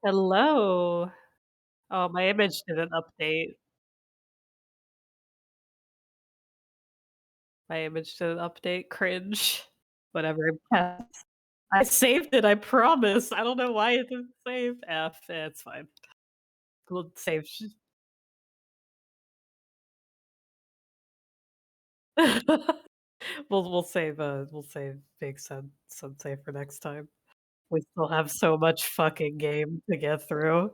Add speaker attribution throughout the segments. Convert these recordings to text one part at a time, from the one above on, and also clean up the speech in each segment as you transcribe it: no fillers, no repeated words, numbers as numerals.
Speaker 1: Hello. Oh, my image didn't update. My image didn't update. Cringe. Whatever. I saved it, I promise. I don't know why it didn't save. It's fine. We'll save. We'll save Big Sensei for next time. We still have so much fucking game to get through.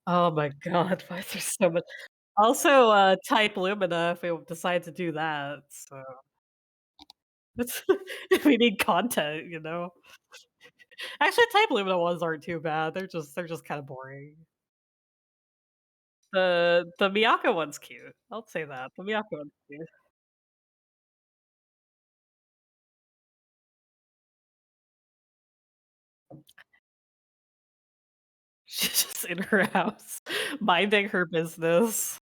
Speaker 1: Oh my god, why is there so much? Also, Type Lumina if we decide to do that. So it's we need content, you know? Actually, Type Lumina ones aren't too bad. They're just kinda boring. The Miyako one's cute. I'll say that. The Miyako one's cute. She's just in her house, minding her business.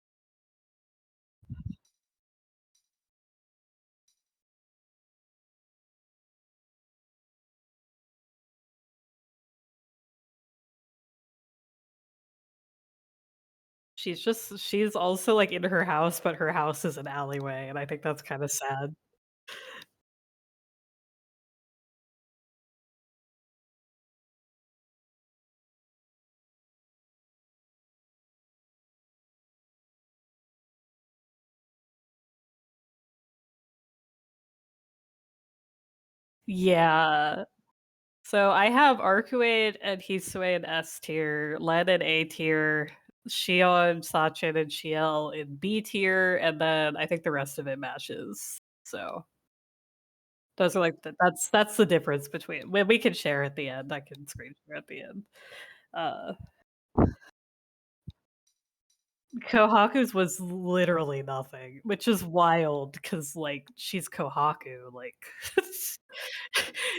Speaker 1: She's also, like, in her house, but her house is an alleyway, and I think that's kinda sad. Yeah. So I have Arcuate and Hisue in S tier, Len in A tier, Shion, Sachin, and Shiel in B tier, and then I think the rest of it matches. So those are like that's the difference between we can share at the end. I can screen share at the end. Uh Kohaku's was literally nothing, which is wild because like she's Kohaku. Like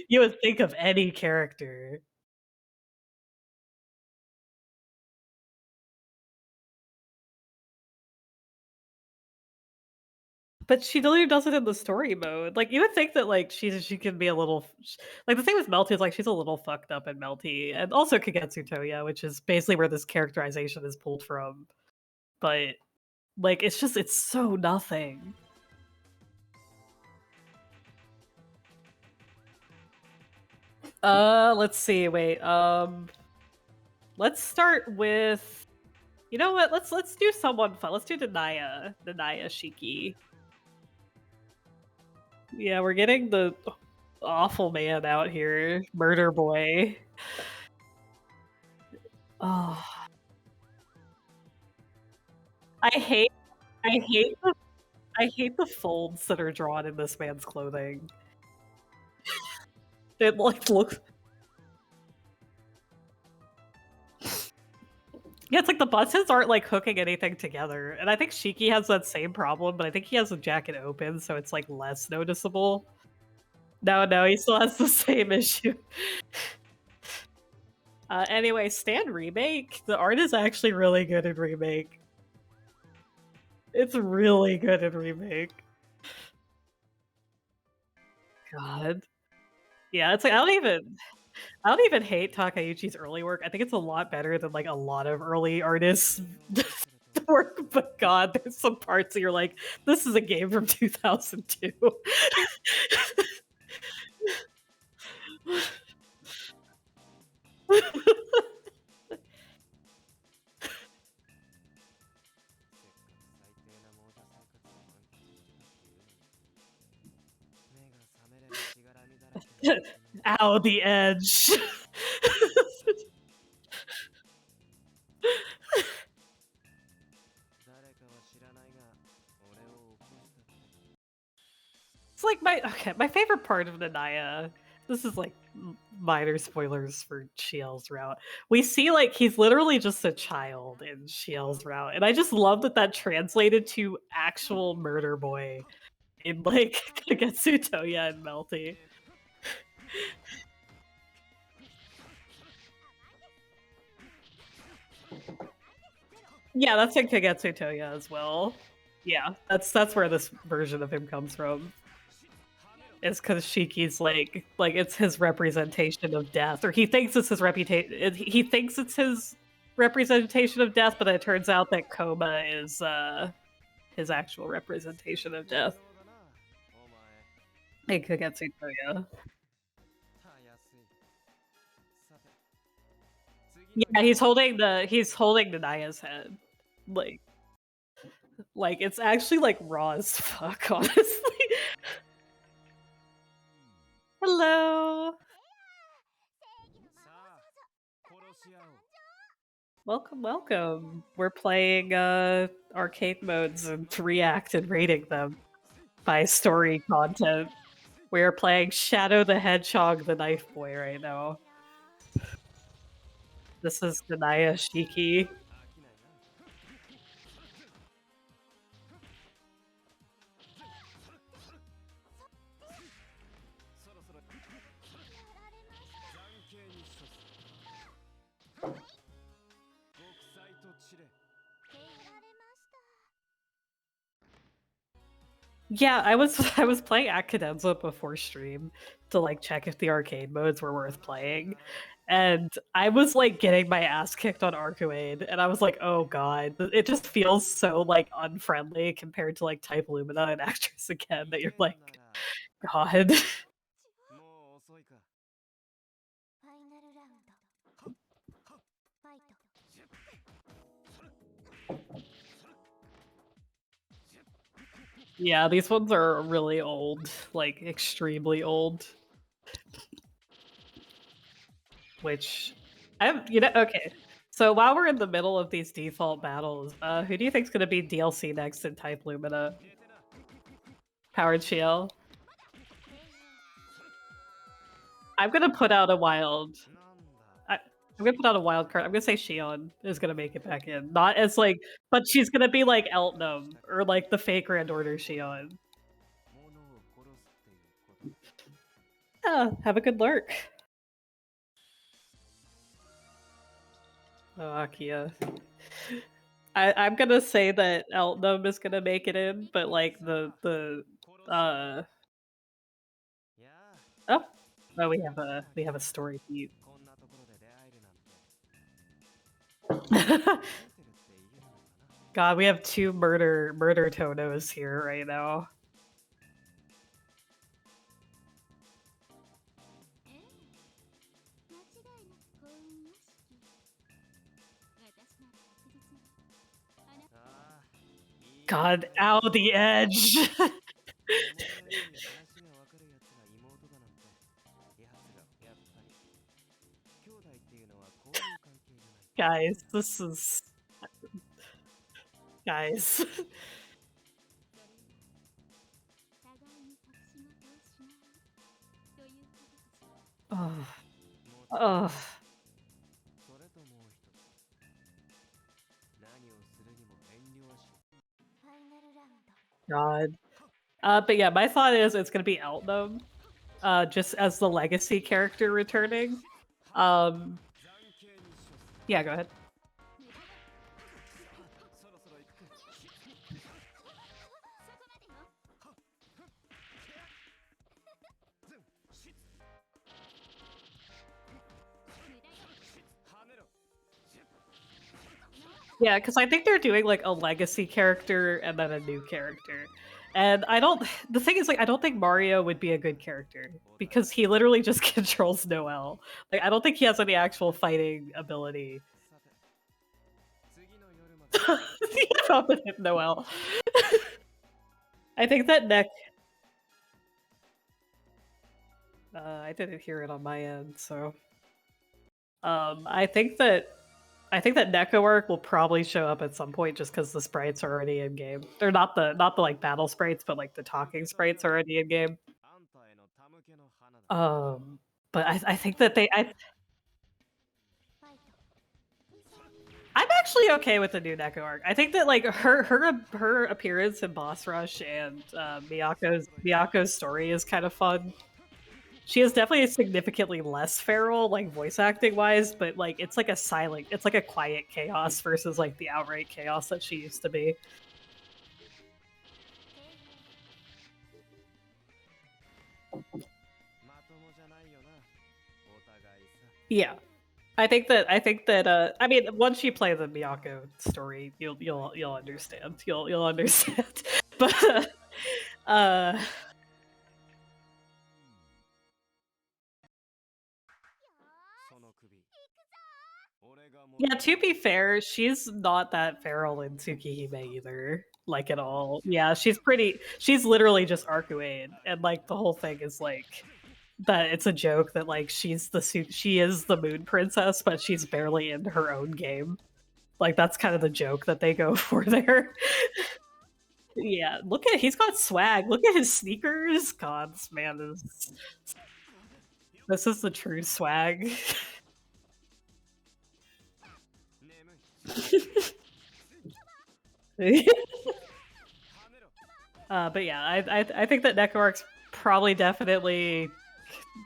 Speaker 1: you would think of any character. But she literally does it in the story mode. Like, you would think that, like, she can be a little like, the thing with Melty is, like, she's a little fucked up in Melty, and also Kagetsu Toya, which is basically where this characterization is pulled from. But, like, it's so nothing. Let's see, wait, let's start with you know what? Let's do someone fun. Let's do Denaya Shiki. Yeah, we're getting the awful man out here, murder boy. Oh. I hate I hate the I hate the folds that are drawn in this man's clothing. It, like, looks yeah, it's like the buttons aren't, like, hooking anything together, and I think Shiki has that same problem, but I think he has the jacket open, so it's, like, less noticeable. No, he still has the same issue. Anyway, Stan Remake, the art is actually really good in Remake. It's really good in Remake. God. Yeah, it's like I don't even hate Takeuchi's early work. I think it's a lot better than like a lot of early artists' work. But God, there's some parts that you're like, this is a game from 2002. Ow, the edge. It's like my favorite part of Nanaya. This is like minor spoilers for Shiel's route. We see like he's literally just a child in Shiel's route, and I just love that that translated to actual murder boy in like Kagetsu Toya and Melty. Yeah, that's in Kagetsu Toya as well. Yeah, that's where this version of him comes from. is because Shiki's like it's his representation of death, or he thinks it's his reputation. He thinks it's his representation of death, but it turns out that coma is his actual representation of death. In Kagetsu Toya. Yeah, he's holding the Naya's head. Like it's actually like raw as fuck, honestly. Hello. Welcome, welcome. We're playing arcade modes and to react and rating them by story content. We are playing Shadow the Hedgehog the Knife Boy right now. This is Denaya Shiki. Yeah, I was I was playing at Cadenza before stream to like check if the arcade modes were worth playing. And I was like getting my ass kicked on Arcade, and I was like, oh god, it just feels so like unfriendly compared to like Type Lumina and Actress again that you're like, god. Yeah, these ones are really old, like extremely old. Which okay. So while we're in the middle of these default battles, who do you think's gonna be DLC next in Type Lumina? Powered Shield? I'm gonna put out a wild. I'm gonna put out a wild card. I'm gonna say Shion is gonna make it back in. Not as like, but she's gonna be like Eltnum or like the fake Grand Order Shion. Yeah, have a good lurk. Oh, Akia. I'm gonna say that Eltnum is gonna make it in, but like uh oh we have a story beat. God, we have two murder Tonos here right now. God, ow, the edge. Guys, this is guys. Oh. Oh. God. But yeah, my thought is it's gonna be Eltnum, just as the legacy character returning. Yeah, go ahead. Yeah, because I think they're doing like a legacy character and then a new character. And I don't the thing is like I don't think Mario would be a good character because he literally just controls Noelle. Like I don't think he has any actual fighting ability. Noelle. I think that Neck I didn't hear it on my end, so I think that Neko arc will probably show up at some point just because the sprites are already in game. They're not the like battle sprites, but like the talking sprites are already in game. But I think that I'm actually okay with the new Neko arc. I think that like her appearance in Boss Rush and Miyako's story is kind of fun. She is definitely significantly less feral, like voice acting wise, but like it's like a quiet chaos versus like the outright chaos that she used to be. Yeah. I think that I mean once you play the Miyako story, you'll understand. You'll understand. But uh yeah, to be fair, she's not that feral in Tsukihime either, like at all. Yeah, she's literally just Arcuate, and like the whole thing is like that it's a joke that like she is the moon princess, but she's barely in her own game. Like that's kind of the joke that they go for there. Yeah, look at he's got swag. Look at his sneakers. God, this man this is the true swag. But yeah, I think that Nekoark's probably definitely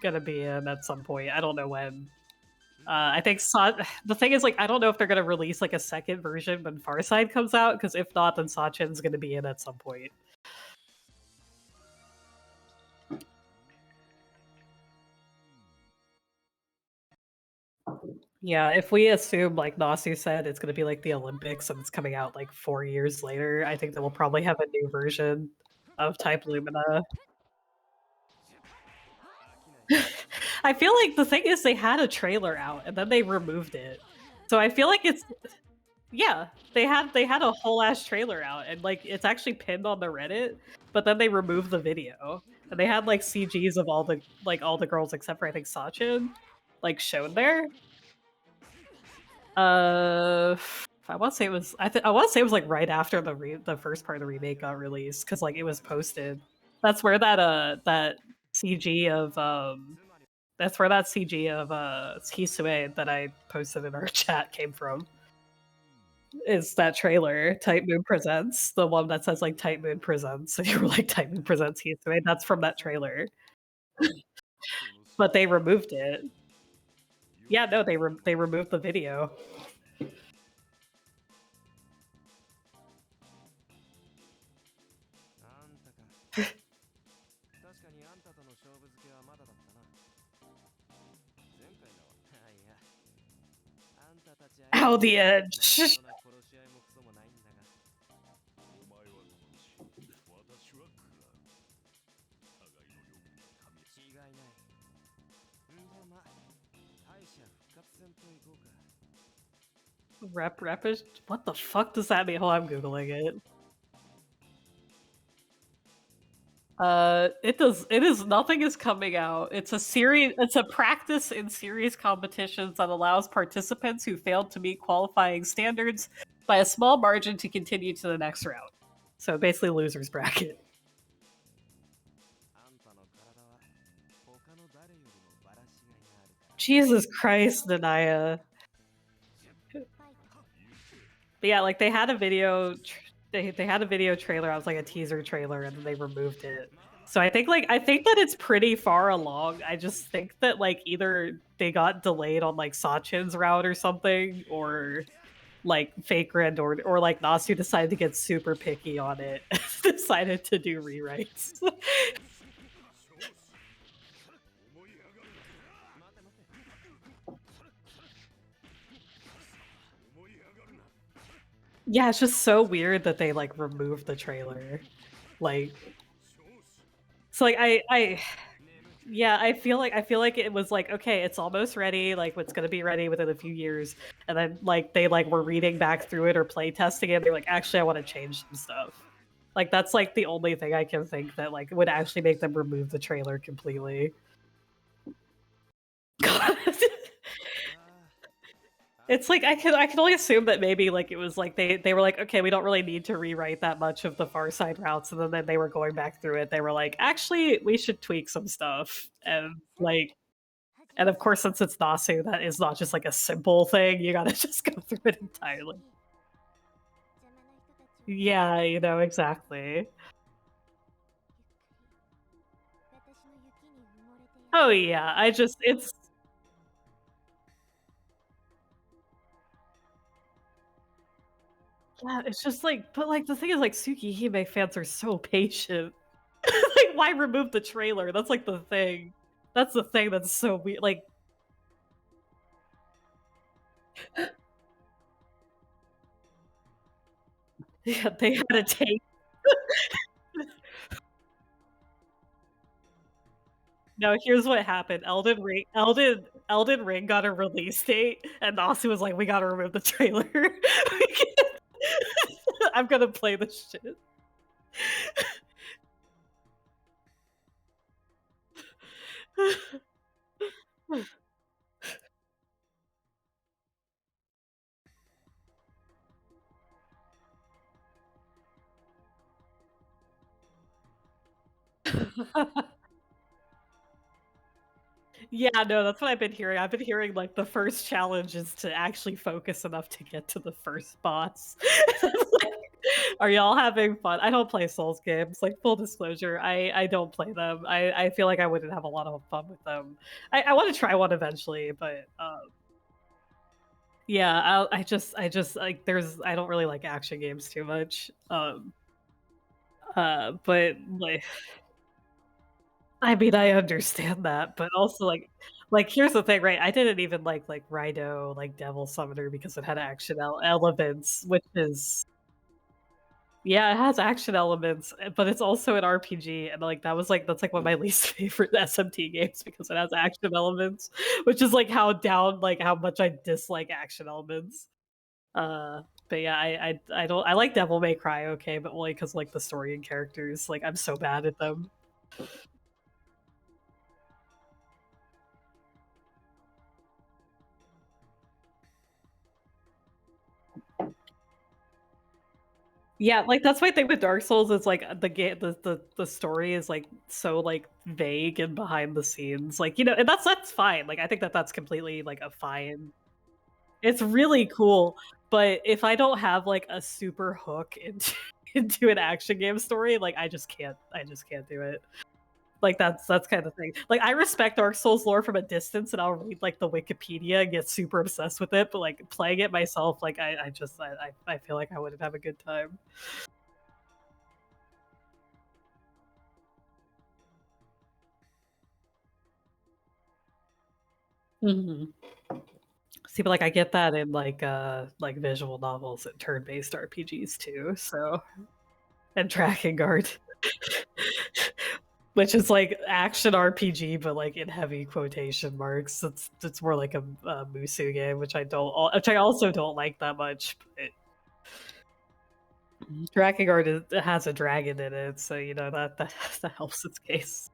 Speaker 1: gonna be in at some point. I don't know when. I think the thing is like I don't know if they're gonna release like a second version when Farside comes out because if not, then Sachin's gonna be in at some point. Yeah, if we assume like Nasu said it's gonna be like the Olympics and it's coming out like 4 years later, I think that we'll probably have a new version of Type Lumina. I feel like the thing is they had a trailer out and then they removed it. So I feel like it's yeah, they had a whole ass trailer out and like it's actually pinned on the Reddit, but then they removed the video. And they had like CGs of all the girls except for I think Sachin like shown there. Uh I want to say it was I want to say it was like right after the first part of the remake got released cuz like it was posted. That's where that CG of that's where that CG of Hisue that I posted in our chat came from. Is that trailer Type Moon Presents, the one that says like Type Moon Presents, and you were like Type Moon Presents Hisue. That's from that trailer, but they removed it. Yeah, no, they removed the video. Ow, the edge. Rep is what the fuck does that mean? Oh, I'm googling it. It is nothing is coming out. It's a practice in series competitions that allows participants who failed to meet qualifying standards by a small margin to continue to the next round. So basically losers bracket. Jesus Christ, Nanaya. But yeah, like they had a video they had a video trailer, I was like a teaser trailer, and then they removed it. So I think that it's pretty far along. I just think that like either they got delayed on like Sachin's route or something, or like Fake Rend or like Nasu decided to get super picky on it, decided to do rewrites. Yeah, it's just so weird that they like removed the trailer. Like so like I yeah, I feel like it was like, okay, it's almost ready, like it's gonna be ready within a few years. And then like they like were reading back through it or play testing it, they're like, actually I want to change some stuff. Like that's like the only thing I can think that like would actually make them remove the trailer completely. God. It's like I can only assume that maybe like it was like they were like, okay, we don't really need to rewrite that much of the Far Side routes, and then they were going back through it. They were like, actually, we should tweak some stuff, and of course, since it's Nasu, that is not just like a simple thing. You gotta just go through it entirely. Yeah, you know exactly. Oh yeah, I just it's just like, but like the thing is, like Tsukihime fans are so patient. Like, why remove the trailer? That's like the thing. That's the thing that's so weird. Like, Yeah, they had a take. No, here's what happened. Elden Ring got a release date, and Nasu was like, "We gotta remove the trailer." We can't- I'm gonna play this shit. Yeah, no, that's what I've been hearing. I've been hearing, like, the first challenge is to actually focus enough to get to the first boss. Like, are y'all having fun? I don't play Souls games, like, full disclosure, I don't play them. I feel like I wouldn't have a lot of fun with them. I wanna try one eventually, but, yeah, I just, like, I don't really like action games too much, but, like I mean, I understand that, but also, here's the thing, right? I didn't even like Rhino, like Devil Summoner because it had action elements, which is yeah, it has action elements, but it's also an RPG, and, like, that's, like, one of my least favorite SMT games because it has action elements, which is, like, how much I dislike action elements. Uh, but yeah, I don't I like Devil May Cry, okay, but only because like, the story and characters, like, I'm so bad at them. Yeah, like, that's my thing with Dark Souls is, like, the story is, like, so, like, vague and behind the scenes, like, and that's fine, like, I think that that's completely, like, a fine it's really cool, but if I don't have, like, a super hook into into an action game story, like, I just can't do it. Like, that's kind of thing. Like, I respect Dark Souls lore from a distance, and I'll read, like, the Wikipedia and get super obsessed with it, but, like, playing it myself, like, I feel like I wouldn't have a good time. Mhm. See, but, like, I get that in, like, visual novels and turn-based RPGs too, so and Dragon Guard, which is, like, action RPG, but, like, in heavy quotation marks. It's more like a Musu game, which I also don't like that much, but Dragon Guard it has a dragon in it, so, that helps its case.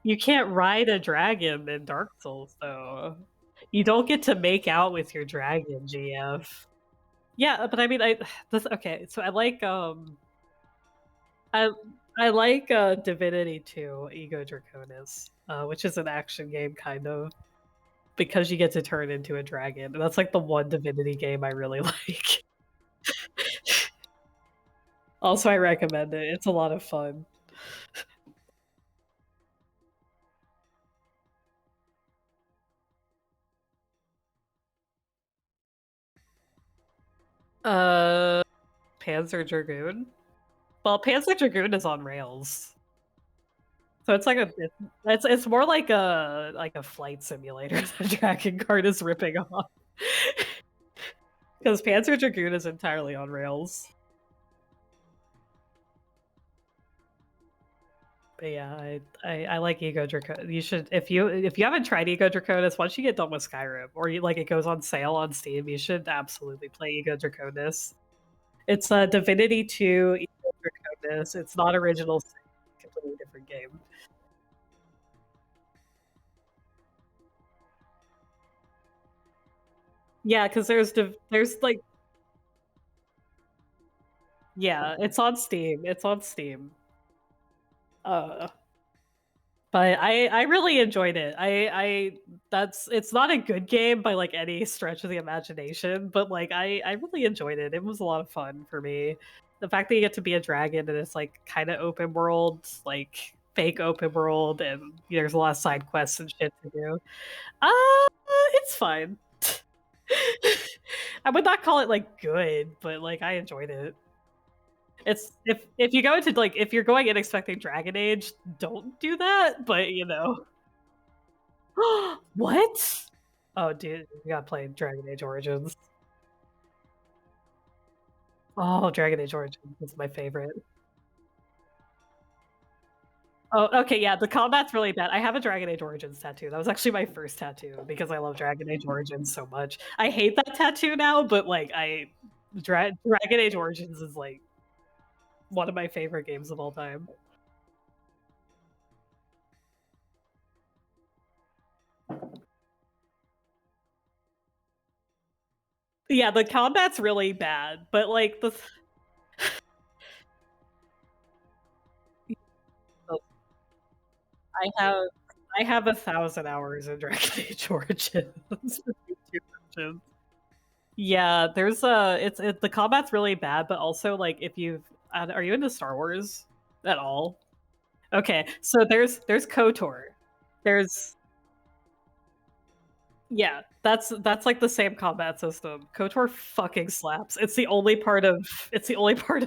Speaker 1: You can't ride a dragon in Dark Souls, though. You don't get to make out with your dragon, GF. Yeah, but I mean, okay, so I I like, Divinity 2: Ego Draconis, which is an action game kind of, because you get to turn into a dragon, and that's, like, the one Divinity game I really like. Also, I recommend it, it's a lot of fun. Uh, Panzer Dragoon? Well, Panzer Dragoon is on rails, so it's more like a flight simulator that Dragon Guard is ripping off. Because Panzer Dragoon is entirely on rails. But yeah, I like Ego Draconis. You should if you haven't tried Ego Draconis, once you get done with Skyrim, or it goes on sale on Steam, you should absolutely play Ego Draconis. It's Divinity 2 Ego Draconis. It's not original sin, completely different game. Yeah, because there's like yeah, it's on Steam. It's on Steam. Uh But I really enjoyed it. I that's it's not a good game by, like, any stretch of the imagination, but, like, I really enjoyed it. It was a lot of fun for me. The fact that you get to be a dragon and it's, like, kinda open world, like, fake open world, and there's a lot of side quests and shit to do. It's fine. I would not call it, like, good, but, like, I enjoyed it. It's if you go into, like if you're going in expecting Dragon Age, don't do that, but. What? Oh, dude, you gotta play Dragon Age Origins. Oh, Dragon Age Origins is my favorite. Oh, okay, yeah, the combat's really bad. I have a Dragon Age Origins tattoo. That was actually my first tattoo because I love Dragon Age Origins so much. I hate that tattoo now, but like Dragon Age Origins is like one of my favorite games of all time. Yeah, the combat's really bad, but like I have I have 1,000 hours in Dragon Age Origins. Two versions. Yeah, there's the combat's really bad, but also like if you've are you into Star Wars at all? Okay, so there's KOTOR. There's yeah, that's like the same combat system. KOTOR fucking slaps. It's the only part of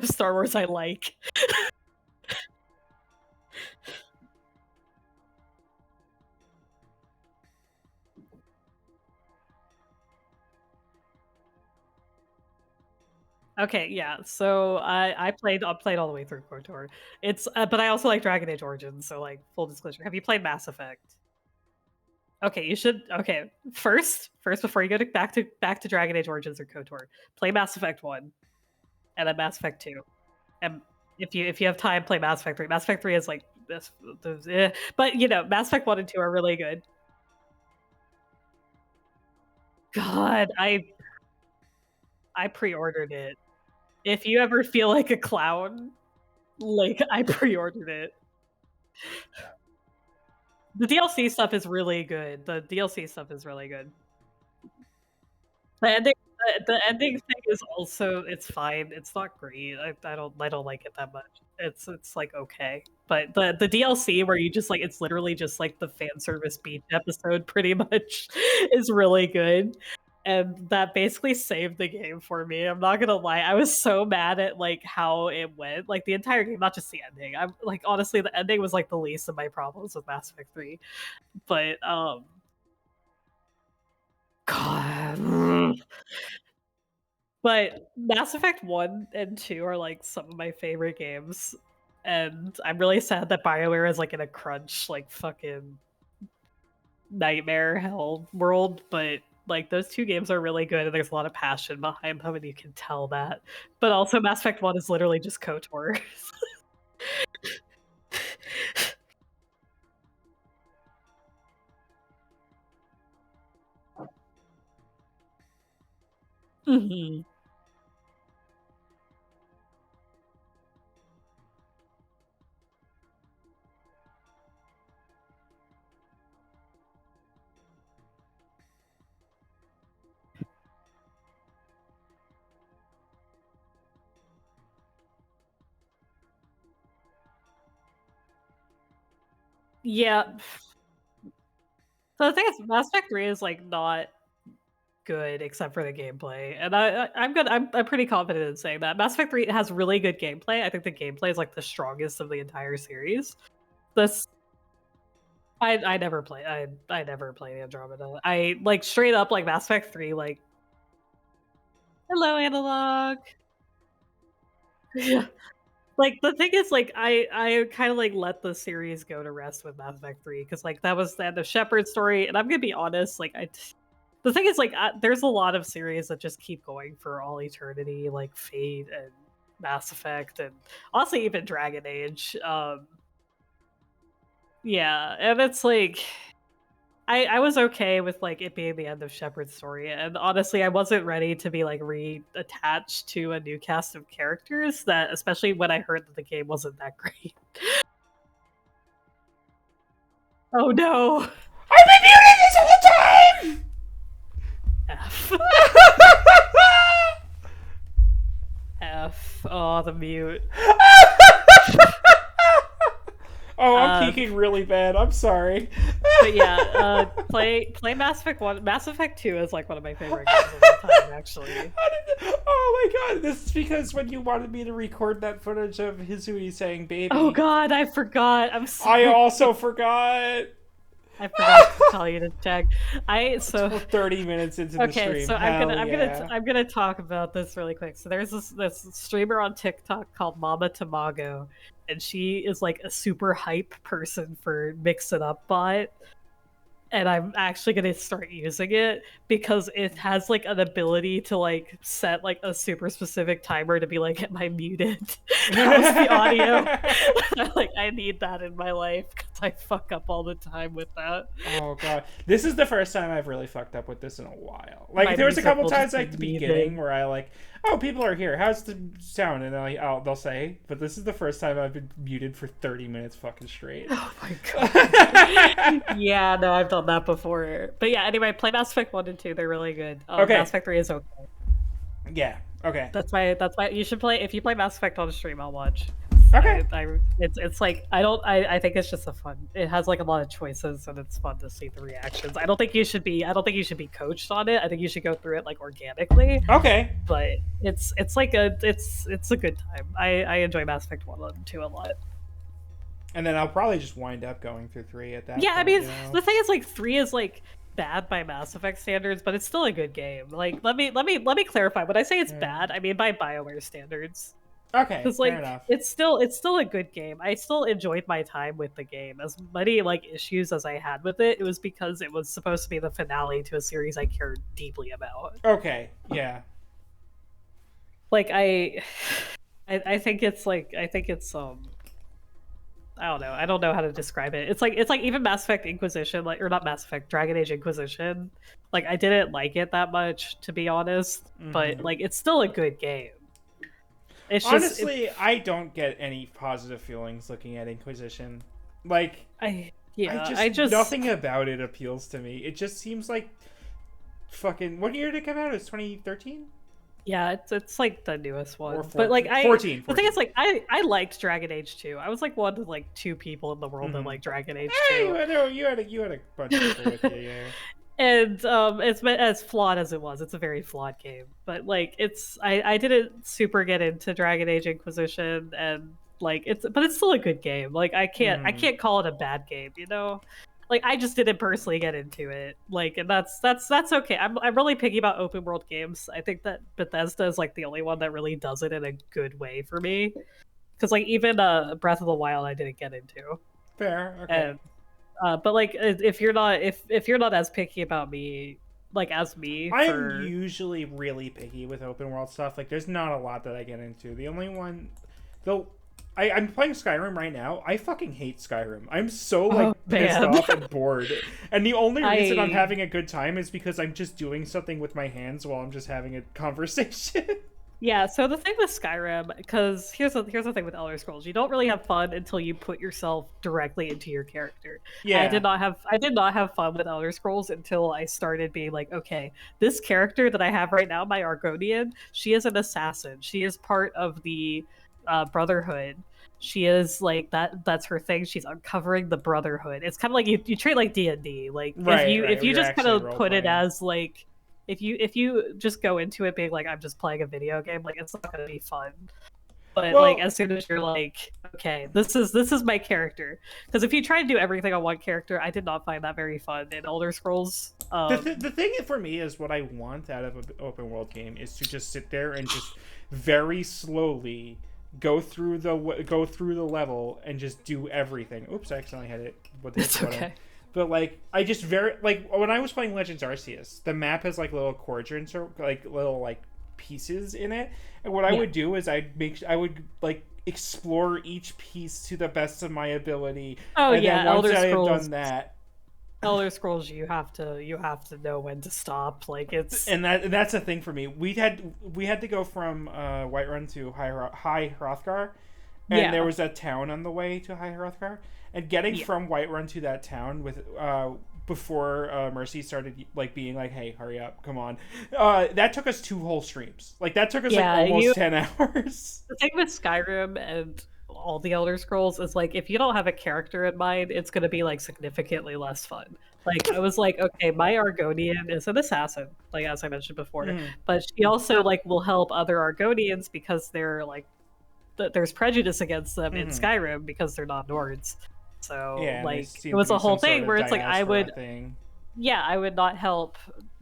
Speaker 1: Star Wars I like. Okay, yeah. So I played all the way through KOTOR. It's but I also like Dragon Age Origins, so like full disclosure. Have you played Mass Effect? Okay, you should okay. First before you go back to Dragon Age Origins or KOTOR, play Mass Effect 1 and then Mass Effect 2. And if you have time, play Mass Effect 3. Mass Effect 3 is like this but you know, Mass Effect 1 and 2 are really good. God, I pre-ordered it. If you ever feel like a clown, like I pre-ordered it. The DLC stuff is really good. The DLC stuff is really good. The ending the ending thing is also it's fine. It's not great. I don't like it that much. It's like okay. But the DLC where you just like it's literally just like the fan service beach episode pretty much is really good. And that basically saved the game for me. I'm not gonna lie. I was so mad at like how it went. Like the entire game, not just the ending. I'm like honestly the ending was like the least of my problems with Mass Effect 3. But God. But Mass Effect 1 and 2 are like some of my favorite games. And I'm really sad that BioWare is like in a crunch, like fucking nightmare hell world. But like those two games are really good and there's a lot of passion behind them and you can tell that. But also Mass Effect 1 is literally just KOTOR. Mhm. Yeah. So the thing is Mass Effect 3 is like not good except for the gameplay. And I'm good. I'm pretty confident in saying that. Mass Effect 3 has really good gameplay. I think the gameplay is like the strongest of the entire series. This I never play I never play Andromeda. I like straight up like Mass Effect 3 like hello analog. Yeah. Like the thing is like I kind of like let the series go to rest with Mass Effect 3 cuz like that was the end of Shepard's story and I'm going to be honest like the thing is like there's a lot of series that just keep going for all eternity like Fate and Mass Effect and honestly even Dragon Age. Yeah, and it's like I was okay with like it being the end of Shepard's story, and honestly, I wasn't ready to be like reattached to a new cast of characters. That especially when I heard that the game wasn't that great. Oh no,
Speaker 2: I've been muting this whole time!
Speaker 1: F F. Oh, the mute.
Speaker 2: Oh, I'm peeking really bad. I'm sorry.
Speaker 1: But yeah, play Mass Effect 1. Mass Effect 2 is like one of my favorite games of all time, actually.
Speaker 2: Oh my god, this is because when you wanted me to record that footage of Hisui saying baby.
Speaker 1: Oh god, I forgot. I'm
Speaker 2: I
Speaker 1: sorry.
Speaker 2: also forgot.
Speaker 1: I forgot to tell you to check. So
Speaker 2: 30 minutes into the
Speaker 1: okay,
Speaker 2: stream.
Speaker 1: so
Speaker 2: Hell yeah.
Speaker 1: I'm gonna talk about this really quick. So there's this streamer on TikTok called Mama Tamago, and she is like a super hype person for Mix It Up Bot, and I'm actually gonna start using it because it has like an ability to like set like a super specific timer to be like, am I muted? How's the audio? Like I need that in my life because I fuck up all the time with that.
Speaker 2: Oh god, this is the first time I've really fucked up with this in a while. Like
Speaker 1: My
Speaker 2: there was a
Speaker 1: music
Speaker 2: couple
Speaker 1: will
Speaker 2: times
Speaker 1: just be
Speaker 2: like the beginning
Speaker 1: muted.
Speaker 2: where I like, oh, people are here. How's the sound? And they'll say, but this is the first time I've been muted for 30 minutes fucking straight.
Speaker 1: Oh my god. Yeah, no, I've done that before. But yeah, anyway, play Mass Effect 1 and 2. They're really good.
Speaker 2: Okay.
Speaker 1: Mass Effect 3 is okay.
Speaker 2: Yeah. Okay.
Speaker 1: That's why you should play. If you play Mass Effect on stream, I'll watch.
Speaker 2: Okay.
Speaker 1: It's like I think it's just a fun. It has like a lot of choices and it's fun to see the reactions. I don't think you should be coached on it. I think you should go through it like organically.
Speaker 2: Okay.
Speaker 1: But it's like it's a good time. I enjoy Mass Effect 1 and 2 a lot.
Speaker 2: And then I'll probably just wind up going through 3 at that
Speaker 1: Yeah,
Speaker 2: point,
Speaker 1: I mean,
Speaker 2: you know?
Speaker 1: the thing is, like, 3 is like bad by Mass Effect standards, but it's still a good game. Like, let me clarify. When I say it's bad, I mean by BioWare standards.
Speaker 2: Okay,
Speaker 1: Because like
Speaker 2: fair enough.
Speaker 1: it's still a good game. I still enjoyed my time with the game. As many like issues as I had with it, it was because it was supposed to be the finale to a series I cared deeply about.
Speaker 2: Okay, yeah.
Speaker 1: Like I think it's I don't know. I don't know how to describe it. It's like even Mass Effect Inquisition, like, or not Mass Effect, Dragon Age Inquisition. Like I didn't like it that much, to be honest, but like it's still a good game. It's
Speaker 2: honestly,
Speaker 1: just
Speaker 2: I don't get any positive feelings looking at Inquisition. Like
Speaker 1: I just
Speaker 2: nothing about it appeals to me. It just seems like fucking what year did it come out? It was 2013?
Speaker 1: Yeah, it's like the newest one.
Speaker 2: Or
Speaker 1: But like
Speaker 2: 14.
Speaker 1: The thing is, like, I liked Dragon Age 2. I was like one of like 2 people in the world that like Dragon Age 2.
Speaker 2: Hey, you had a bunch of people with you, yeah.
Speaker 1: And it's as flawed as it was. It's a very flawed game. But like I didn't super get into Dragon Age Inquisition, and like it's still a good game. Like I can't call it a bad game, you know? Like I just didn't personally get into it. Like, and that's okay. I'm really picky about open world games. I think that Bethesda is like the only one that really does it in a good way for me. Because like even Breath of the Wild I didn't get into.
Speaker 2: Fair, okay.
Speaker 1: And but like if you're not as picky about me, like as me,
Speaker 2: I'm usually really picky with open world stuff. Like there's not a lot that I get into. The only one, though, I'm playing Skyrim right now. I fucking hate Skyrim. I'm so like pissed off and bored. And the only reason I'm having a good time is because I'm just doing something with my hands while I'm just having a conversation.
Speaker 1: Yeah, so the thing with Skyrim, because here's the thing with Elder Scrolls, you don't really have fun until you put yourself directly into your character. Yeah, I did not have fun with Elder Scrolls until I started being like, okay, this character that I have right now, my Argonian, she is an assassin. She is part of the Brotherhood. She is like that's her thing. She's uncovering the Brotherhood. It's kind of like you treat like D&D. Like if you just kind of put it as like if you just go into it being like I'm just playing a video game, like it's not gonna be fun. But like as soon as you're like, okay, this is my character. Because if you try to do everything on one character, I did not find that very fun in Elder Scrolls.
Speaker 2: The thing for me is what I want out of an open world game is to just sit there and just very slowly go through the level and just do everything. Oops, I accidentally had it.
Speaker 1: It's okay.
Speaker 2: But like I just when I was playing Legends Arceus, the map has like little quadrants or like little like pieces in it, and what I would do is I would like explore each piece to the best of my ability.
Speaker 1: Oh
Speaker 2: and
Speaker 1: yeah,
Speaker 2: then once
Speaker 1: Elder
Speaker 2: I
Speaker 1: Scrolls.
Speaker 2: have done that,
Speaker 1: Elder Scrolls, you have to know when to stop. Like it's
Speaker 2: that's a thing for me. We had to go from Whiterun to High Hrothgar, and there was a town on the way to High Hrothgar, and getting from Whiterun to that town with before Mercy started like being like, hey, hurry up, come on, that took us 2 whole streams. Like that took us like almost 10 hours.
Speaker 1: The thing with Skyrim and all the Elder Scrolls is like if you don't have a character in mind, it's going to be like significantly less fun. Like I was like, okay, my Argonian is an assassin, like as I mentioned before, but she also like will help other Argonians because they're like there's prejudice against them in Skyrim because they're not Nords. So
Speaker 2: Yeah, and they
Speaker 1: like it
Speaker 2: seem to
Speaker 1: was
Speaker 2: be
Speaker 1: a whole
Speaker 2: some sort
Speaker 1: thing
Speaker 2: of
Speaker 1: where it's like I
Speaker 2: diaspora
Speaker 1: would,
Speaker 2: thing.
Speaker 1: yeah, I would not help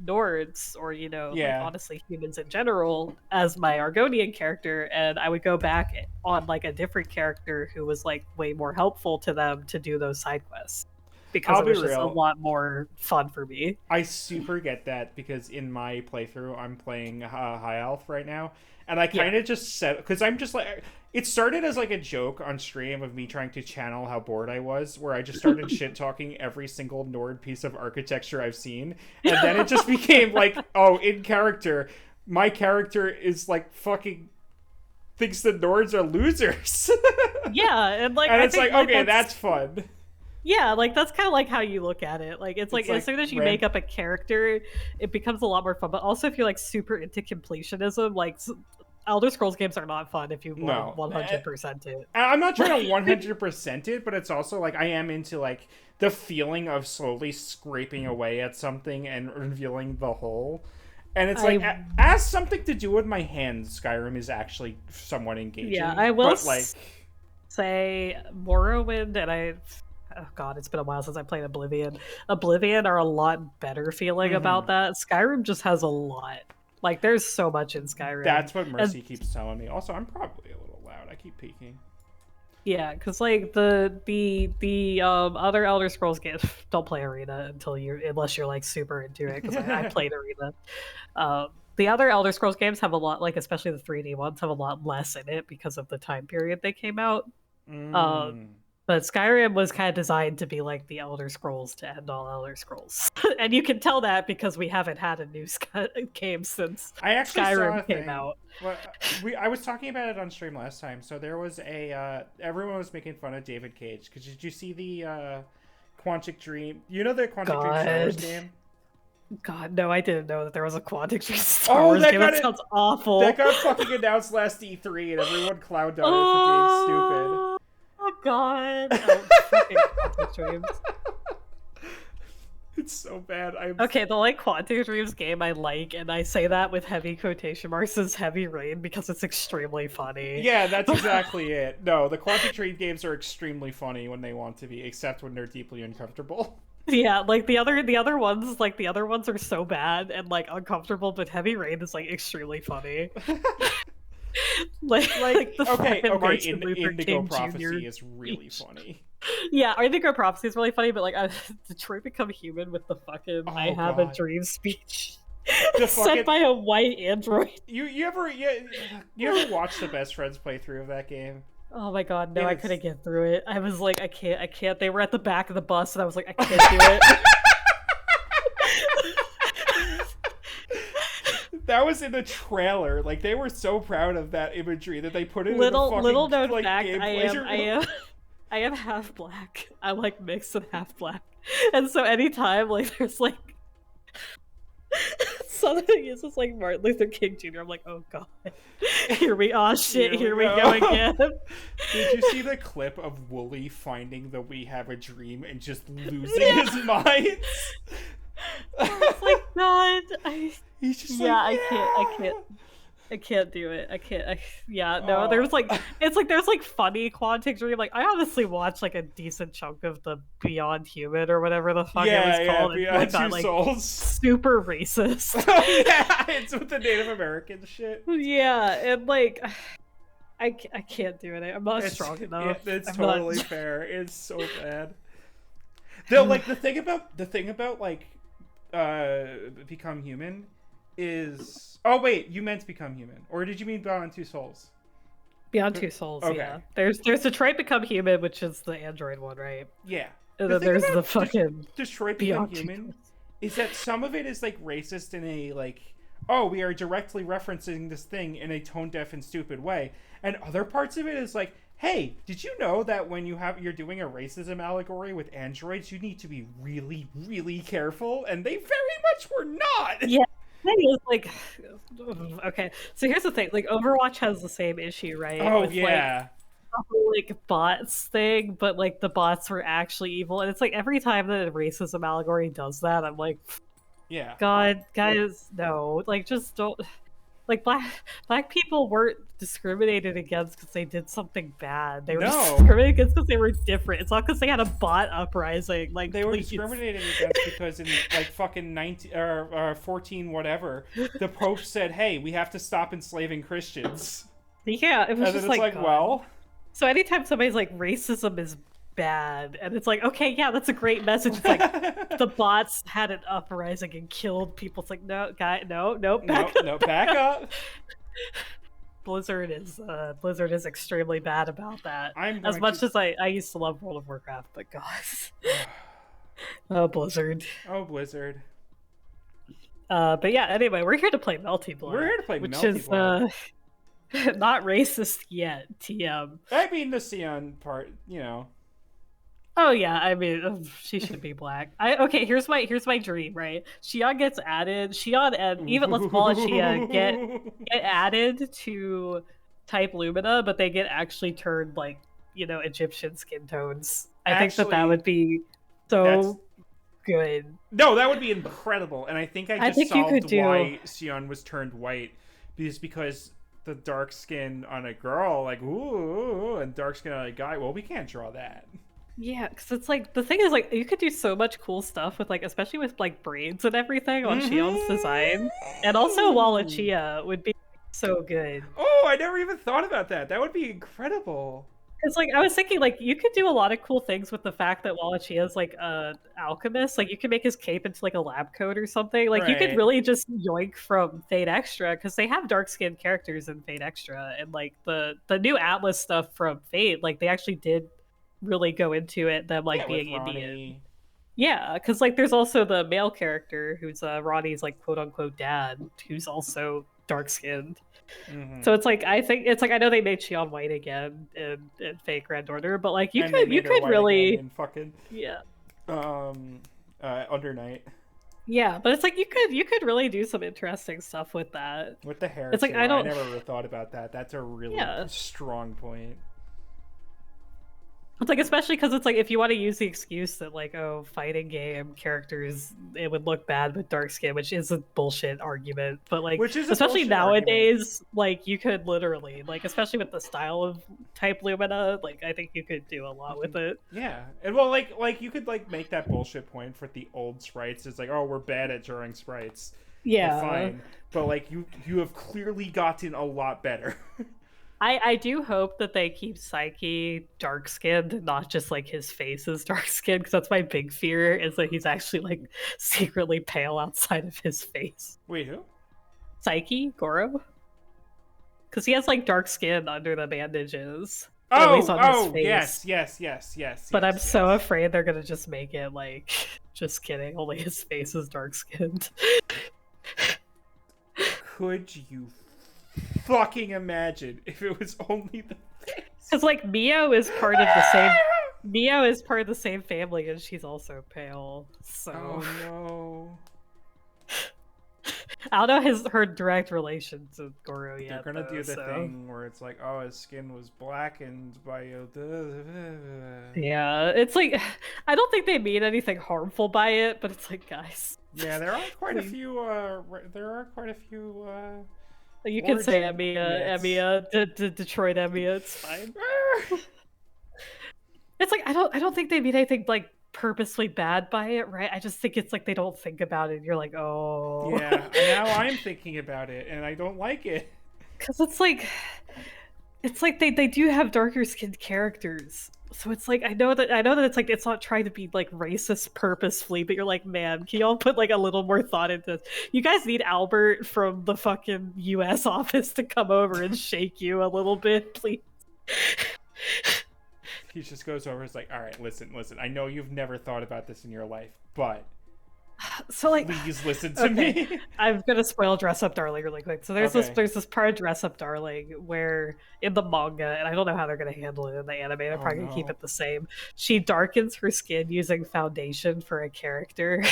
Speaker 1: Nords or, like
Speaker 2: Yeah,
Speaker 1: honestly humans in general as my Argonian character, and I would go back on like a different character who was like way more helpful to them to do those side quests because
Speaker 2: I'll
Speaker 1: it
Speaker 2: be
Speaker 1: was just a
Speaker 2: real.
Speaker 1: lot more fun for me.
Speaker 2: I super get that because in my playthrough, I'm playing High Elf right now, and I
Speaker 1: Yeah.
Speaker 2: kind of just said because I'm just like it started as like a joke on stream of me trying to channel how bored I was, where I just started shit talking every single Nord piece of architecture I've seen, and then it just became like, oh, in character, my character is like fucking thinks the Nords are losers,
Speaker 1: Yeah, and like
Speaker 2: and
Speaker 1: I
Speaker 2: it's
Speaker 1: think
Speaker 2: like
Speaker 1: like
Speaker 2: okay, that's fun.
Speaker 1: yeah, like that's kind of like how you look at it. Like it's like
Speaker 2: It's
Speaker 1: as
Speaker 2: like
Speaker 1: soon as you
Speaker 2: ran.
Speaker 1: make up a character, it becomes a lot more fun. But also if you're like super into completionism, like Elder Scrolls games are not fun if you want to
Speaker 2: No,
Speaker 1: 100% it.
Speaker 2: I'm not trying to 100% it, but it's also like I am into like the feeling of slowly scraping away at something and revealing the whole. And it's like
Speaker 1: I
Speaker 2: as something to do with my hands, Skyrim is actually somewhat
Speaker 1: yeah,
Speaker 2: engaging.
Speaker 1: I will
Speaker 2: But like,
Speaker 1: say Morrowind and oh god, it's been a while since I played Oblivion. Oblivion are a lot better feeling
Speaker 2: mm-hmm.
Speaker 1: about that. Skyrim just has a lot. Like there's so much in Skyrim.
Speaker 2: That's what
Speaker 1: And
Speaker 2: Mercy keeps telling me. Also, I'm probably a little loud. I keep peeking.
Speaker 1: yeah, because like the other Elder Scrolls games don't play Arena unless you're like super into it. Because I played Arena. The other Elder Scrolls games have a lot, like especially the 3D ones, have a lot less in it because of the time period they came out. Um,
Speaker 2: Mm.
Speaker 1: but Skyrim was kind of designed to be like the Elder Scrolls to end all Elder Scrolls, and you can tell that because we haven't had a new game since
Speaker 2: I actually saw a
Speaker 1: Skyrim came
Speaker 2: thing.
Speaker 1: out.
Speaker 2: Well, I was talking about it on stream last time. So there was everyone was making fun of David Cage because did you see the Quantic Dream? You know the Quantic Dream Star Wars game?
Speaker 1: God, no, I didn't know that there was a Quantic Dream Star Wars
Speaker 2: that
Speaker 1: game.
Speaker 2: got
Speaker 1: That
Speaker 2: it.
Speaker 1: sounds awful.
Speaker 2: That got fucking announced last E3, and everyone clowned on it for being stupid.
Speaker 1: Oh god! Oh, fucking Quantic Dreams.
Speaker 2: It's so bad.
Speaker 1: Okay, the like Quantic Dreams game I like, and I say that with heavy quotation marks, is Heavy Rain because it's extremely funny.
Speaker 2: Yeah, that's exactly it. No, the Quantic Dream games are extremely funny when they want to be, except when they're deeply uncomfortable.
Speaker 1: Yeah, like the other ones, like the other ones are so bad and like uncomfortable, but Heavy Rain is like extremely funny. like the
Speaker 2: okay,
Speaker 1: Martin Luther
Speaker 2: Indigo
Speaker 1: King
Speaker 2: Prophecy
Speaker 1: Jr.
Speaker 2: is really funny.
Speaker 1: Yeah, Indigo Prophecy is really funny, but like Detroit Become Human with the fucking I have
Speaker 2: God.
Speaker 1: a dream speech
Speaker 2: Fucking...
Speaker 1: said by a white android.
Speaker 2: You ever watch the Best Friends playthrough of that game?
Speaker 1: Oh my god, no, I couldn't get through it. I was like, I can't. They were at the back of the bus, and I was like, I can't do it.
Speaker 2: That was in the trailer. Like they were so proud of that imagery that they put it in the fucking
Speaker 1: little known
Speaker 2: like,
Speaker 1: fact,
Speaker 2: gameplay.
Speaker 1: I am half black. I'm like mixed and half black, and so anytime like there's like something is just like Martin Luther King Jr. I'm like, oh god, here we go again.
Speaker 2: Did you see the clip of Wooly finding the "We Have a Dream" and just losing his mind?
Speaker 1: I was like, God,
Speaker 2: he's just
Speaker 1: I can't do it. No, there's like, it's like, there's like funny Quantic Dream. Like, I honestly watched like a decent chunk of the Beyond Human or whatever the fuck it was called.
Speaker 2: Beyond Two
Speaker 1: like,
Speaker 2: Souls.
Speaker 1: Super racist.
Speaker 2: Yeah, it's with the Native American shit.
Speaker 1: Yeah, and like, I can't do it. I'm not strong enough.
Speaker 2: It's totally fair. It's so bad. Though, like, the thing about like, Become Human is... Oh, wait, you meant Become Human. Or did you mean Beyond Two Souls?
Speaker 1: Beyond Two Souls,
Speaker 2: okay.
Speaker 1: Yeah. There's Detroit Become Human, which is the Android one, right?
Speaker 2: Yeah.
Speaker 1: And then there's the fucking...
Speaker 2: Detroit Become Human is that some of it is, like, racist in a, like... Oh, we are directly referencing this thing in a tone-deaf and stupid way. And other parts of it is like, hey, did you know that when you're doing a racism allegory with androids, you need to be really, really careful? And they very much were not.
Speaker 1: Yeah, is like, okay. So here's the thing: like Overwatch has the same issue, right?
Speaker 2: Oh
Speaker 1: with,
Speaker 2: yeah.
Speaker 1: Like, the whole, like bots thing, but like the bots were actually evil, and it's like every time the racism allegory does that, I'm like,
Speaker 2: yeah,
Speaker 1: God, guys, no, like just don't. Like black people weren't discriminated against because they did something bad. They were just
Speaker 2: No,
Speaker 1: discriminated against because they were different. It's not because they had a bot uprising. Like,
Speaker 2: they were
Speaker 1: please.
Speaker 2: discriminated against because in like fucking 19 or 14 whatever, the Pope said, "Hey, we have to stop enslaving Christians."
Speaker 1: Yeah, it was
Speaker 2: And then
Speaker 1: just
Speaker 2: it's
Speaker 1: like,
Speaker 2: like,
Speaker 1: God.
Speaker 2: well,
Speaker 1: So anytime somebody's like racism is bad, and it's like, okay, yeah, that's a great message. It's like the bots had an uprising and killed people. It's like, no, guy, no, back
Speaker 2: no,
Speaker 1: up,
Speaker 2: no,
Speaker 1: back
Speaker 2: back
Speaker 1: up.
Speaker 2: up.
Speaker 1: Blizzard is extremely bad about that.
Speaker 2: I'm
Speaker 1: As
Speaker 2: going
Speaker 1: much
Speaker 2: to.
Speaker 1: as I used to love World of Warcraft, but God, oh Blizzard.
Speaker 2: Oh, Blizzard.
Speaker 1: But yeah, anyway, we're here to play Melty
Speaker 2: We're
Speaker 1: Blood,
Speaker 2: here to play
Speaker 1: which
Speaker 2: Melty
Speaker 1: is
Speaker 2: Blood.
Speaker 1: not racist yet. TM.
Speaker 2: I mean, the Sion part, you know.
Speaker 1: Oh yeah, I mean, she should be black. Okay, here's my dream, right? Xion gets added. Xion and even let's call it Xion get added to Type Lumina, but they get actually turned like, Egyptian skin tones. I think that
Speaker 2: Actually,
Speaker 1: would be
Speaker 2: that's
Speaker 1: so good.
Speaker 2: no, that would be incredible. And I think I
Speaker 1: I
Speaker 2: just
Speaker 1: think you could
Speaker 2: solved
Speaker 1: do.
Speaker 2: why Sion was turned white, because the dark skin on a girl, like ooh, and dark skin on a guy. Well, we can't draw that.
Speaker 1: Yeah, because it's like the thing is like you could do so much cool stuff with like especially with like braids and everything on Xion's design, and also Wallachia would be so good.
Speaker 2: Oh, I never even thought about that. That would be incredible.
Speaker 1: Because like I was thinking like you could do a lot of cool things with the fact that Wallachia is like a alchemist. Like you could make his cape into like a lab coat or something. Like you could
Speaker 2: Right.
Speaker 1: really just yoink from Fate Extra because they have dark skinned characters in Fate Extra, and like the new Atlas stuff from Fate, like they actually did really go into it them like
Speaker 2: Yeah, with
Speaker 1: being Indian.
Speaker 2: Ronnie.
Speaker 1: Yeah, because like there's also the male character who's Ronnie's like quote unquote dad, who's also dark skinned.
Speaker 2: Mm-hmm.
Speaker 1: So it's like I think it's like I know they made Xion white again in Fake Grand Order, but like
Speaker 2: And they
Speaker 1: you
Speaker 2: made her
Speaker 1: could
Speaker 2: white again
Speaker 1: really
Speaker 2: in fucking
Speaker 1: yeah
Speaker 2: Under Night.
Speaker 1: yeah, but it's like you could really do some interesting stuff with that.
Speaker 2: With the hair
Speaker 1: It's like
Speaker 2: too.
Speaker 1: I
Speaker 2: I
Speaker 1: don't
Speaker 2: never thought about that. That's a really
Speaker 1: yeah.
Speaker 2: strong point.
Speaker 1: It's like especially because it's like if you want to use the excuse that like oh fighting game characters it would look bad with dark skin, which is a bullshit argument, but like
Speaker 2: Which is a
Speaker 1: especially
Speaker 2: bullshit argument.
Speaker 1: nowadays like you could literally like especially with the style of Type Lumina, like I think you could do a lot with it.
Speaker 2: Yeah, and well, like you could like make that bullshit point for the old sprites. It's like, oh, we're bad at drawing sprites.
Speaker 1: Yeah,
Speaker 2: Fine, but like you have clearly gotten a lot better.
Speaker 1: I do hope that they keep Psyche dark skinned and not just like his face is dark skinned because that's my big fear is that he's actually like secretly pale outside of his face.
Speaker 2: Wait, who?
Speaker 1: Psyche Goro, because he has like dark skin under the bandages. At
Speaker 2: Oh,
Speaker 1: least on his
Speaker 2: oh,
Speaker 1: face.
Speaker 2: yes.
Speaker 1: But I'm so
Speaker 2: yes.
Speaker 1: afraid they're gonna just make it like just kidding. Only his face is dark skinned.
Speaker 2: Could you fucking imagine if it was only the face?
Speaker 1: Because like Mio is part of the same. Mio is part of the same family, and she's also pale. So
Speaker 2: Oh no.
Speaker 1: I don't know her direct relation to Goro yet.
Speaker 2: They're gonna
Speaker 1: though,
Speaker 2: do the
Speaker 1: so.
Speaker 2: thing where it's like, oh, his skin was blackened by a.
Speaker 1: Yeah, it's like I don't think they mean anything harmful by it, but it's like, guys.
Speaker 2: Yeah, there are quite a few. There are quite a few.
Speaker 1: You can say
Speaker 2: Origin
Speaker 1: Emiya, Detroit Emiya. It's fine. It's like I don't think they mean anything like purposely bad by it, right? I just think it's like they don't think about it. And you're like, oh,
Speaker 2: Yeah, now I'm thinking about it, and I don't like it.
Speaker 1: because it's like they do have darker skinned characters. So it's like I know that it's like it's not trying to be like racist purposefully, but you're like, man, can y'all put like a little more thought into this? You guys need Albert from the fucking US office to come over and shake you a little bit, please.
Speaker 2: He just goes over. It's like, all right, listen. I know you've never thought about this in your life, but
Speaker 1: So like,
Speaker 2: please listen to me.
Speaker 1: I'm gonna spoil Dress Up Darling really quick. So there's this part of Dress Up Darling where in the manga, and I don't know how they're gonna handle it in the anime. They're probably gonna keep it the same. She darkens her skin using foundation for a character,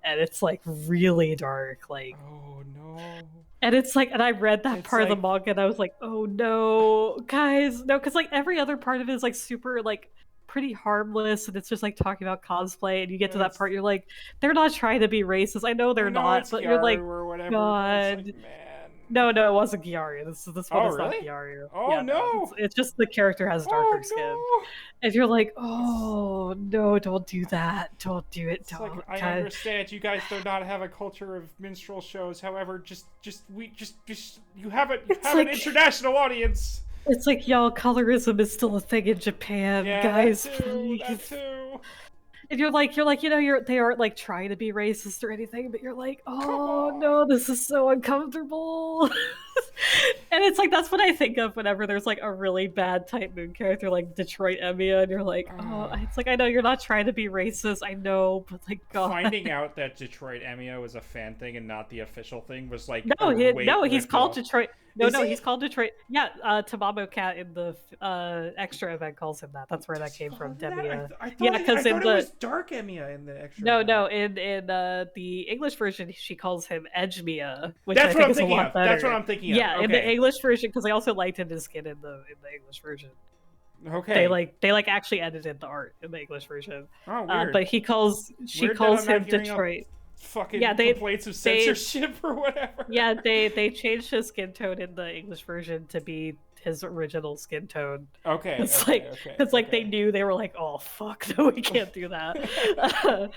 Speaker 1: and it's like really dark. Like,
Speaker 2: oh no.
Speaker 1: and it's like, and I read that
Speaker 2: It's
Speaker 1: part of the
Speaker 2: like-
Speaker 1: manga, and I was like, oh no, guys, no, because like every other part of it is like super like pretty harmless, and it's just like talking about cosplay. And you get to that part, you're like, they're not trying to be racist. I know they're not, but you're like,
Speaker 2: or whatever,
Speaker 1: God.
Speaker 2: but it's like, man.
Speaker 1: No, no, it wasn't Gyaru. This one
Speaker 2: Oh,
Speaker 1: is not
Speaker 2: really?
Speaker 1: Gyaru.
Speaker 2: Oh
Speaker 1: Yeah, no,
Speaker 2: no!
Speaker 1: it's just the character has darker skin,
Speaker 2: Oh
Speaker 1: and you're like,
Speaker 2: no! It's,
Speaker 1: oh no, don't do that, don't do it,
Speaker 2: it's like
Speaker 1: don't.
Speaker 2: I
Speaker 1: God.
Speaker 2: understand you guys do not have a culture of minstrel shows. However, just you have it. You
Speaker 1: It's
Speaker 2: have an
Speaker 1: like
Speaker 2: international audience.
Speaker 1: it's like y'all, colorism is still a thing in Japan,
Speaker 2: Yeah, that
Speaker 1: guys.
Speaker 2: too. That
Speaker 1: Please.
Speaker 2: too.
Speaker 1: And you're like, they aren't like trying to be racist or anything, but you're like,
Speaker 2: Come
Speaker 1: oh
Speaker 2: on.
Speaker 1: no, this is so uncomfortable. And it's like that's what I think of whenever there's like a really bad Type Moon character like Detroit Emiya, and you're like, oh, it's like I know you're not trying to be racist, I know, but like God.
Speaker 2: Finding out that Detroit Emio was a fan thing and not the official thing was like a
Speaker 1: No,
Speaker 2: weight
Speaker 1: he's
Speaker 2: lifted
Speaker 1: called
Speaker 2: off.
Speaker 1: Detroit. No,
Speaker 2: Is
Speaker 1: no,
Speaker 2: he?
Speaker 1: he's called Detroit. Yeah, Tamamo Cat in the extra event calls him that. That's where that
Speaker 2: Does he
Speaker 1: came
Speaker 2: call
Speaker 1: from,
Speaker 2: him that?
Speaker 1: Demiya.
Speaker 2: I
Speaker 1: Yeah,
Speaker 2: thought I
Speaker 1: because in
Speaker 2: thought it
Speaker 1: the
Speaker 2: was Dark Emia in the extra.
Speaker 1: no,
Speaker 2: event.
Speaker 1: no, in the English version, she calls him Edgemia, which I
Speaker 2: That's what
Speaker 1: think
Speaker 2: I'm
Speaker 1: is a
Speaker 2: thinking
Speaker 1: lot
Speaker 2: of.
Speaker 1: better.
Speaker 2: That's what I'm thinking of.
Speaker 1: Yeah, in the
Speaker 2: Okay.
Speaker 1: English version, because I also liked his skin in the English version.
Speaker 2: Okay.
Speaker 1: They like actually edited the art in the English version.
Speaker 2: Oh, weird.
Speaker 1: But she
Speaker 2: Weird that
Speaker 1: calls
Speaker 2: I'm not
Speaker 1: him
Speaker 2: hearing up
Speaker 1: Detroit.
Speaker 2: fucking
Speaker 1: Yeah,
Speaker 2: complaints of censorship or whatever.
Speaker 1: yeah, they changed his skin tone in the English version to be his original skin tone.
Speaker 2: Okay.
Speaker 1: It's like they knew, they were like, oh fuck, no, we can't do that.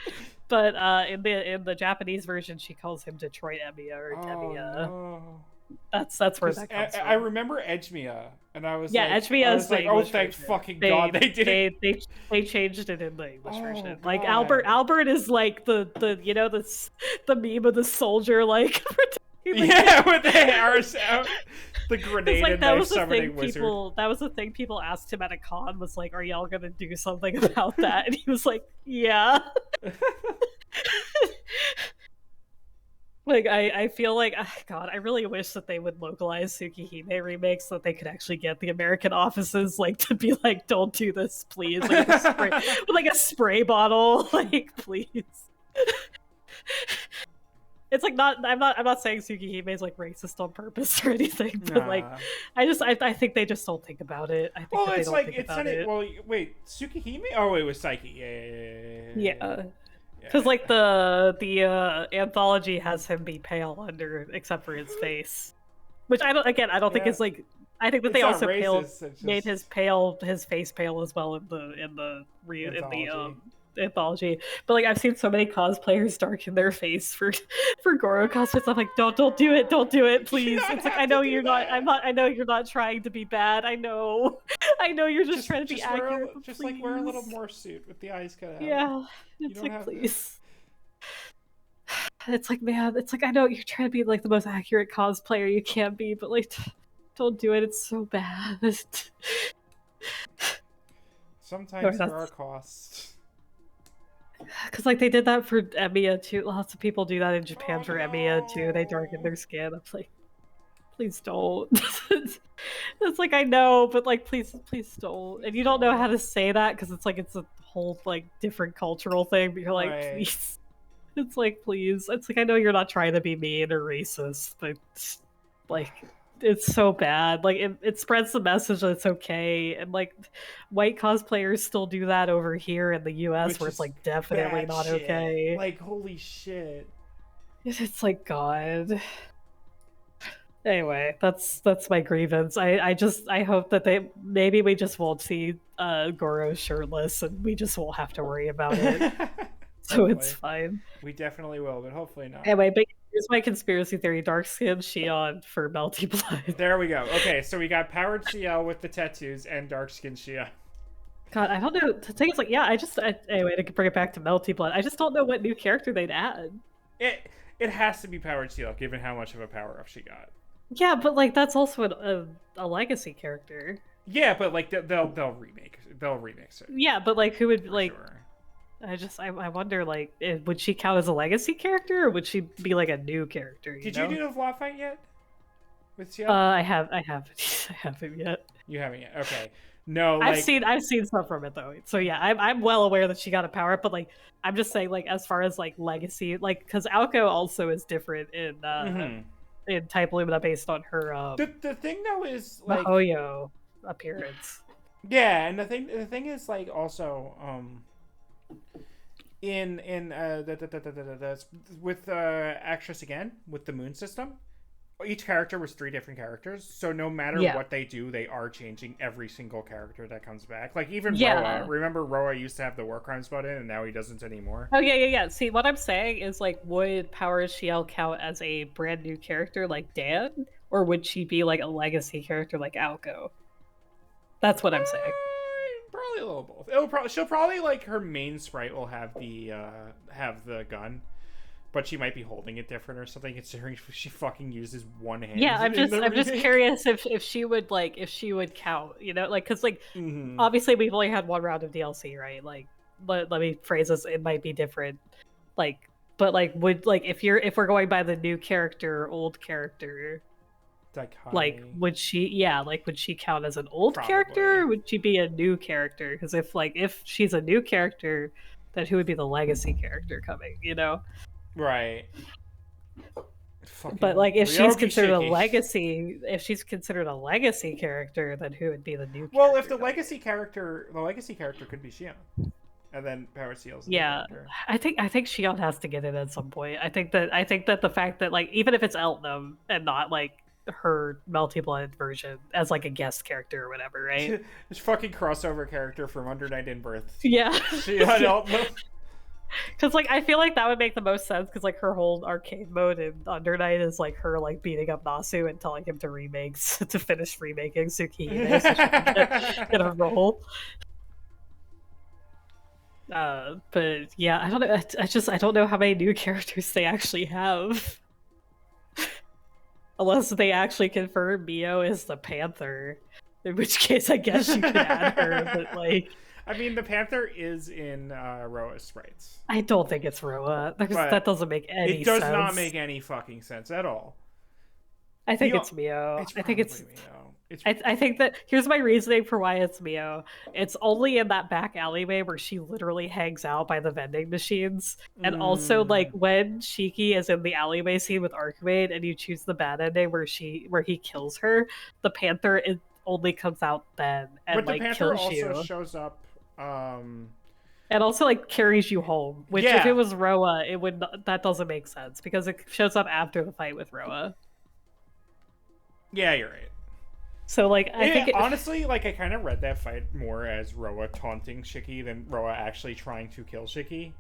Speaker 1: But in the Japanese version, she calls him Detroit Emiya or Demiya.
Speaker 2: No.
Speaker 1: That's where that comes from.
Speaker 2: I remember Edgemia, and I was
Speaker 1: Yeah,
Speaker 2: like,
Speaker 1: Edgemia is the
Speaker 2: oh,
Speaker 1: English
Speaker 2: thank
Speaker 1: version.
Speaker 2: fucking God they did it.
Speaker 1: They changed it in the English version. Like
Speaker 2: God.
Speaker 1: Albert is like the you know the meme of the soldier like
Speaker 2: Yeah, with the arrows out, the grenade
Speaker 1: like
Speaker 2: and
Speaker 1: that
Speaker 2: knife
Speaker 1: was the
Speaker 2: summoning
Speaker 1: thing
Speaker 2: wizard.
Speaker 1: that was the thing people asked him at a con, was like, are y'all gonna do something about that? And he was like, yeah. Like I feel like, God, I really wish that they would localize Tsukihime remakes so that they could actually get the American offices like to be like, don't do this, please. Like with a spray bottle, like please. It's like I'm not saying Tsukihime is like racist on purpose or anything, but like I think they just don't think about it. I think
Speaker 2: well,
Speaker 1: that they
Speaker 2: it's
Speaker 1: don't
Speaker 2: like
Speaker 1: think
Speaker 2: it's
Speaker 1: about
Speaker 2: not
Speaker 1: it.
Speaker 2: well. Wait, Tsukihime? Oh, it was Psyche. Yeah.
Speaker 1: Because like the anthology has him be pale under, except for his face, which I don't think is like. I think that they also made his face pale as well in the anthology. But like I've seen so many cosplayers darken their face for Goro cosplays. I'm like, don't do it, please. It's like I know you're not. I know you're not trying to be bad. I know you're just trying to be accurate.
Speaker 2: Just like wear a little more suit with the eyes cut out.
Speaker 1: Yeah, it's like please. It's like, man, it's like I know you're trying to be like the most accurate cosplayer you can be, but like, don't do it. It's so bad.
Speaker 2: Sometimes there are costs.
Speaker 1: Because like they did that for Emiya too. Lots of people do that in Japan for Emiya too. They darken their skin. I'm like, please don't. It's like I know, but like please don't. And you don't know how to say that because it's like it's a whole like different cultural thing. But you're like, please. It's like, please. It's like I know you're not trying to be mean or racist, but like it's so bad. Like it spreads the message that it's okay, and like white cosplayers still do that over here in the US, where it's like definitely not okay.
Speaker 2: Like holy shit.
Speaker 1: It's like God. Anyway, that's my grievance. I hope that maybe we just won't see Goro shirtless, and we just won't have to worry about it. So it's fine.
Speaker 2: We definitely will, but hopefully not.
Speaker 1: Anyway, but here's my conspiracy theory: dark skin Shion for Melty Blood.
Speaker 2: There we go. Okay, so we got powered CL with the tattoos and dark skin Shion.
Speaker 1: God, I don't know. The thing is, like, yeah, anyway, to bring it back to Melty Blood, I just don't know what new character they'd add.
Speaker 2: It has to be powered CL, given how much of a power up she got.
Speaker 1: Yeah, but like that's also a legacy character.
Speaker 2: Yeah, but like they'll remix it.
Speaker 1: Yeah, but like who would like? Sure. I wonder, like, would she count as a legacy character, or would she be like a new character?
Speaker 2: Did you do the Vlog fight yet? With CL?
Speaker 1: I haven't yet.
Speaker 2: You haven't yet. Okay. No,
Speaker 1: I've seen stuff from it though. So yeah, I'm well aware that she got a power up, but like I'm just saying, like as far as like legacy, like because Aoko also is different in Type Lumina based on her
Speaker 2: the thing though is like
Speaker 1: Mihoyo appearance.
Speaker 2: Yeah, and the thing is like also in with Actress again with the moon system, each character was 3 different characters, so no matter
Speaker 1: Yeah.
Speaker 2: what they do, they are changing every single character that comes back. Like even Roa.
Speaker 1: Yeah.
Speaker 2: Remember Roa used to have the war crimes button, and now he doesn't anymore.
Speaker 1: Oh yeah. See, what I'm saying is like, would Power Shiel count as a brand new character like Dan, or would she be like a legacy character like Alco? That's what I'm saying.
Speaker 2: Probably a little both. She'll probably like her main sprite will have the gun, but she might be holding it different or something. Considering she fucking uses one hand.
Speaker 1: Yeah, I'm just curious if she would count, you know, like because like obviously we've only had one round of DLC, right? Like let me phrase this, it might be different, like but like would like if we're going by the new character, old character. Like, would she count as an old character? Or would she be a new character? Because if she's a new character, then who would be the legacy character coming? You know,
Speaker 2: right?
Speaker 1: But like, if she's considered a legacy, character, then who would be the new?
Speaker 2: Well, if the legacy character could be Shion, and then Power Seal's
Speaker 1: I think Shion has to get it at some point. I think that the fact that like even if it's Eltnum and not like her Melty Blood version as like a guest character or whatever, right?
Speaker 2: This fucking crossover character from Under Night in Birth.
Speaker 1: Yeah.
Speaker 2: Eltnum.
Speaker 1: Because like I feel like that would make the most sense because like her whole arcade mode in Under Night is like her like beating up Nasu and telling him to finish remaking Tsukihime so she can get a role. But yeah, I don't know. I don't know how many new characters they actually have. Unless they actually confirm Mio is the Panther, in which case I guess you could add her. But like,
Speaker 2: I mean, the Panther is in Roa's sprites.
Speaker 1: I don't think it's Roa. That doesn't make any sense. It
Speaker 2: does not make any fucking sense at all.
Speaker 1: I think it's Mio. I think it's Mio. I think that here's my reasoning for why it's Mio. It's only in that back alleyway where she literally hangs out by the vending machines. And also like when Shiki is in the alleyway scene with Archmaid and you choose the bad ending where he kills her, the Panther only comes out then and
Speaker 2: but
Speaker 1: like
Speaker 2: the Panther
Speaker 1: kills you.
Speaker 2: Also shows up
Speaker 1: and also like carries you home, which if it was Roa, that doesn't make sense because it shows up after the fight with Roa.
Speaker 2: Yeah, you're right.
Speaker 1: So like I think
Speaker 2: honestly, like I kind of read that fight more as Roa taunting Shiki than Roa actually trying to kill Shiki.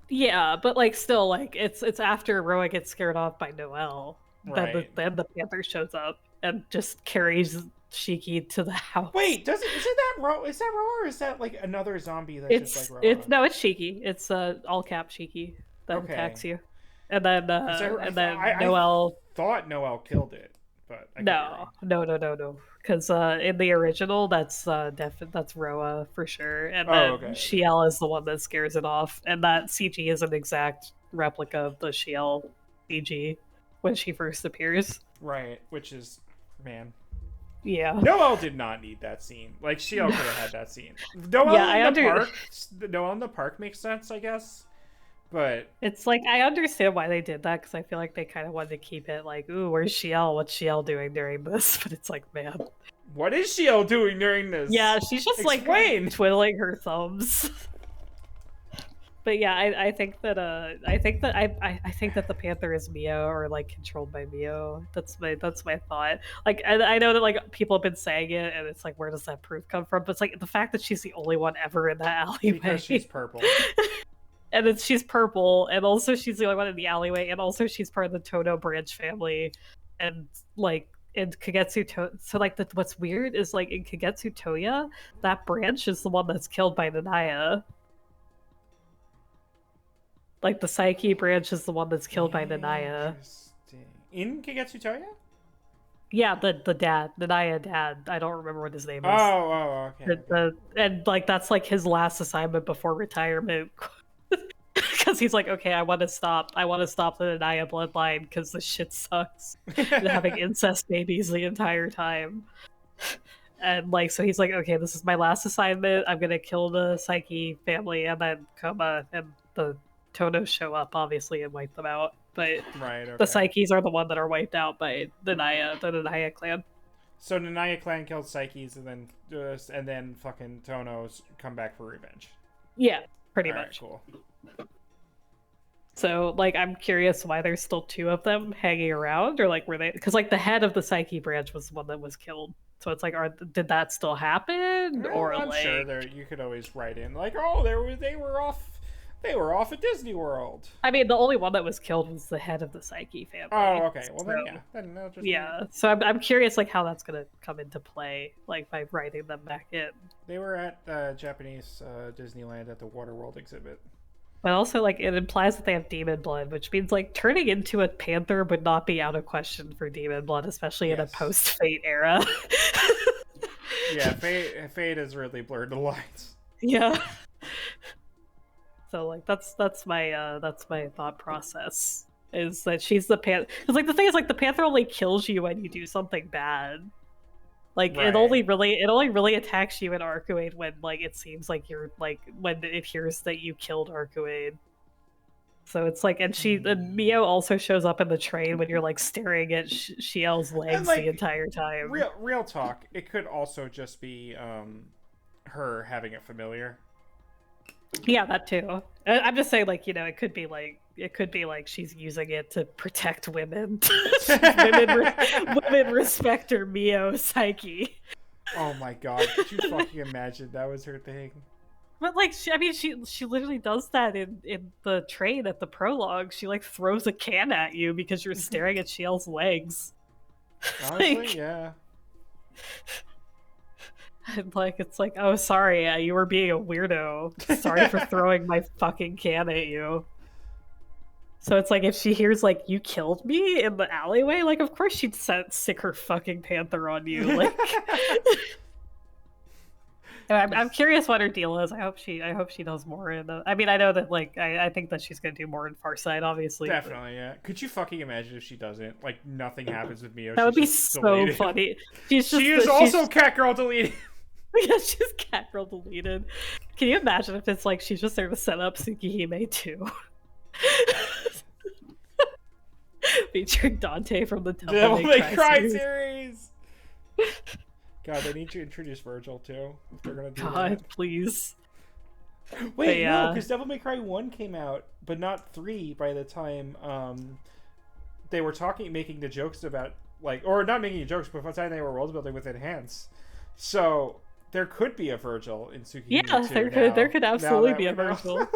Speaker 1: Yeah, but like still like it's after Roa gets scared off by Noelle.
Speaker 2: Right.
Speaker 1: Then the Panther shows up and just carries Shiki to the house.
Speaker 2: Wait, is that Roa? Is that Roa or is that like another zombie that's just like Roa?
Speaker 1: It's Shiki. It's all cap Shiki that attacks you. And then Noelle.
Speaker 2: I thought Noelle killed it. But
Speaker 1: no. Because in the original, that's Roa for sure, and then Shiel is the one that scares it off, and that CG is an exact replica of the Shiel CG when she first appears.
Speaker 2: Right, which is, man.
Speaker 1: Yeah.
Speaker 2: Noelle did not need that scene. Like Shiel could have had that scene. Noelle in the park makes sense, I guess. But
Speaker 1: it's like I understand why they did that because I feel like they kind of wanted to keep it like, ooh, where's Shiel? What's Shiel doing during this? But it's like, man,
Speaker 2: what is Shiel doing during this?
Speaker 1: Yeah, she's just like twiddling her thumbs. But yeah, I think that the Panther is Mio or like controlled by Mio. That's my thought. Like I know that like people have been saying it, and it's like, where does that proof come from? But it's like the fact that she's the only one ever in that alleyway
Speaker 2: because she's purple.
Speaker 1: And then she's purple, and also she's the only one in the alleyway, and also she's part of the Tono branch family, and like in Kagetsu so like what's weird is like in Kagetsu Toya, that branch is the one that's killed by Nanaya. Like the Psyche branch is the one that's killed by Nanaya.
Speaker 2: In Kagetsu Toya?
Speaker 1: Yeah, the dad, Nanaya dad. I don't remember what his name is.
Speaker 2: Oh, okay.
Speaker 1: And like that's like his last assignment before retirement. Because he's like, okay, I want to stop the Nanaya bloodline because this shit sucks. And having incest babies the entire time. And like, so he's like, okay, this is my last assignment. I'm gonna kill the Psyche family, and then Koma and the Tonos show up, obviously, and wipe them out. But the Psyches are the one that are wiped out by the Nanaya clan.
Speaker 2: So Nanaya clan kills Psyches, and then fucking Tonos come back for revenge.
Speaker 1: Yeah, pretty much.
Speaker 2: Cool.
Speaker 1: So, like, I'm curious why there's still two of them hanging around, or like, were they? Because like the head of the Psyche branch was the one that was killed. So it's like, did that still happen, or
Speaker 2: I'm sure
Speaker 1: like?
Speaker 2: there you could always write in like, oh, they were off at Disney World.
Speaker 1: I mean, the only one that was killed was the head of the Psyche
Speaker 2: Oh,
Speaker 1: family.
Speaker 2: okay. Well then, yeah,
Speaker 1: So
Speaker 2: then they'll just be.
Speaker 1: yeah, so I'm curious like how that's gonna come into play, like by writing them back in.
Speaker 2: They were at Japanese Disneyland at the Waterworld exhibit.
Speaker 1: But also, like, it implies that they have demon blood, which means like turning into a panther would not be out of question for demon blood, especially in a
Speaker 2: Yes.
Speaker 1: post-Fate era.
Speaker 2: Yeah, Fate has really blurred the lines.
Speaker 1: Yeah. So like that's my thought process is that she's the panther. Because like the thing is like the panther only kills you when you do something bad. Like
Speaker 2: Right.
Speaker 1: it only really attacks you in Arcuate when like it seems like you're like when it hears that you killed Arcuate. So it's like, and Mio also shows up in the train when you're like staring at Shiel's legs
Speaker 2: Like,
Speaker 1: the entire time.
Speaker 2: real talk, it could also just be her having it familiar.
Speaker 1: Yeah, that too. I'm just saying, like, it could be like she's using it to protect women. Women respect her Mio psyche.
Speaker 2: Oh my god, could you fucking imagine that was her thing?
Speaker 1: But like, she literally does that in the train at the prologue. She like throws a can at you because you're staring at Shiel's legs.
Speaker 2: Honestly,
Speaker 1: like,
Speaker 2: yeah.
Speaker 1: And like, it's like, oh, sorry, you were being a weirdo. Sorry for throwing my fucking can at you. So it's like, if she hears like you killed me in the alleyway, like of course she'd sick her fucking panther on you. Like, I'm curious what her deal is. I hope she does more in. I mean, I know that like I think that she's gonna do more in Farsight, obviously.
Speaker 2: Definitely, yeah. Could you fucking imagine if she doesn't? Like nothing happens with Mio.
Speaker 1: That would be so
Speaker 2: deleted.
Speaker 1: funny.
Speaker 2: She is also Catgirl deleted.
Speaker 1: Yeah, she's Catgirl deleted. Can you imagine if it's like she's just there to set up Tsukihime too? Featuring Dante from the
Speaker 2: Devil May Cry series. God, they need to introduce Virgil too. If they're gonna do that.
Speaker 1: Please.
Speaker 2: Wait, no, because Devil May Cry 1 came out, but not 3 by the time they were making the jokes about, like, or not making jokes, but by the time they were world building with Enhance. So there could be a Virgil in Tsukihime.
Speaker 1: Yeah, there could absolutely be a Virgil.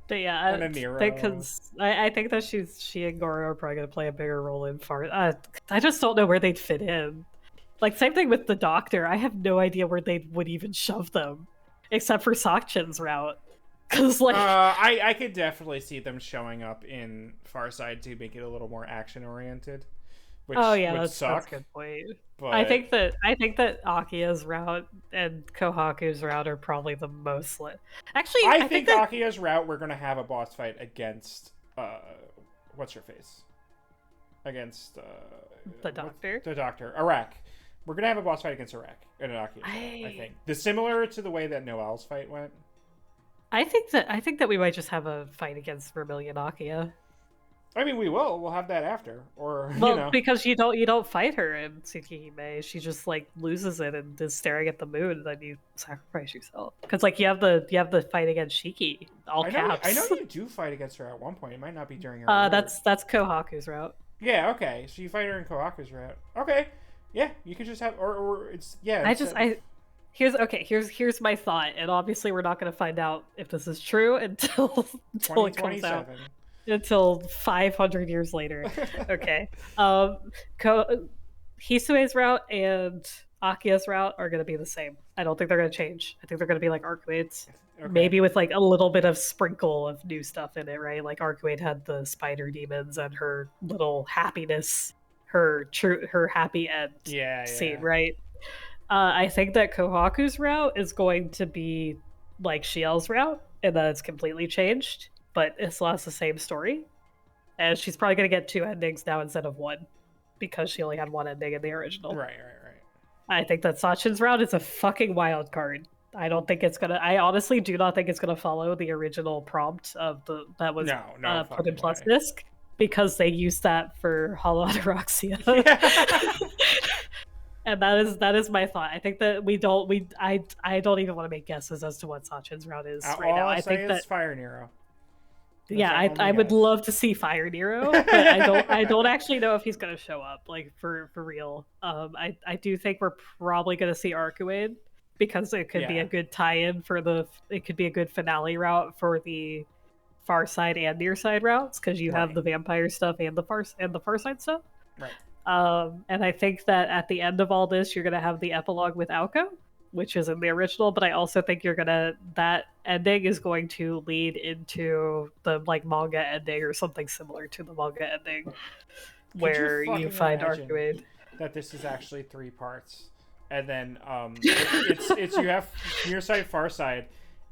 Speaker 1: But yeah,
Speaker 2: and a Nero.
Speaker 1: Because I think that she and Goro are probably gonna play a bigger role in Far. I just don't know where they'd fit in. Like, same thing with the Doctor. I have no idea where they would even shove them, except for Sakchin's route. Because like,
Speaker 2: I could definitely see them showing up in Farside to make it a little more action oriented. Which that's a good point. But I think that Akia's route and Kohaku's route are probably the most Actually, I think Akia's route, we're gonna have a boss fight against what's her face? Against
Speaker 1: the Doctor.
Speaker 2: The Doctor. Iraq. We're gonna have a boss fight against Iraq in an Akia. I think. Similar to the way that Noel's fight went.
Speaker 1: I think that we might just have a fight against Vermilion Akia.
Speaker 2: I mean, we will. We'll have that after, or
Speaker 1: because you don't fight her in Tsukihime. She just like loses it and is staring at the moon, and then you sacrifice yourself. Because like you have the fight against Shiki, all caps.
Speaker 2: I know you do fight against her at one point. It might not be during her.
Speaker 1: That's Kohaku's route.
Speaker 2: Yeah. Okay. So you fight her in Kohaku's route. Okay. Yeah. You could just have, or it's yeah.
Speaker 1: Here's my thought, and obviously we're not going to find out if this is true until it comes out. Until 500 years later. Okay. Hisue's route and Akia's route are going to be the same. I don't think they're going to change. I think they're going to be like Arcuate's. Okay. Maybe with like a little bit of sprinkle of new stuff in it, right? Like Arcuate had the spider demons and her little happiness, her happy end scene, right? I think that Kohaku's route is going to be like Shiel's route, and that it's completely changed. But it still has the same story. And she's probably going to get 2 endings now instead of 1. Because she only had 1 ending in the original.
Speaker 2: Right.
Speaker 1: I think that Sachin's route is a fucking wild card. I honestly do not think it's going to follow the original prompt of that was put in Plus Disc. Because they used that for Hollow Ataraxia. And that is my thought. I think that I don't even want to make guesses as to what Sachin's route is right
Speaker 2: All
Speaker 1: now.
Speaker 2: I'll
Speaker 1: I
Speaker 2: say
Speaker 1: think that
Speaker 2: is Fire Nero. That's
Speaker 1: yeah,
Speaker 2: my only
Speaker 1: I would
Speaker 2: guess.
Speaker 1: love to see Fire Nero, but I don't actually know if he's gonna show up like for real. I do think we're probably gonna see Arcuade because it could be
Speaker 2: Yeah.
Speaker 1: a good tie-in for it could be a good finale route for the Far Side and Near Side routes because you have
Speaker 2: Right.
Speaker 1: the vampire stuff and the Far Side stuff.
Speaker 2: Right.
Speaker 1: And I think that at the end of all this, you're gonna have the epilogue with Alco, which is in the original. But I also think that ending is going to lead into the like manga ending or something similar to the manga ending,
Speaker 2: Could you
Speaker 1: where you
Speaker 2: fucking
Speaker 1: find
Speaker 2: imagine
Speaker 1: Arcuade.
Speaker 2: that this is actually 3 parts, and then it's you have Near Side, Far Side,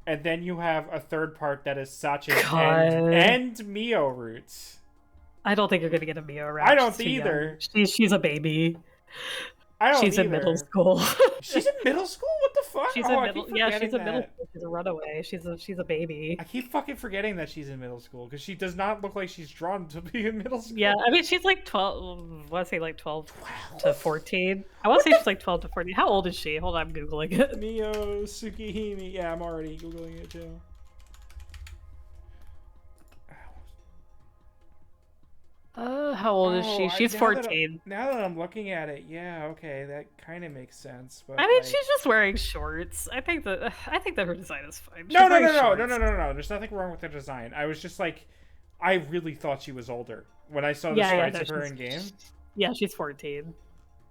Speaker 2: and then you have a third part that is Sachin
Speaker 1: God.
Speaker 2: and Mio roots.
Speaker 1: I don't think you're gonna get a Mio route.
Speaker 2: I don't
Speaker 1: She's too young.
Speaker 2: either.
Speaker 1: She's a baby.
Speaker 2: I don't
Speaker 1: She's in middle
Speaker 2: either.
Speaker 1: school.
Speaker 2: She's in middle school? What the fuck?
Speaker 1: She's
Speaker 2: Oh,
Speaker 1: in
Speaker 2: I
Speaker 1: middle.
Speaker 2: keep
Speaker 1: Yeah, she's
Speaker 2: forgetting
Speaker 1: in middle
Speaker 2: that.
Speaker 1: school. She's a runaway. She's a baby.
Speaker 2: I keep fucking forgetting that she's in middle school because she does not look like she's drawn to be in middle school.
Speaker 1: Yeah, I mean she's like 12. I want to say like 12 to 14. I want to say she's like 12 to 14. How old is she? Hold on, I'm googling it.
Speaker 2: Mio Tsukihime. Yeah, I'm already googling it too.
Speaker 1: How old is she? She's 14.
Speaker 2: Now that I'm looking at it, yeah, okay, that kind of makes sense. But
Speaker 1: I mean,
Speaker 2: like,
Speaker 1: she's just wearing shorts. I think that her design is fine.
Speaker 2: no, There's nothing wrong with the design. I was just like, I really thought she was older when I saw the sprites of her in game.
Speaker 1: Yeah, she's 14.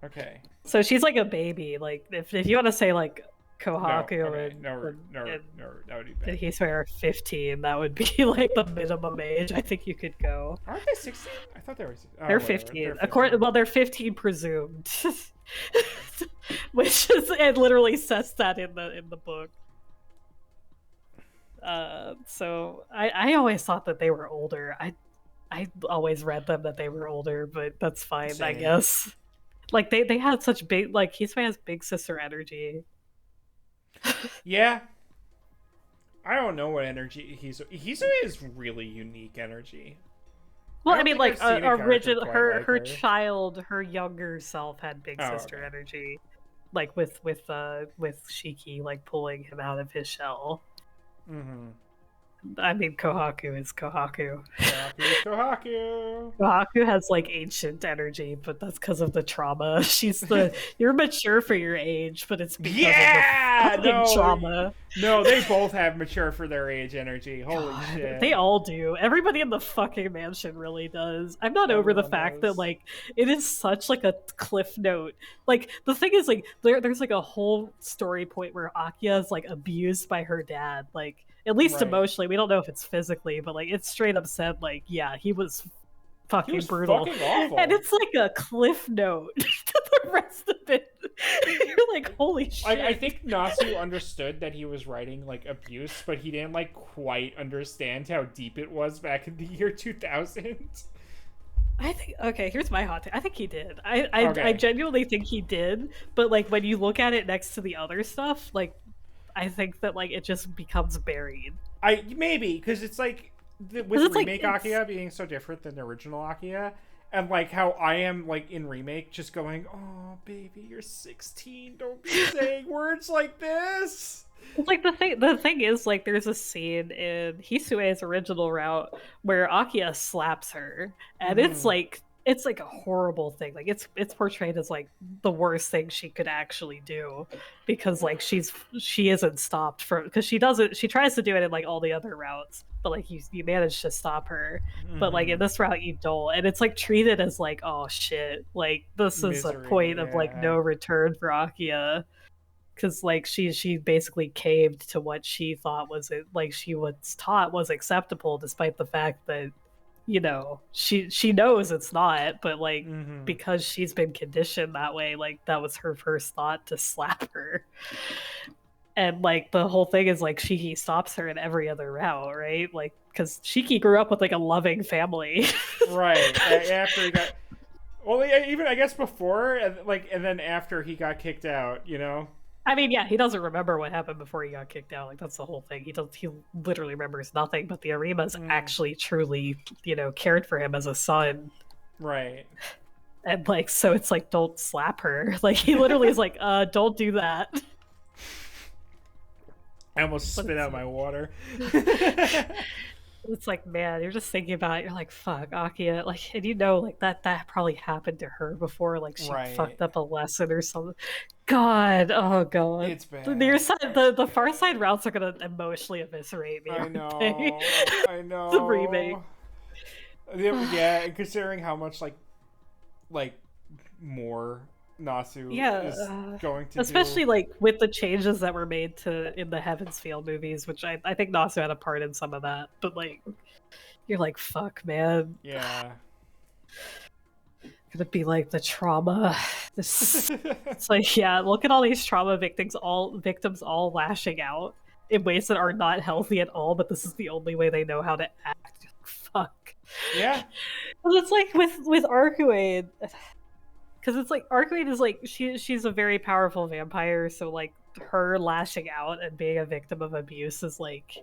Speaker 2: Okay.
Speaker 1: So she's like a baby. Like if you want to say like Kohaku
Speaker 2: no, that would be bad.
Speaker 1: and Hisui 15, that would be like the minimum age I think you could go.
Speaker 2: Aren't they 16? I thought they were 16. Oh,
Speaker 1: They're
Speaker 2: whatever.
Speaker 1: 15. Well, they're 15 presumed. Which is it literally says that in the book. So I always thought that they were older. I always read them that they were older, but that's fine,
Speaker 2: Same.
Speaker 1: I guess. Like they had such big like Hisui has big sister energy.
Speaker 2: Yeah. I don't know what energy Hisui is really unique energy.
Speaker 1: Well, I mean, like original her younger self had big sister energy, like with Shiki like pulling him out of his shell.
Speaker 2: Mm-hmm.
Speaker 1: I mean, Kohaku is Kohaku.
Speaker 2: Kohaku.
Speaker 1: Kohaku has like ancient energy, but that's because of the trauma. You're mature for your age, but it's because of the trauma.
Speaker 2: No, they both have mature for their age energy. Holy shit.
Speaker 1: They all do. Everybody in the fucking mansion really does. I'm not over the fact that like it is such like a cliff note. Like the thing is like there's like a whole story point where Akiya is like abused by her dad, like at least emotionally. We don't know if it's physically, but like it's straight up said like yeah, he was fucking brutal.
Speaker 2: Fucking awful.
Speaker 1: And it's like a cliff note to the rest of it. You're like, holy shit.
Speaker 2: I think Nasu understood that he was writing like abuse, but he didn't like quite understand how deep it was back in the year 2000.
Speaker 1: I think okay, here's my hot take. I think he did. I genuinely think he did, but like when you look at it next to the other stuff, like I think that like it just becomes buried.
Speaker 2: Maybe because it's like with remake Akiya being so different than the original Akiya, and like how I am like in remake, just going, "Oh, baby, you're 16. Don't be saying words like this."
Speaker 1: It's like the thing is like there's a scene in Hisue's original route where Akiya slaps her, and it's like a horrible thing. Like it's portrayed as like the worst thing she could actually do because like she isn't stopped because she tries to do it in like all the other routes, but like you manage to stop her, but like in this route you don't, and it's like treated as like oh shit, like this is a point of like no return for Akiya. Because like she basically caved to what she thought was it like she was taught was acceptable, despite the fact that you know she knows it's not, but like because she's been conditioned that way, like that was her first thought to slap her. And like the whole thing is like Shiki stops her in every other route, right? Like because Shiki grew up with like a loving family,
Speaker 2: right? After he got even I guess before and then after he got kicked out, you know.
Speaker 1: I mean, yeah, he doesn't remember what happened before he got kicked out. Like that's the whole thing. He literally remembers nothing. But the Arimas actually, truly, you know, cared for him as a son.
Speaker 2: Right.
Speaker 1: And like, so it's like, don't slap her. Like, he literally is like, don't do that.
Speaker 2: I almost
Speaker 1: But
Speaker 2: spit
Speaker 1: it's
Speaker 2: out my
Speaker 1: like,
Speaker 2: water.
Speaker 1: it's like, man, you're just thinking about it. You're like, fuck, Akia. Like, and you know, like that probably happened to her before. Like, she
Speaker 2: Right.
Speaker 1: fucked up a lesson or something. God, oh god.
Speaker 2: It's
Speaker 1: The near
Speaker 2: bad.
Speaker 1: side, the far side routes are gonna emotionally eviscerate me,
Speaker 2: I
Speaker 1: aren't they?
Speaker 2: know. I
Speaker 1: The remake.
Speaker 2: know. Yeah, and considering how much like more Nasu
Speaker 1: Yeah,
Speaker 2: is going to do.
Speaker 1: especially like with the changes that were made to in the Heaven's Feel movies, which I think Nasu had a part in some of that. But like, you're like, fuck, man.
Speaker 2: Yeah.
Speaker 1: Gonna be like the trauma. This, it's like, yeah, look at all these trauma victims all lashing out in ways that are not healthy at all. But this is the only way they know how to act. Fuck.
Speaker 2: Yeah.
Speaker 1: Well, it's like with Arcuade, because it's like Arcuade is like she's a very powerful vampire, so like her lashing out and being a victim of abuse is like,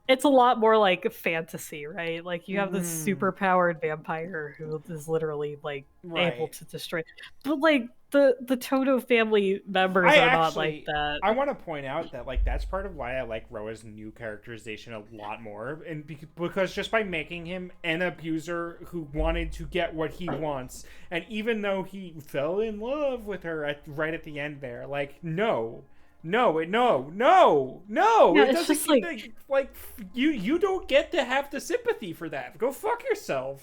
Speaker 1: it's a lot more like fantasy, right? Like you have this super powered vampire who is literally like able
Speaker 2: Right.
Speaker 1: to destroy, but like the Toto family members are not like that.
Speaker 2: I want to point out that like that's part of why I like Roa's new characterization a lot more, and because just by making him an abuser who wanted to get what he wants, and even though he fell in love with her right at the end there, like no. No, no!
Speaker 1: Yeah,
Speaker 2: It
Speaker 1: it's
Speaker 2: doesn't
Speaker 1: just
Speaker 2: get like you don't get to have the sympathy for that. Go fuck yourself.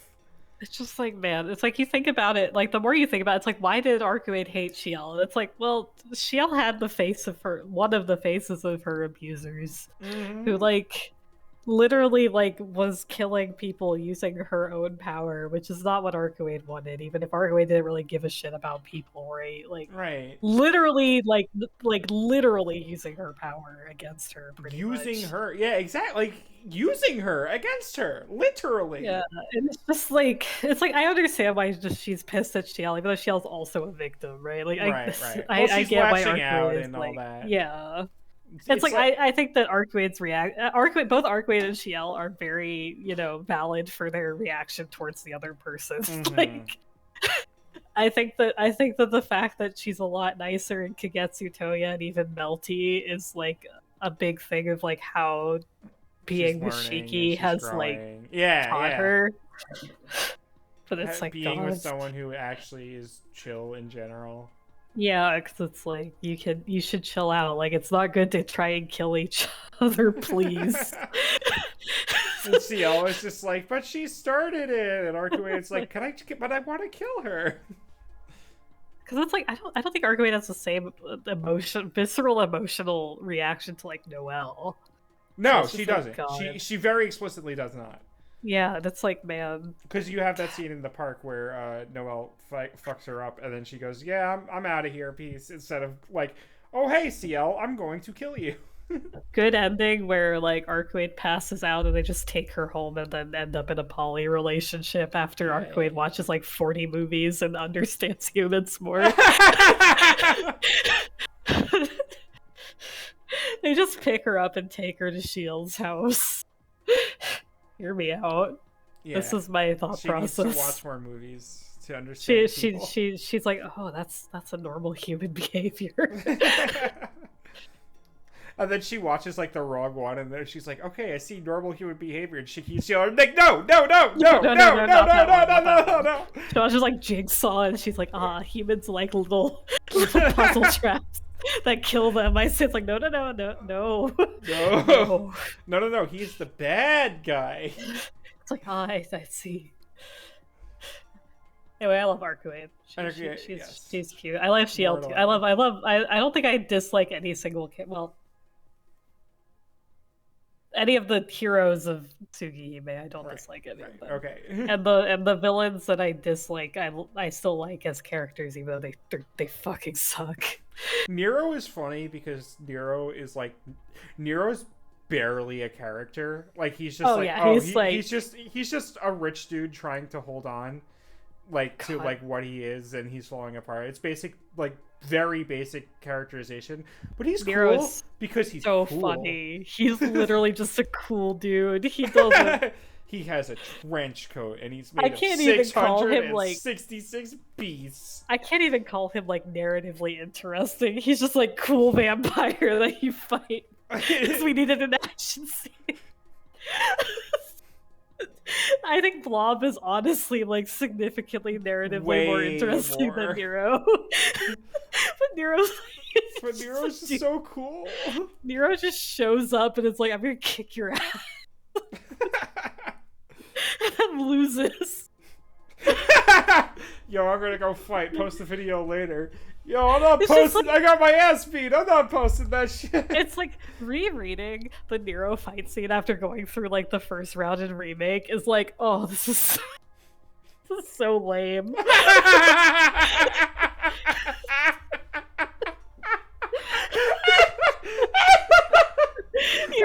Speaker 1: it's just like, man, it's like you think about it, like the more you think about it, it's like, why did Arcuade hate Shiel? And it's like, well, Shiel had the face of her, one of the faces of her abusers, who like literally like was killing people using her own power, which is not what Arcuade wanted, even if Arcuade didn't really give a shit about people, right? Like
Speaker 2: Right.
Speaker 1: literally like literally using her power against her pretty
Speaker 2: Using
Speaker 1: much.
Speaker 2: her, yeah, exactly. Like using her against her, literally.
Speaker 1: Yeah, and it's just like, it's like I understand why she's pissed at Shiel, even though Shiel's also a victim, right? Like
Speaker 2: Right, right. Well,
Speaker 1: I
Speaker 2: she's
Speaker 1: get why
Speaker 2: lashing out
Speaker 1: Arcuade is
Speaker 2: and all
Speaker 1: like,
Speaker 2: that.
Speaker 1: yeah. It's
Speaker 2: It's
Speaker 1: like
Speaker 2: like
Speaker 1: I think that Arcuade, both Arcuade and Shiel are very, you know, valid for their reaction towards the other person. Like I think that the fact that she's a lot nicer in Kagetsu Toya and even Melty is like a big thing of like how
Speaker 2: she's
Speaker 1: being with
Speaker 2: learning and
Speaker 1: Shiki
Speaker 2: she's
Speaker 1: has like
Speaker 2: growing. Yeah,
Speaker 1: taught
Speaker 2: yeah.
Speaker 1: her. But it's like,
Speaker 2: Being
Speaker 1: God.
Speaker 2: with someone who actually is chill in general.
Speaker 1: Yeah, because it's like you should chill out. Like it's not good to try and kill each other, please.
Speaker 2: And CL is just like, but she started it, and Arcuade's like, but I want to kill her.
Speaker 1: Because it's like I don't think Arcuade has the same visceral emotional reaction to like Noelle.
Speaker 2: No,
Speaker 1: so
Speaker 2: she
Speaker 1: like,
Speaker 2: doesn't. She very explicitly does not.
Speaker 1: Yeah, that's like, man.
Speaker 2: Because you have that scene in the park where Noelle fucks her up, and then she goes, "Yeah, I'm out of here, peace." Instead of like, "Oh hey, CL, I'm going to kill you."
Speaker 1: Good ending where like Arcuade passes out and they just take her home and then end up in a poly relationship after Arcuade watches like 40 movies and understands humans more. They just pick her up and take her to Shield's house. Hear me out.
Speaker 2: Yeah.
Speaker 1: This is my thought process.
Speaker 2: She needs to watch more movies to understand people.
Speaker 1: She's like, oh, that's a normal human behavior.
Speaker 2: And then she watches like the wrong one, and then she's like, "Okay, I see normal human behavior." And she keeps yelling, "Like, no!"
Speaker 1: She watches like Jigsaw, and she's like, "Ah, humans like little puzzle traps that kill them." I say, it's like, no.
Speaker 2: He's the bad guy.
Speaker 1: It's like, ah, I see. Anyway, I love Arcuade. She's cute. I love Shiel too. I don't think I dislike any single any of the heroes of Tsugihime. I don't dislike any of them.
Speaker 2: Okay.
Speaker 1: And the villains that I dislike, I still like as characters, even though they fucking suck.
Speaker 2: Nero is funny because Nero's barely a character. Like he's just he's just a rich dude trying to hold on to like what he is, and he's falling apart. It's very basic characterization, but he's
Speaker 1: Nero's
Speaker 2: cool because he's
Speaker 1: so
Speaker 2: cool.
Speaker 1: funny. He's literally just a cool dude. He doesn't
Speaker 2: He has a trench coat, and he's
Speaker 1: I
Speaker 2: made of
Speaker 1: can't even call him
Speaker 2: 666 beasts.
Speaker 1: I can't even call him like narratively interesting. He's just like cool vampire that you fight because we needed an action scene. I think Blob is honestly like significantly narratively more interesting than Nero. But Nero's
Speaker 2: just so cool.
Speaker 1: Nero just shows up and it's like, I'm gonna kick your ass. And then loses.
Speaker 2: Yo, I'm gonna go fight. Post the video later. Yo, I'm not posting. Like, I got my ass beat. I'm not posting that shit.
Speaker 1: It's like rereading the Nero fight scene after going through like the first round in Remake is like, oh, this is so lame.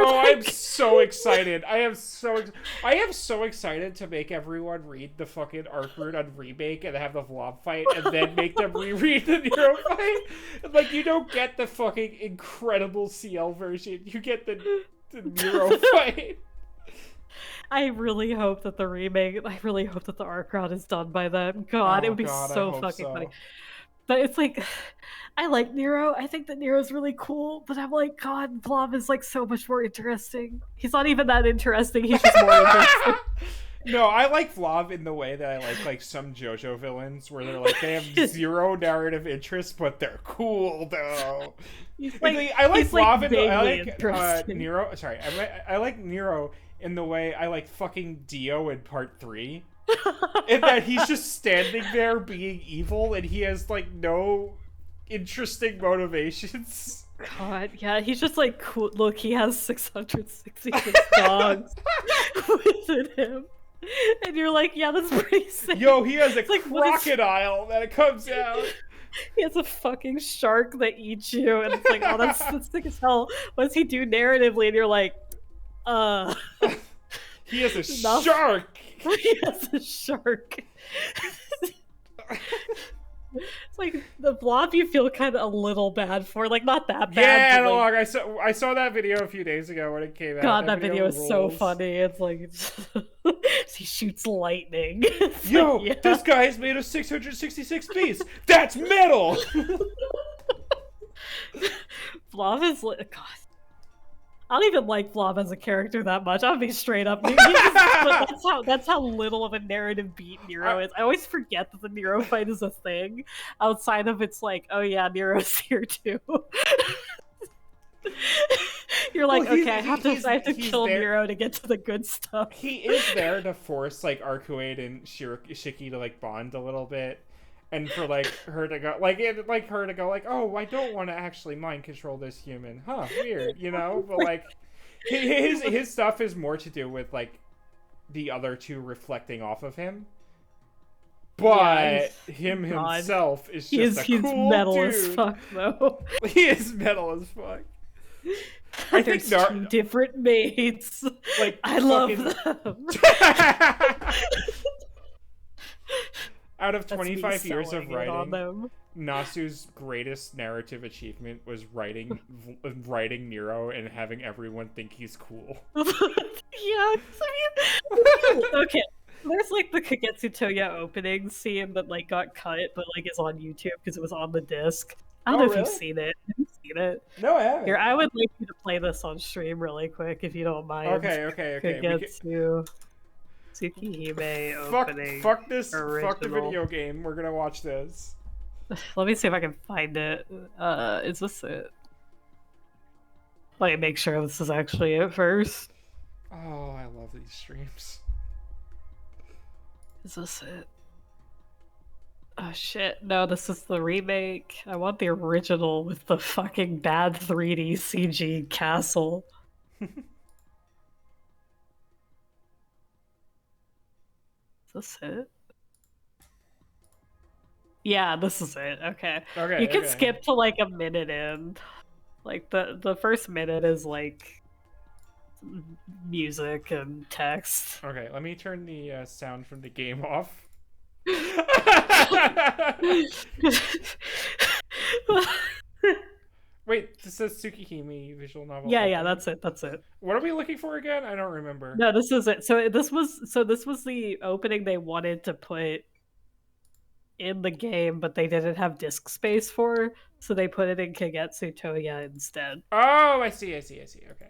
Speaker 2: Oh, I'm so excited. I am so excited to make everyone read the fucking arc route on Remake and have the Vlog fight and then make them reread the Nero fight. Like, you don't get the fucking incredible CL version. You get the Nero fight.
Speaker 1: I really hope that the arc route is done by then. God, it would be so fucking funny. But it's like, I like Nero. I think that Nero's really cool, but I'm like, God, Blob is like so much more interesting. He's not even that interesting. He's just more interesting.
Speaker 2: No, I like Vlav in the way that I like some JoJo villains where they're like, they have zero narrative interest, but they're cool though. I like Vlav in the I like Nero. Sorry, I like Nero in the way I like fucking Dio in part 3. In that he's just standing there being evil and he has like no interesting motivations.
Speaker 1: God, yeah, he's just like cool. Look, he has 666 dogs within him. And you're like, yeah, that's pretty sick.
Speaker 2: Yo, he has a crocodile that comes out.
Speaker 1: He has a fucking shark that eats you, and it's like, oh, that's sick as hell. What does he do narratively? And you're like,
Speaker 2: he has a shark!
Speaker 1: He has a shark. It's like the Blob you feel kind of a little bad for, like not that bad.
Speaker 2: Yeah, like, I saw that video a few days ago when it came out.
Speaker 1: God, that video is so funny. It's like he shoots lightning.
Speaker 2: Yo, like, yeah. This guy is made of 666 beasts. That's metal.
Speaker 1: Blob is like, God. I don't even like Blob as a character that much. I'll be straight up. That's how little of a narrative beat Nero is. I always forget that the Nero fight is a thing. Outside of it's like, oh yeah, Nero's here too. You're like, well, okay, I have to kill Nero to get to the good stuff.
Speaker 2: He is there to force like Arcuate and Shiki to like bond a little bit. And for like her to go like, oh, I don't want to actually mind control this human, huh? Weird, you know. But like, his stuff is more to do with like the other two reflecting off of him. But himself is just a cool
Speaker 1: metal
Speaker 2: dude.
Speaker 1: As fuck, though.
Speaker 2: He is metal as fuck.
Speaker 1: I think two different mates.
Speaker 2: Like
Speaker 1: I love them.
Speaker 2: Out of 25 years of writing, Nasu's greatest narrative achievement was writing Nero and having everyone think he's cool.
Speaker 1: Yeah, I mean, okay. There's like the Kagetsu Toya opening scene that like got cut, but like is on YouTube because it was on the disc. I don't know if you've seen it. Have you seen it?
Speaker 2: No, I haven't.
Speaker 1: Here, I would like you to play this on stream really quick if you don't mind.
Speaker 2: Okay.
Speaker 1: Kagetsu Tsukihime opening.
Speaker 2: Fuck this. Original. Fuck the video game. We're gonna watch this.
Speaker 1: Let me see if I can find it. Is this it? Let me make sure this is actually it first.
Speaker 2: Oh, I love these streams.
Speaker 1: Is this it? Oh shit, no, this is the remake. I want the original with the fucking bad 3D CG castle. Is this it? Yeah, this is it. Okay. You can skip to like a minute in. Like the first minute is like music and text.
Speaker 2: Okay, let me turn the sound from the game off. Wait, this says Tsukihime visual novel.
Speaker 1: Yeah, yeah,
Speaker 2: Opening.
Speaker 1: that's it.
Speaker 2: What are we looking for again? I don't remember.
Speaker 1: No, this is it. So this was the opening they wanted to put in the game, but they didn't have disk space for, so they put it in Kagetsu Toya instead.
Speaker 2: Oh, I see. Okay.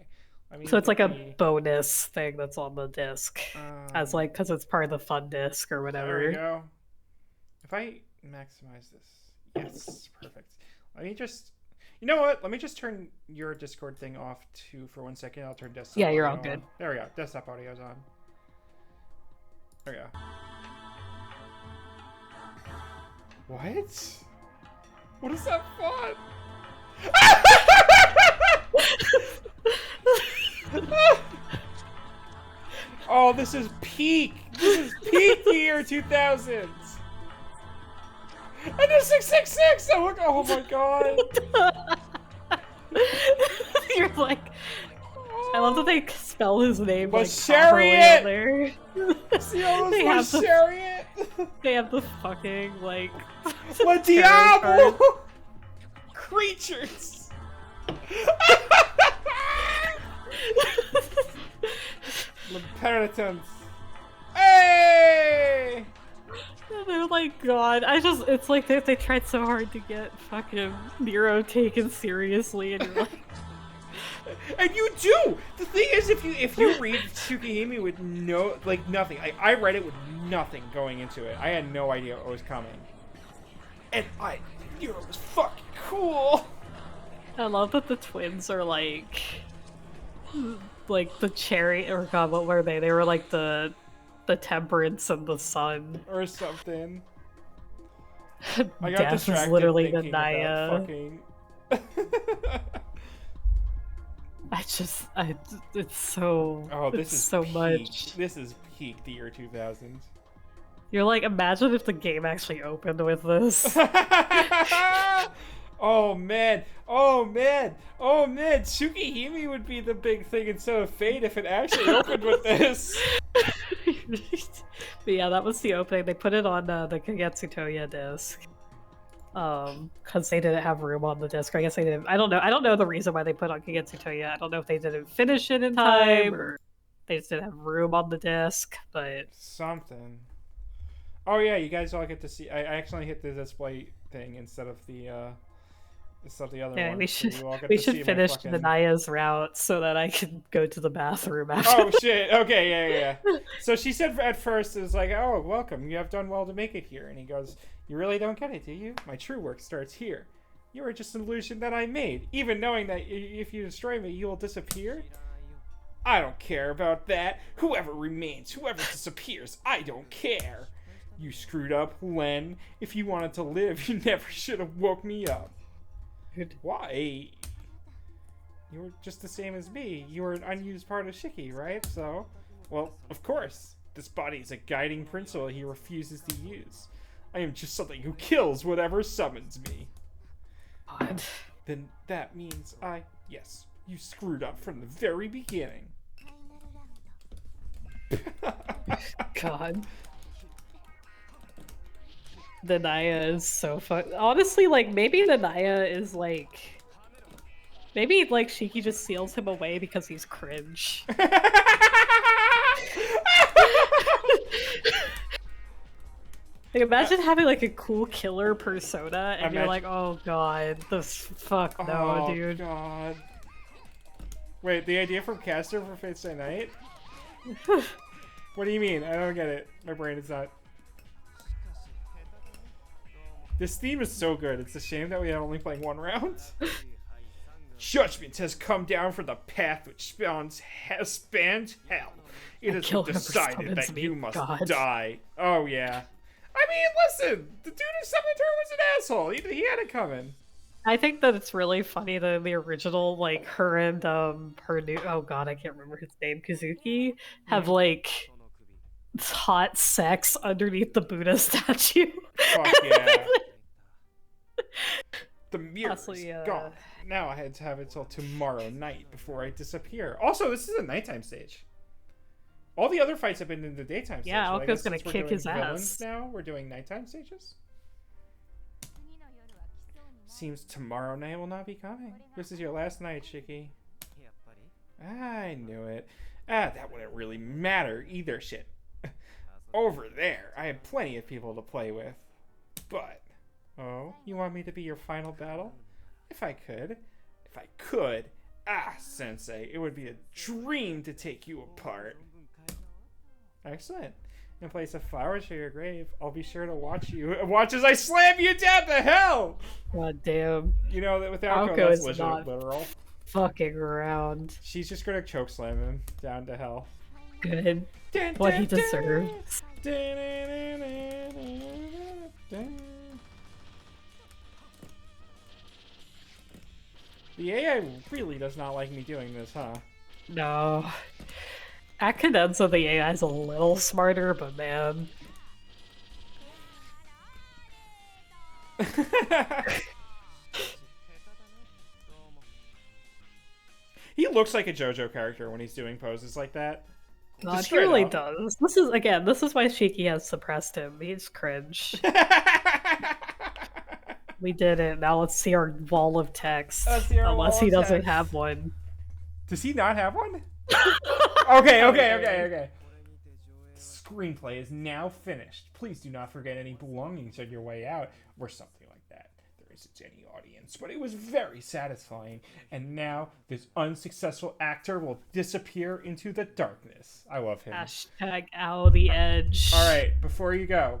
Speaker 2: Let me
Speaker 1: So
Speaker 2: look
Speaker 1: it's
Speaker 2: at
Speaker 1: like a
Speaker 2: the.
Speaker 1: bonus thing that's on the disc, as like because it's part of the fun disc or
Speaker 2: There we
Speaker 1: whatever.
Speaker 2: go. If I maximize this, yes, perfect. Let me just. You know what? Let me just turn your Discord thing off too for 1 second. I'll turn desktop.
Speaker 1: Yeah, you're
Speaker 2: audio
Speaker 1: all good.
Speaker 2: on. There we go. Desktop audio's on. There we go. What? What is that font? Oh, this is peak. This is peak the year 2000s. And there's 666. Oh my god.
Speaker 1: You're like, I love that they spell his name like
Speaker 2: Chariot!
Speaker 1: properly on there.
Speaker 2: See all this Chariot?
Speaker 1: They have the fucking like
Speaker 2: La Diablo! Creatures! Imperitance. Hey!
Speaker 1: They're like, God, it's like they tried so hard to get fucking Nero taken seriously, and you're like,
Speaker 2: and you do. The thing is, if you read Tsukihime with nothing, I read it with nothing going into it. I had no idea what was coming, and I knew it was fucking cool.
Speaker 1: I love that the twins are like the cherry, or God, what were they? They were like the temperance and the sun
Speaker 2: or something.
Speaker 1: I got distracted is literally the Naya.
Speaker 2: Fucking...
Speaker 1: it's so.
Speaker 2: Oh, this
Speaker 1: it's
Speaker 2: is
Speaker 1: so
Speaker 2: peak.
Speaker 1: much.
Speaker 2: This is peak the year 2000s.
Speaker 1: You're like, imagine if the game actually opened with this.
Speaker 2: Oh man, Tsukihime would be the big thing instead of Fate if it actually opened with this.
Speaker 1: But yeah, that was the opening. They put it on the Kagetsu Toya disc. Because they didn't have room on the disc. I guess they didn't. I don't know the reason why they put on Kagetsu Toya. I don't know if they didn't finish it in time or they just didn't have room on the disc, but
Speaker 2: something. Oh yeah, you guys all get to see. I actually hit the display thing instead of the other one.
Speaker 1: Yeah, we should
Speaker 2: see
Speaker 1: finish
Speaker 2: fucking...
Speaker 1: the Naya's route so that I can go to the bathroom after.
Speaker 2: Oh shit! Okay, yeah. So she said at first it was like, "Oh, welcome. You have done well to make it here." And he goes, "You really don't get it, do you? My true work starts here. You are just an illusion that I made, even knowing that if you destroy me, you will disappear. I don't care about that. Whoever remains, whoever disappears, I don't care. You screwed up, Len. If you wanted to live, you never should have woke me up." Why? You were just the same as me. You were an unused part of Shiki, right? So, well, of course. This body is a guiding principle he refuses to use. I am just something who kills whatever summons me.
Speaker 1: God.
Speaker 2: Then that means yes, you screwed up from the very beginning.
Speaker 1: God. The Naya is so fun. Honestly, like, maybe the Naya is like... Maybe, like, Shiki just seals him away because he's cringe. Like, imagine having, like, a cool killer persona, and you're like, oh god, fuck no, dude.
Speaker 2: Oh god. Wait, the idea from Caster for Fate Stay Night? What do you mean? I don't get it. My brain is not... This theme is so good. It's a shame that we are only playing one round. Judgment has come down from the path which spans hell. It has been decided that you must die. Oh, yeah. I mean, listen. The dude who summoned her was an asshole. He had it coming.
Speaker 1: I think that it's really funny that in the original, like, her and her new... Oh, God, I can't remember his name. Kazuki have, like... hot sex underneath the Buddha statue.
Speaker 2: Fuck yeah. The mirror is gone. Now I had to have it till tomorrow night before I disappear. Also, this is a nighttime stage. All the other fights have been in the daytime stage.
Speaker 1: Yeah, Alko's gonna kick his ass.
Speaker 2: Now we're doing nighttime stages. Seems tomorrow night will not be coming. This is your last night, Shiki. I knew it. That wouldn't really matter either, shit. Over there, I have plenty of people to play with. But, oh, you want me to be your final battle? If I could. Sensei, it would be a dream to take you apart. Excellent. In place of flowers for your grave, I'll be sure to watch as I slam you down to hell!
Speaker 1: God damn.
Speaker 2: You know that without Alko, that's literal.
Speaker 1: Fucking around.
Speaker 2: She's just gonna choke slam him down to hell.
Speaker 1: Good. What he deserves.
Speaker 2: The AI really does not like me doing this, huh?
Speaker 1: No. At Cadenza, the AI is a little smarter, but man.
Speaker 2: He looks like a JoJo character when he's doing poses like that.
Speaker 1: God, he really does. This is why Shiki has suppressed him. He's cringe. We did it. Now let's see our wall of text. Unless he doesn't have one.
Speaker 2: Does he not have one? Okay. Screenplay is now finished. Please do not forget any belongings on your way out, or something like that. There isn't any audience, but it was very satisfying. And now this unsuccessful actor will disappear into the darkness. I love him.
Speaker 1: Hashtag out the edge.
Speaker 2: All right, before you go,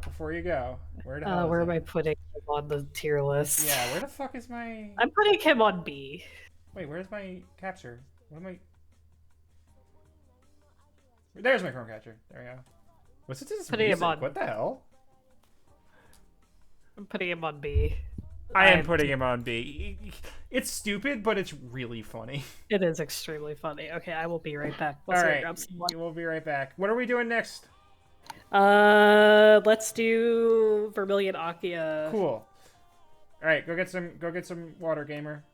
Speaker 2: where
Speaker 1: am I putting him on the tier list?
Speaker 2: Yeah, where the fuck is my?
Speaker 1: I'm putting him on B.
Speaker 2: Wait, where's my capture? What am I? There's my chrome catcher. There we go. What's it? What the hell?
Speaker 1: I'm putting him on B.
Speaker 2: I am putting him on B. It's stupid, but it's really funny.
Speaker 1: It is extremely funny. Okay, I will be right back.
Speaker 2: Alright, we'll be right back. What are we doing next?
Speaker 1: Let's do Vermilion Akia.
Speaker 2: Cool. Alright, go get some water, gamer.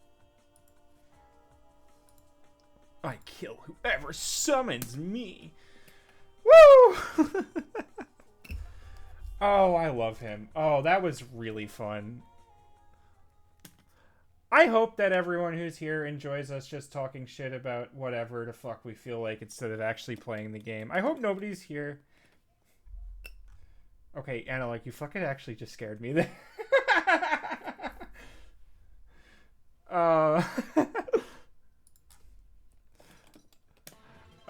Speaker 2: I kill whoever summons me. Woo! Oh, I love him. Oh, that was really fun. I hope that everyone who's here enjoys us just talking shit about whatever the fuck we feel like instead of actually playing the game. I hope nobody's here. Okay, Anna, like, you fucking actually just scared me there.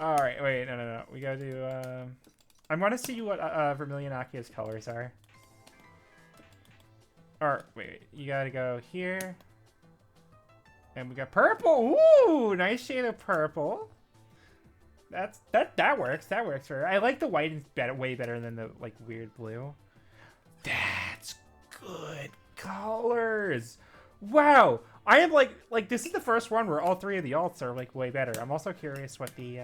Speaker 2: Alright, wait, no. We gotta do, I want to see what Vermilion Akia's colors are. Or, wait, you gotta go here. And we got purple. Ooh, nice shade of purple. That works. That works for her. I like the white way better than the like weird blue. That's good colors. Wow. I am like this is the first one where all three of the alts are like way better. I'm also curious what the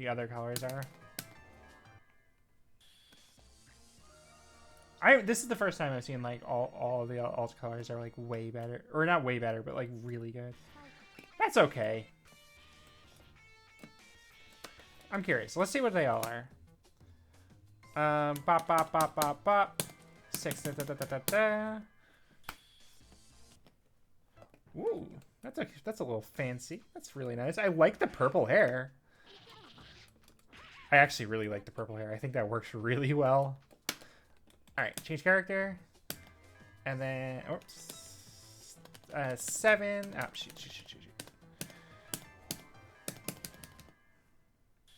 Speaker 2: other colors are. This is the first time I've seen like all of the alt colors are like way better, or not way better, but like really good. That's okay. I'm curious. Let's see what they all are. Bop bop bop bop bop. 6 da da da da da da. Ooh, that's a little fancy. That's really nice. I like the purple hair. I actually really like the purple hair. I think that works really well. Alright, change character. And then, oops. 7. Oh, shoot.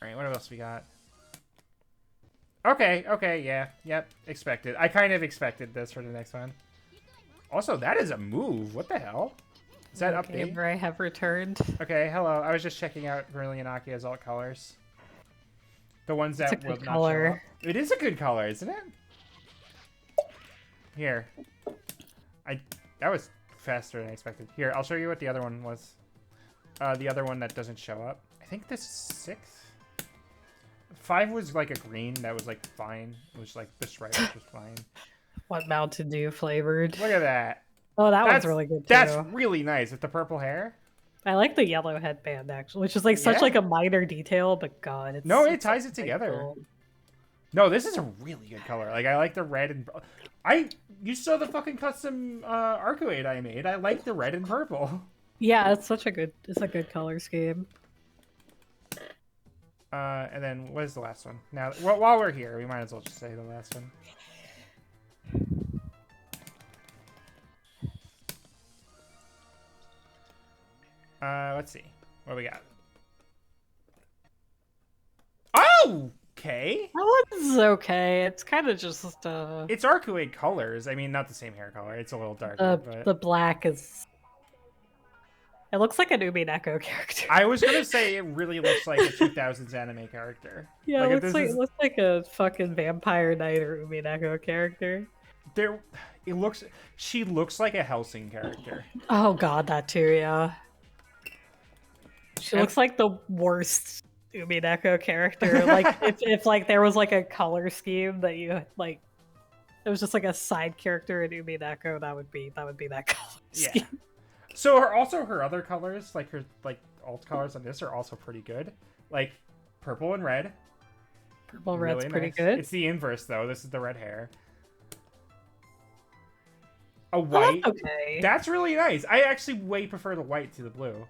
Speaker 2: Alright, what else we got? Okay, yeah. Yep, expected. I kind of expected this for the next one. Also, that is a move. What the hell? Is that update?
Speaker 1: I have returned.
Speaker 2: Okay, hello. I was just checking out Vermilion Akia's alt colors. The ones that will not show up. It is a good color, isn't it? Here. That was faster than I expected. Here, I'll show you what the other one was. The other one that doesn't show up. I think this is 6. 5 was like a green that was like fine. It was like the stripe was just fine.
Speaker 1: What Mountain Dew flavored?
Speaker 2: Look at that.
Speaker 1: Oh, that's really good too.
Speaker 2: That's really nice with the purple hair.
Speaker 1: I like the yellow headband actually, which is like such like a minor detail, but God, it's
Speaker 2: it ties it together.
Speaker 1: Cool.
Speaker 2: No, this is a really good color. Like, I like the red and... You saw the fucking custom Arcuate I made. I like the red and purple.
Speaker 1: Yeah, it's a good color scheme.
Speaker 2: And then, what is the last one? Now, while we're here, we might as well just say the last one. Let's see. What do we got? Oh! Okay.
Speaker 1: That one's okay. It's kind of just
Speaker 2: It's Arcuate colors. I mean, not the same hair color. It's a little darker. But...
Speaker 1: the black is. It looks like an Umineko character.
Speaker 2: I was gonna say it really looks like a 2000s anime character.
Speaker 1: Yeah, like, it looks like a fucking Vampire Knight or Umineko character.
Speaker 2: She looks like a Hellsing character.
Speaker 1: Oh god, that too, yeah. She looks like the worst Umineko character. Like if like there was like a color scheme that you like, it was just like a side character in Umineko, that would be that color scheme.
Speaker 2: So her other colors, like her alt colors on this, are also pretty good. Like purple and red.
Speaker 1: Purple red's really pretty good.
Speaker 2: It's the inverse though. This is the red hair. A white.
Speaker 1: Oh, that's okay.
Speaker 2: That's really nice. I actually way prefer the white to the blue.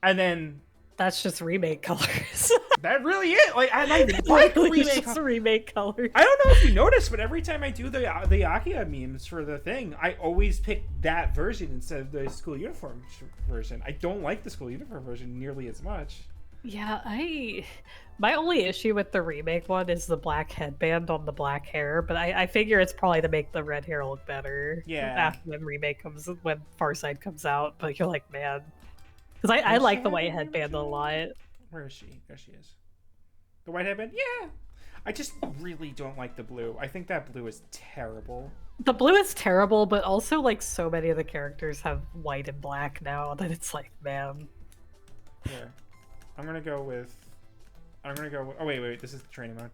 Speaker 2: And then
Speaker 1: that's just remake colors.
Speaker 2: That really is. Like, and I like
Speaker 1: remake colors.
Speaker 2: I don't know if you noticed, but every time I do the Akia memes for the thing, I always pick that version instead of the school uniform version. I don't like the school uniform version nearly as much.
Speaker 1: Yeah, my only issue with the remake one is the black headband on the black hair, but I figure it's probably to make the red hair look better.
Speaker 2: Yeah.
Speaker 1: After when Farside comes out, but you're like, man. Because I like the white headband a lot.
Speaker 2: Where is she? There she is. The white headband? Yeah. I just really don't like the blue. I think that blue is terrible.
Speaker 1: The blue is terrible, but also like so many of the characters have white and black now that it's like, man.
Speaker 2: Here. I'm gonna go with... Oh, wait. This is the training mode.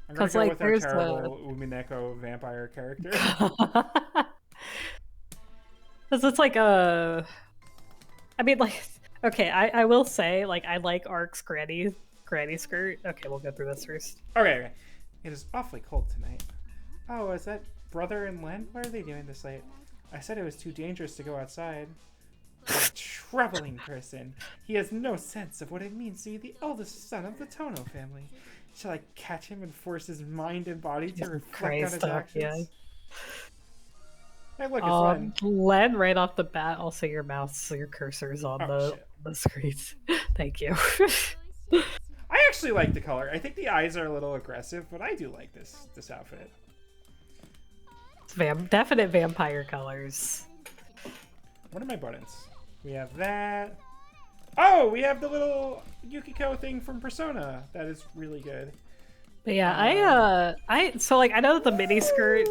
Speaker 2: I'm gonna go with a terrible Umineko vampire character.
Speaker 1: Because it's like a... I mean, like... Okay, I will say, like, I like Ark's granny skirt. Okay, we'll go through this first.
Speaker 2: Okay. It is awfully cold tonight. Oh, is that Brother and Len? What are they doing this late? I said it was too dangerous to go outside. A troubling person. He has no sense of what it means to be the eldest son of the Tono family. Shall I catch him and force his mind and body to reflect on his actions? Yeah. Hey, look, it's
Speaker 1: Len, right off the bat, also your cursor's on the screen. Thank you.
Speaker 2: I actually like the color. I think the eyes are a little aggressive, but I do like this outfit.
Speaker 1: It's definite vampire colors.
Speaker 2: What are my buttons? We have that. Oh, we have the little Yukiko thing from Persona. That is really good.
Speaker 1: But yeah, I know that the mini skirt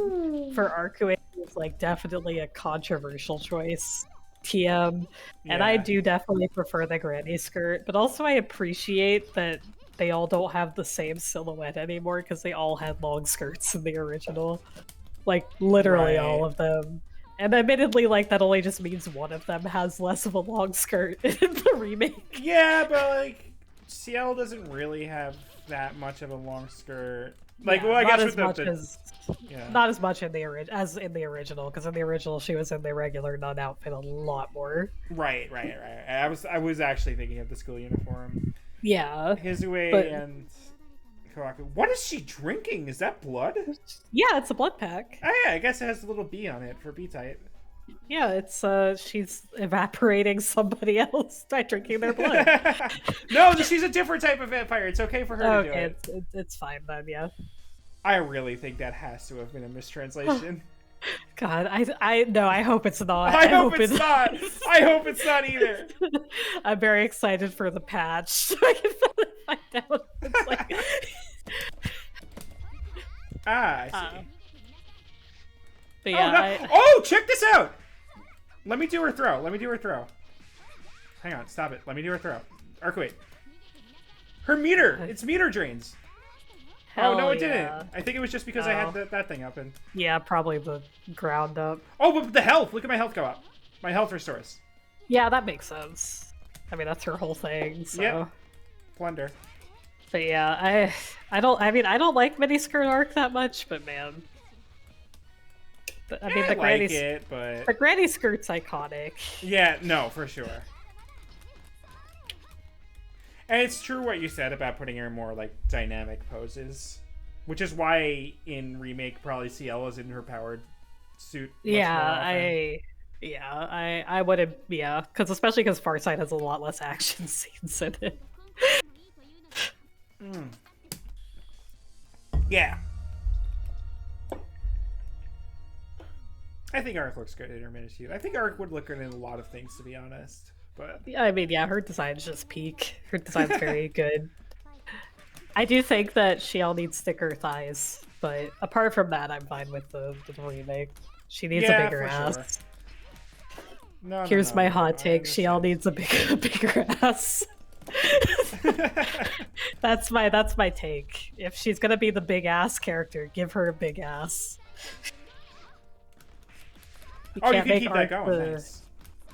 Speaker 1: for Arcuate is like definitely a controversial choice. TM. And yeah. I do definitely prefer the granny skirt, but also I appreciate that they all don't have the same silhouette anymore because they all had long skirts in the original. Like, literally all of them. And admittedly, like, that only just means one of them has less of a long skirt in the remake.
Speaker 2: Yeah, but, like, CL doesn't really have that much of a long skirt. Like, yeah, well, I guess with
Speaker 1: not as much in the original, because in the original she was in the regular nun outfit a lot more.
Speaker 2: Right. I was actually thinking of the school uniform.
Speaker 1: Yeah.
Speaker 2: Hizue and Kawaku. What is she drinking? Is that blood?
Speaker 1: Yeah, it's a blood pack.
Speaker 2: Oh yeah, I guess it has a little B on it for B type.
Speaker 1: Yeah, it's she's evaporating somebody else by drinking their blood.
Speaker 2: No, she's a different type of vampire. It's okay for her to do it.
Speaker 1: It's fine then, yeah.
Speaker 2: I really think that has to have been a mistranslation.
Speaker 1: God, I hope it's not.
Speaker 2: I hope it's not. I hope it's not either.
Speaker 1: I'm very excited for the patch so I can find out. It's like...
Speaker 2: I see.
Speaker 1: But yeah,
Speaker 2: check this out! Let me do her throw. Hang on, stop it. Let me do her throw. Arcuate. Her meter! It's meter drains.
Speaker 1: Hell
Speaker 2: no, it didn't. I think it was just because I had that thing up.
Speaker 1: Yeah, probably the ground up.
Speaker 2: Oh, but the health! Look at my health go up. My health restores.
Speaker 1: Yeah, that makes sense. I mean, that's her whole thing, so...
Speaker 2: Yep. plunder.
Speaker 1: But yeah, I don't like miniskirt arc that much, but man. I mean,
Speaker 2: I like it, but
Speaker 1: the granny skirt's iconic.
Speaker 2: Yeah, no, for sure. And it's true what you said about putting her in more like dynamic poses, which is why in remake probably CL is in her powered suit.
Speaker 1: I wouldn't, because especially because Farsight has a lot less action scenes in it.
Speaker 2: Yeah. I think Arc looks good in her mini suit. I think Arc would look good in a lot of things, to be honest. But
Speaker 1: I mean, yeah, her design's just peak. Her design's very good. I do think that she all needs thicker thighs, but apart from that, I'm fine with the remake. She needs a bigger ass. Sure.
Speaker 2: No,
Speaker 1: Here's my hot take. She all needs a bigger ass. That's my take. If she's gonna be the big ass character, give her a big ass.
Speaker 2: You can keep that going. Nice.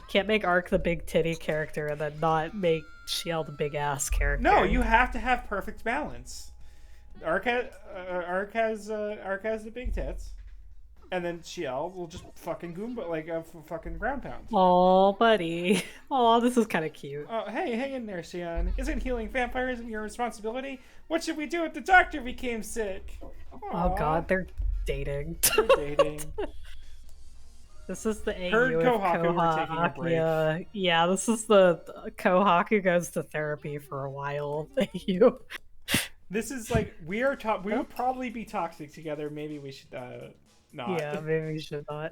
Speaker 1: Can't make Arc the big titty character and then not make Shiel the big ass character.
Speaker 2: No, you have to have perfect balance. Arc has the big tits, and then Shiel will just fucking goomba like a fucking ground pound.
Speaker 1: Oh, buddy. Oh, this is kind of cute.
Speaker 2: Oh, hey, hang in there, Xion. Isn't healing vampires your responsibility? What should we do if the doctor became sick? Aww.
Speaker 1: Oh god, they're dating.
Speaker 2: They're dating.
Speaker 1: This is the AU
Speaker 2: Heard
Speaker 1: of
Speaker 2: Kohaku were taking a break.
Speaker 1: Yeah, this is the Kohaku goes to therapy for a while. AU.
Speaker 2: This is like we would probably be toxic together. Maybe we should not.
Speaker 1: Yeah, maybe we should not.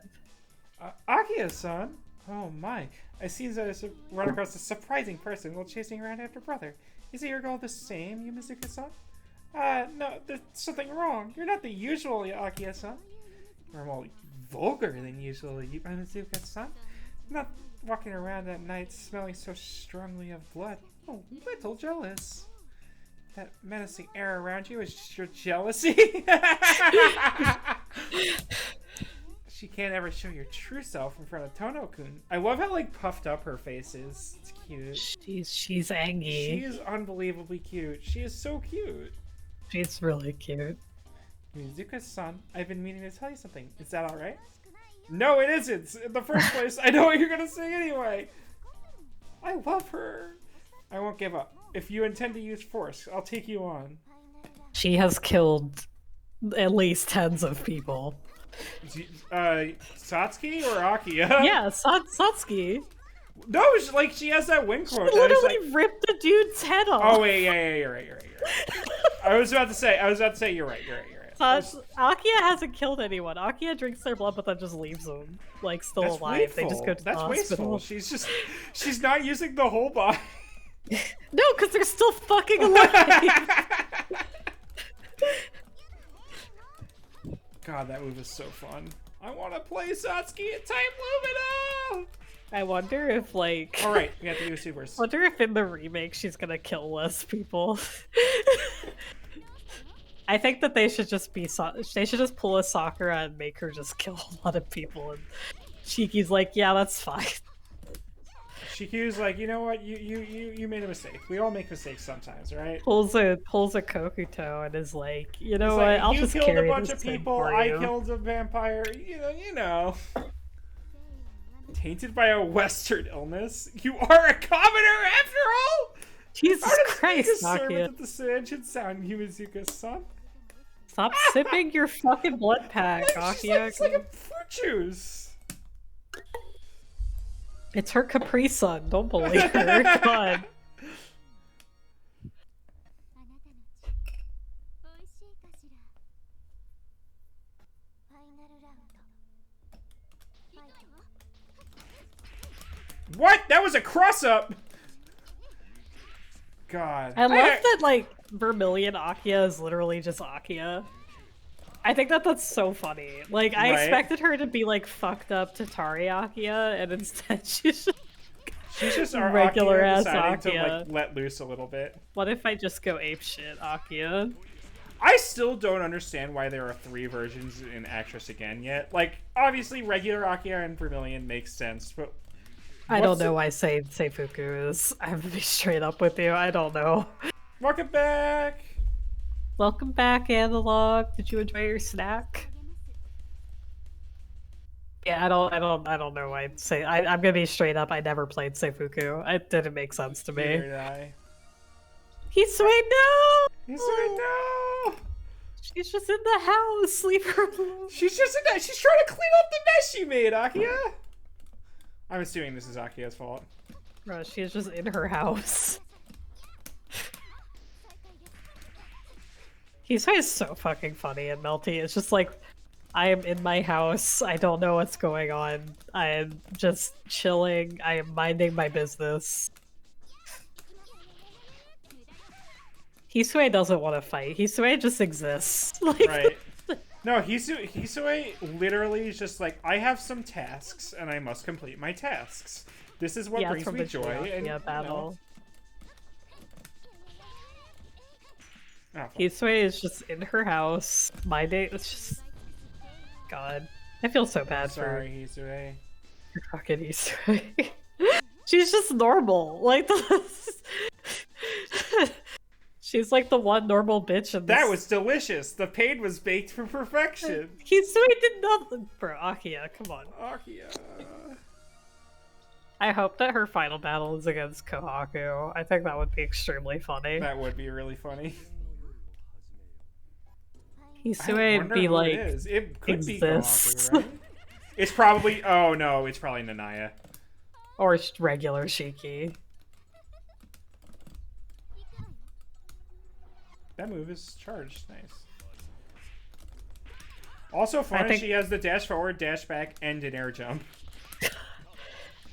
Speaker 2: Akia-san. Oh my! I see that I run across a surprising person while chasing around after brother. Is your goal the same, Yumizuka-san? No, there's something wrong. You're not the usual Akia-san. You're more vulgar than usual, Yumizuka-san. Not walking around at night smelling so strongly of blood. Oh, little jealous. That menacing air around you is just your jealousy. She can't ever show your true self in front of Tono-kun. I love how like puffed up her face is. It's cute.
Speaker 1: She's angry.
Speaker 2: She is unbelievably cute. She is so cute.
Speaker 1: She's really cute.
Speaker 2: Mizuka-san, I've been meaning to tell you something. Is that alright? No, it isn't. In the first place, I know what you're gonna say anyway. I love her. I won't give up. If you intend to use force, I'll take you on.
Speaker 1: She has killed at least tens of people.
Speaker 2: Satsuki or Akia?
Speaker 1: Yeah, Satsuki.
Speaker 2: No, she has that win quote.
Speaker 1: She literally ripped the dude's head off.
Speaker 2: Oh wait, yeah, you're right. I was about to say you're right.
Speaker 1: Akia hasn't killed anyone. Akia drinks their blood, but then just leaves them like still alive.
Speaker 2: Wasteful.
Speaker 1: They just go to the hospital.
Speaker 2: Wasteful. She's not using the whole body.
Speaker 1: No, because they're still fucking alive.
Speaker 2: God, that move is so fun. I want to play Satsuki in Time Lumina!
Speaker 1: I wonder if, like...
Speaker 2: Alright, we have to do supers.
Speaker 1: I wonder if in the remake she's gonna kill less people. I think that they should just be... They should just pull a Sakura and make her just kill a lot of people. And Shiki's like, yeah, that's fine.
Speaker 2: Shiki's like, you know what? You made a mistake. We all make mistakes sometimes, right?
Speaker 1: Pulls a Kokuto and is like, you know what? I'll just carry this. You killed a bunch of people.
Speaker 2: I killed a vampire. You know. Tainted by a Western illness. You are a commoner after all.
Speaker 1: Jesus Christ, Akia.
Speaker 2: At the Sanjin sound, Yumizuka-san.
Speaker 1: Stop sipping your fucking blood pack, Akia.
Speaker 2: It's like a fruit juice.
Speaker 1: It's her Capri Sun. Don't believe her. God.
Speaker 2: What? That was a cross-up! God.
Speaker 1: I love that, like, Vermilion Akia is literally just Akia. I think that's so funny. Like, I expected her to be, like, fucked up Tatari Akia, and instead she's
Speaker 2: just our
Speaker 1: regular-ass
Speaker 2: Akia.
Speaker 1: To,
Speaker 2: like, let loose a little bit.
Speaker 1: What if I just go apeshit Akia?
Speaker 2: I still don't understand why there are 3 versions in Actress Again yet. Like, obviously, regular Akia and Vermilion makes sense, but...
Speaker 1: I don't know why Seifuku is. I'm gonna be straight up with you. I don't know.
Speaker 2: Welcome back.
Speaker 1: Welcome back, Analog. Did you enjoy your snack? Yeah, I don't know why I'd say. I'm gonna be straight up. I never played Seifuku. It didn't make sense to me.
Speaker 2: Neither did I.
Speaker 1: He's sweet. No.
Speaker 2: He's like, no.
Speaker 1: She's just in the house. Leave her alone.
Speaker 2: She's just in that. She's trying to clean up the mess she made, Akia. I'm assuming this is Akia's fault.
Speaker 1: Bro, she's just in her house. He's so fucking funny and Melty. It's just like, I am in my house. I don't know what's going on. I am just chilling. I am minding my business. Hisue doesn't want to fight. Hisue just exists. Like,
Speaker 2: right. No, Hisue literally is just like, I have some tasks and I must complete my tasks. This is what brings me joy. And,
Speaker 1: battle.
Speaker 2: You know.
Speaker 1: Hisue is just in her house. My day. It's just. God. I feel so bad for her.
Speaker 2: Sorry, Hisue.
Speaker 1: You're fucking Hisue. She's just normal. Like, she's like the one normal bitch in this.
Speaker 2: That was delicious. The pain was baked for perfection.
Speaker 1: Hisue did nothing. Bro, Akia, come on.
Speaker 2: Akia.
Speaker 1: I hope that her final battle is against Kohaku. I think that would be extremely funny.
Speaker 2: That would be really funny.
Speaker 1: Hisue would be like,
Speaker 2: it could
Speaker 1: exists.
Speaker 2: be Kohaku, right? It's probably, oh no, it's probably Nanaya.
Speaker 1: Or regular Shiki.
Speaker 2: That move is charged. Nice. Also fun, she has the dash forward, dash back, and an air jump.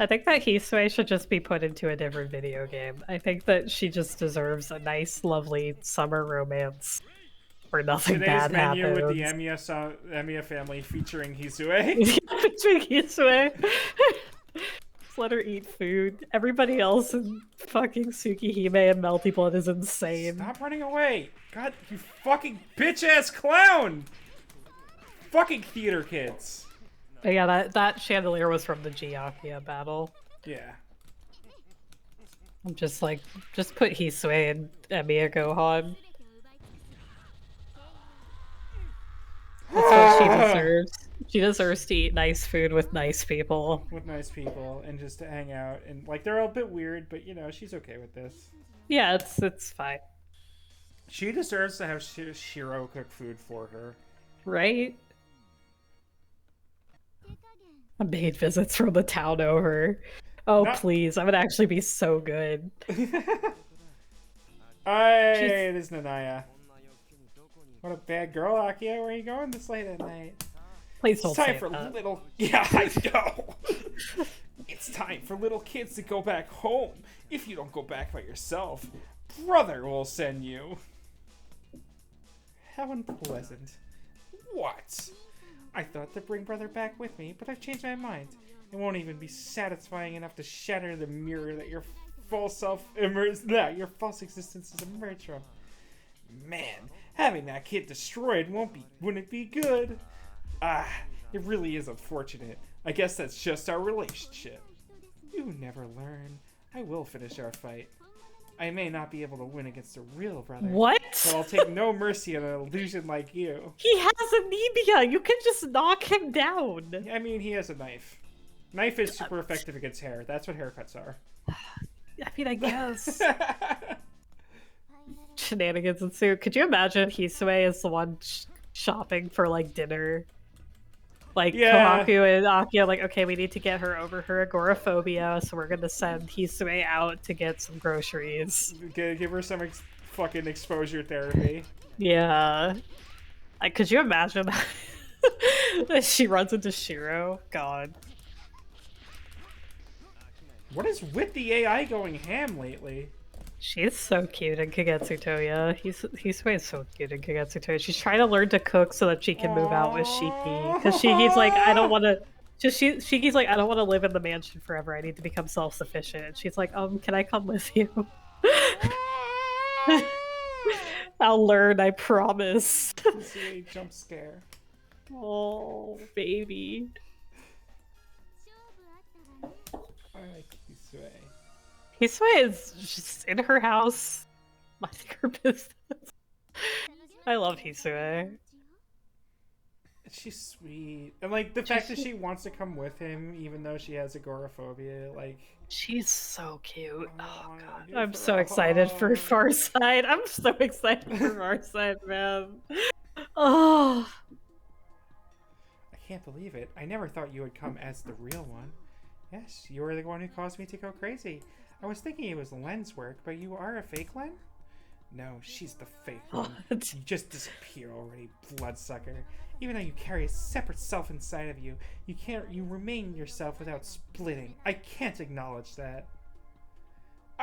Speaker 1: I think that Hisue should just be put into a different video game. I think that she just deserves a nice, lovely summer romance where nothing bad happens.
Speaker 2: Today's menu with the Emiya family featuring Hisue.
Speaker 1: Featuring Hisue. Just let her eat food. Everybody else in fucking Tsukihime and Melty Blood is insane.
Speaker 2: Stop running away! God, you fucking bitch-ass clown! Fucking theater kids.
Speaker 1: But yeah, that chandelier was from the Giakia battle.
Speaker 2: Yeah.
Speaker 1: I'm just like, just put Hisue and Emiya Gohan. That's what she deserves. She deserves to eat nice food with nice people.
Speaker 2: With nice people, and just to hang out. And, like, they're all a bit weird, but, you know, she's okay with this.
Speaker 1: Yeah, it's fine.
Speaker 2: She deserves to have Shiro cook food for her.
Speaker 1: Right? Maid visits from the town over. Oh, please. I would actually be so good.
Speaker 2: Hey, it is Nanaya. What a bad girl, Akia. Where are you going this late at night?
Speaker 1: Please don't say
Speaker 2: It's time for
Speaker 1: that.
Speaker 2: little... Yeah, I know. It's time for little kids to go back home. If you don't go back by yourself, brother will send you. How unpleasant. What? I thought to bring brother back with me, but I've changed my mind. It won't even be satisfying enough to shatter the mirror that your false your false existence has emerged from. Man, having that kid destroyed wouldn't it be good? Ah, it really is unfortunate. I guess that's just our relationship. You never learn. I will finish our fight. I may not be able to win against a real brother.
Speaker 1: What?
Speaker 2: But I'll take no mercy on an illusion like you.
Speaker 1: He has anemia! You can just knock him down!
Speaker 2: I mean, he has a knife. Knife is super effective against hair. That's what haircuts are.
Speaker 1: I mean, I guess. Shenanigans ensue. Could you imagine Hisue is the one shopping for, like, dinner? Like,
Speaker 2: yeah.
Speaker 1: Kohaku and Akia, like, okay, we need to get her over her agoraphobia, so we're gonna send Hisue out to get some groceries.
Speaker 2: Give her some fucking exposure therapy.
Speaker 1: Yeah. Could you imagine that she runs into Shiro? God.
Speaker 2: What is with the AI going ham lately?
Speaker 1: She's so cute in Kagetsu Toya. Hisue is so cute in Kagetsu Toya. She's trying to learn to cook so that she can move out with Shiki. Because Shiki's like, I don't want to... Shiki's like, I don't want to live in the mansion forever. I need to become self-sufficient. And she's like, can I come with you? I'll learn, I promise.
Speaker 2: This is a jump scare.
Speaker 1: Oh, baby.
Speaker 2: I like Hisue.
Speaker 1: Hisue is just in her house, minding her business. I love Hisue.
Speaker 2: She's sweet. And, like, the fact that she wants to come with him, even though she has agoraphobia, like...
Speaker 1: She's so cute. Oh, God.
Speaker 2: Give
Speaker 1: I'm
Speaker 2: her
Speaker 1: so
Speaker 2: a
Speaker 1: excited for
Speaker 2: hug.
Speaker 1: Farside. I'm so excited for Farside, man. Oh.
Speaker 2: I can't believe it. I never thought you would come as the real one. Yes, you were the one who caused me to go crazy. I was thinking it was Len's work, but you are a fake Len? No, she's the fake one. You just disappear already, bloodsucker. Even though you carry a separate self inside of you, you remain yourself without splitting. I can't acknowledge that.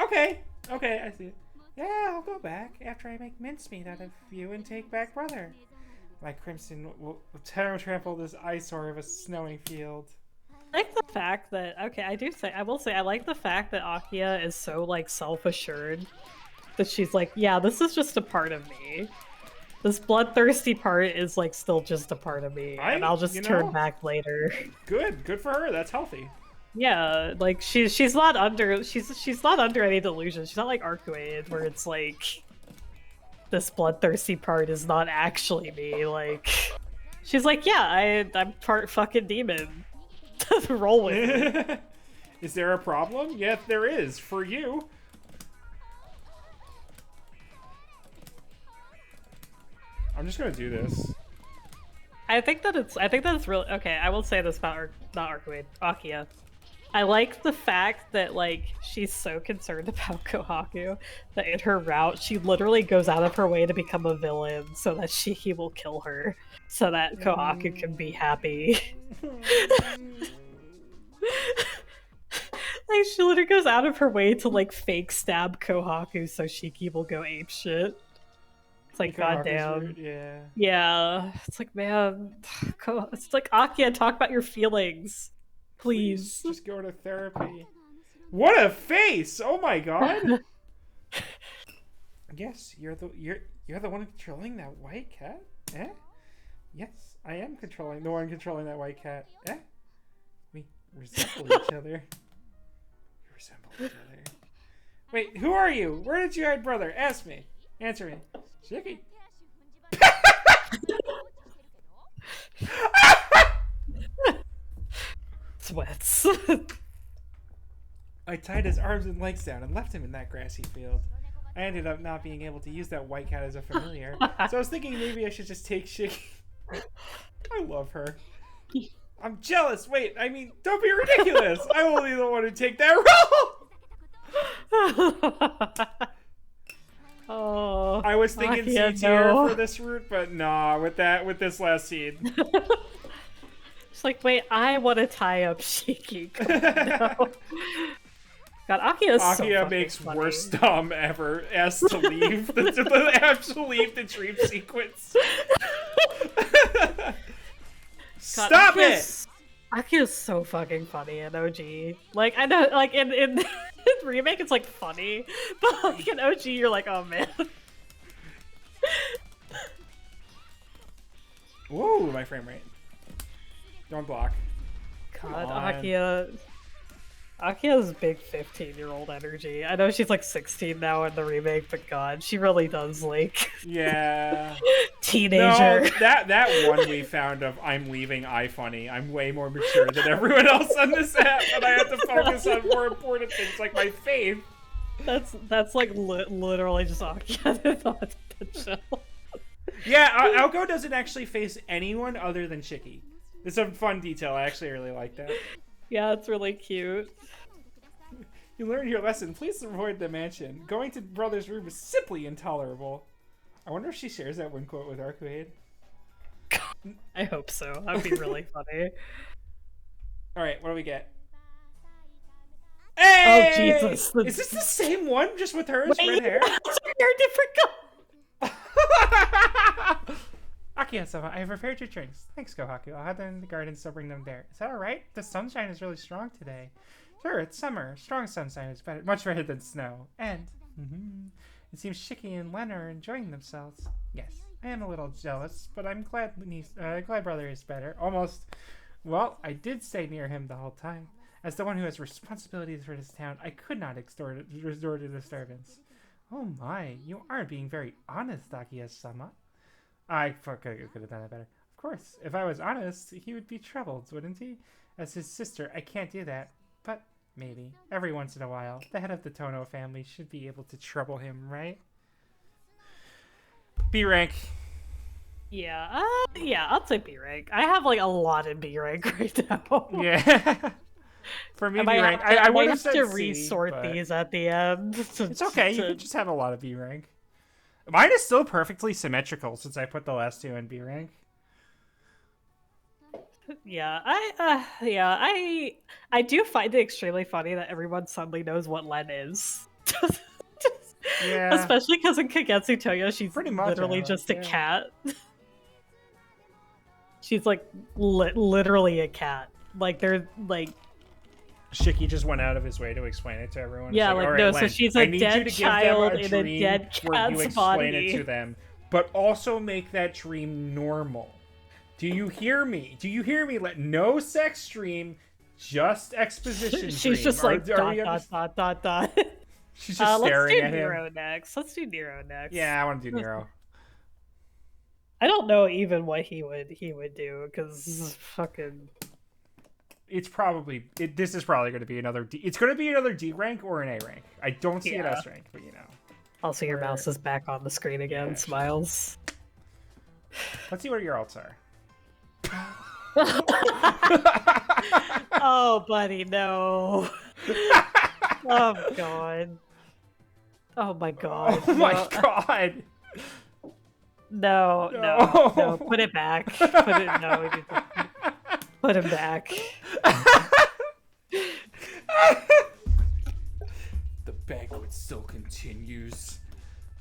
Speaker 2: Okay, I see it. Yeah, I'll go back after I make mincemeat out of you and take back brother. My crimson will trample this eyesore of a snowing field.
Speaker 1: I like the fact that, okay, I will say, I like the fact that Akia is so, like, self-assured that she's like, yeah, this is just a part of me. This bloodthirsty part is, like, still just a part of me, and I'll just turn back later.
Speaker 2: Good for her. That's healthy.
Speaker 1: Yeah, like she's not under any delusion. She's not like Arcuade, where it's like this bloodthirsty part is not actually me. Like, she's like, yeah, I'm part fucking demon. Roll with it.
Speaker 2: Is there a problem? Yes, there is for you. I'm just gonna do this.
Speaker 1: I think that it's really okay. I will say this about not Arcuade, Akia. I like the fact that, like, she's so concerned about Kohaku that in her route she literally goes out of her way to become a villain so that he will kill her so that Kohaku can be happy. Like, she literally goes out of her way to, like, fake stab Kohaku so Shiki will go apeshit. It's like, goddamn.
Speaker 2: Yeah.
Speaker 1: Yeah. It's like, man. It's like, Akia, talk about your feelings. Please.
Speaker 2: Just go to therapy. What a face! Oh my god! Yes, you're the one controlling that white cat? Eh? Yes, I am the one controlling that white cat. Eh? We resemble each other. We resemble each other. Wait, who are you? Where did you hide brother? Ask me. Answer me. Shiki.
Speaker 1: Sweats.
Speaker 2: I tied his arms and legs down and left him in that grassy field. I ended up not being able to use that white cat as a familiar, so I was thinking maybe I should just take Shiki. I love her. I'm jealous. Wait, I mean, don't be ridiculous. I will be the one to take that role.
Speaker 1: Oh,
Speaker 2: I was thinking C tier for this route, but nah, with this last scene.
Speaker 1: It's like, wait, I want to tie up Shiki. No. God, Akia
Speaker 2: makes
Speaker 1: funny.
Speaker 2: Worst Dom ever. Asked to leave the dream sequence. Stop it!
Speaker 1: Akia's so fucking funny in OG. Like, I know, like, in remake it's like funny, but like in OG you're like, oh man.
Speaker 2: Whoa, my frame rate. Don't block.
Speaker 1: God, Akia's big 15-year-old energy. I know she's like 16 now in the remake, but God, she really does, like,
Speaker 2: yeah,
Speaker 1: teenager.
Speaker 2: No, that one we found of I'm leaving iFunny. I'm way more mature than everyone else on this app, and I have to focus on more important things like my faith.
Speaker 1: That's like literally just Akia on the show.
Speaker 2: Yeah, Aoko doesn't actually face anyone other than Shiki. It's a fun detail. I actually really like that.
Speaker 1: Yeah, it's really cute.
Speaker 2: You learned your lesson. Please avoid the mansion. Going to brother's room is simply intolerable. I wonder if she shares that one quote with Arcuade.
Speaker 1: I hope so. That'd be really funny.
Speaker 2: Alright, what do we get? Hey!
Speaker 1: Oh, Jesus.
Speaker 2: Is this the same one, just with her as red hair?
Speaker 1: They're different colors.
Speaker 2: Akia-sama, I have prepared your drinks. Thanks, Kohaku. I'll have them in the garden, so bring them there. Is that alright? The sunshine is really strong today. Sure, it's summer. Strong sunshine is better, much better than snow. And it seems Shiki and Len are enjoying themselves. Yes, I am a little jealous, but I'm glad brother is better. Almost. Well, I did stay near him the whole time. As the one who has responsibilities for this town, I could not resort to disturbance. Oh my, you are being very honest, Akiya-sama. I could have done it better. Of course, if I was honest, he would be troubled, wouldn't he? As his sister, I can't do that. But maybe, every once in a while, the head of the Tono family should be able to trouble him, right? B rank.
Speaker 1: Yeah, yeah, I'll say B rank. I have like a lot in B rank right now.
Speaker 2: Yeah. For me, B rank. I would have said
Speaker 1: to
Speaker 2: C,
Speaker 1: resort
Speaker 2: but
Speaker 1: these at the end.
Speaker 2: It's okay. You can just have a lot of B rank. Mine is still perfectly symmetrical since I put the last two in B rank.
Speaker 1: Yeah, I do find it extremely funny that everyone suddenly knows what Len is.
Speaker 2: Yeah.
Speaker 1: Especially because in Kagetsu Toyo, she's
Speaker 2: pretty much
Speaker 1: literally just a cat. She's like literally a cat. Like they're like.
Speaker 2: Shiki just went out of his way to explain it to everyone.
Speaker 1: Yeah, like no,
Speaker 2: Len,
Speaker 1: so she's a dead child in a dead cat's
Speaker 2: where you explain
Speaker 1: body.
Speaker 2: it to them, but also make that dream normal. Do you hear me? Do you hear me? Let no sex dream, just exposition.
Speaker 1: She's just like dot.
Speaker 2: She's just staring at him.
Speaker 1: Nero next. Let's do Nero next.
Speaker 2: Yeah, I want to do Nero.
Speaker 1: I don't know even what he would do because fucking.
Speaker 2: It's probably this is probably going to be another D. It's going to be another D rank or an A rank. I don't see an S rank, but you know.
Speaker 1: Also, your mouse is back on the screen again. Yeah, smiles.
Speaker 2: Let's see what your alts are.
Speaker 1: Oh, buddy, no. Oh god. Oh my god.
Speaker 2: Oh my god.
Speaker 1: No. Put it back. Put him back.
Speaker 2: The banquet still continues.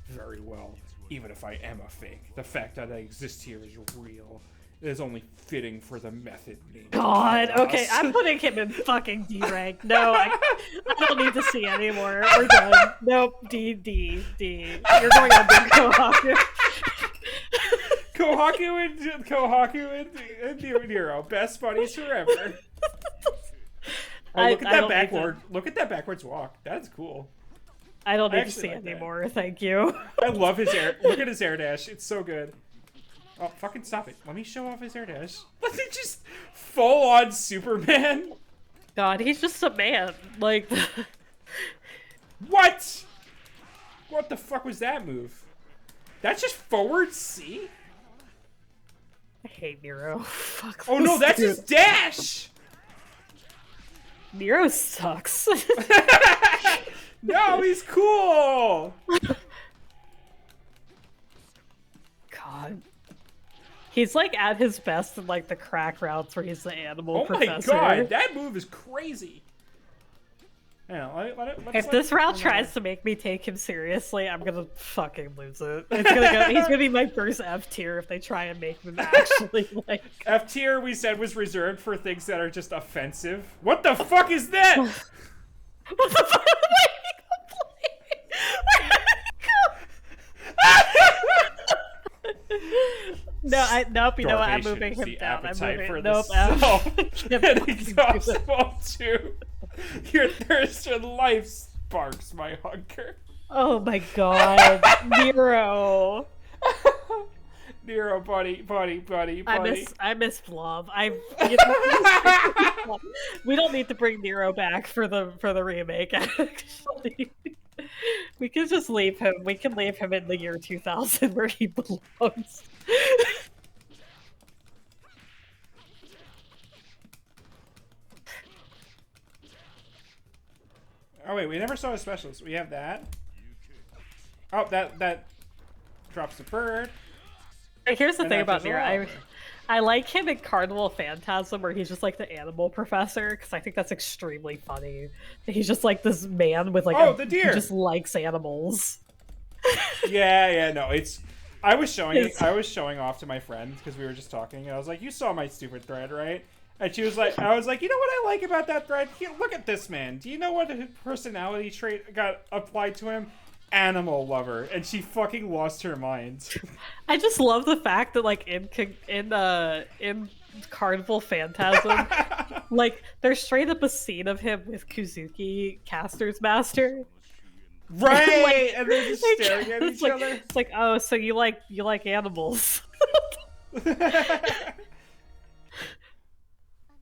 Speaker 2: Very well. Even if I am a fake, the fact that I exist here is real. It is only fitting for the method name.
Speaker 1: God, okay, I'm putting him in fucking D rank. No, I don't need to see anymore. We're done. Nope, D. You're going on Big Kohaku.
Speaker 2: Kohaku and Nero, best buddies forever. Oh, look at that backwards walk. That's cool.
Speaker 1: I don't need to see anymore. Thank you.
Speaker 2: I love his air. Look at his air dash. It's so good. Oh, fucking stop it. Let me show off his air dash. It's just full on Superman.
Speaker 1: God, he's just a man. Like.
Speaker 2: What? What the fuck was that move? That's just forward C?
Speaker 1: I hate Nero. Fuck.
Speaker 2: Oh no, that's his dash!
Speaker 1: Nero sucks.
Speaker 2: No, he's cool!
Speaker 1: God. He's like at his best in like the crack routes where he's the animal professor.
Speaker 2: Oh my god, that move is crazy. Yeah,
Speaker 1: if this route tries to make me take him seriously, I'm gonna fucking lose it. He's gonna be my first F tier if they try and make him actually like.
Speaker 2: F tier we said was reserved for things that are just offensive. What the fuck is that?
Speaker 1: What the fuck? Nope, you know what? I'm moving him down. I'm moving. Nope,
Speaker 2: inexhaustible too. Your thirst for life sparks my hunger.
Speaker 1: Oh my god, Nero.
Speaker 2: Nero, buddy.
Speaker 1: I miss Flub. We don't need to bring Nero back for the remake. Actually, we can just leave him. We can leave him in the year 2000 where he belongs.
Speaker 2: Oh wait, we never saw his specials. We have that. Oh, that drops the bird.
Speaker 1: Here's the thing about Nero. I like him in Carnival Phantasm where he's just like the animal professor because I think that's extremely funny. He's just like this man with like
Speaker 2: the deer.
Speaker 1: He just likes animals.
Speaker 2: Yeah, no, it's. I was showing off to my friend because we were just talking, and I was like, "You saw my stupid thread, right?" And she was like, I was like, you know what I like about that thread? Here, look at this man. Do you know what personality trait got applied to him? Animal lover. And she fucking lost her mind.
Speaker 1: I just love the fact that like in Carnival Phantasm, like there's straight up a scene of him with Kuzuki, Caster's master.
Speaker 2: Right,
Speaker 1: Like,
Speaker 2: and they're just staring at each other.
Speaker 1: It's like, oh, so you like animals?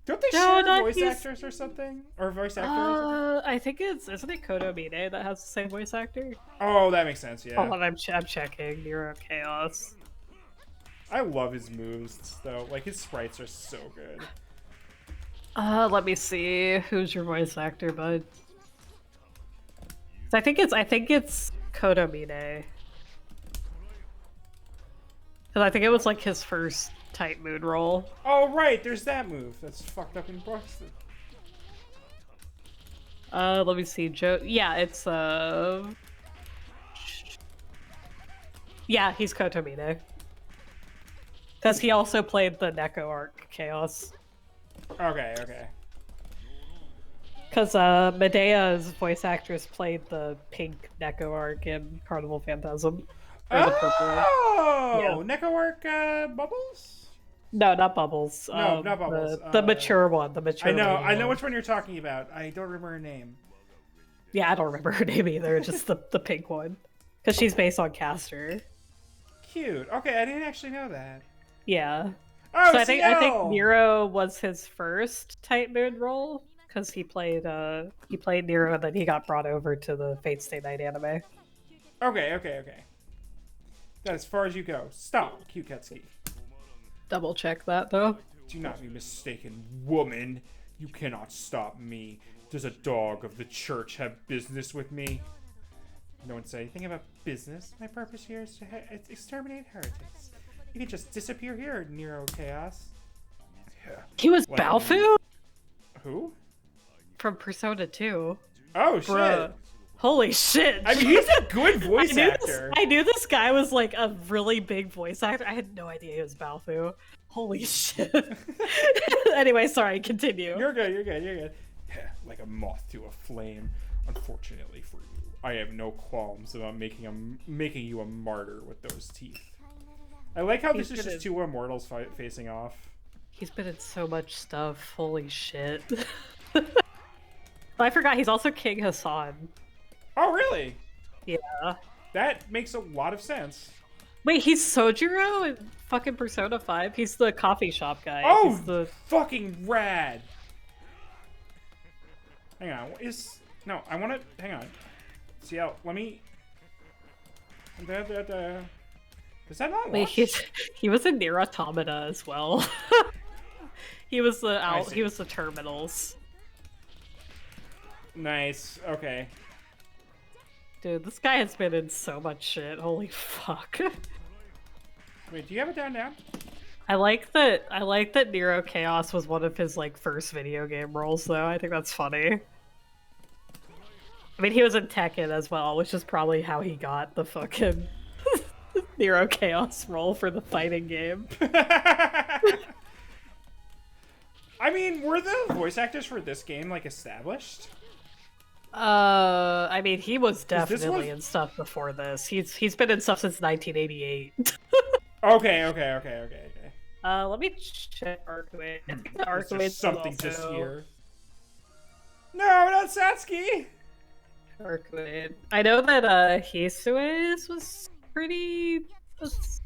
Speaker 2: Don't they
Speaker 1: No,
Speaker 2: share
Speaker 1: not
Speaker 2: voice
Speaker 1: he's.
Speaker 2: actors or something, or voice actors?
Speaker 1: I think isn't it Kodo Mine that has the same voice actor?
Speaker 2: Oh, that makes sense. Yeah.
Speaker 1: Hold on, I'm checking. Nero Chaos.
Speaker 2: I love his moves though. Like his sprites are so good.
Speaker 1: Let me see. Who's your voice actor, bud? So I think it's Kodo Mine. Because I think it was like his first type mood role.
Speaker 2: Oh right, there's that move. That's fucked up in Boston.
Speaker 1: Let me see. Yeah, it's yeah, he's Koto Mine. Because he also played the Neko arc Chaos.
Speaker 2: Okay, okay.
Speaker 1: Because Medea's voice actress played the pink Neko arc in Carnival Phantasm. Or the purple.
Speaker 2: Oh, yeah. Neko arc Bubbles?
Speaker 1: No, not Bubbles.
Speaker 2: No, not Bubbles.
Speaker 1: The mature one. The mature.
Speaker 2: I know which one you're talking about. I don't remember her name.
Speaker 1: Yeah, I don't remember her name either. Just the pink one, because she's based on Caster.
Speaker 2: Cute. Okay, I didn't actually know that.
Speaker 1: Yeah.
Speaker 2: Oh,
Speaker 1: so I think Nero was his first Type Moon role because he played Nero and then he got brought over to the Fate Stay Night anime.
Speaker 2: Okay. That's as far as you go. Stop, Kyuketsuki.
Speaker 1: Double check that though.
Speaker 2: Do not be mistaken, woman. You cannot stop me. Does a dog of the church have business with me? No one said anything about business. My purpose here is to exterminate heretics. You can just disappear here, Nero Chaos.
Speaker 1: He was Balfu?
Speaker 2: Who?
Speaker 1: From Persona 2.
Speaker 2: Oh, shit.
Speaker 1: Bruh. Holy shit.
Speaker 2: I mean, he's a good voice actor.
Speaker 1: I knew this guy was like a really big voice actor. I had no idea he was Balfu. Holy shit. Anyway, sorry, continue.
Speaker 2: You're good. Like a moth to a flame. Unfortunately for you, I have no qualms about making you a martyr with those teeth. I like how this is just two immortals facing off.
Speaker 1: He's been in so much stuff. Holy shit. I forgot he's also King Hassan.
Speaker 2: Oh, really?
Speaker 1: Yeah.
Speaker 2: That makes a lot of sense.
Speaker 1: Wait, he's Sojiro in fucking Persona 5? He's the coffee shop guy.
Speaker 2: Oh,
Speaker 1: he's the...
Speaker 2: fucking rad! Hang on, No, I wanna... Hang on. See how... Let me... Does that not
Speaker 1: Wait, he was in Nier Automata as well. He was the Terminals.
Speaker 2: Nice, okay.
Speaker 1: Dude, this guy has been in so much shit. Holy fuck.
Speaker 2: Wait, do you have it down?
Speaker 1: I like that Nero Chaos was one of his like first video game roles though. I think that's funny. I mean, he was in Tekken as well, which is probably how he got the fucking Nero Chaos role for the fighting game.
Speaker 2: I mean, were the voice actors for this game like established?
Speaker 1: I mean, he was definitely in stuff before this. He's been in stuff since 1988.
Speaker 2: Okay.
Speaker 1: Let me check Arcuate. Arcuate's
Speaker 2: something
Speaker 1: also...
Speaker 2: just here. No, not Satsuki!
Speaker 1: Arcuate. I know that Hisue's was pretty...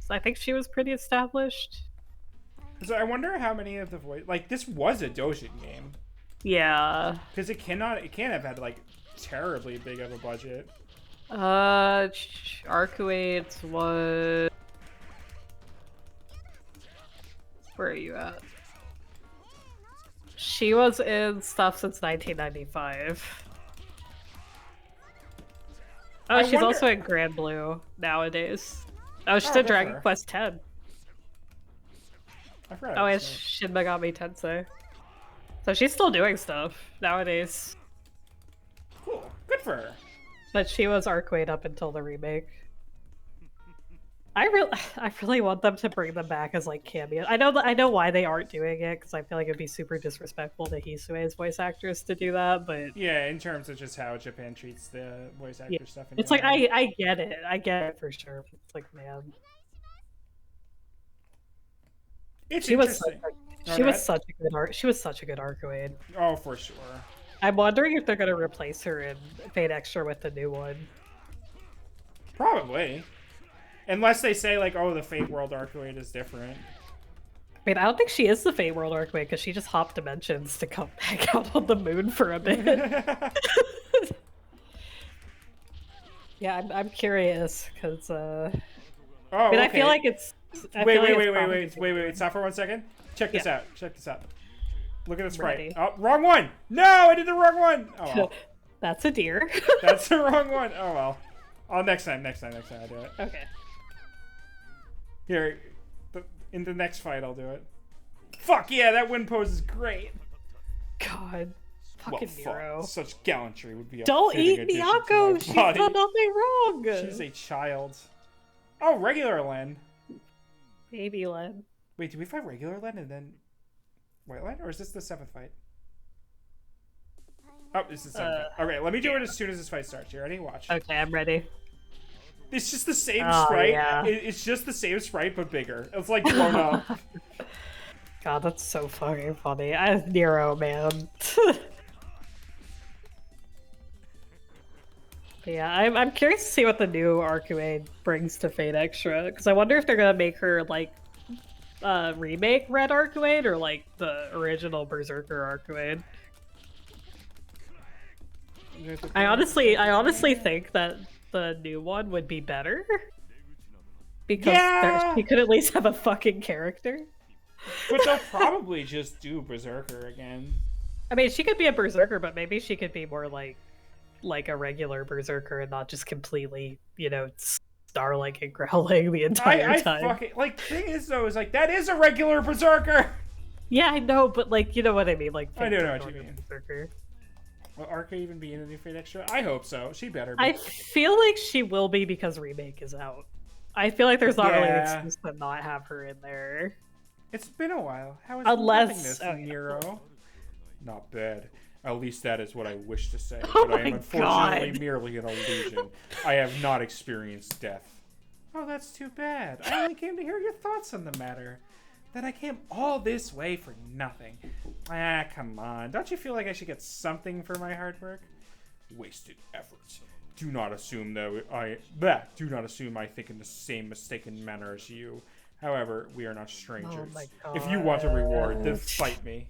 Speaker 1: I think she was pretty established.
Speaker 2: So I wonder how many of the voice... Like, this was a Dojin game.
Speaker 1: Yeah.
Speaker 2: Because it can't have had, like, terribly big of a budget.
Speaker 1: Arcuate's was... Where are you at? She was in stuff since 1995. Oh, she's also in Grand Blue nowadays. Oh, she's in Dragon Quest X.
Speaker 2: I forgot.
Speaker 1: Oh, it's Shin Megami Tensei. So she's still doing stuff nowadays.
Speaker 2: Cool. Good for her.
Speaker 1: But she was Arcuate up until the remake. I really want them to bring them back as like cameos. I know why they aren't doing it because I feel like it'd be super disrespectful to Hisue's voice actors to do that. But
Speaker 2: yeah, in terms of just how Japan treats the voice actor stuff.
Speaker 1: It's like I get it for sure. It's like, man, she was such a good Arcuate.
Speaker 2: Oh, for sure.
Speaker 1: I'm wondering if they're gonna replace her in Fate Extra with the new one.
Speaker 2: Probably. Unless they say, like, oh, the Fate World Arcade is different.
Speaker 1: I mean, I don't think she is the Fate World Arcade because she just hopped dimensions to come back out on the moon for a bit. Yeah, I'm curious because I mean,
Speaker 2: okay.
Speaker 1: I feel like it's.
Speaker 2: Wait. Stop for 1 second. Check this out. Check this out. Look at the sprite.
Speaker 1: Ready.
Speaker 2: Oh, wrong one! No, I did the wrong one! Oh, well.
Speaker 1: That's a deer.
Speaker 2: That's the wrong one. Oh, well. Oh, next time I do it.
Speaker 1: Okay.
Speaker 2: Here, in the next fight, I'll do it. Fuck yeah, that wind pose is great.
Speaker 1: God. Fucking Nero.
Speaker 2: Such gallantry would be a
Speaker 1: Don't eat Miyako! She's done nothing wrong!
Speaker 2: She's a child. Oh, regular Len.
Speaker 1: Baby Len.
Speaker 2: Wait, did we fight regular Len and then White Len? Or is this the 7th fight? Oh, this is the 7th fight. Okay, let me do it as soon as this fight starts. You ready? Watch.
Speaker 1: Okay, I'm ready.
Speaker 2: It's just the same sprite.
Speaker 1: Yeah.
Speaker 2: It's just the same sprite, but bigger. It's like blown up.
Speaker 1: God, that's so fucking funny. Nero, man. Yeah, I'm curious to see what the new Arcuade brings to Fate Extra, because I wonder if they're gonna make her like remake Red Arcuade or like the original Berserker Arcuade. I honestly think that the new one would be better because she could at least have a fucking character.
Speaker 2: But they'll probably just do Berserker again.
Speaker 1: I mean, she could be a Berserker, but maybe she could be more like a regular Berserker and not just completely, Starlink and growling the entire time.
Speaker 2: The thing is though, is like, that is a regular Berserker!
Speaker 1: Yeah, I know, but like, you know what I mean? Like,
Speaker 2: I do know what you mean.
Speaker 1: Berserker.
Speaker 2: Will Arca even be in the new Fate Extra? I hope so. She better be.
Speaker 1: I feel like she will be because Remake is out. I feel like there's not really an excuse to not have her in there.
Speaker 2: It's been a while. How is
Speaker 1: Unless
Speaker 2: Nero? Not bad. At least that is what I wish to say.
Speaker 1: Oh
Speaker 2: but I am unfortunately
Speaker 1: God.
Speaker 2: merely an illusion. I have not experienced death. Oh, that's too bad. I only came to hear your thoughts on the matter. That I came all this way for nothing. Ah, come on. Don't you feel like I should get something for my hard work? Wasted efforts. Do not assume I think in the same mistaken manner as you. However, we are not strangers.
Speaker 1: Oh my God.
Speaker 2: If you want a reward, then fight me.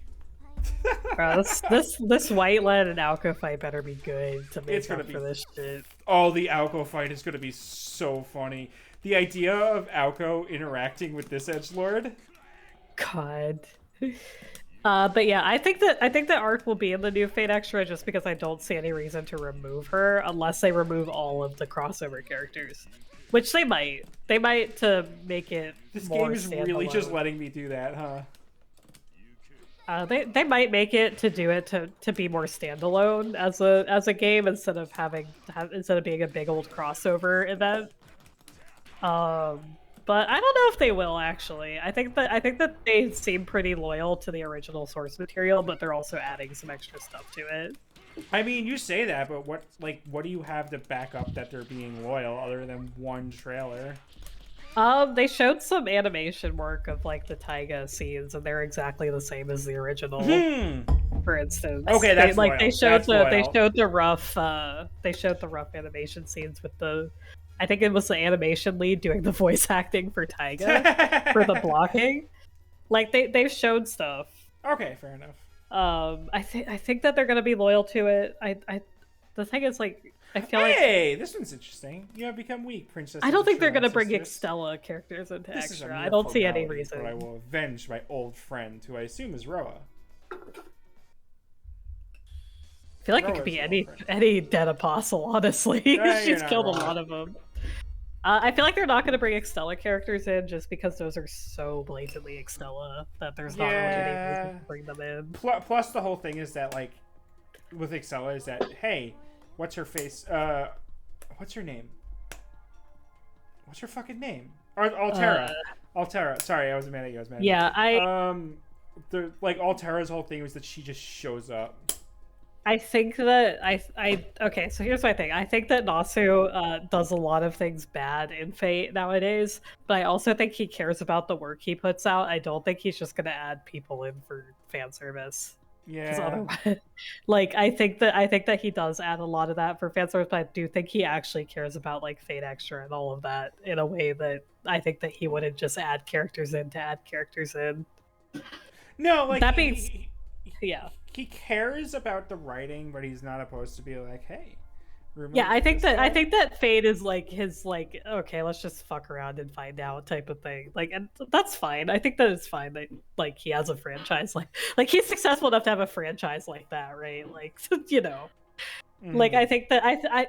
Speaker 1: Bro, this White Led and Alco fight better be good to make up for this shit.
Speaker 2: Oh, the Alco fight is gonna be so funny. The idea of Alco interacting with this edgelord.
Speaker 1: God. But yeah, I think that Arc will be in the new Fate Extra just because I don't see any reason to remove her unless they remove all of the crossover characters. Which they might. They might to make it
Speaker 2: This
Speaker 1: more
Speaker 2: game is
Speaker 1: standalone.
Speaker 2: really just letting me do that, huh?
Speaker 1: They might make it to do it to be more standalone as a game instead of being a big old crossover event. But I don't know if they will actually. I think that they seem pretty loyal to the original source material, but they're also adding some extra stuff to it.
Speaker 2: I mean, you say that, but what do you have to back up that they're being loyal other than one trailer?
Speaker 1: They showed some animation work of like the taiga scenes, and they're exactly the same as the original. For instance,
Speaker 2: okay, that's loyal.
Speaker 1: They showed the rough animation scenes with the. I think it was the animation lead doing the voice acting for taiga for the blocking. Like they've showed stuff.
Speaker 2: Okay, fair enough.
Speaker 1: I think that they're gonna be loyal to it. The thing is, like, I feel
Speaker 2: hey, this one's interesting. You have become weak, Princess.
Speaker 1: I don't think they're gonna bring Extella characters into Extra. I don't see any reason.
Speaker 2: But I will avenge my old friend, who I assume is Roa.
Speaker 1: I feel like it could be any dead apostle, honestly. She's killed a lot of them. I feel like they're not going to bring Extella characters in just because those are so blatantly Extella that there's not really any reason to bring them in.
Speaker 2: Plus, the whole thing is that, like, with Extella is that, hey, what's her face? What's her name? What's her fucking name? Altera. Altera. Sorry, I was mad at you. Altera's whole thing was that she just shows up.
Speaker 1: I think that okay, so here's my thing. I think that Nasu does a lot of things bad in Fate nowadays, but I also think he cares about the work he puts out. I don't think he's just gonna add people in for fan service. Because
Speaker 2: Yeah.
Speaker 1: otherwise, like I think that he does add a lot of that for fan service, but I do think he actually cares about like Fate Extra and all of that in a way that I think that he wouldn't just add characters in to add characters in.
Speaker 2: No, like
Speaker 1: That being, yeah,
Speaker 2: he cares about the writing, but he's not opposed to be like, hey,
Speaker 1: yeah,
Speaker 2: remember
Speaker 1: I think
Speaker 2: this
Speaker 1: that I
Speaker 2: guy?
Speaker 1: think that Fate is like his like okay, let's just fuck around and find out type of thing. Like, and that's fine. I think that it's fine that like he has a franchise like he's successful enough to have a franchise like that, right? Like, you know. Like
Speaker 2: Mm-hmm.
Speaker 1: I think that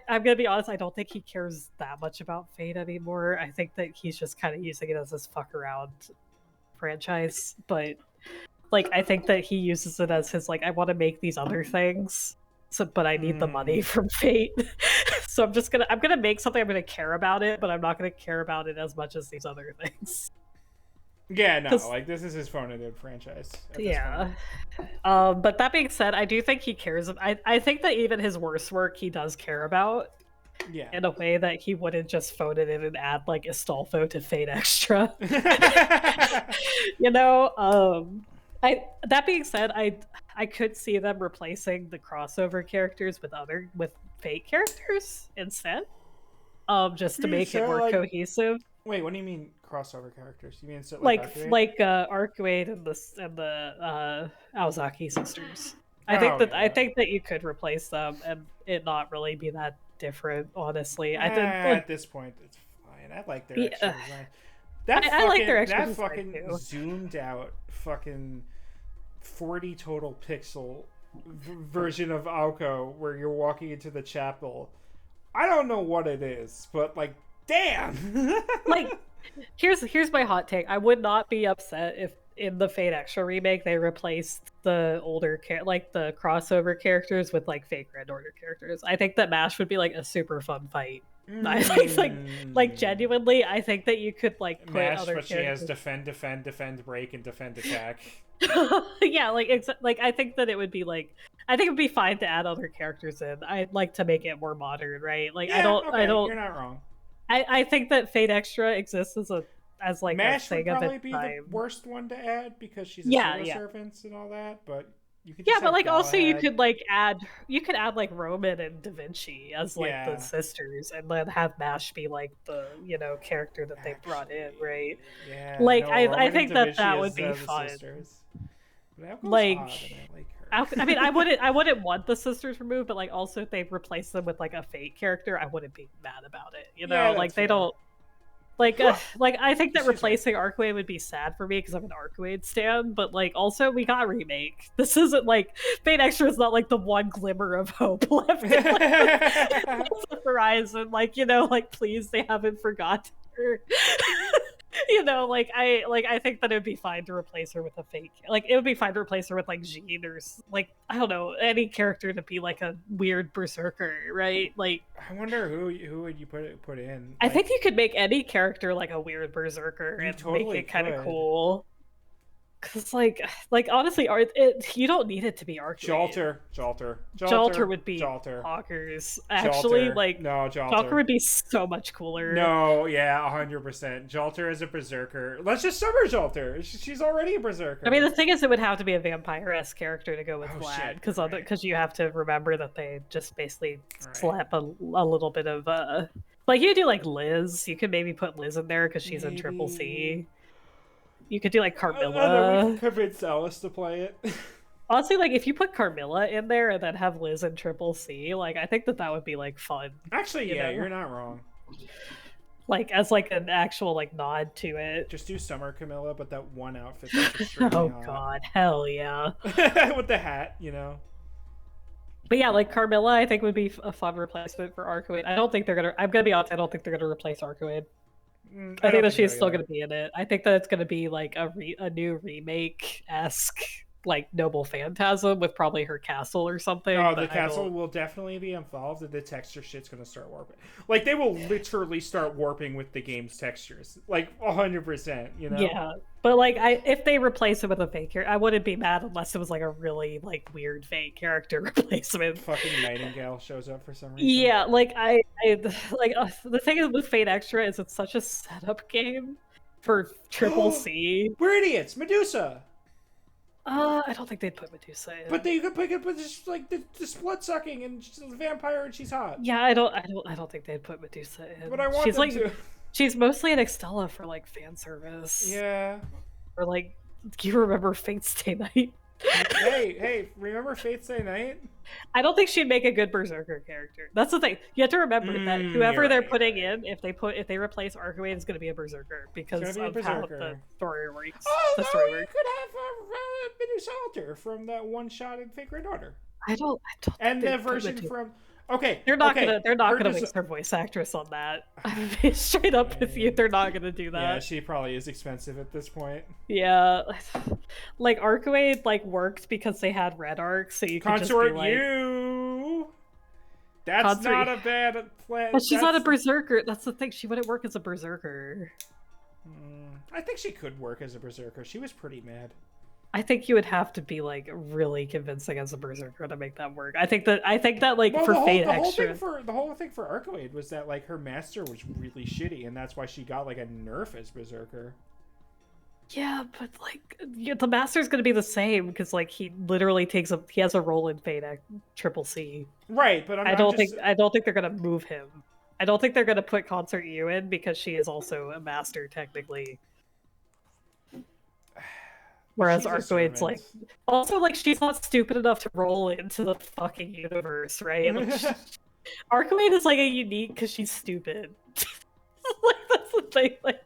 Speaker 1: I'm gonna be honest. I don't think he cares that much about Fate anymore. I think that he's just kind of using it as this fuck around franchise. But like I think that he uses it as his like I want to make these other things, so but I need the money
Speaker 2: Mm.
Speaker 1: from Fate. So I'm gonna make something. I'm gonna care about it, but I'm not gonna care about it as much as these other things.
Speaker 2: Yeah, no,
Speaker 1: Because
Speaker 2: like this is his phone-a-dude franchise at this point.
Speaker 1: yeah. But that being said, I do think he cares. I think that even his worst work he does care about
Speaker 2: Yeah.
Speaker 1: in a way that he wouldn't just phone it in and add like Astolfo to Fate Extra. You know, I that being said, I could see them replacing the crossover characters with Fate characters instead. Just to make it
Speaker 2: So
Speaker 1: more
Speaker 2: like,
Speaker 1: cohesive.
Speaker 2: wait, what do you mean crossover characters? You mean so like
Speaker 1: Like
Speaker 2: Arcade?
Speaker 1: like Arcuate and the Aozaki sisters.
Speaker 2: Oh
Speaker 1: I
Speaker 2: yeah.
Speaker 1: think that you could replace them and it not really be that different, honestly. I think
Speaker 2: At this point, it's fine. I like their extra
Speaker 1: yeah,
Speaker 2: design.
Speaker 1: I like their extra
Speaker 2: That
Speaker 1: design
Speaker 2: fucking
Speaker 1: too.
Speaker 2: zoomed out fucking 40 total pixel version of Alco where you're walking into the chapel. I don't know what it is, but like, damn.
Speaker 1: Like, here's my hot take. I would not be upset if in the Fate Extra remake they replaced the like the crossover characters with like fake Grand Order characters. I think that Mash would be like a super fun fight. I like
Speaker 2: Mm.
Speaker 1: genuinely, I think that you could like put
Speaker 2: Mash,
Speaker 1: other
Speaker 2: but she has
Speaker 1: characters.
Speaker 2: defend, defend, defend, break, and defend attack.
Speaker 1: Yeah, like like I think that it would be like I think it'd be fine to add other characters in. I'd like to make it more modern, right? Like
Speaker 2: Yeah,
Speaker 1: I
Speaker 2: okay,
Speaker 1: don't
Speaker 2: you're not wrong.
Speaker 1: I think that Fate Extra exists as like a
Speaker 2: Mash would
Speaker 1: thing of its
Speaker 2: probably be the
Speaker 1: time.
Speaker 2: worst one to add because she's a
Speaker 1: Yeah,
Speaker 2: pseudo
Speaker 1: yeah.
Speaker 2: servant and all that, but you could
Speaker 1: Yeah,
Speaker 2: just
Speaker 1: but
Speaker 2: have
Speaker 1: like also
Speaker 2: Galahad.
Speaker 1: you could add like Roman and Da Vinci as like the
Speaker 2: Yeah.
Speaker 1: sisters and then have Mash be like the, character that they brought in, right?
Speaker 2: Actually, yeah,
Speaker 1: Like
Speaker 2: no,
Speaker 1: I
Speaker 2: Roman and
Speaker 1: think
Speaker 2: Da
Speaker 1: that
Speaker 2: Vinci
Speaker 1: that would
Speaker 2: as
Speaker 1: be
Speaker 2: the
Speaker 1: fun.
Speaker 2: sisters. But Alco's
Speaker 1: Like
Speaker 2: hot, and I like
Speaker 1: I mean,
Speaker 2: her.
Speaker 1: I wouldn't want the sisters removed, but like also if they replace them with like a Fate character, I wouldn't be mad about it.
Speaker 2: Yeah,
Speaker 1: Like
Speaker 2: that's
Speaker 1: they
Speaker 2: fair.
Speaker 1: don't like I think that
Speaker 2: Excuse me.
Speaker 1: replacing Arcway would be sad for me because I'm an Arcway stan, but like also we got a remake. This isn't like Fate Extra is not like the one glimmer of hope left in like, the horizon. Like like please they haven't forgotten her. I think that it'd be fine to replace her with a fake. Like it would be fine to replace her with like Jean or like I don't know any character to be like a weird berserker, right? Like
Speaker 2: I wonder who would you put in?
Speaker 1: I think
Speaker 2: Like
Speaker 1: you could make any character like a weird berserker
Speaker 2: you
Speaker 1: and make
Speaker 2: totally
Speaker 1: it kind of
Speaker 2: could.
Speaker 1: cool. Cause honestly, you don't need it to be Arcade. Jalter would be
Speaker 2: Jalter,
Speaker 1: Hawkers. Actually,
Speaker 2: Jalter.
Speaker 1: like
Speaker 2: No,
Speaker 1: Jalter
Speaker 2: Jalter.
Speaker 1: would be so much cooler.
Speaker 2: No, yeah, 100%. Jalter is a berserker. Let's just summer Jalter. She's already a
Speaker 1: I mean,
Speaker 2: berserker.
Speaker 1: the thing is, it would have to be a vampire-esque character to go with
Speaker 2: Oh
Speaker 1: Vlad,
Speaker 2: shit!
Speaker 1: because
Speaker 2: Right,
Speaker 1: you have to remember that they just basically
Speaker 2: right.
Speaker 1: slap a little bit of like you do like Liz. You could maybe put Liz in there because she's in Triple
Speaker 2: Maybe.
Speaker 1: C. You could do like
Speaker 2: And then we can
Speaker 1: Carmilla.
Speaker 2: convince Alice to play it.
Speaker 1: Honestly, like if you put Carmilla in there and then have Liz in Triple C, like I think that that would be like fun,
Speaker 2: Actually,
Speaker 1: you
Speaker 2: yeah,
Speaker 1: know,
Speaker 2: you're not wrong.
Speaker 1: like as like an actual like nod to it.
Speaker 2: Just do Summer Camilla, but that one outfit that's extremely
Speaker 1: Oh
Speaker 2: hot.
Speaker 1: God, hell yeah!
Speaker 2: With the hat, you know?
Speaker 1: But yeah, like Carmilla, I think would be a fun replacement for Arcoid. I don't think they're gonna. I'm gonna be honest. I don't think they're gonna replace Arcoid.
Speaker 2: I
Speaker 1: I think
Speaker 2: don't
Speaker 1: that
Speaker 2: think so
Speaker 1: she's still
Speaker 2: either.
Speaker 1: gonna be in it. I think that it's gonna be like a new remake esque like Noble Phantasm with probably her castle or something.
Speaker 2: Oh, the
Speaker 1: But I
Speaker 2: castle
Speaker 1: don't.
Speaker 2: will definitely be involved, and the texture shit's gonna start warping. Like they will literally start warping with the game's textures, like 100%. You know?
Speaker 1: Yeah, but like if they replace it with a fake character, I wouldn't be mad unless it was like a really like weird fake character replacement.
Speaker 2: Fucking Nightingale shows up for some reason.
Speaker 1: Yeah, like I like the thing is with Fate Extra is it's such a setup game for Triple C.
Speaker 2: We're idiots. Medusa.
Speaker 1: I don't think they'd put Medusa in.
Speaker 2: But they could pick it with just like the blood sucking and she's a vampire and she's hot.
Speaker 1: Yeah, I don't think they'd put Medusa in.
Speaker 2: But I want
Speaker 1: She's
Speaker 2: them
Speaker 1: like,
Speaker 2: to.
Speaker 1: she's mostly an Extella for like fan service.
Speaker 2: Yeah.
Speaker 1: Or like, do you remember Fate Stay Night?
Speaker 2: hey, remember Fate Stay Night?
Speaker 1: I don't think she'd make a good Berserker character. That's the thing. You have to remember that whoever they're putting in, if they replace Archway, is going to be a Berserker because of how the story works.
Speaker 2: Oh,
Speaker 1: the story
Speaker 2: you
Speaker 1: works.
Speaker 2: could have Medusa Alter from that one shot in Fate Granddaughter.
Speaker 1: I don't.
Speaker 2: And the version from. Okay,
Speaker 1: they're not gonna waste their voice actress on that. I'm being straight up with you. They're not gonna do that.
Speaker 2: Yeah, she probably is expensive at this point.
Speaker 1: Yeah, like Archway worked because they had red arcs, so you could
Speaker 2: Consort
Speaker 1: just be like,
Speaker 2: you. That's not a bad plan.
Speaker 1: But she's not a berserker. That's the thing. She wouldn't work as a berserker.
Speaker 2: I think she could work as a berserker. She was pretty mad.
Speaker 1: I think you would have to be like really convincing as a berserker to make that work. I think that like for Fate Extra,
Speaker 2: the whole thing for Archway was that like her master was really shitty, and that's why she got like a nerf as berserker.
Speaker 1: Yeah, but like the master's gonna be the same because like he literally he has a role in Fate Triple C.
Speaker 2: Right, but I don't
Speaker 1: think they're gonna move him. I don't think they're gonna put Consort Yu in because she is also a master technically. Whereas Archwade's like, also like she's not stupid enough to roll into the fucking universe, right? Like, Archwade is like a unique because she's stupid. Like that's the thing. Like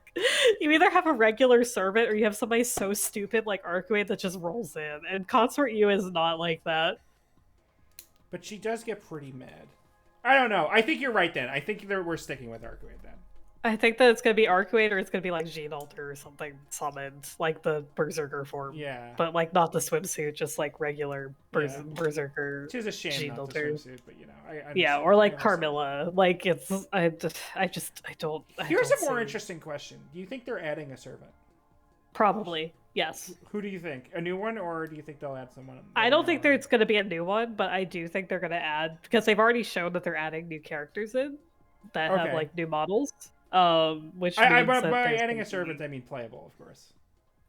Speaker 1: you either have a regular servant or you have somebody so stupid like Archwade that just rolls in, and Consort Yu is not like that.
Speaker 2: But she does get pretty mad. I don't know. I think you're right then. I think we're sticking with Archwade then.
Speaker 1: I think that it's gonna be Archwade or it's gonna be like Jean Alter or something summoned, like the Berserker form.
Speaker 2: Yeah.
Speaker 1: But like not the swimsuit, just like regular Berserker.
Speaker 2: Which is a shame
Speaker 1: Jean
Speaker 2: not
Speaker 1: Alter.
Speaker 2: the swimsuit, but you know,
Speaker 1: yeah, or like Carmilla. Like it's I don't.
Speaker 2: Here's a more interesting question. Do you think they're adding a servant?
Speaker 1: Probably, yes.
Speaker 2: Who do you think? A new one, or do you think they'll add someone?
Speaker 1: I don't think there's going to be a new one, but I do think they're going to add, because they've already shown that they're adding new characters in that have like new models. Which
Speaker 2: by adding a servant, I mean playable, of course.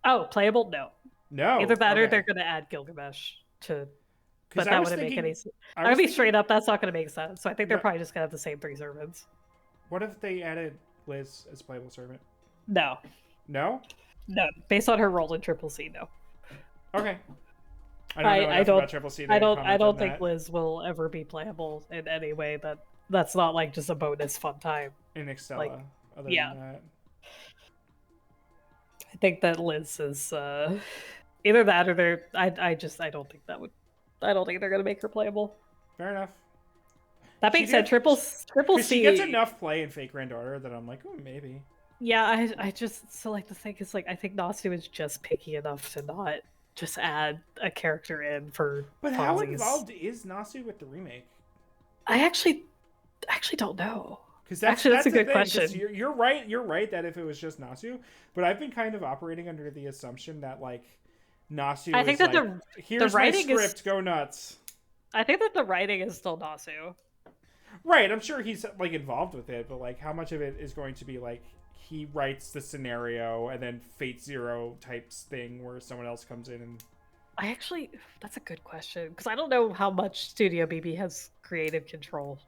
Speaker 1: Oh, playable? No.
Speaker 2: No.
Speaker 1: Either that or they're going to add Gilgamesh to. But that wouldn't make any sense. I'm going to be straight up, that's not going to make sense. So I think they're probably just going to have the same 3 servants.
Speaker 2: What if they added Liz as playable servant?
Speaker 1: No.
Speaker 2: No?
Speaker 1: No. Based on her role in Triple C, no.
Speaker 2: Okay. I don't know enough about Triple C.
Speaker 1: I don't think Liz will ever be playable in any way that's not like just a bonus fun time.
Speaker 2: In Extella, other than that.
Speaker 1: I think that Liz is either that or I don't think they're gonna make her playable.
Speaker 2: Fair enough.
Speaker 1: That being said, Triple C.
Speaker 2: She gets enough play in Fate Granddaughter that I'm like, oh, maybe.
Speaker 1: Yeah, I just so like the thing is like I think Nasu is just picky enough to not just add a character in for.
Speaker 2: But how involved is Nasu with the remake?
Speaker 1: I actually don't know.
Speaker 2: Because that's a good question. You're right. You're right that if it was just Nasu, but I've been kind of operating under the assumption that like Nasu. I think that like, here's the writing my script. Go nuts.
Speaker 1: I think that the writing is still Nasu.
Speaker 2: Right. I'm sure he's like involved with it, but like how much of it is going to be like he writes the scenario and then Fate Zero types thing where someone else comes in and.
Speaker 1: That's a good question because I don't know how much Studio BB has creative control.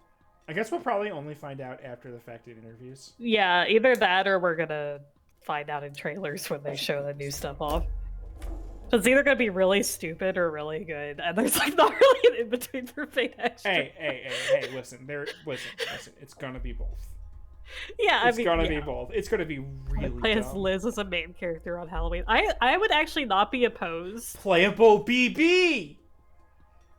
Speaker 2: I guess we'll probably only find out after the fact in interviews.
Speaker 1: Yeah, either that or we're gonna find out in trailers when they show the new stuff off. It's either gonna be really stupid or really good, and there's like not really an in between for Fate Extra.
Speaker 2: Hey! Listen, it's gonna be both.
Speaker 1: Yeah,
Speaker 2: it's gonna be both. It's gonna be really.
Speaker 1: Play as Liz as a main character on Halloween. I would actually not be opposed.
Speaker 2: Playable BB.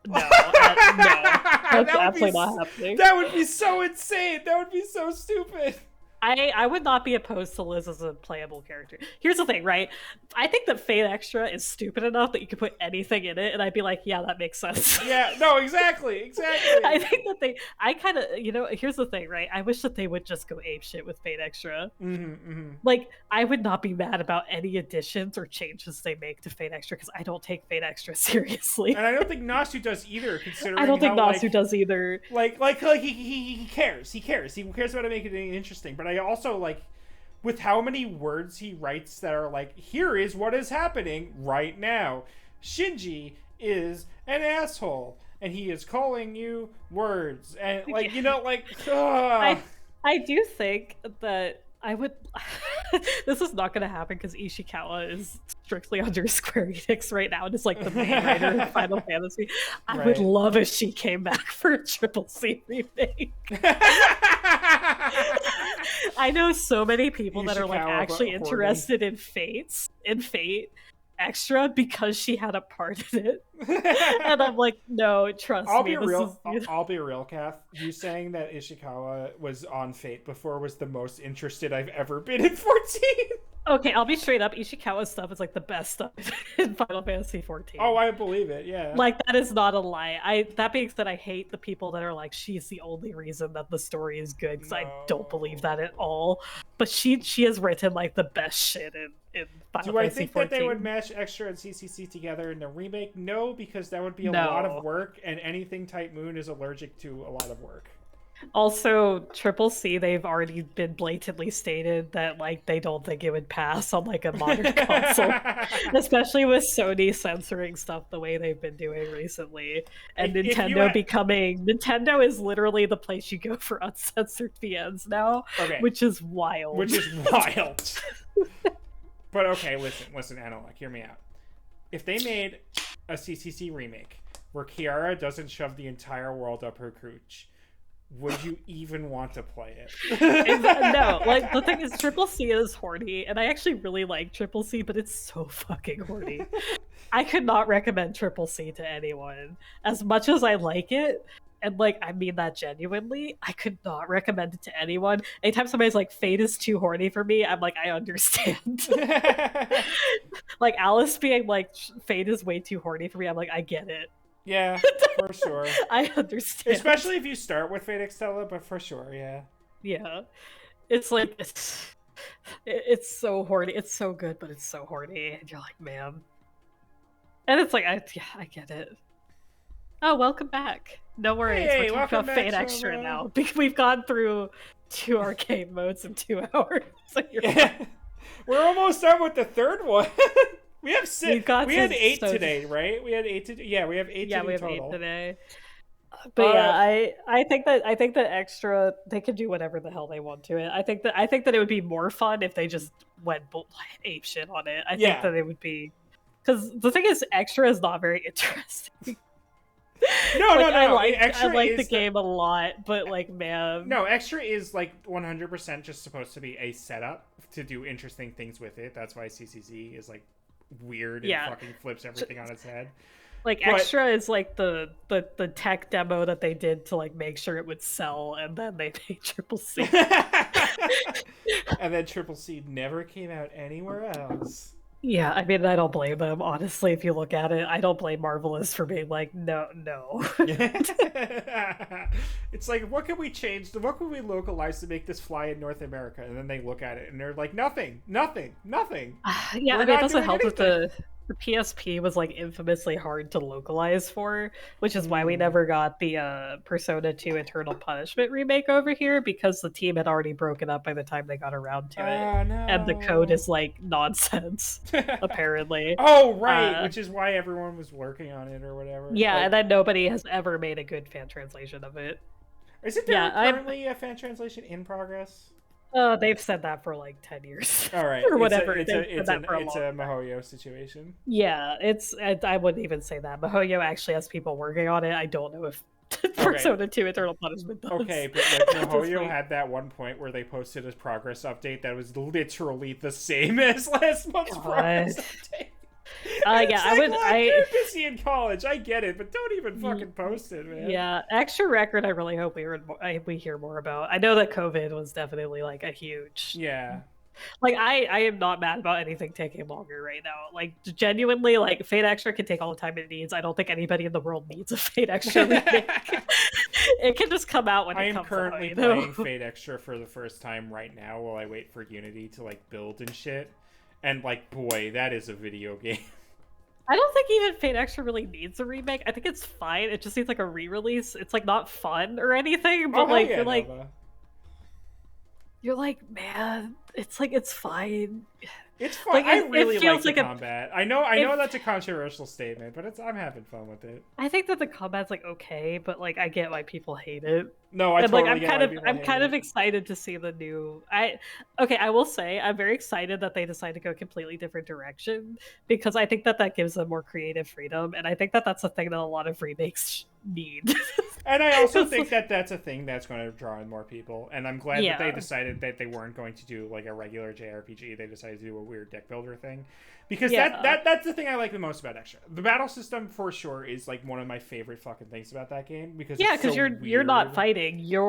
Speaker 1: No, that's absolutely not happening.
Speaker 2: That would be so insane. That would be so stupid.
Speaker 1: I would not be opposed to Liz as a playable character. Here's the thing, right? I think that Fate Extra is stupid enough that you could put anything in it, and I'd be like, yeah, that makes sense.
Speaker 2: Yeah, no, exactly.
Speaker 1: I think that I kind of, here's the thing, right? I wish that they would just go apeshit with Fate Extra. Like, I would not be mad about any additions or changes they make to Fate Extra, because I don't take Fate Extra seriously.
Speaker 2: And I don't think Nasu does either, considering
Speaker 1: I don't think Nasu does either.
Speaker 2: Like he cares. He cares about making it interesting, but I also like with how many words he writes that are like, here is what is happening right now. Shinji is an asshole and he is calling you words and like
Speaker 1: I do think that I would. This is not going to happen because Ishikawa is strictly under Square Enix right now and is like the main writer of Final Fantasy. I would love if she came back for a Triple C remake. I know so many people that are like actually interested in Fate Extra because she had a part in it. And I'm like, no, trust me.
Speaker 2: I'll be real, Cath. You saying that Ishikawa was on Fate before was the most interested I've ever been in 14.
Speaker 1: Okay, I'll be straight up. Ishikawa's stuff is like the best stuff in Final Fantasy 14.
Speaker 2: Oh, I believe it, yeah.
Speaker 1: Like, that is not a lie. That being said, I hate the people that are like, she's the only reason that the story is good, because I don't believe that at all. But she has written like the best shit in Final Fantasy 14.
Speaker 2: Do I think that they would mash Extra and CCC together in the remake? No, because that would be a lot of work, and anything Type Moon is allergic to a lot of work.
Speaker 1: Also, Triple C, they've already been blatantly stated that like they don't think it would pass on like a modern console, especially with Sony censoring stuff the way they've been doing recently, and Nintendo is literally the place you go for uncensored VNs now, which is wild.
Speaker 2: But okay, listen, Analog, hear me out. If they made a CCC remake where Kiara doesn't shove the entire world up her cooch, would you even want to play it?
Speaker 1: No, like the thing is, Triple C is horny, and I actually really like Triple C, but it's so fucking horny. I could not recommend Triple C to anyone. As much as I like it, and like I mean that genuinely, I could not recommend it to anyone. Anytime somebody's like, Fate is too horny for me, I'm like, I understand. Like Alice being like, Fate is way too horny for me, I'm like, I get it.
Speaker 2: Yeah, for sure.
Speaker 1: I understand.
Speaker 2: Especially if you start with Fate Extella, but for sure, yeah.
Speaker 1: Yeah. It's like, it's so horny. It's so good, but it's so horny. And you're like, man. And it's like, I get it. Oh, welcome back. No worries.
Speaker 2: Hey,
Speaker 1: we're talking about Fate Extra now. We've gone through 2 arcade modes in 2 hours. So
Speaker 2: we're almost done with the third one. We have 6. We had 8 today, right? We had 8 today. Yeah, we have 8 today.
Speaker 1: Yeah, we have 8 today. But I think that Extra, they can do whatever the hell they want to it. I think that it would be more fun if they just went ape shit on it. I think that it would be, because the thing is, Extra is not very interesting.
Speaker 2: No.
Speaker 1: I like the game a lot, but like, man.
Speaker 2: No, Extra is like 100% just supposed to be a setup to do interesting things with it. That's why CCZ is like weird and fucking flips everything on its head.
Speaker 1: Like, Extra is like the tech demo that they did to like make sure it would sell, and then they made Triple C.
Speaker 2: And then Triple C never came out anywhere else.
Speaker 1: Yeah, I mean, I don't blame them, honestly. If you look at it, I don't blame Marvelous for being like, no.
Speaker 2: It's like, what can we change? What can we localize to make this fly in North America? And then they look at it and they're like, nothing.
Speaker 1: Yeah, I mean, it doesn't help that the PSP was like infamously hard to localize for, which is why we never got the Persona 2 Eternal Punishment remake over here, because the team had already broken up by the time they got around to it.
Speaker 2: No.
Speaker 1: And the code is like nonsense, apparently.
Speaker 2: Oh, right, which is why everyone was working on it or whatever.
Speaker 1: Yeah, and then nobody has ever made a good fan translation of it.
Speaker 2: Isn't there currently a fan translation in progress?
Speaker 1: They've said that for like 10 years.
Speaker 2: All right.
Speaker 1: Or whatever.
Speaker 2: It's a MiHoYo situation.
Speaker 1: Yeah, I wouldn't even say that. MiHoYo actually has people working on it. I don't know if Persona 2 Eternal Punishment does.
Speaker 2: Okay, but like MiHoYo had that one point where they posted a progress update that was literally the same as last month's progress update.
Speaker 1: You're
Speaker 2: busy in college. I get it, but don't even fucking post it, man.
Speaker 1: Yeah, Extra Record. I really hope we hear more about. I know that COVID was definitely like a huge.
Speaker 2: Yeah.
Speaker 1: Like I am not mad about anything taking longer right now. Like genuinely, like Fate Extra can take all the time it needs. I don't think anybody in the world needs a Fate Extra remake. It can just come out when it comes out.
Speaker 2: I am currently playing Fate Extra for the first time right now while I wait for Unity to like build and shit. And, like, boy, that is a video game.
Speaker 1: I don't think even Fate Extra really needs a remake. I think it's fine. It just needs, like, a re-release. It's, like, not fun or anything, but, you're like... you're like, man, it's like it's fine.
Speaker 2: It's fun.
Speaker 1: Like
Speaker 2: I really
Speaker 1: it
Speaker 2: like
Speaker 1: feels
Speaker 2: the
Speaker 1: like
Speaker 2: combat. I know that's a controversial statement, but I'm having fun with it.
Speaker 1: I think that the combat's like okay, but like I get why people hate it.
Speaker 2: No, I
Speaker 1: And like
Speaker 2: totally get why people
Speaker 1: I'm
Speaker 2: hate
Speaker 1: kind of
Speaker 2: it.
Speaker 1: excited to see the new I will say I'm very excited that they decide to go a completely different direction because I think that that gives them more creative freedom and I think that that's a thing that a lot of remakes need.
Speaker 2: And I also think that that's a thing that's going to draw in more people. And I'm glad that they
Speaker 1: Yeah.
Speaker 2: decided that they weren't going to do like a regular JRPG. They decided to do a weird deck builder thing, because
Speaker 1: Yeah.
Speaker 2: that's the thing I like the most about Extra. The battle system for sure is like one of my favorite fucking things about that game because
Speaker 1: Yeah,
Speaker 2: it's
Speaker 1: because
Speaker 2: so
Speaker 1: you're not
Speaker 2: weird.
Speaker 1: fighting. You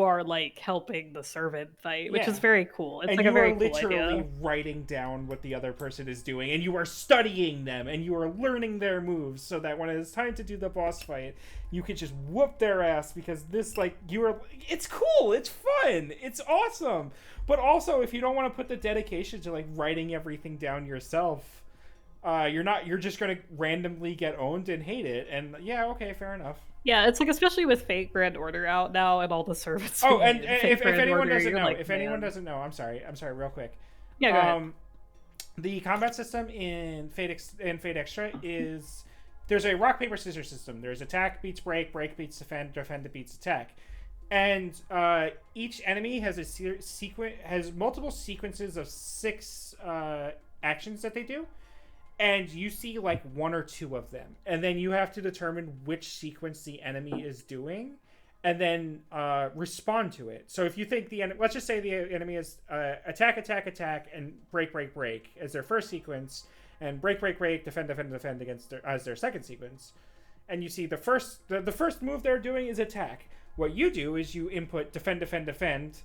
Speaker 1: are like helping the servant fight, which is
Speaker 2: Yeah.
Speaker 1: very cool. It's
Speaker 2: And
Speaker 1: like a
Speaker 2: you are
Speaker 1: very cool
Speaker 2: literally
Speaker 1: idea.
Speaker 2: writing down what the other person is doing, and you are studying them, and you are learning their moves, so that when it is time to do the boss fight, you can just whoop their ass, because this, like, you are, it's cool, it's fun, it's awesome. But also, if you don't want to put the dedication to like writing everything down yourself, you're just gonna randomly get owned and hate it. And yeah, okay, fair enough.
Speaker 1: Yeah, it's like especially with Fate Grand Order out now and all the servants
Speaker 2: Oh, and
Speaker 1: in Fate
Speaker 2: if
Speaker 1: Grand
Speaker 2: anyone
Speaker 1: Order,
Speaker 2: doesn't
Speaker 1: you're
Speaker 2: know,
Speaker 1: like, man.
Speaker 2: I'm sorry, real quick.
Speaker 1: Yeah, go ahead.
Speaker 2: Um, the combat system in Fate Extra is, there's a rock paper scissors system. There's attack beats break, break beats defend, defend beats attack, and each enemy has has multiple sequences of 6 actions that they do, and you see like 1 or 2 of them, and then you have to determine which sequence the enemy is doing, and then respond to it. So if you think let's just say the enemy is attack, attack, attack, and break, break, break as their first sequence, and break, break, break, defend, defend, defend as their second sequence, and you see the first move they're doing is attack. What you do is you input defend, defend, defend,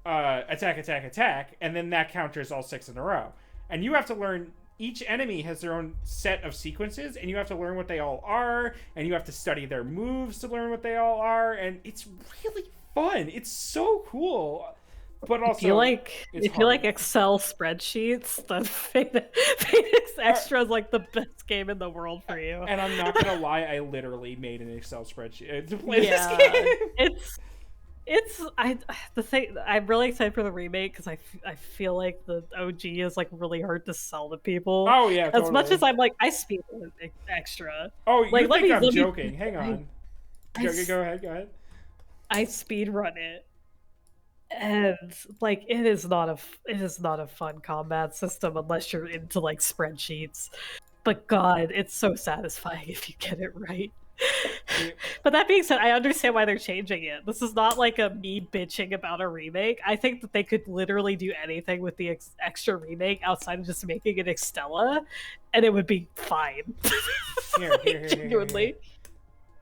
Speaker 2: attack, attack, attack, and then that counters all 6 in a row. And you have to learn, each enemy has their own set of sequences, and you have to learn what they all are, and you have to study their moves to learn what they all are, and it's really fun. It's so cool. But also,
Speaker 1: If you like Excel spreadsheets, then Phoenix Extra is like the best game in the world for you.
Speaker 2: And I'm not gonna lie, I literally made an Excel spreadsheet to play this
Speaker 1: Yeah,
Speaker 2: game.
Speaker 1: it's the thing. I'm really excited for the remake because I feel like the OG is like really hard to sell to people.
Speaker 2: Oh yeah,
Speaker 1: As much
Speaker 2: totally.
Speaker 1: as I'm like I speed Extra.
Speaker 2: Oh,
Speaker 1: Like
Speaker 2: you think I'm joking? Hang on. Go ahead. Go ahead.
Speaker 1: I speed run it, and like it is not a fun combat system unless you're into like spreadsheets. But God, it's so satisfying if you get it right. But that being said, I understand why they're changing it. This is not like a me bitching about a remake. I think that they could literally do anything with the Extra remake outside of just making it Extella, and it would be fine. Genuinely.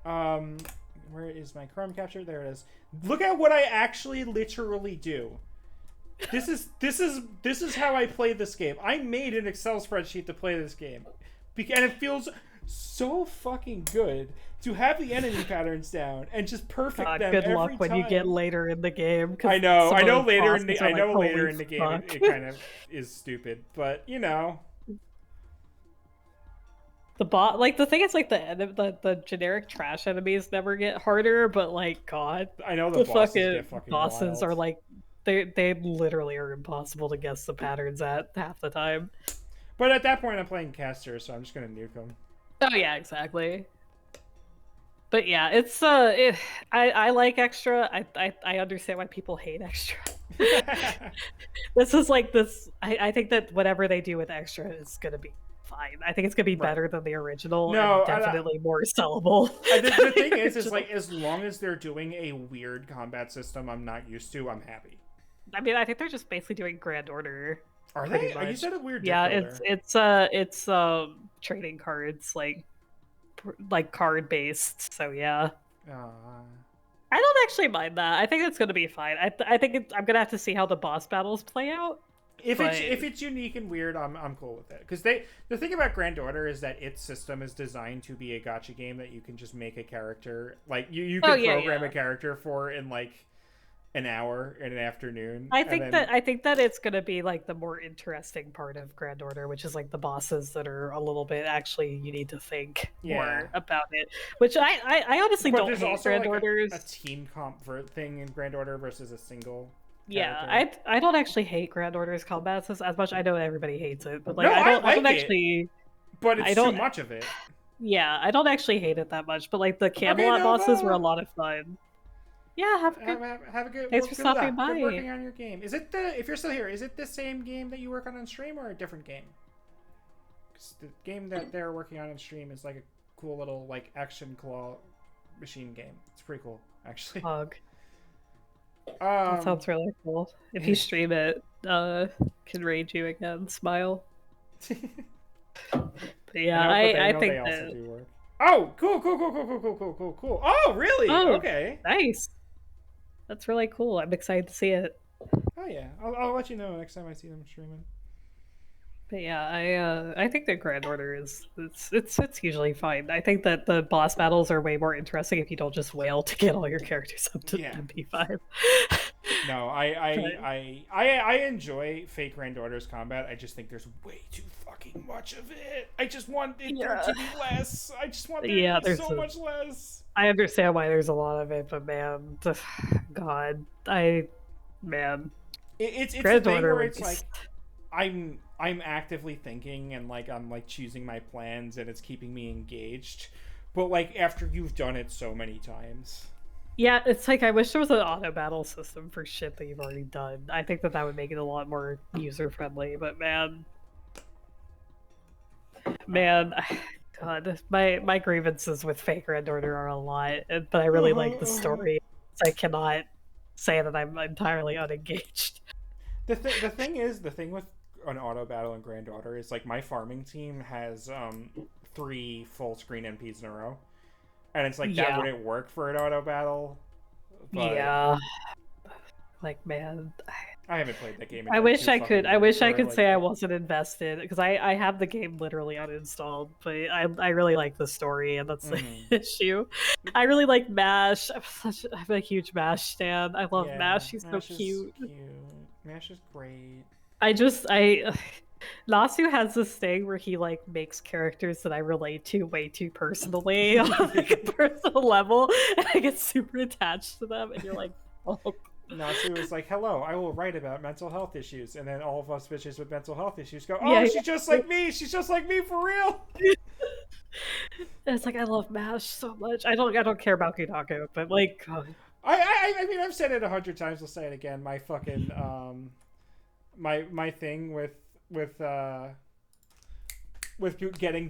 Speaker 2: Where is my Chrome capture? There it is. Look at what I actually literally do. This is how I play this game. I made an Excel spreadsheet to play this game, and it feels so fucking good to have the enemy patterns down and just perfect them
Speaker 1: good
Speaker 2: every
Speaker 1: luck when
Speaker 2: time.
Speaker 1: you get later in the game.
Speaker 2: I know later in the game
Speaker 1: fuck.
Speaker 2: it kind of is stupid, but you know.
Speaker 1: The thing is, like the generic trash enemies never get harder, but like God,
Speaker 2: I know
Speaker 1: the
Speaker 2: bosses
Speaker 1: fucking
Speaker 2: get fucking
Speaker 1: bosses
Speaker 2: wild.
Speaker 1: are like they literally are impossible to guess the patterns at half the time.
Speaker 2: But at that point, I'm playing caster, so I'm just gonna nuke them.
Speaker 1: Oh yeah, exactly. But yeah, it's I like Extra. I understand why people hate Extra. This is like this. I think that whatever they do with Extra is gonna be fine. I think it's gonna be better than the original.
Speaker 2: No,
Speaker 1: and definitely more sellable.
Speaker 2: The thing is like as long as they're doing a weird combat system I'm not used to, I'm happy.
Speaker 1: I mean, I think they're just basically doing Grand Order.
Speaker 2: Are they? You said a weird.
Speaker 1: Yeah, it's trading cards like card based. So yeah. I don't actually mind that. I think it's gonna be fine. I think I'm gonna have to see how the boss battles play out.
Speaker 2: If it's unique and weird, I'm cool with it. Because the thing about Grand Order is that its system is designed to be a gacha game that you can just make a character, like you can program a character for in like an hour in an afternoon.
Speaker 1: I think that it's gonna be like the more interesting part of Grand Order, which is like the bosses that are a little bit actually you need to think more about it. Which I honestly don't hate Grand Orders.
Speaker 2: A team comp thing in Grand Order versus a single.
Speaker 1: Yeah,
Speaker 2: character.
Speaker 1: I don't actually hate Grand Order's combat as much. I know everybody hates it, but like
Speaker 2: No, I
Speaker 1: I don't
Speaker 2: like it,
Speaker 1: actually
Speaker 2: but
Speaker 1: I
Speaker 2: it's too
Speaker 1: don't
Speaker 2: much of it.
Speaker 1: yeah, I don't actually hate it that much. But like the
Speaker 2: Okay,
Speaker 1: Camelot bosses were a
Speaker 2: Nova.
Speaker 1: lot of fun. Yeah, have a good
Speaker 2: Have a good
Speaker 1: thanks for
Speaker 2: good
Speaker 1: stopping
Speaker 2: luck. Good
Speaker 1: by.
Speaker 2: working on your game. Is it the if you're still here? Is it the same game that you work on stream or a different game? 'Cause the game that they're working on stream is like a cool little like action claw machine game. It's pretty cool, actually.
Speaker 1: Hug. That
Speaker 2: Um,
Speaker 1: sounds really cool. If you stream it, can raid you again. Smile. But
Speaker 2: I
Speaker 1: yeah,
Speaker 2: know, but
Speaker 1: I
Speaker 2: they
Speaker 1: think
Speaker 2: also
Speaker 1: that.
Speaker 2: do work. Oh, cool, cool, cool, cool, cool, cool, cool, cool, cool. Oh, really?
Speaker 1: Oh,
Speaker 2: Okay.
Speaker 1: nice. That's really cool. I'm excited to see it.
Speaker 2: Oh yeah, I'll let you know next time I see them streaming.
Speaker 1: But yeah, I think the Grand Order is it's usually fine. I think that the boss battles are way more interesting if you don't just wail to get all your characters up to
Speaker 2: Yeah.
Speaker 1: MP5.
Speaker 2: No,
Speaker 1: But
Speaker 2: I enjoy Fake Granddaughter's combat. I just think there's way too fucking much of it. I just want it there to be less. I just want there to be
Speaker 1: there's
Speaker 2: so much less.
Speaker 1: I understand why there's a lot of it, but man, God, man,
Speaker 2: It's the
Speaker 1: Grand
Speaker 2: thing
Speaker 1: Order
Speaker 2: where
Speaker 1: would
Speaker 2: it's
Speaker 1: be.
Speaker 2: like I'm actively thinking and like I'm like choosing my plans and it's keeping me engaged. But like after you've done it so many times.
Speaker 1: Yeah, it's like I wish there was an auto battle system for shit that you've already done. I think that would make it a lot more user friendly. But man, God, my grievances with Fake Grand Order are a lot, but I really like the story. So I cannot say that I'm entirely unengaged.
Speaker 2: The thing with an auto battle in Granddaughter is like my farming team has 3 full screen NPs in a row, and it's like that wouldn't work for an auto battle. But
Speaker 1: Yeah, like man,
Speaker 2: I haven't played that game. In
Speaker 1: I
Speaker 2: like
Speaker 1: wish
Speaker 2: 2
Speaker 1: I could.
Speaker 2: fucking
Speaker 1: I wish
Speaker 2: years,
Speaker 1: I
Speaker 2: or
Speaker 1: could
Speaker 2: like
Speaker 1: say I wasn't invested because I have the game literally uninstalled, but I really like the story and that's the issue. I really like Mash. I'm a huge Mash stan. I love
Speaker 2: yeah,
Speaker 1: Mash. She's so
Speaker 2: Mash is
Speaker 1: cute.
Speaker 2: cute. Mash is great.
Speaker 1: I Nasu has this thing where he like makes characters that I relate to way too personally on like a personal level, and I get super attached to them. And you're like, oh.
Speaker 2: Natsu is like, hello, I will write about mental health issues. And then all of us bitches with mental health issues go, oh,
Speaker 1: Yeah,
Speaker 2: she's just like me. She's just like me for real.
Speaker 1: And it's like, I love MASH so much. I don't care about Kudaku, but like, God.
Speaker 2: I mean, I've said it 100 times. I'll say it again. My fucking, my thing with getting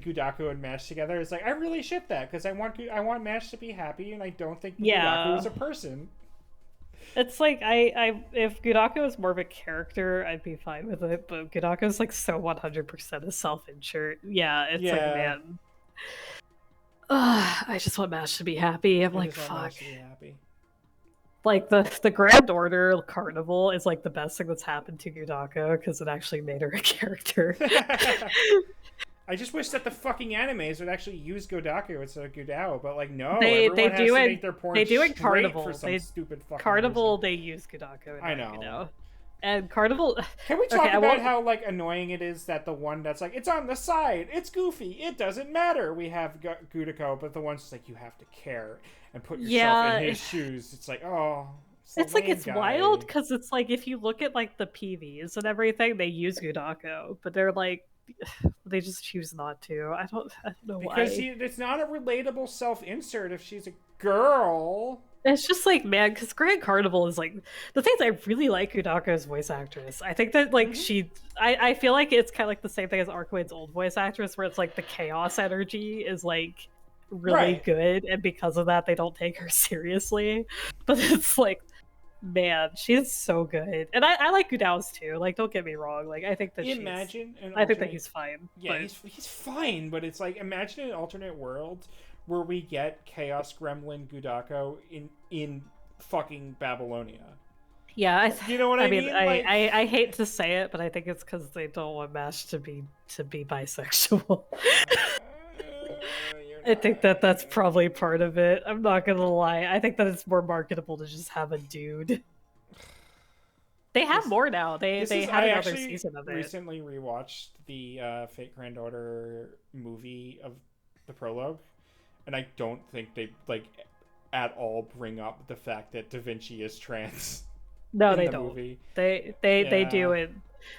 Speaker 2: Kudaku and Mash together is like, I really ship that because I want Mash to be happy and I don't think Kudaku is a person.
Speaker 1: It's like if Gudako was more of a character, I'd be fine with it. But Gudako's like so 100% a self-insert. Yeah, it's like man, I just want Mash to be happy. I'm like fuck. Like the Grand Order Carnival is like the best thing that's happened to Gudako because it actually made her a character.
Speaker 2: I just wish that the fucking animes would actually use Godaku instead of Gudao, but like no,
Speaker 1: they
Speaker 2: everyone has
Speaker 1: do
Speaker 2: to
Speaker 1: it.
Speaker 2: make their porn
Speaker 1: They do it
Speaker 2: straight
Speaker 1: Carnival.
Speaker 2: for some stupid fucking
Speaker 1: Carnival.
Speaker 2: reason.
Speaker 1: They use Godaku.
Speaker 2: I know.
Speaker 1: And Carnival.
Speaker 2: Can we talk about how like annoying it is that the one that's like it's on the side, it's goofy, it doesn't matter. We have Gudako, but the one's just like you have to care and put yourself in his shoes. It's like oh.
Speaker 1: It's like it's wild because it's like if you look at like the PVs and everything, they use Gudako, but they're like they just choose not to. I don't know why.
Speaker 2: Because it's not a relatable self-insert if she's a girl.
Speaker 1: It's just like man, because Grand Carnival is like the things I really like Gudako's voice actress. I think that like I feel like it's kind of like the same thing as Arcwade's old voice actress, where it's like the chaos energy is like really good, and because of that, they don't take her seriously. But it's like. Man, she's so good, and I like Gudao's too. Like, don't get me wrong. Like, I think that I think that he's fine.
Speaker 2: Yeah, he's fine, but it's like imagine an alternate world where we get Chaos Gremlin Gudako in fucking Babylonia.
Speaker 1: Yeah,
Speaker 2: you know what I mean.
Speaker 1: I hate to say it, but I think it's because they don't want Mash to be bisexual. I think that's probably part of it. I'm not gonna lie. I think that it's more marketable to just have a dude. They have more now. They have another season of it.
Speaker 2: I recently rewatched the Fate Granddaughter movie of the prologue, and I don't think they like at all bring up the fact that Da Vinci is trans.
Speaker 1: No,
Speaker 2: in
Speaker 1: they
Speaker 2: the
Speaker 1: don't.
Speaker 2: movie.
Speaker 1: They do
Speaker 2: Yeah.
Speaker 1: it.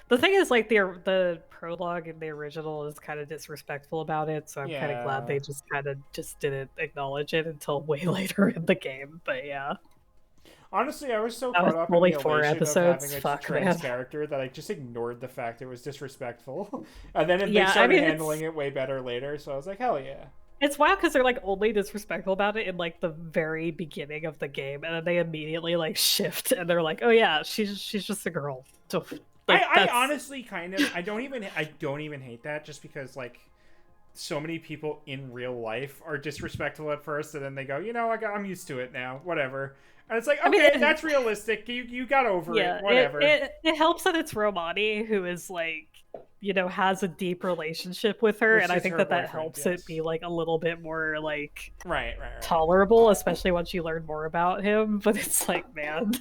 Speaker 1: The thing is, like the prologue in the original is kind of disrespectful about it, so I'm kind of glad
Speaker 2: Yeah.
Speaker 1: they just kind of just didn't acknowledge it until way later in the game. But yeah,
Speaker 2: Honestly, I was so
Speaker 1: that was
Speaker 2: caught up in
Speaker 1: only
Speaker 2: the
Speaker 1: four
Speaker 2: elation of having
Speaker 1: episodes.
Speaker 2: a
Speaker 1: Fuck,
Speaker 2: trans
Speaker 1: man.
Speaker 2: character that I just ignored the fact it was disrespectful. And then they
Speaker 1: Yeah, I
Speaker 2: started
Speaker 1: mean
Speaker 2: handling it way better later, so I was like, hell yeah.
Speaker 1: it's wild because they're like only disrespectful about it in like the very beginning of the game, and then they immediately like shift and they're like, oh yeah, she's just a girl. So like
Speaker 2: I
Speaker 1: that's
Speaker 2: honestly kind of I don't even hate that just because like so many people in real life are disrespectful at first and then they go, I'm used to it now, whatever. And it's like,
Speaker 1: I mean,
Speaker 2: okay, that's realistic. You got over it,
Speaker 1: yeah,
Speaker 2: whatever.
Speaker 1: it helps that it's Romani who is like, has a deep relationship with her,
Speaker 2: Which
Speaker 1: and I
Speaker 2: is
Speaker 1: think
Speaker 2: her
Speaker 1: that
Speaker 2: boyfriend,
Speaker 1: helps it
Speaker 2: yes.
Speaker 1: be like a little bit more like
Speaker 2: Right.
Speaker 1: tolerable, especially once you learn more about him. But it's like, man,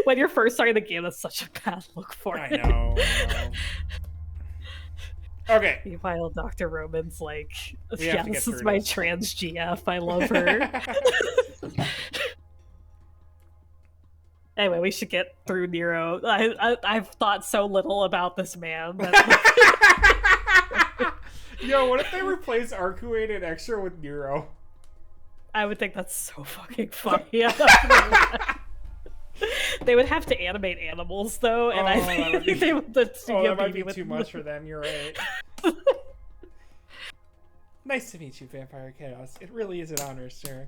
Speaker 1: when you're first starting the game, that's such a bad look for
Speaker 2: I
Speaker 1: it.
Speaker 2: know. Okay.
Speaker 1: Meanwhile, Dr. Roman's like,
Speaker 2: We have
Speaker 1: yeah,
Speaker 2: to get
Speaker 1: this is
Speaker 2: through
Speaker 1: my
Speaker 2: this.
Speaker 1: trans GF. I love her. Anyway, we should get through Nero. I've thought so little about this man that
Speaker 2: Yo, what if they replace Arcuate and Extra with Nero?
Speaker 1: I would think that's so fucking funny. They would have to animate animals though, and I think they would. The
Speaker 2: that might be too much for them. You're right. Nice to meet you, Vampire Chaos. It really is an honor, sir.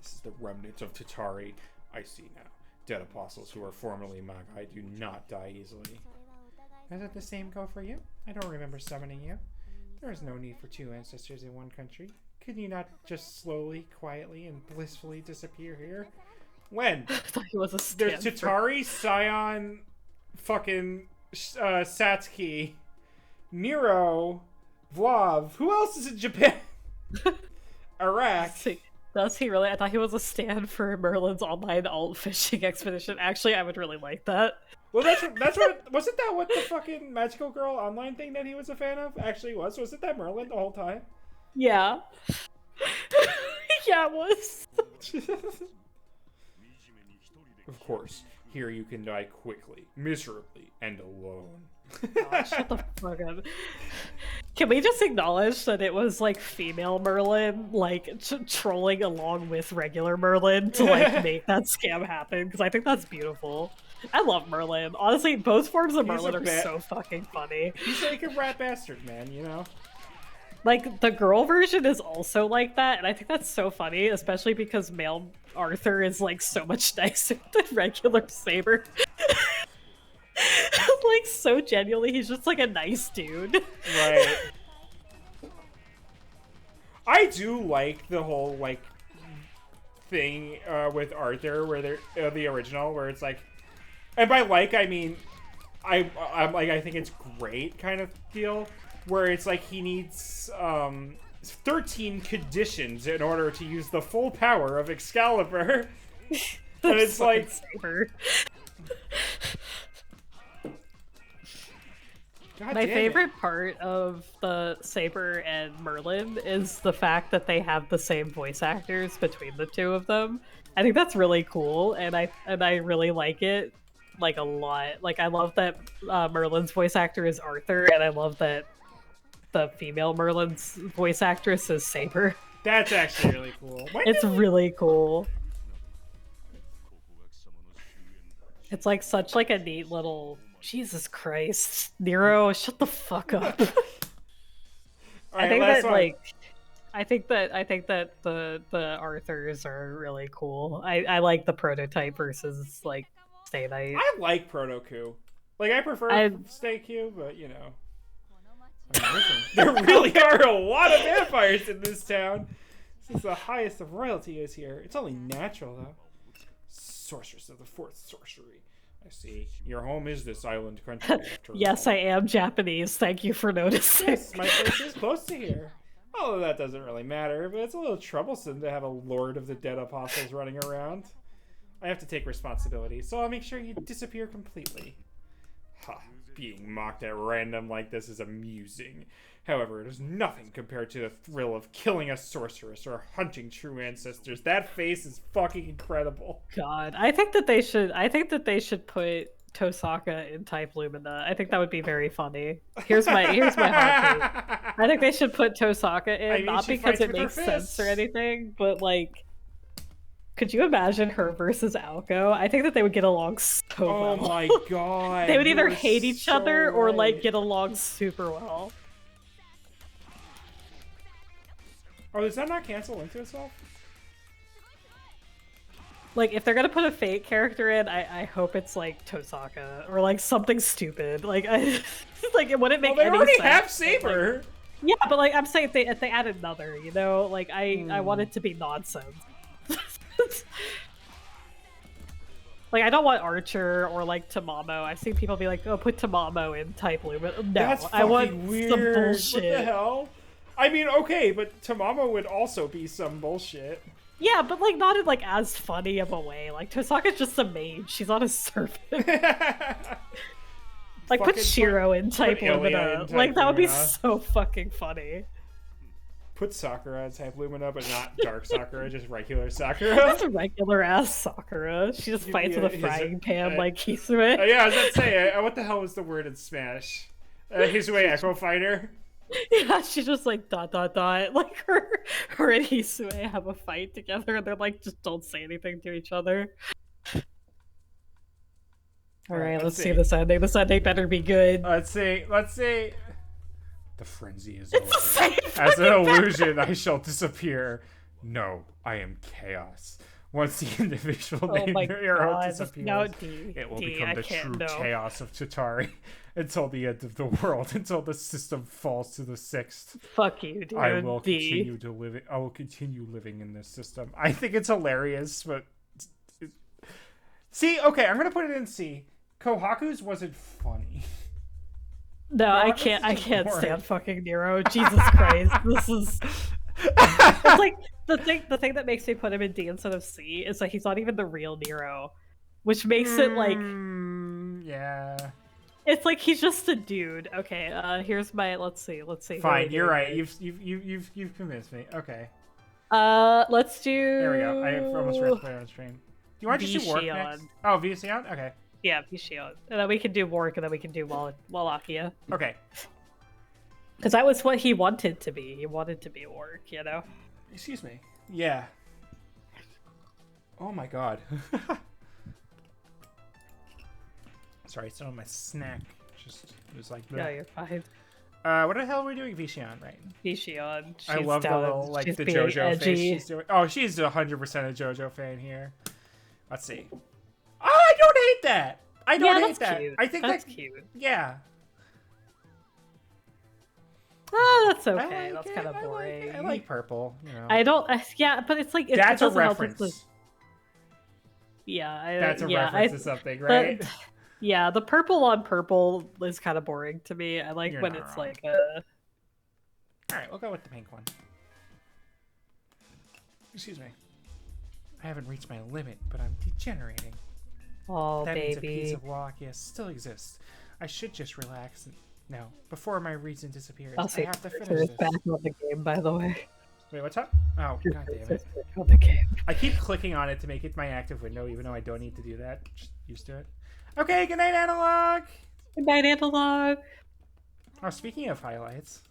Speaker 2: This is the remnants of Tatari. I see now. Dead apostles who are formerly Magai do not die easily. Doesn't the same go for you? I don't remember summoning you. There is no need for two ancestors in one country. Could you not just slowly, quietly, and blissfully disappear here? When?
Speaker 1: I thought he was a
Speaker 2: There's Tatari, Scion, fucking Satsuki, Nero, Vlav. Who else is in Japan? Iraq.
Speaker 1: Does he really? I thought he was a stand for Merlin's online alt fishing expedition. Actually, I would really like that.
Speaker 2: Well, that's what wasn't that what the fucking Magical Girl online thing that he was a fan of actually was? Wasn't that Merlin the whole time?
Speaker 1: Yeah. Yeah, it was.
Speaker 2: Of course, here you can die quickly, miserably, and alone.
Speaker 1: God, shut the fuck up. Can we just acknowledge that it was like female Merlin like trolling along with regular Merlin to like make that scam happen? Because I think that's beautiful. I love Merlin. Honestly, both forms of Merlin are so fucking funny.
Speaker 2: He's like a rat bastard, man,
Speaker 1: Like, the girl version is also like that, and I think that's so funny, especially because male Arthur is, like, so much nicer than regular Saber. Like, so genuinely, he's just, like, a nice dude.
Speaker 2: Right. I do like the whole, like, thing with Arthur, where they're the original, where it's like, and by like, I mean, I'm like, I think it's great kind of deal, where it's like he needs 13 conditions in order to use the full power of Excalibur. And it's like
Speaker 1: Saber.
Speaker 2: My
Speaker 1: favorite part of the Saber and Merlin is the fact that they have the same voice actors between the two of them. I think that's really cool, and I really like it, like, a lot. Like, I love that Merlin's voice actor is Arthur, and I love that the female Merlin's voice actress is Saber.
Speaker 2: That's actually really cool.
Speaker 1: It's really cool. It's like such like a neat little Jesus Christ. Nero, shut the fuck up. I think that the Arthurs are really cool. I like the prototype versus like Stay Night.
Speaker 2: I like Proto-Q. Like, I prefer Stay Q, but I mean, there really are a lot of vampires in this town. Since the highest of royalty is here. It's only natural, though. Sorceress of the fourth sorcery. I see. Your home is this island country.
Speaker 1: Yes, I am Japanese. Thank you for noticing.
Speaker 2: Yes, my place is close to here. Although that doesn't really matter, but it's a little troublesome to have a Lord of the Dead Apostles running around. I have to take responsibility, so I'll make sure you disappear completely. Ha. being mocked at random like this is amusing. However, it is nothing compared to the thrill of killing a sorceress or hunting true ancestors. That face is fucking incredible.
Speaker 1: God, I think that they should. I think that they should put Tosaka in Type Lumina. I think that would be very funny. Here's my hot take. I think they should put Tosaka in,
Speaker 2: I mean,
Speaker 1: not because it makes sense or anything, but like, could you imagine her versus Alco? I think that they would get along so well.
Speaker 2: Oh my god.
Speaker 1: They would either hate each other or like get along super well.
Speaker 2: Oh, does that not cancel into itself?
Speaker 1: Like, if they're gonna put a fake character in, I hope it's like Tosaka or like something stupid. Like, like it wouldn't make any sense.
Speaker 2: They already have Saber.
Speaker 1: Like, yeah, but like I'm saying, if they add another, you know, like I want it to be nonsense. Like, I don't want Archer or like Tamamo. I've seen people be like, "Oh, put Tamamo in Type Lumina." No,
Speaker 2: that's
Speaker 1: I want
Speaker 2: weird.
Speaker 1: some bullshit.
Speaker 2: What the hell? I mean, okay, but Tamamo would also be some bullshit.
Speaker 1: Yeah, but like not in like as funny of a way. Like Tosaka's just a mage. She's not a servant. Like put Shiro in Type Lumina. Like that would be so fucking funny.
Speaker 2: Put Sakura in Type Lumina, but not Dark Sakura, just regular Sakura.
Speaker 1: That's a regular ass Sakura. She just fights with a frying pan like Hisue.
Speaker 2: Yeah, I was about to say, what the hell was the word in Smash? Hisue Echo Fighter?
Speaker 1: Yeah, she's just like ... Like her and Hisue have a fight together, and they're like just don't say anything to each other. All right, let's see this ending. This ending better be good.
Speaker 2: Let's see. The frenzy is over. As an illusion, I shall disappear. No, I am chaos. Once the individual named hero disappears, it will become the true chaos of Chitauri until the end of the world, until the system falls to the sixth.
Speaker 1: Fuck you, dude.
Speaker 2: I will continue living in this system. I think it's hilarious, but see, okay, I'm gonna put it in C. Kohaku's wasn't funny.
Speaker 1: No, I can't stand fucking Nero. Jesus Christ, this is. It's like the thing that makes me put him in D instead of C is that he's not even the real Nero, which makes it like.
Speaker 2: Yeah.
Speaker 1: It's like he's just a dude. Okay, here's my. Let's see.
Speaker 2: Fine, you're right. You've convinced me. Okay.
Speaker 1: Let's do.
Speaker 2: There we go. I almost read play on stream. Do you want to just do work next? Oh, Vishion? Okay.
Speaker 1: Yeah, Vishion. And then we can do work, and then we can do Wallachia.
Speaker 2: Okay.
Speaker 1: Because that was what he wanted to be. He wanted to be work, you know?
Speaker 2: Excuse me. Yeah. Oh my god. Sorry, it's not my snack. It was like that.
Speaker 1: No, you're fine.
Speaker 2: What the hell are we doing, Vishion, right?
Speaker 1: Vishion.
Speaker 2: I love the little, like, the JoJo face she's doing. Oh, she's 100% a JoJo fan here. Let's see. Oh, I don't hate that! I don't hate that.
Speaker 1: Cute.
Speaker 2: I think
Speaker 1: that's cute.
Speaker 2: Yeah.
Speaker 1: Oh, that's okay. That's kind of boring.
Speaker 2: I like purple. You know.
Speaker 1: I don't. Yeah, but it's like
Speaker 2: that's a reference.
Speaker 1: Yeah,
Speaker 2: that's a reference to something, right?
Speaker 1: But, yeah, the purple on purple is kind of boring to me. I like when it's like a.
Speaker 2: All right, we'll go with the pink one. Excuse me. I haven't reached my limit, but I'm degenerating.
Speaker 1: Oh,
Speaker 2: that
Speaker 1: baby.
Speaker 2: means a piece of Wallachia still exists. I should just relax. No, before my reason disappears, I have to finish this.
Speaker 1: Back on the game, by the way.
Speaker 2: Wait, what's up? Oh, god damn it.
Speaker 1: On the game.
Speaker 2: I keep clicking on it to make it my active window, even though I don't need to do that. Just used to it. Okay, good night, Analog!
Speaker 1: Good night, Analog!
Speaker 2: Oh, speaking of highlights.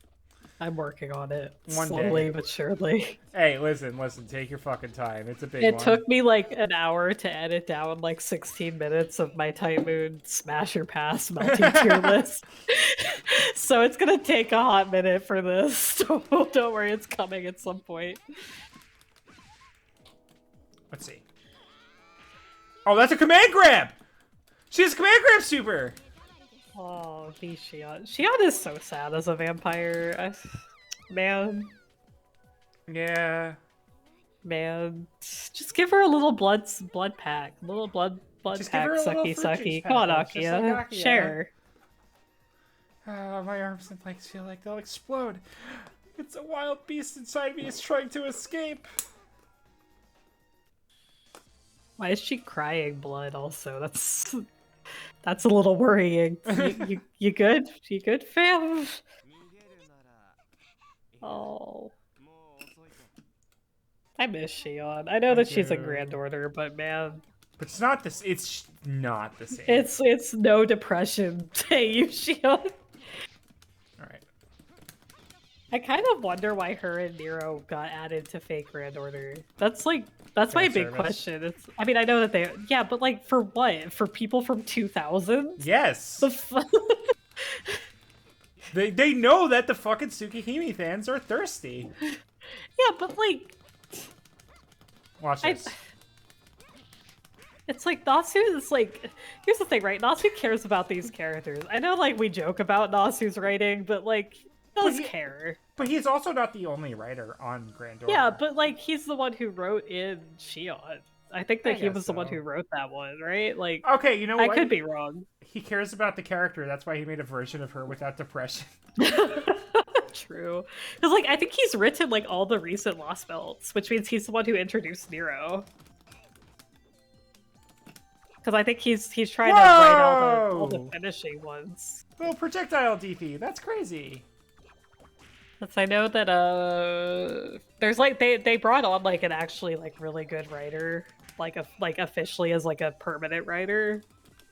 Speaker 1: I'm working on it.
Speaker 2: One
Speaker 1: slowly
Speaker 2: day.
Speaker 1: But surely.
Speaker 2: Hey, listen, take your fucking time. It's a big
Speaker 1: one.
Speaker 2: It
Speaker 1: took me like an hour to edit down like 16 minutes of my Type Moon Smash or Pass Melty tier list. So it's gonna take a hot minute for this. Don't worry, it's coming at some point.
Speaker 2: Let's see. Oh, that's a command grab! She has command grab super!
Speaker 1: Oh, Shion. Shion is so sad as a vampire. Man.
Speaker 2: Yeah.
Speaker 1: Man. Just give her a little blood pack. A little blood
Speaker 2: just
Speaker 1: pack, sucky. Come on, Akia. Like share.
Speaker 2: My arms and legs feel like they'll explode. It's a wild beast inside me. It's trying to escape.
Speaker 1: Why is she crying blood also? That's... That's a little worrying. You good? You good, fam? Oh, I miss Shion. I know
Speaker 2: I
Speaker 1: that she's a
Speaker 2: do.
Speaker 1: granddaughter, but man,
Speaker 2: But it's not this. It's not the same.
Speaker 1: it's no depression. Hey, you Shion.
Speaker 2: All right.
Speaker 1: I kind of wonder why her and Nero got added to fake granddaughter. That's my
Speaker 2: Fan
Speaker 1: big
Speaker 2: service.
Speaker 1: question. I mean, I know that yeah, but like for what? For people from 2000?
Speaker 2: Yes.
Speaker 1: The
Speaker 2: They know that the fucking Tsukihime fans are thirsty.
Speaker 1: Yeah, but like,
Speaker 2: Watch this.
Speaker 1: It's like Nasu is like, here's the thing, right? Nasu cares about these characters. I know, like, we joke about Nasu's writing, but like, he does care.
Speaker 2: But he's also not the only writer on Granddaughter.
Speaker 1: Yeah, but like, he's the one who wrote in Shion. I think that he was the one who wrote that one, right? Like,
Speaker 2: okay, you know what?
Speaker 1: I could be wrong.
Speaker 2: He cares about the character. That's why he made a version of her without depression.
Speaker 1: True. Because, like, I think he's written, like, all the recent Lost Belts, which means he's the one who introduced Nero. Because I think he's trying to write all the finishing ones.
Speaker 2: Little projectile DP. That's crazy.
Speaker 1: I know that there's like they brought on like an actually like really good writer, like officially as like a permanent writer.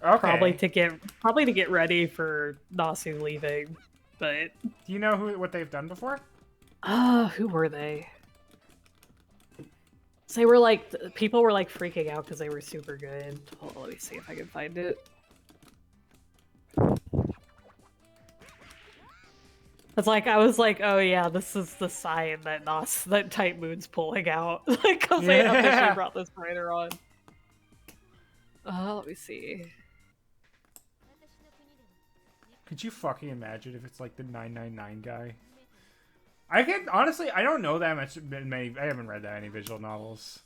Speaker 2: Okay.
Speaker 1: Probably to get ready for Nasu leaving. But
Speaker 2: do you know what they've done before?
Speaker 1: Who were they? So they were like, people were like freaking out because they were super good. Hold on, let me see if I can find it. It's like, I was like, oh yeah, this is the sign that that Type Moon's pulling out. Because they officially brought this writer on. Let me see.
Speaker 2: Could you fucking imagine if it's like the 999 guy? I honestly, I don't know that much. I haven't read that many visual novels,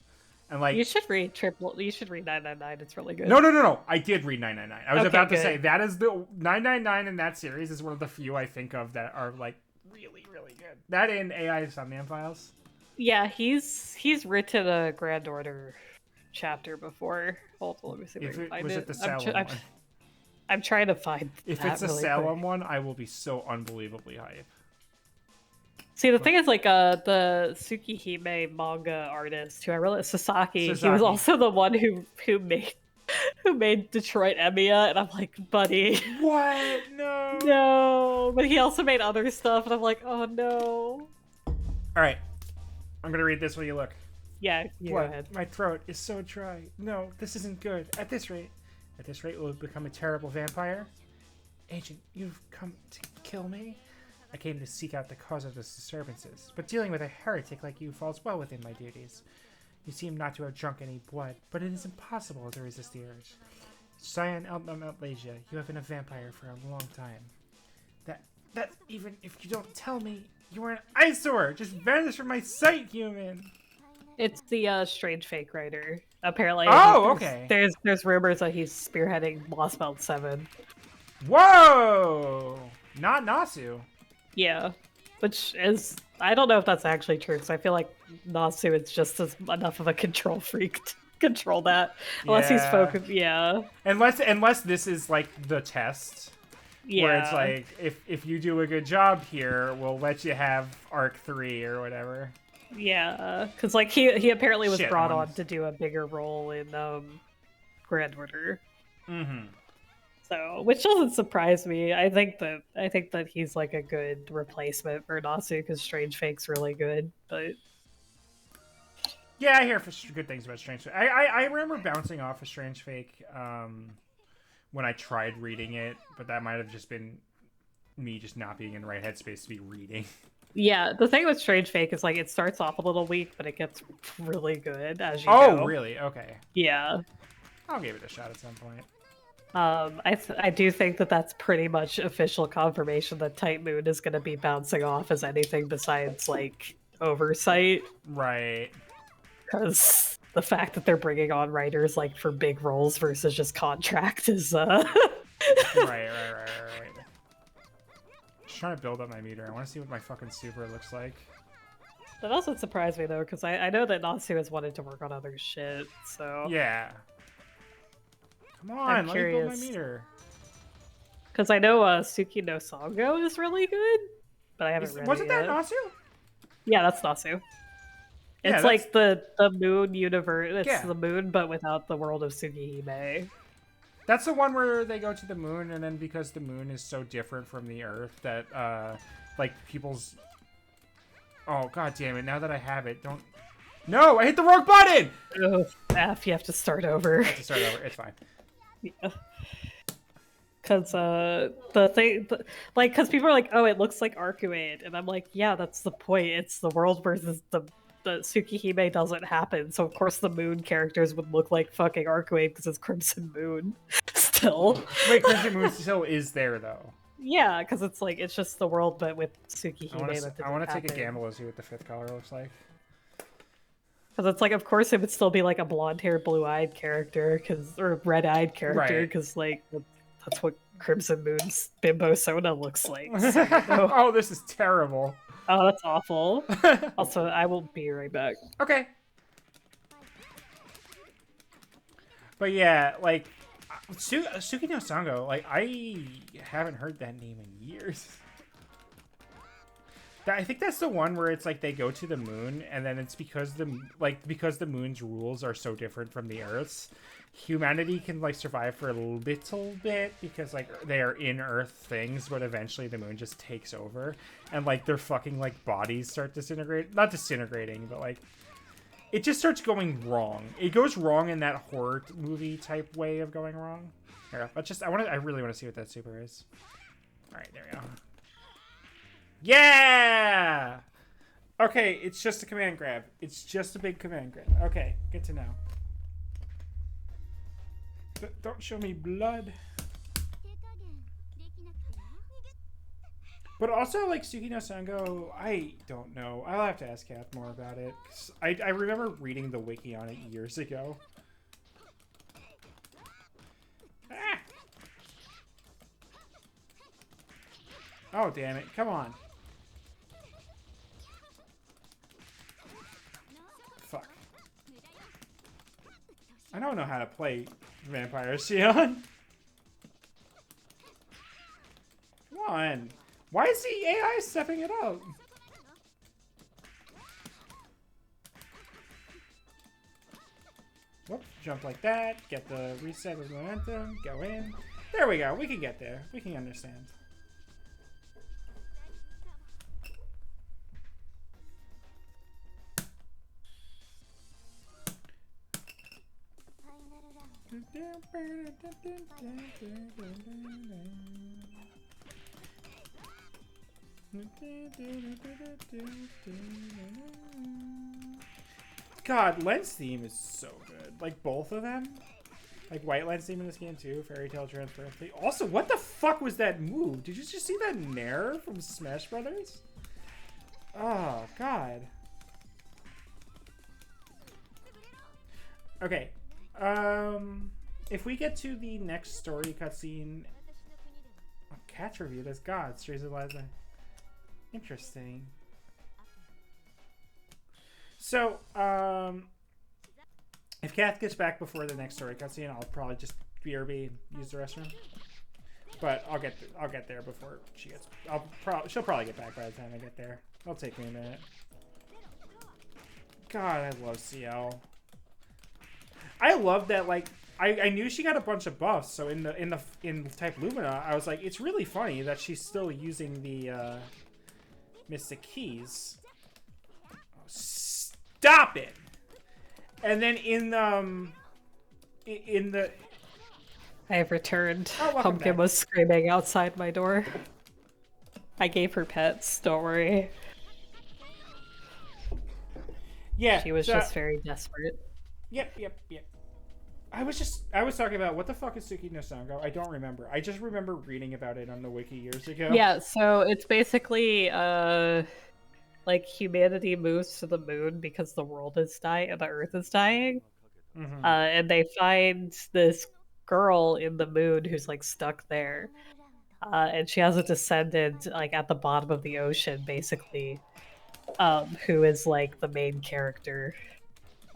Speaker 2: and like
Speaker 1: you should read 999. It's really good.
Speaker 2: No. I did read 999. I was about to
Speaker 1: good.
Speaker 2: say that is the 999 in that series is one of the few I think of that are like really good. That in AI Subman Files.
Speaker 1: Yeah, he's written a Granddaughter chapter before. Hold on, let me see if I can find it.
Speaker 2: Was it the Salem one?
Speaker 1: I'm trying to find.
Speaker 2: If it's a Salem one, I will be so unbelievably hype.
Speaker 1: See, the thing is, like, the Tsukihime manga artist who I really Sasaki, he was also the one who made Detroit Emiya, and I'm like, buddy,
Speaker 2: what? No,
Speaker 1: no. But he also made other stuff, and I'm like, oh no.
Speaker 2: All right, I'm gonna read this while you look.
Speaker 1: Yeah, go ahead.
Speaker 2: My throat is so dry. No, this isn't good. At this rate, we'll become a terrible vampire. Agent, you've come to kill me. I came to seek out the cause of this disturbances, but dealing with a heretic like you falls well within my duties. You seem not to have drunk any blood, but it is impossible to resist the urge. Cyan Malaysia, you have been a vampire for a long time. That even if you don't tell me, you are an eyesore! Just vanish from my sight, human!
Speaker 1: It's the strange fake writer. Apparently.
Speaker 2: Oh, okay.
Speaker 1: There's rumors that he's spearheading Lost Belt 7.
Speaker 2: Whoa! Not Nasu.
Speaker 1: Yeah, which is, I don't know if that's actually true, because I feel like Nasu is just enough of a control freak to control that. Unless he's focused,
Speaker 2: Unless this is like the test.
Speaker 1: Yeah.
Speaker 2: Where it's like, if you do a good job here, we'll let you have Arc 3 or whatever.
Speaker 1: Yeah, because like he apparently was brought on to do a bigger role in Granddaughter.
Speaker 2: Mm-hmm.
Speaker 1: So, which doesn't surprise me. I think that he's like a good replacement for Nasu because Strange Fake's really good. But
Speaker 2: yeah, I hear good things about Strange Fake. I remember bouncing off of Strange Fake when I tried reading it, but that might have just been me just not being in the right headspace to be reading.
Speaker 1: Yeah, the thing with Strange Fake is like it starts off a little weak, but it gets really good as you go.
Speaker 2: Oh, really? Okay.
Speaker 1: Yeah.
Speaker 2: I'll give it a shot at some point.
Speaker 1: I do think that that's pretty much official confirmation that Type Moon is going to be bouncing off as anything besides like oversight.
Speaker 2: Right.
Speaker 1: Because the fact that they're bringing on writers like for big roles versus just contract is
Speaker 2: Right. Just trying to build up my meter. I want to see what my fucking super looks like.
Speaker 1: That also surprised me though, because I know that Natsu has wanted to work on other shit, so
Speaker 2: yeah. Come on, let me build my meter.
Speaker 1: Because I know Suki no Sango is really good, but I haven't read it yet.
Speaker 2: Wasn't that Nasu?
Speaker 1: Yeah, that's Nasu.
Speaker 2: Yeah,
Speaker 1: it's like the moon universe. It's the moon, but without the world of Tsukihime.
Speaker 2: That's the one where they go to the moon, and then because the moon is so different from the Earth that, like, people's... Oh, god damn it. Now that I have it, don't... No! I hit the wrong button!
Speaker 1: Oh, F, you have to start over.
Speaker 2: I have to start over. It's fine.
Speaker 1: Yeah. Because the thing, like, because people are like, oh, it looks like Arcuate, and I'm like, yeah, that's the point. It's the world versus the Tsukihime doesn't happen, so of course the moon characters would look like fucking Arcuate because it's Crimson Moon. Still.
Speaker 2: Wait, Crimson Moon still is there though.
Speaker 1: Yeah, because it's like it's just the world, but with Tsukihime.
Speaker 2: I want to take a gamble and see what the 5th color looks like.
Speaker 1: Because it's like, of course, it would still be like a blonde-haired, blue-eyed character, or red-eyed character, because like that's what Crimson Moon's Bimbo Sona looks like. So,
Speaker 2: oh, this is terrible.
Speaker 1: Oh, that's awful. Also, I will be right back.
Speaker 2: Okay. But yeah, like, Suki no Sango, like, I haven't heard that name in years. I think that's the one where it's like they go to the moon, and then it's because the moon's rules are so different from the Earth's. Humanity can like survive for a little bit because like they are in Earth things, but eventually the moon just takes over, and like their fucking like bodies start not disintegrating, but like it just starts going wrong. It goes wrong in that horror movie type way of going wrong. Here, I really want to see what that super is. All right, there we go. Yeah! Okay, it's just a command grab. It's just a big command grab. Okay, good to know. Don't show me blood. But also, like, Suki no Sango, I don't know. I'll have to ask Kath more about it. 'Cause I remember reading the wiki on it years ago. Ah! Oh, damn it. Come on. Fuck. I don't know how to play Vampire Sion. Come on. Why is the AI stepping it up? Whoop, jump like that. Get the reset of momentum. Go in. There we go. We can get there. We can understand. God, Len's theme is so good. Like, both of them. Like, White Len's theme in this game, too. Fairy Tail Transparent. Also, what the fuck was that move? Did you just see that Nair from Smash Brothers? Oh, God. Okay. If we get to the next story cutscene... Oh, Cat's reviewed as God. Streets of Liza. Interesting. So, if Kath gets back before the next story cutscene, I'll probably just BRB use the restroom. But I'll get there before she gets. She'll probably get back by the time I get there. It'll take me a minute. God, I love CL. I love that. Like, I knew she got a bunch of buffs. So in Type Lumina, I was like, it's really funny that she's still using the Mystic Keys. Oh, stop it! And then in the
Speaker 1: I have returned.
Speaker 2: Oh,
Speaker 1: Pumpkin
Speaker 2: back.
Speaker 1: Was screaming outside my door. I gave her pets, don't worry.
Speaker 2: Yeah.
Speaker 1: She was just very desperate.
Speaker 2: Yep. I was talking about what the fuck is Suki no Sango? I don't remember. I just remember reading about it on the wiki years ago.
Speaker 1: Yeah, so it's basically like humanity moves to the moon because the world is dying and the earth is dying.
Speaker 2: Mm-hmm.
Speaker 1: And they find this girl in the moon who's like stuck there. And she has a descendant like at the bottom of the ocean, basically, who is like the main character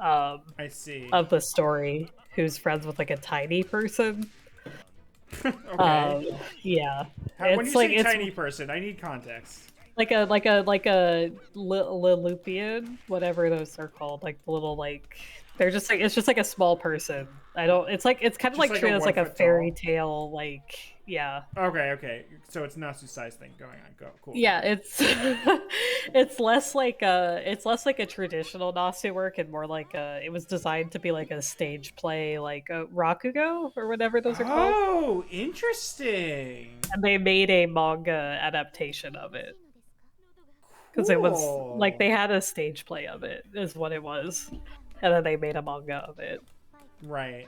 Speaker 2: I see.
Speaker 1: of the story, who's friends with like a tiny person.
Speaker 2: Okay.
Speaker 1: Yeah,
Speaker 2: When you
Speaker 1: it's like
Speaker 2: say tiny person, I need context.
Speaker 1: like a Lilliputian, whatever those are called, like the little like they're just like it's just like a small person. I don't. It's kind of
Speaker 2: Just
Speaker 1: like
Speaker 2: like a
Speaker 1: treated as like a
Speaker 2: 1 foot
Speaker 1: fairy
Speaker 2: tall.
Speaker 1: tale, like yeah.
Speaker 2: Okay. So it's Natsu size thing going on. Go cool.
Speaker 1: Yeah, it's it's less like a traditional Nasu work and more like it was designed to be like a stage play, like a Rakugo or whatever those are called.
Speaker 2: Oh, interesting.
Speaker 1: And they made a manga adaptation of it because it was like
Speaker 2: Cool.
Speaker 1: they had a stage play of it is what it was, and then they made a manga of it.
Speaker 2: Right.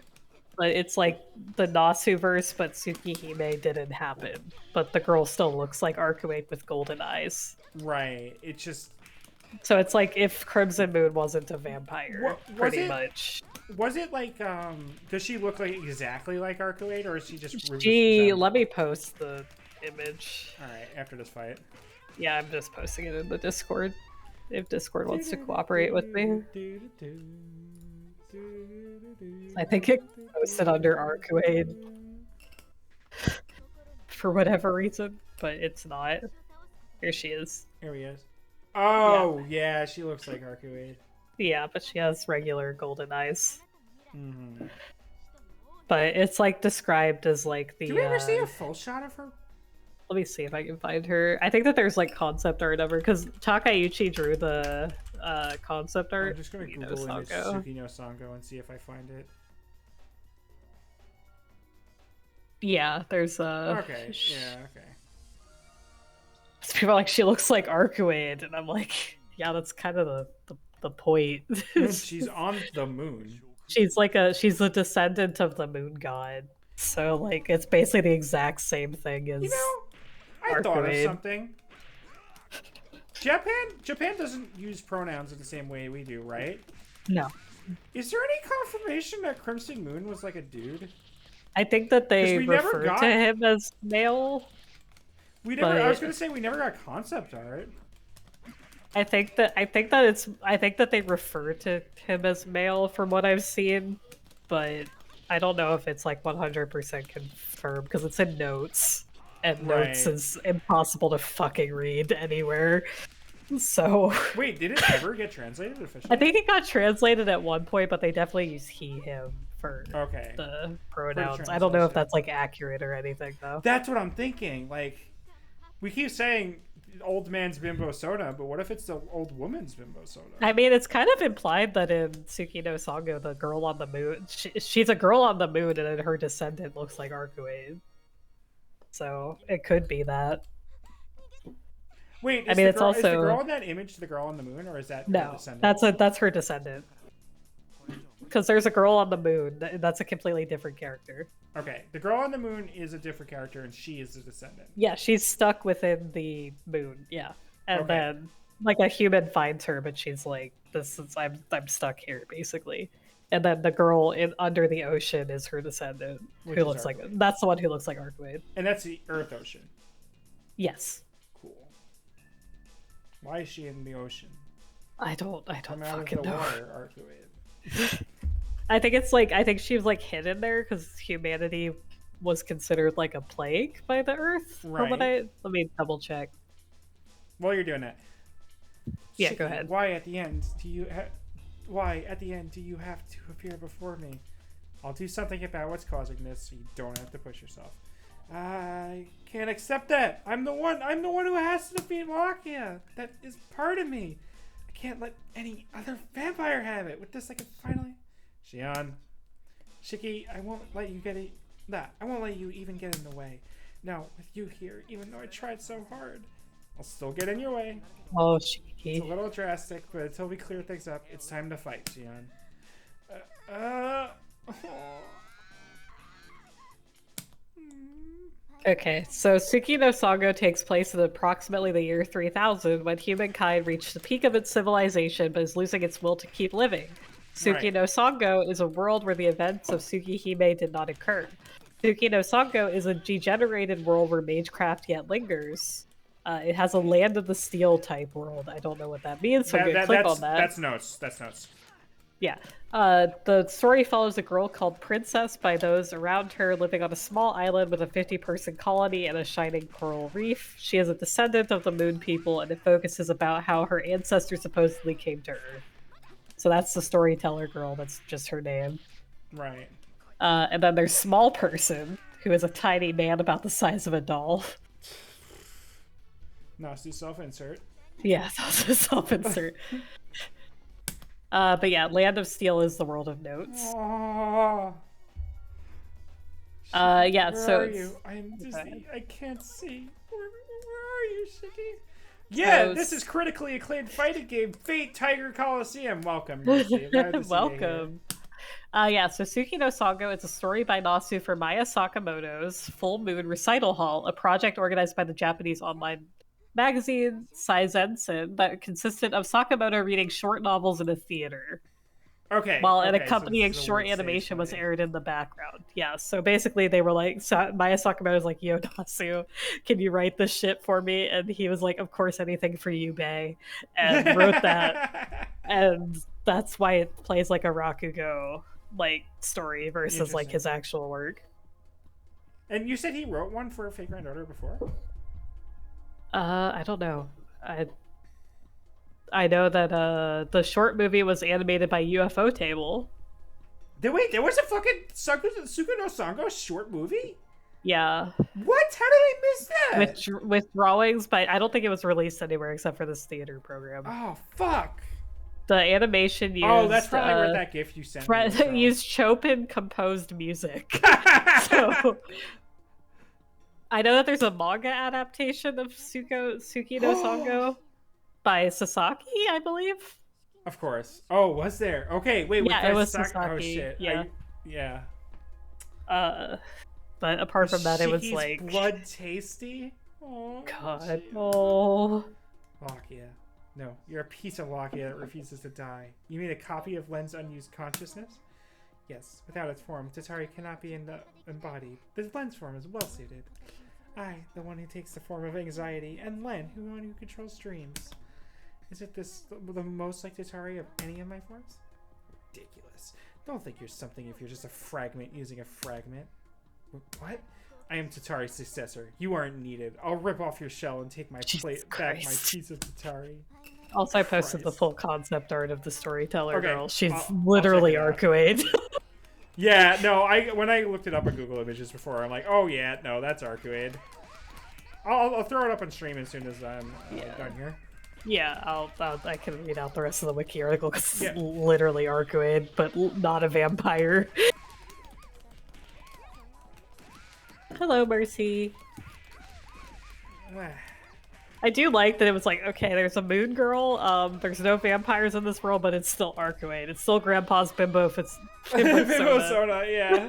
Speaker 1: But it's like the Nasu verse, but Tsukihime didn't happen. But the girl still looks like Arcuate with golden eyes.
Speaker 2: Right. It's just.
Speaker 1: So it's like if Crimson Moon wasn't a vampire,
Speaker 2: Was
Speaker 1: pretty
Speaker 2: it?
Speaker 1: much.
Speaker 2: Was it like? Does she look like exactly like Arcuate, or is she just?
Speaker 1: Let me post the image.
Speaker 2: All right. After this fight.
Speaker 1: Yeah, I'm just posting it in the Discord. If Discord wants to cooperate with me. I think it posted under Arcuade for whatever reason, but it's not. Here she is.
Speaker 2: Here he is. Oh yeah, she looks like Arcuade.
Speaker 1: Yeah, but she has regular golden eyes.
Speaker 2: Mm-hmm.
Speaker 1: But it's like described as like the.
Speaker 2: Do we ever see a full shot of her?
Speaker 1: Let me see if I can find her. I think that there's like concept art of her because Takayuchi drew the concept art.
Speaker 2: I'm just gonna Google image Suki no Sango and see if I find it.
Speaker 1: Yeah, there's
Speaker 2: Okay. Yeah. Okay.
Speaker 1: People are like she looks like Arcuade, and I'm like, yeah, that's kind of the point.
Speaker 2: She's on the moon.
Speaker 1: She's the descendant of the moon god. So like it's basically the exact same thing as
Speaker 2: I thought of something. Japan doesn't use pronouns in the same way we do, right?
Speaker 1: No.
Speaker 2: Is there any confirmation that Crimson Moon was like a dude?
Speaker 1: I think that they refer to him as male.
Speaker 2: I was gonna say we never got concept art.
Speaker 1: I think that they refer to him as male from what I've seen, but I don't know if it's like 100% confirmed because it's in notes, and notes is impossible to fucking read anywhere. So
Speaker 2: wait, did it ever get translated officially?
Speaker 1: I think it got translated at one point, but they definitely use he, him for the pronouns. I don't know if that's like accurate or anything though.
Speaker 2: That's what I'm thinking. Like, we keep saying old man's bimbo soda, but what if it's the old woman's bimbo soda?
Speaker 1: I mean, it's kind of implied that in Tsuki no Sango, the girl on the moon, she's a girl on the moon, and then her descendant looks like Arcuade. So it could be that.
Speaker 2: Wait, I mean, it's also is the girl in that image the girl on the moon, or is that her descendant?
Speaker 1: That's her descendant. Because there's a girl on the moon. That's a completely different character.
Speaker 2: Okay, the girl on the moon is a different character, and she is the descendant.
Speaker 1: Yeah, she's stuck within the moon. Yeah, and then like a human finds her, but she's like, "This is I'm stuck here," basically. And then the girl under the ocean is her descendant, who looks like that's the one who looks like Arcuade.
Speaker 2: And that's the Earth Ocean.
Speaker 1: Yes.
Speaker 2: Cool. Why is she in the ocean?
Speaker 1: I don't
Speaker 2: fucking
Speaker 1: know.
Speaker 2: Water, Arcuade.
Speaker 1: I think she was like hidden there because humanity was considered like a plague by the Earth.
Speaker 2: Right.
Speaker 1: Let me double check.
Speaker 2: While you're doing that.
Speaker 1: Yeah, go ahead.
Speaker 2: Why at the end do you have to appear before me? I'll do something about what's causing this, so you don't have to push yourself. I can't accept that. I'm the one who has to defeat Lakia. That is part of me. I can't let any other vampire have it. With this, I can finally. Shion, Shiki, I won't let you I won't let you even get in the way. Now, with you here, even though I tried so hard, I'll still get in your way.
Speaker 1: Oh, Shiki.
Speaker 2: It's a little drastic, but until we clear things up, it's time to fight, Shion.
Speaker 1: Okay, so Tsuki no Sango takes place in approximately the year 3000 when humankind reached the peak of its civilization but is losing its will to keep living. Tsuki no Sango is a world where the events of Tsukihime did not occur. Tsuki no Sango is a degenerated world where magecraft yet lingers. It has a Land of the Steel type world. I don't know what that means, so I'm going to click on that.
Speaker 2: That's notes.
Speaker 1: Yeah. The story follows a girl called Princess by those around her living on a small island with a 50-person colony and a shining coral reef. She is a descendant of the Moon People, and it focuses about how her ancestors supposedly came to Earth. So that's the storyteller girl. That's just her name.
Speaker 2: Right.
Speaker 1: And then there's Small Person, who is a tiny man about the size of a doll.
Speaker 2: Nasty self-insert.
Speaker 1: Yeah, that's a self-insert. But yeah, Land of Steel is the world of notes.
Speaker 2: Oh.
Speaker 1: Yeah,
Speaker 2: where
Speaker 1: so
Speaker 2: are you? I am dizzy. I can't see. Where are you, Shiki? Yeah, this is critically acclaimed fighting game, Fate Tiger Coliseum. Welcome, Mercy.
Speaker 1: Welcome. Yeah, so Suki no Sango is a story by Nasu for Maya Sakamoto's Full Moon Recital Hall, a project organized by the Japanese online magazine Saizensen that consisted of Sakamoto reading short novels in a theater.
Speaker 2: Okay.
Speaker 1: While an
Speaker 2: so
Speaker 1: accompanying short animation was aired in the background. Yeah, so basically they were like, Maya Sakamoto was like, yo, Nasu, can you write this shit for me? And he was like, of course, anything for you, Bae. And wrote that. And that's why it plays like a Rakugo like story versus like his actual work.
Speaker 2: And you said he wrote one for Fake Granddaughter before?
Speaker 1: I don't know. I know that the short movie was animated by UFO Table.
Speaker 2: Wait, there was a fucking Suku no Sango short movie?
Speaker 1: Yeah.
Speaker 2: What? How did I miss that?
Speaker 1: With drawings, but I don't think it was released anywhere except for this theater program.
Speaker 2: Oh, fuck.
Speaker 1: The animation used...
Speaker 2: Oh, that's probably where that GIF you sent me.
Speaker 1: Used Chopin composed music. So... I know that there's a manga adaptation of Suki no Sango by Sasaki, I believe.
Speaker 2: Of course. Oh, was there? Okay, wait.
Speaker 1: Yeah, it was Sasaki.
Speaker 2: Oh shit.
Speaker 1: Yeah.
Speaker 2: Yeah.
Speaker 1: But apart from that, it was
Speaker 2: Shiki's
Speaker 1: like
Speaker 2: blood tasty. Oh
Speaker 1: God. Oh.
Speaker 2: Lakia. No, you're a piece of Lakia that refuses to die. You mean a copy of Len's unused consciousness? Yes. Without its form, Tatari cannot be embodied. The Len's form is well suited. I, the one who takes the form of anxiety, and Len, the one who controls dreams. Is it the most like Tatari of any of my forms? Ridiculous. Don't think you're something if you're just a fragment using a fragment. What? I am Tatari's successor. You aren't needed. I'll rip off your shell and take my back my piece of Tatari.
Speaker 1: Also, I posted the full concept art of the storyteller girl. She's literally Arcuade.
Speaker 2: Yeah, no, when I looked it up on Google Images before, I'm like, oh yeah, no, that's Arcuade. I'll throw it up on stream as soon as I'm done here.
Speaker 1: Yeah, I can read out the rest of the wiki article because it's literally Arcuade, but not a vampire. Hello, Mercy. I do like that it was like, okay, there's a moon girl, there's no vampires in this world, but it's still Arcuade. It's still Grandpa's Bimbo
Speaker 2: Bimbo soda, yeah.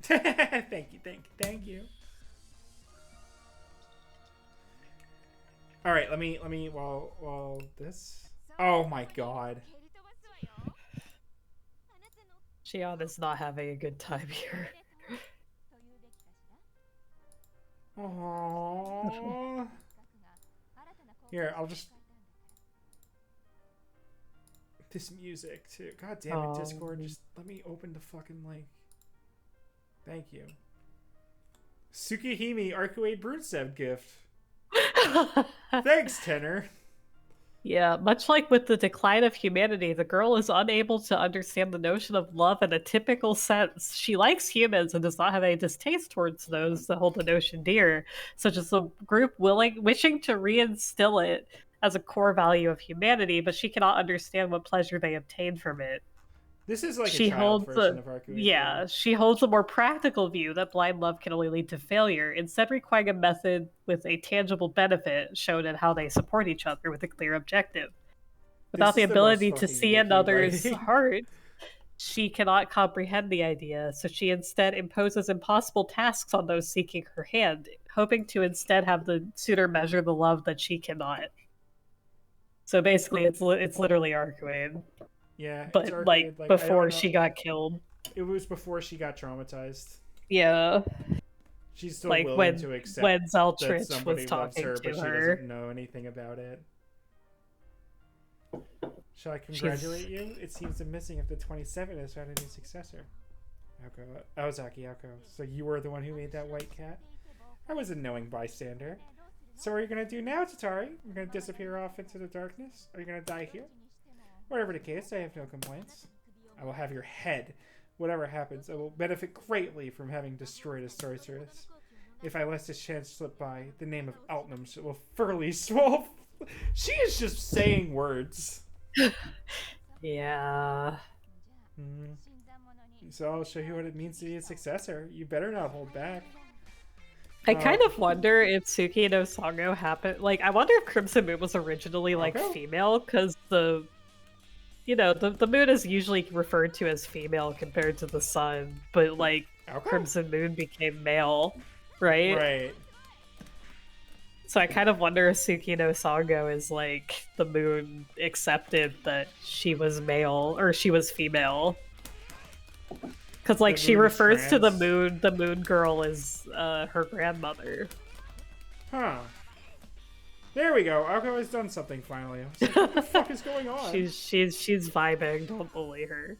Speaker 2: Thank you. All right, let me while this. Oh my God.
Speaker 1: Shion is not having a good time here.
Speaker 2: Aww. Here, I'll just... This music, too. God damn it, Discord. Just let me open the fucking link. Thank you. Tsukihime Arcuade Brunstead gift. Thanks, Tenor.
Speaker 1: Yeah, much like with the decline of humanity, the girl is unable to understand the notion of love in a typical sense. She likes humans and does not have any distaste towards those that hold the notion dear, such as the group wishing to reinstill it as a core value of humanity, but she cannot understand what pleasure they obtain from it.
Speaker 2: This is like a child version of Arcuade.
Speaker 1: Yeah, she holds a more practical view that blind love can only lead to failure, instead requiring a method with a tangible benefit shown in how they support each other with a clear objective. Without the ability to see another's heart, she cannot comprehend the idea, so she instead imposes impossible tasks on those seeking her hand, hoping to instead have the suitor measure the love that she cannot. So basically, it's literally Arcuade.
Speaker 2: Yeah,
Speaker 1: but like before she got killed.
Speaker 2: It was before she got traumatized.
Speaker 1: Yeah.
Speaker 2: She's still
Speaker 1: Like
Speaker 2: willing to accept
Speaker 1: when
Speaker 2: that
Speaker 1: Zeltrich was
Speaker 2: somebody loves
Speaker 1: talking
Speaker 2: her,
Speaker 1: to
Speaker 2: but she
Speaker 1: her.
Speaker 2: doesn't know anything about it. Shall I
Speaker 1: She's
Speaker 2: congratulate you? It seems the missing of the 27 has found a new successor. Ozaki Yoko. So you were the one who made that white cat? I was a knowing bystander. So what are you going to do now, Tatari? You're going to disappear off into the darkness? Are you going to die here? Whatever the case, I have no complaints. I will have your head. Whatever happens, I will benefit greatly from having destroyed a sorceress. If I let this chance slip by, the name of Altnum will furly swell. She is just saying words.
Speaker 1: yeah.
Speaker 2: So I'll show you what it means to be a successor. You better not hold back.
Speaker 1: I kind of wonder if Suki no Sango happened. Like, I wonder if Crimson Moon was originally like female, because the moon is usually referred to as female compared to the sun, but like Crimson Moon became male, right?
Speaker 2: Right.
Speaker 1: So I kind of wonder if Suki no Sango is like the moon accepted that she was male or she was female. Because, like, she refers to the moon girl as her grandmother.
Speaker 2: Huh. There we go. Alko has done something finally. Like, what the fuck is going on?
Speaker 1: She's vibing. Don't bully her.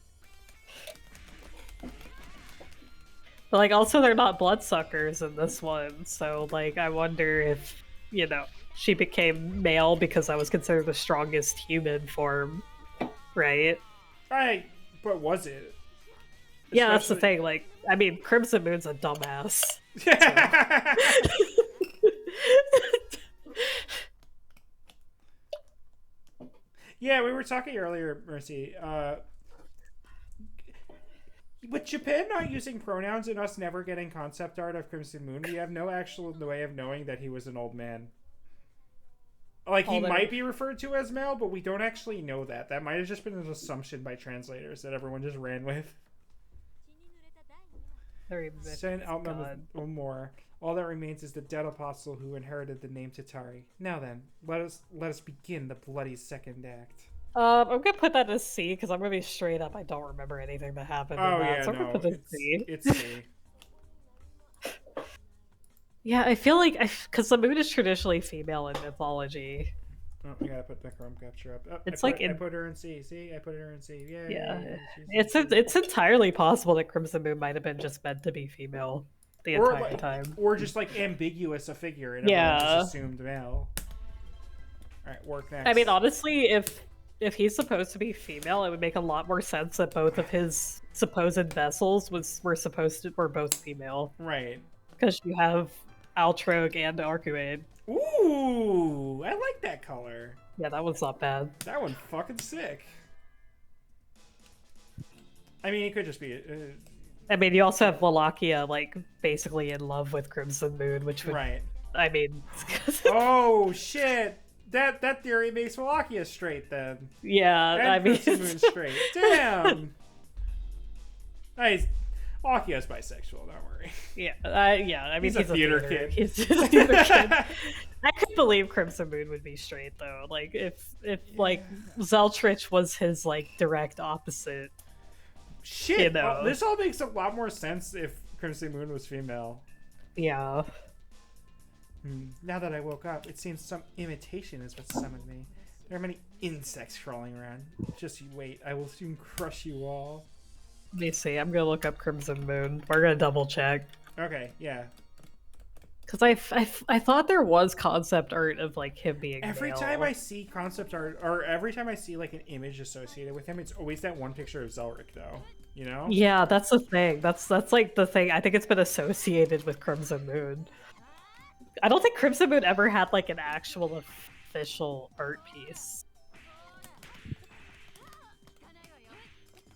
Speaker 1: But, like, also they're not bloodsuckers in this one, so, like, I wonder if, she became male because I was considered the strongest human form, right?
Speaker 2: Right. But was it?
Speaker 1: Yeah, that's the thing. Like, I mean, Crimson Moon's a dumbass.
Speaker 2: Yeah, we were talking earlier, Mercy. With Japan not using pronouns and us never getting concept art of Crimson Moon, we have no actual way of knowing that he was an old man. Like, he might be referred to as male, but we don't actually know that. That might have just been an assumption by translators that everyone just ran with. Send Altman with one more. All that remains is the dead apostle who inherited the name Tatari. Now then, let us begin the bloody second act.
Speaker 1: I'm gonna put that as C because I'm gonna be straight up. I don't remember anything that happened.
Speaker 2: Oh
Speaker 1: in that,
Speaker 2: yeah,
Speaker 1: so
Speaker 2: no,
Speaker 1: put it C.
Speaker 2: It's C.
Speaker 1: Yeah, I feel like because the moon is traditionally female in mythology.
Speaker 2: Oh, I gotta put the Chrome capture up. Oh,
Speaker 1: it's
Speaker 2: I put her in C. See, I put her in C. Yay.
Speaker 1: Yeah, it's entirely possible that Crimson Moon might have been just meant to be female the entire time,
Speaker 2: or just like ambiguous a figure and everyone just assumed male. All right, work next.
Speaker 1: I mean, honestly, if he's supposed to be female, it would make a lot more sense that both of his supposed vessels were both female,
Speaker 2: right?
Speaker 1: Because you have Altrog and Arcuade.
Speaker 2: Ooh, I like that color.
Speaker 1: Yeah, that one's not bad.
Speaker 2: That one's fucking sick. I mean, it could just be.
Speaker 1: I mean, you also have Wallachia, like, basically in love with Crimson Moon, which would.
Speaker 2: Right.
Speaker 1: I mean.
Speaker 2: Oh, shit. That theory makes Wallachia straight, then.
Speaker 1: Yeah,
Speaker 2: and
Speaker 1: I mean.
Speaker 2: Crimson Moon straight. Damn. Nice. Wallachia bisexual, don't worry.
Speaker 1: Yeah, yeah. I mean,
Speaker 2: he's a theater kid.
Speaker 1: He's a theater kid. I could believe Crimson Moon would be straight though. Like if like Zeltrich was his like direct opposite.
Speaker 2: Shit, this all makes a lot more sense if Crimson Moon was female.
Speaker 1: Yeah.
Speaker 2: Now that I woke up, it seems some imitation is what summoned me. There are many insects crawling around. Just you wait, I will soon crush you all.
Speaker 1: Let me see. I'm gonna look up Crimson Moon. We're gonna double check.
Speaker 2: Okay, yeah.
Speaker 1: Because I thought there was concept art of like him being
Speaker 2: every
Speaker 1: male.
Speaker 2: time I see concept art, or every time I see like an image associated with him, it's always that one picture of Zelric, though. You know?
Speaker 1: Yeah, that's the thing. That's like the thing. I think it's been associated with Crimson Moon. I don't think Crimson Moon ever had like an actual official art piece.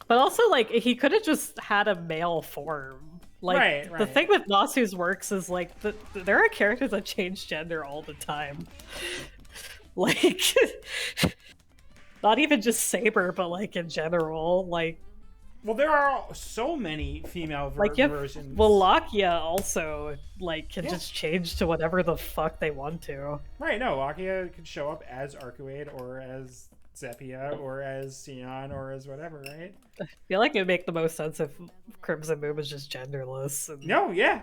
Speaker 1: But also, like, he could have just had a male form. Like,
Speaker 2: right.
Speaker 1: The thing with Nasu's works is, like, there are characters that change gender all the time. Like, not even just Saber, but, like, in general, like...
Speaker 2: Well, there are so many female versions.
Speaker 1: Wallachia also, like, can just change to whatever the fuck they want to.
Speaker 2: Right, no, Wallachia could show up as Arcuade or as Zephia or as Sion or as whatever, right?
Speaker 1: I feel like it would make the most sense if Crimson Moon was just genderless. And...
Speaker 2: No, yeah.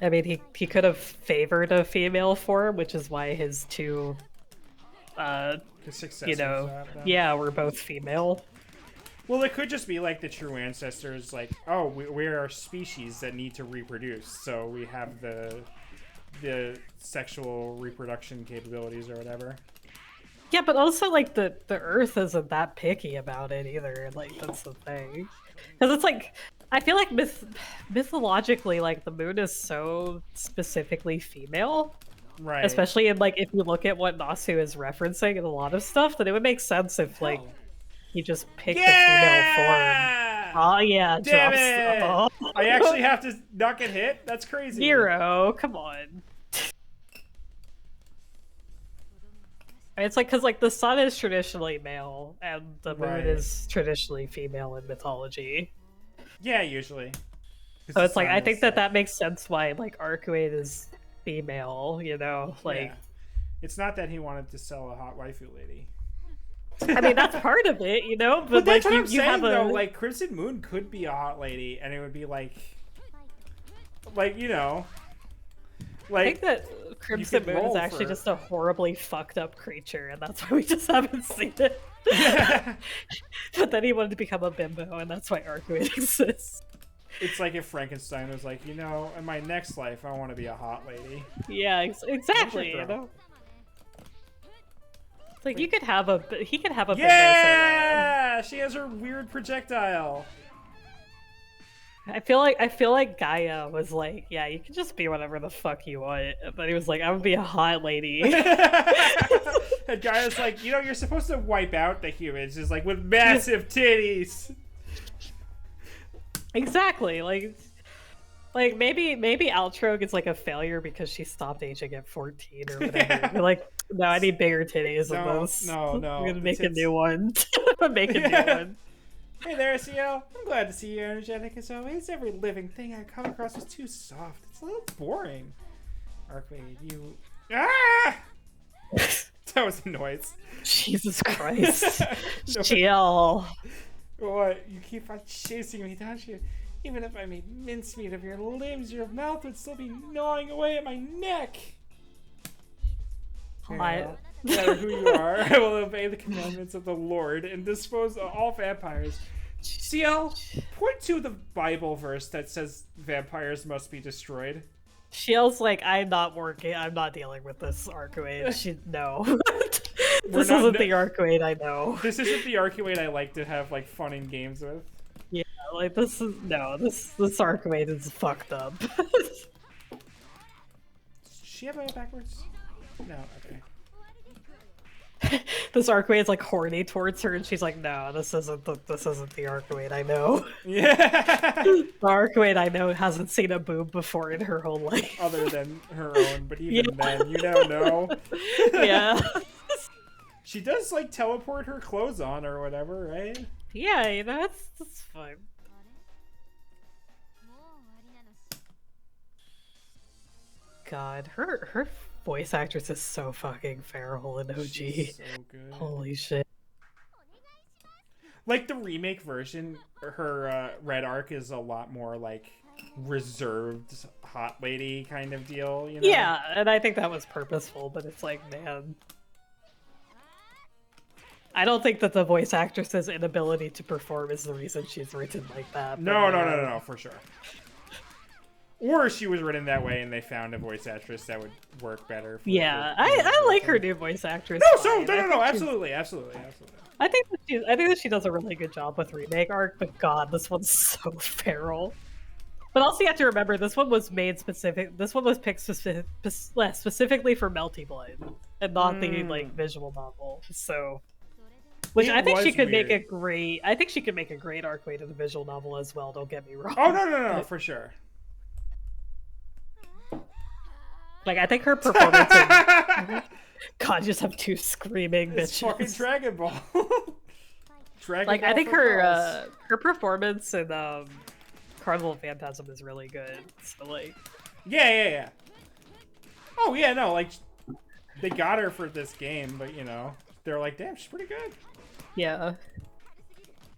Speaker 1: I mean, he could have favored a female form, which is why his two,
Speaker 2: His
Speaker 1: you
Speaker 2: successors,
Speaker 1: know,
Speaker 2: then.
Speaker 1: yeah, were both female.
Speaker 2: Well, it could just be like the true ancestors, like, oh, we're a species that need to reproduce, so we have the sexual reproduction capabilities or whatever.
Speaker 1: Yeah, but also like the Earth isn't that picky about it either. Like that's the thing, because it's like I feel like mythologically, like the moon is so specifically female,
Speaker 2: Right.
Speaker 1: especially in like if you look at what Nasu is referencing in a lot of stuff, that it would make sense if like
Speaker 2: Hell.
Speaker 1: he just picked a female form.
Speaker 2: Yeah!
Speaker 1: Oh yeah,
Speaker 2: Damn
Speaker 1: drops.
Speaker 2: it!
Speaker 1: Oh.
Speaker 2: I actually have to not get hit? That's crazy.
Speaker 1: Nero, come on. It's like because like the sun is traditionally male and the moon
Speaker 2: Right.
Speaker 1: is traditionally female in mythology.
Speaker 2: Yeah, usually.
Speaker 1: So it's like I think that that makes sense why like Arcuate is female, you know, like
Speaker 2: yeah. It's not that he wanted to sell a hot waifu lady.
Speaker 1: I mean that's part of it, you know,
Speaker 2: But
Speaker 1: like
Speaker 2: that's what
Speaker 1: you,
Speaker 2: I'm
Speaker 1: you
Speaker 2: saying,
Speaker 1: have a
Speaker 2: though. Like Crimson Moon could be a hot lady, and it would be like you know, like
Speaker 1: I think that Crimson Moon is actually just a horribly fucked up creature, and that's why we just haven't seen it. But then he wanted to become a bimbo, and that's why Arcuate exists.
Speaker 2: It's like if Frankenstein was like, you know, in my next life, I want to be a hot lady.
Speaker 1: Yeah, exactly. You know, it's like you could have a he could have a
Speaker 2: yeah. She has her weird projectile.
Speaker 1: I feel like Gaia was like, yeah, you can just be whatever the fuck you want. But he was like, I'm gonna be a hot lady.
Speaker 2: And Gaia's like, you know, you're supposed to wipe out the humans, just like with massive titties.
Speaker 1: Exactly, like maybe Outrog is like a failure because she stopped aging at 14 or whatever. You're like, no, I need bigger titties than those.
Speaker 2: No.
Speaker 1: I'm gonna make a new one. Make a new one.
Speaker 2: Hey there, CL. I'm glad to see you energetic as always. Every living thing I come across is too soft. It's a little boring. Arcade, you... Ah! That was a noise.
Speaker 1: Jesus Christ. Chill.
Speaker 2: What? You keep on chasing me, don't you? Even if I made mincemeat of your limbs, your mouth would still be gnawing away at my neck. No matter who you are, I will obey the commandments of the Lord and dispose of all vampires. CL, point to the Bible verse that says vampires must be destroyed.
Speaker 1: Shiel's like, I'm not dealing with this Arcuate. No. This isn't the Arcuate I know.
Speaker 2: This isn't the Arcuate I like to have like fun in games with.
Speaker 1: Yeah, like this Arcuate is fucked up.
Speaker 2: Does she have it backwards? No, okay.
Speaker 1: This Arcuate is like horny towards her, and she's like, "No, this isn't the Arcuate I know."
Speaker 2: Yeah.
Speaker 1: The Arcuate I know hasn't seen a boob before in her whole life,
Speaker 2: other than her own. But even then, you don't know.
Speaker 1: Yeah.
Speaker 2: She does like teleport her clothes on or whatever, right?
Speaker 1: Yeah, you know that's fine. God, her voice actress is so fucking feral in OG.
Speaker 2: She's so good.
Speaker 1: Holy shit.
Speaker 2: Like the remake version, her Red Arc is a lot more like reserved hot lady kind of deal, you know?
Speaker 1: Yeah, and I think that was purposeful, but it's like, man, I don't think that the voice actress's inability to perform is the reason she's written like that.
Speaker 2: No, for sure. Or she was written that way and they found a voice actress that would work better.
Speaker 1: I like her new voice actress.
Speaker 2: No, absolutely.
Speaker 1: I think that she does a really good job with remake arc, but god, this one's so feral. But also you have to remember, this one was picked specifically for Melty Blood, and not the like visual novel. So, which I think she could make a great. I think she could make a great Arcuate in the visual novel as well. Don't get me wrong.
Speaker 2: Oh no, for sure.
Speaker 1: Like I think her performance. God, just have two screaming bitches.
Speaker 2: It's fucking Dragon Ball.
Speaker 1: I think her performance in Carnival of Phantasm is really good. So like,
Speaker 2: yeah. Oh yeah, no, like they got her for this game, but you know they're like, damn, she's pretty good.
Speaker 1: Yeah,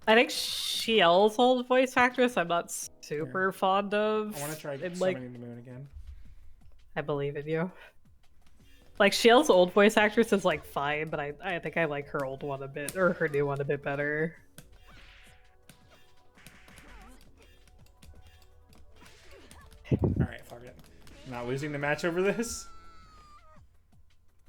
Speaker 1: I think Shiel's old voice actress I'm not super fond of.
Speaker 2: I want to try
Speaker 1: summoning
Speaker 2: the moon again.
Speaker 1: I believe in you. Like, Shiel's old voice actress is, like, fine, but I think I like her old one a bit, or her new one a bit better.
Speaker 2: Alright, fuck it. I'm not losing the match over this.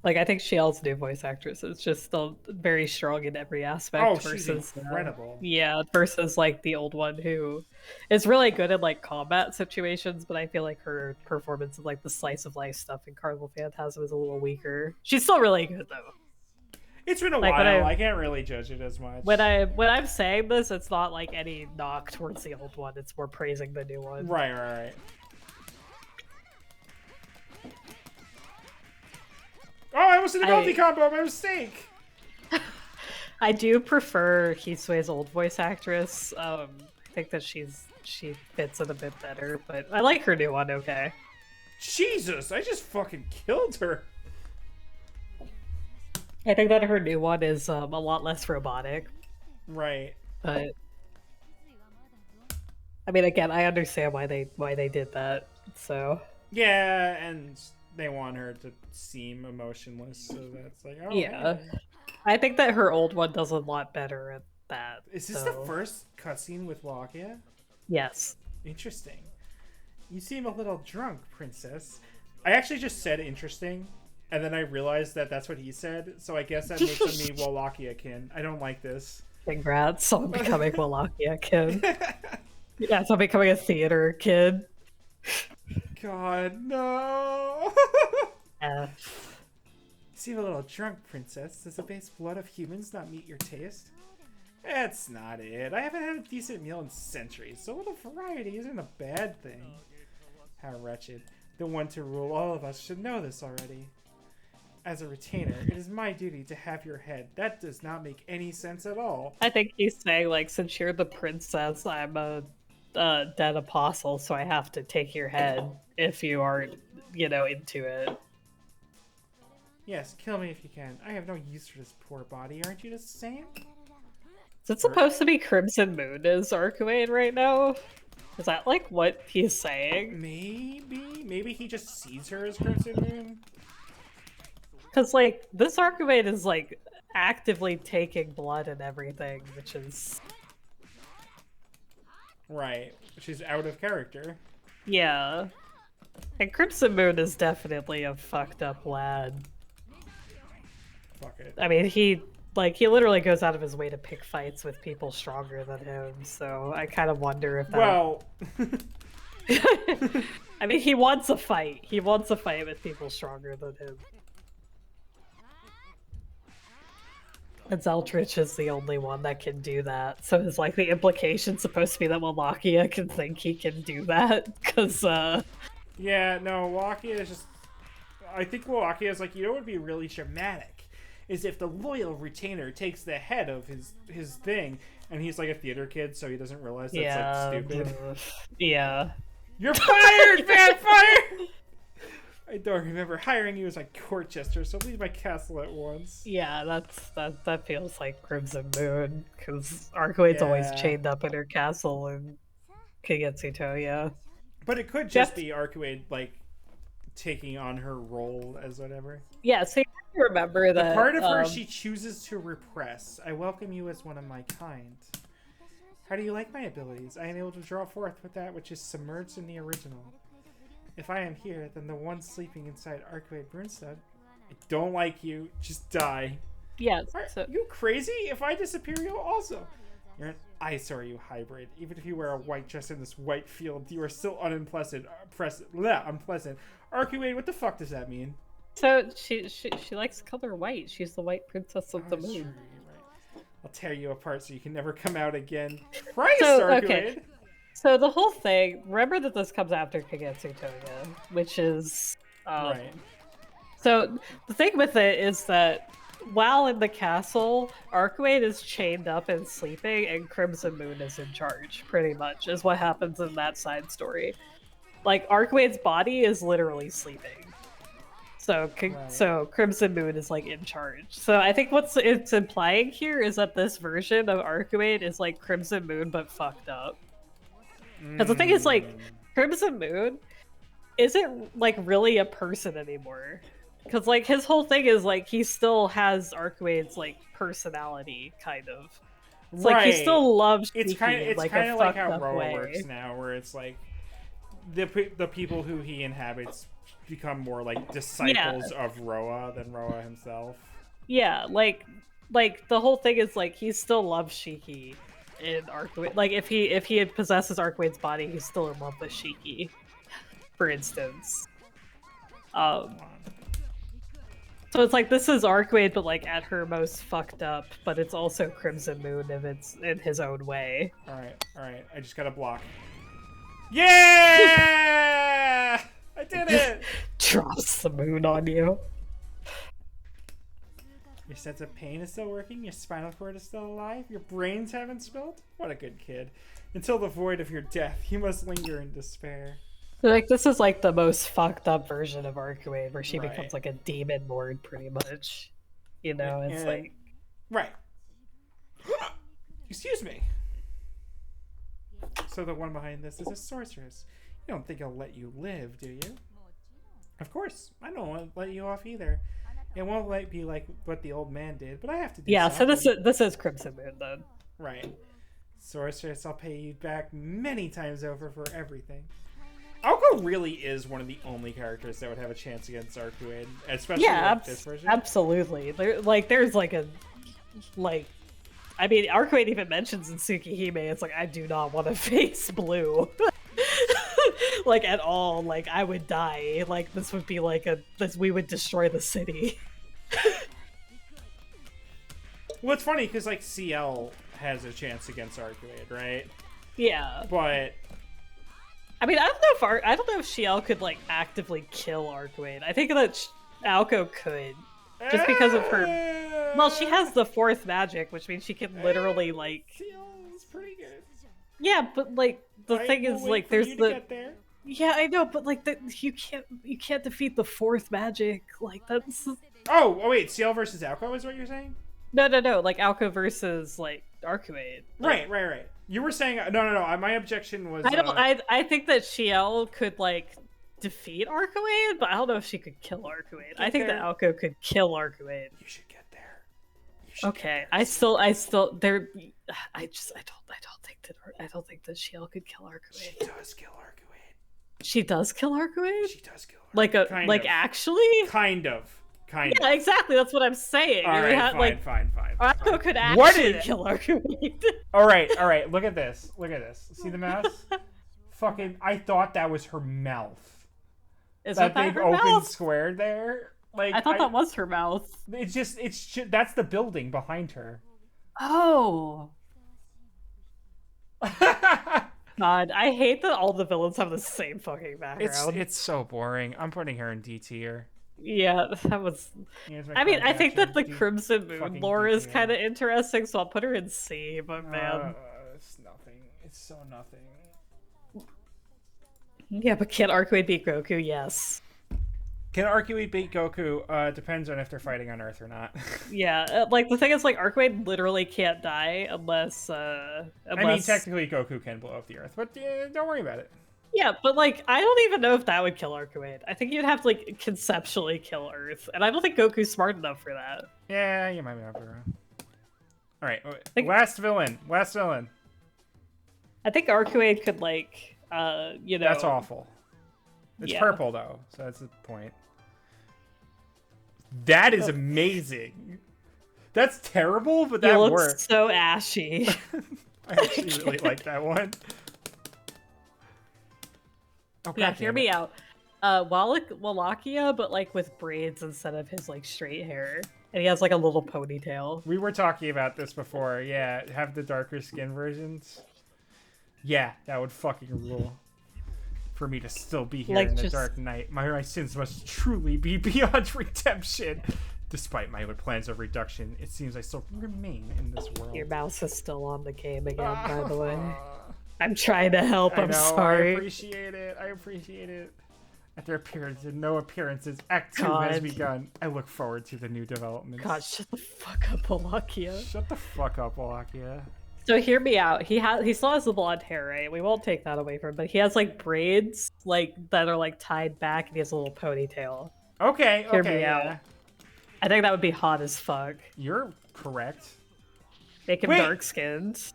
Speaker 1: Like, I think Shiel's new voice actress is just still very strong in every aspect.
Speaker 2: Oh,
Speaker 1: versus,
Speaker 2: she's incredible.
Speaker 1: Yeah, versus, like, the old one who is really good in, like, combat situations, but I feel like her performance of, like, the slice of life stuff in Carnival Phantasm is a little weaker. She's still really good, though.
Speaker 2: It's been a while. I can't really judge it as much.
Speaker 1: When I'm saying this, it's not like any knock towards the old one. It's more praising the new one.
Speaker 2: Right. Oh, I almost did a Melty combo. My mistake.
Speaker 1: I do prefer Hisue's old voice actress. I think that she fits it a bit better, but I like her new one. Okay.
Speaker 2: Jesus, I just fucking killed her.
Speaker 1: I think that her new one is a lot less robotic.
Speaker 2: Right.
Speaker 1: But I mean, again, I understand why they did that. So
Speaker 2: yeah, and they want her to seem emotionless, so that's like, oh
Speaker 1: yeah.
Speaker 2: Hey.
Speaker 1: I think that her old one does a lot better at that.
Speaker 2: Is this the first cutscene with Wallachia?
Speaker 1: Yes.
Speaker 2: Interesting. You seem a little drunk, princess. I actually just said interesting, and then I realized that that's what he said, so I guess that makes him me Wallachia-kin. I don't like this.
Speaker 1: Congrats on becoming Wallachia-kin. Yeah, so becoming a theater kid.
Speaker 2: God, no!
Speaker 1: Yeah.
Speaker 2: You seem a little drunk, princess. Does the base blood of humans not meet your taste? That's not it. I haven't had a decent meal in centuries, so a little variety isn't a bad thing. How wretched. The one to rule all of us should know this already. As a retainer, it is my duty to have your head. That does not make any sense at all.
Speaker 1: I think he's saying, like, since you're the princess, I'm a dead apostle, so I have to take your head if you aren't, into it.
Speaker 2: Yes, kill me if you can. I have no use for this poor body. Aren't you just saying?
Speaker 1: Is it supposed to be Crimson Moon as Arcuate right now? Is that, like, what he's saying?
Speaker 2: Maybe he just sees her as Crimson Moon?
Speaker 1: Because, like, this Arcuate is, like, actively taking blood and everything, which is...
Speaker 2: Right. She's out of character.
Speaker 1: Yeah. And Crimson Moon is definitely a fucked up lad.
Speaker 2: Fuck it.
Speaker 1: I mean, he literally goes out of his way to pick fights with people stronger than him, so I kind of wonder if that...
Speaker 2: Well...
Speaker 1: I mean, he wants a fight. He wants a fight with people stronger than him. And Zeltrich is the only one that can do that, so is, like, the implication supposed to be that Wallachia can think he can do that? Because,
Speaker 2: Yeah, no, Wallachia is just... I think Wallachia is like, what would be really dramatic? Is if the loyal retainer takes the head of his thing, and he's like a theater kid, so he doesn't realize that's like stupid.
Speaker 1: Yeah.
Speaker 2: You're fired, vampire! I don't remember hiring you as my court jester, so leave my castle at once.
Speaker 1: Yeah, that feels like Crimson Moon, because Arcuate's always chained up in her castle in Kagetsuto, yeah.
Speaker 2: But it could just be Arcuate, like, taking on her role as whatever.
Speaker 1: Yeah, so you have to remember that...
Speaker 2: The part of her she chooses to repress. I welcome you as one of my kind. How do you like my abilities? I am able to draw forth with that which is submerged in the original. If I am here, then the one sleeping inside Arcuate Brunstad. I don't like you. Just die.
Speaker 1: Yeah,
Speaker 2: Are you crazy? If I disappear, you'll also... You're an eyesore, you hybrid. Even if you wear a white dress in this white field, you are still unpleasant. Unpleasant. Arcuate, what the fuck does that mean?
Speaker 1: So she likes color white. She's the white princess of the moon.
Speaker 2: True, right. I'll tear you apart so you can never come out again. Christ, Arcuate! Okay.
Speaker 1: So the whole thing, remember that this comes after Kagetsu Toga, which is...
Speaker 2: right.
Speaker 1: So the thing with it is that while in the castle, Arcuate is chained up and sleeping, and Crimson Moon is in charge, pretty much, is what happens in that side story. Like, Arcuate's body is literally sleeping. So Crimson Moon is, like, in charge. So I think what it's implying here is that this version of Arcuate is, like, Crimson Moon, but fucked up. Because the thing is, like, Crimson Moon, isn't like really a person anymore. Because like his whole thing is like he still has Arcuade's like personality, kind of. It's like he
Speaker 2: Right.
Speaker 1: still loves
Speaker 2: It's
Speaker 1: Shiki in like a
Speaker 2: kind of like
Speaker 1: fucked
Speaker 2: how
Speaker 1: up
Speaker 2: Roa
Speaker 1: way.
Speaker 2: works now, where it's like the people who he inhabits become more like disciples of Roa than Roa himself.
Speaker 1: Yeah, like the whole thing is like he still loves Shiki in Arcuade. Like if he possesses Arcuade's body, he's still in love with Shiki, for instance. So it's like this is Arcuade, but like at her most fucked up. But it's also Crimson Moon if it's in his own way.
Speaker 2: All right. I just gotta block. Yeah! I did it!
Speaker 1: Drops the moon on you.
Speaker 2: Your sense of pain is still working, your spinal cord is still alive, your brains haven't spilled? What a good kid. Until the void of your death, you must linger in despair.
Speaker 1: Like, this is like the most fucked up version of Arcuade, where she becomes like a demon lord, pretty much. You know, it's like...
Speaker 2: Right. Excuse me. So the one behind this is a sorceress. You don't think I'll let you live, do you? Of course. I don't want to let you off either. It won't be like what the old man did, but I have to do something.
Speaker 1: So this is Crimson Moon, then.
Speaker 2: Right. Sorceress, I'll pay you back many times over for everything. Alko really is one of the only characters that would have a chance against Arcuade, especially this version.
Speaker 1: Absolutely. There's like a... I mean, Arcuade even mentions in Tsukihime, it's like, I do not want to face blue. Like, at all. Like, I would die. Like, this would be like we would destroy the city.
Speaker 2: Well, it's funny, because, like, CL has a chance against Arcuade, right?
Speaker 1: Yeah.
Speaker 2: But...
Speaker 1: I mean, I don't know if Shiel could, like, actively kill Arcuade. I think that Alko could. Just because of her... Well, she has the fourth magic, which means she can literally, like...
Speaker 2: CL's pretty good.
Speaker 1: Yeah, but, like, the thing is, like, there's the...
Speaker 2: Get there.
Speaker 1: Yeah, I know, but, like, you can't defeat the fourth magic. Like, that's...
Speaker 2: Oh, wait, CL versus Alko is what you're saying?
Speaker 1: No. Like, Alko versus, like, Arcuade. Like,
Speaker 2: Right. You were saying... No. My objection was...
Speaker 1: I think that Shiel could, like... defeat Arcuade, but I don't know if she could kill Arcuade. I think that Alko could kill Arcuade.
Speaker 2: You should get there.
Speaker 1: Okay, I don't think that Shiel could kill Arcuade.
Speaker 2: She does kill Arcuade.
Speaker 1: She does kill Arcuade?
Speaker 2: She does kill Arcuade.
Speaker 1: Like actually?
Speaker 2: Kind of.
Speaker 1: Yeah, exactly. That's what I'm saying.
Speaker 2: All right, fine.
Speaker 1: Alko could actually kill Arcuade.
Speaker 2: All right. Look at this. See the mouse? Fucking, I thought that was her mouth.
Speaker 1: Is
Speaker 2: that
Speaker 1: big
Speaker 2: open
Speaker 1: mouth?
Speaker 2: Square there? Like,
Speaker 1: I thought that was her mouth.
Speaker 2: It's just that's the building behind her.
Speaker 1: Oh. God, I hate that all the villains have the same fucking background.
Speaker 2: It's so boring. I'm putting her in D tier.
Speaker 1: Yeah, that was... I mean, I think that the Crimson Moon lore is kind of interesting, so I'll put her in C, but man...
Speaker 2: It's nothing. It's so nothing.
Speaker 1: Yeah, but can Arcuade beat Goku? Yes.
Speaker 2: Can Arcuade beat Goku? Depends on if they're fighting on Earth or not.
Speaker 1: Yeah, like, the thing is, like, Arcuade literally can't die unless... I
Speaker 2: mean, technically Goku can blow up the Earth, but don't worry about it.
Speaker 1: Yeah, but, like, I don't even know if that would kill Arcuade. I think you'd have to, like, conceptually kill Earth, and I don't think Goku's smart enough for that.
Speaker 2: Yeah, you might be up around. Alright, last villain.
Speaker 1: I think Arcuade could, like... you know,
Speaker 2: that's awful. It's purple though, so that's the point. That is amazing. That's terrible, but that works.
Speaker 1: So ashy.
Speaker 2: I actually really like that one. Oh,
Speaker 1: yeah, hear me out. Wallachia, but like with braids instead of his like straight hair, and he has like a little ponytail.
Speaker 2: We were talking about this before. Yeah, have the darker skin versions. Yeah, that would fucking rule. For me to still be here in the dark night, my sins must truly be beyond redemption. Despite my plans of reduction, it seems I still remain in this world.
Speaker 1: Your mouse is still on the game again, by the way. I'm trying to help. I'm sorry.
Speaker 2: I appreciate it. After no appearances, Act 2 has begun. I look forward to the new developments.
Speaker 1: God, shut the fuck up, Wallachia.
Speaker 2: Shut the fuck up, Wallachia.
Speaker 1: So hear me out. He still has the blonde hair, right? We won't take that away from him, but he has like braids like that are like tied back and he has a little ponytail.
Speaker 2: Okay,
Speaker 1: Hear me
Speaker 2: okay,
Speaker 1: out.
Speaker 2: yeah.
Speaker 1: I think that would be hot as fuck.
Speaker 2: You're correct.
Speaker 1: Make him
Speaker 2: Wait!
Speaker 1: dark skinned.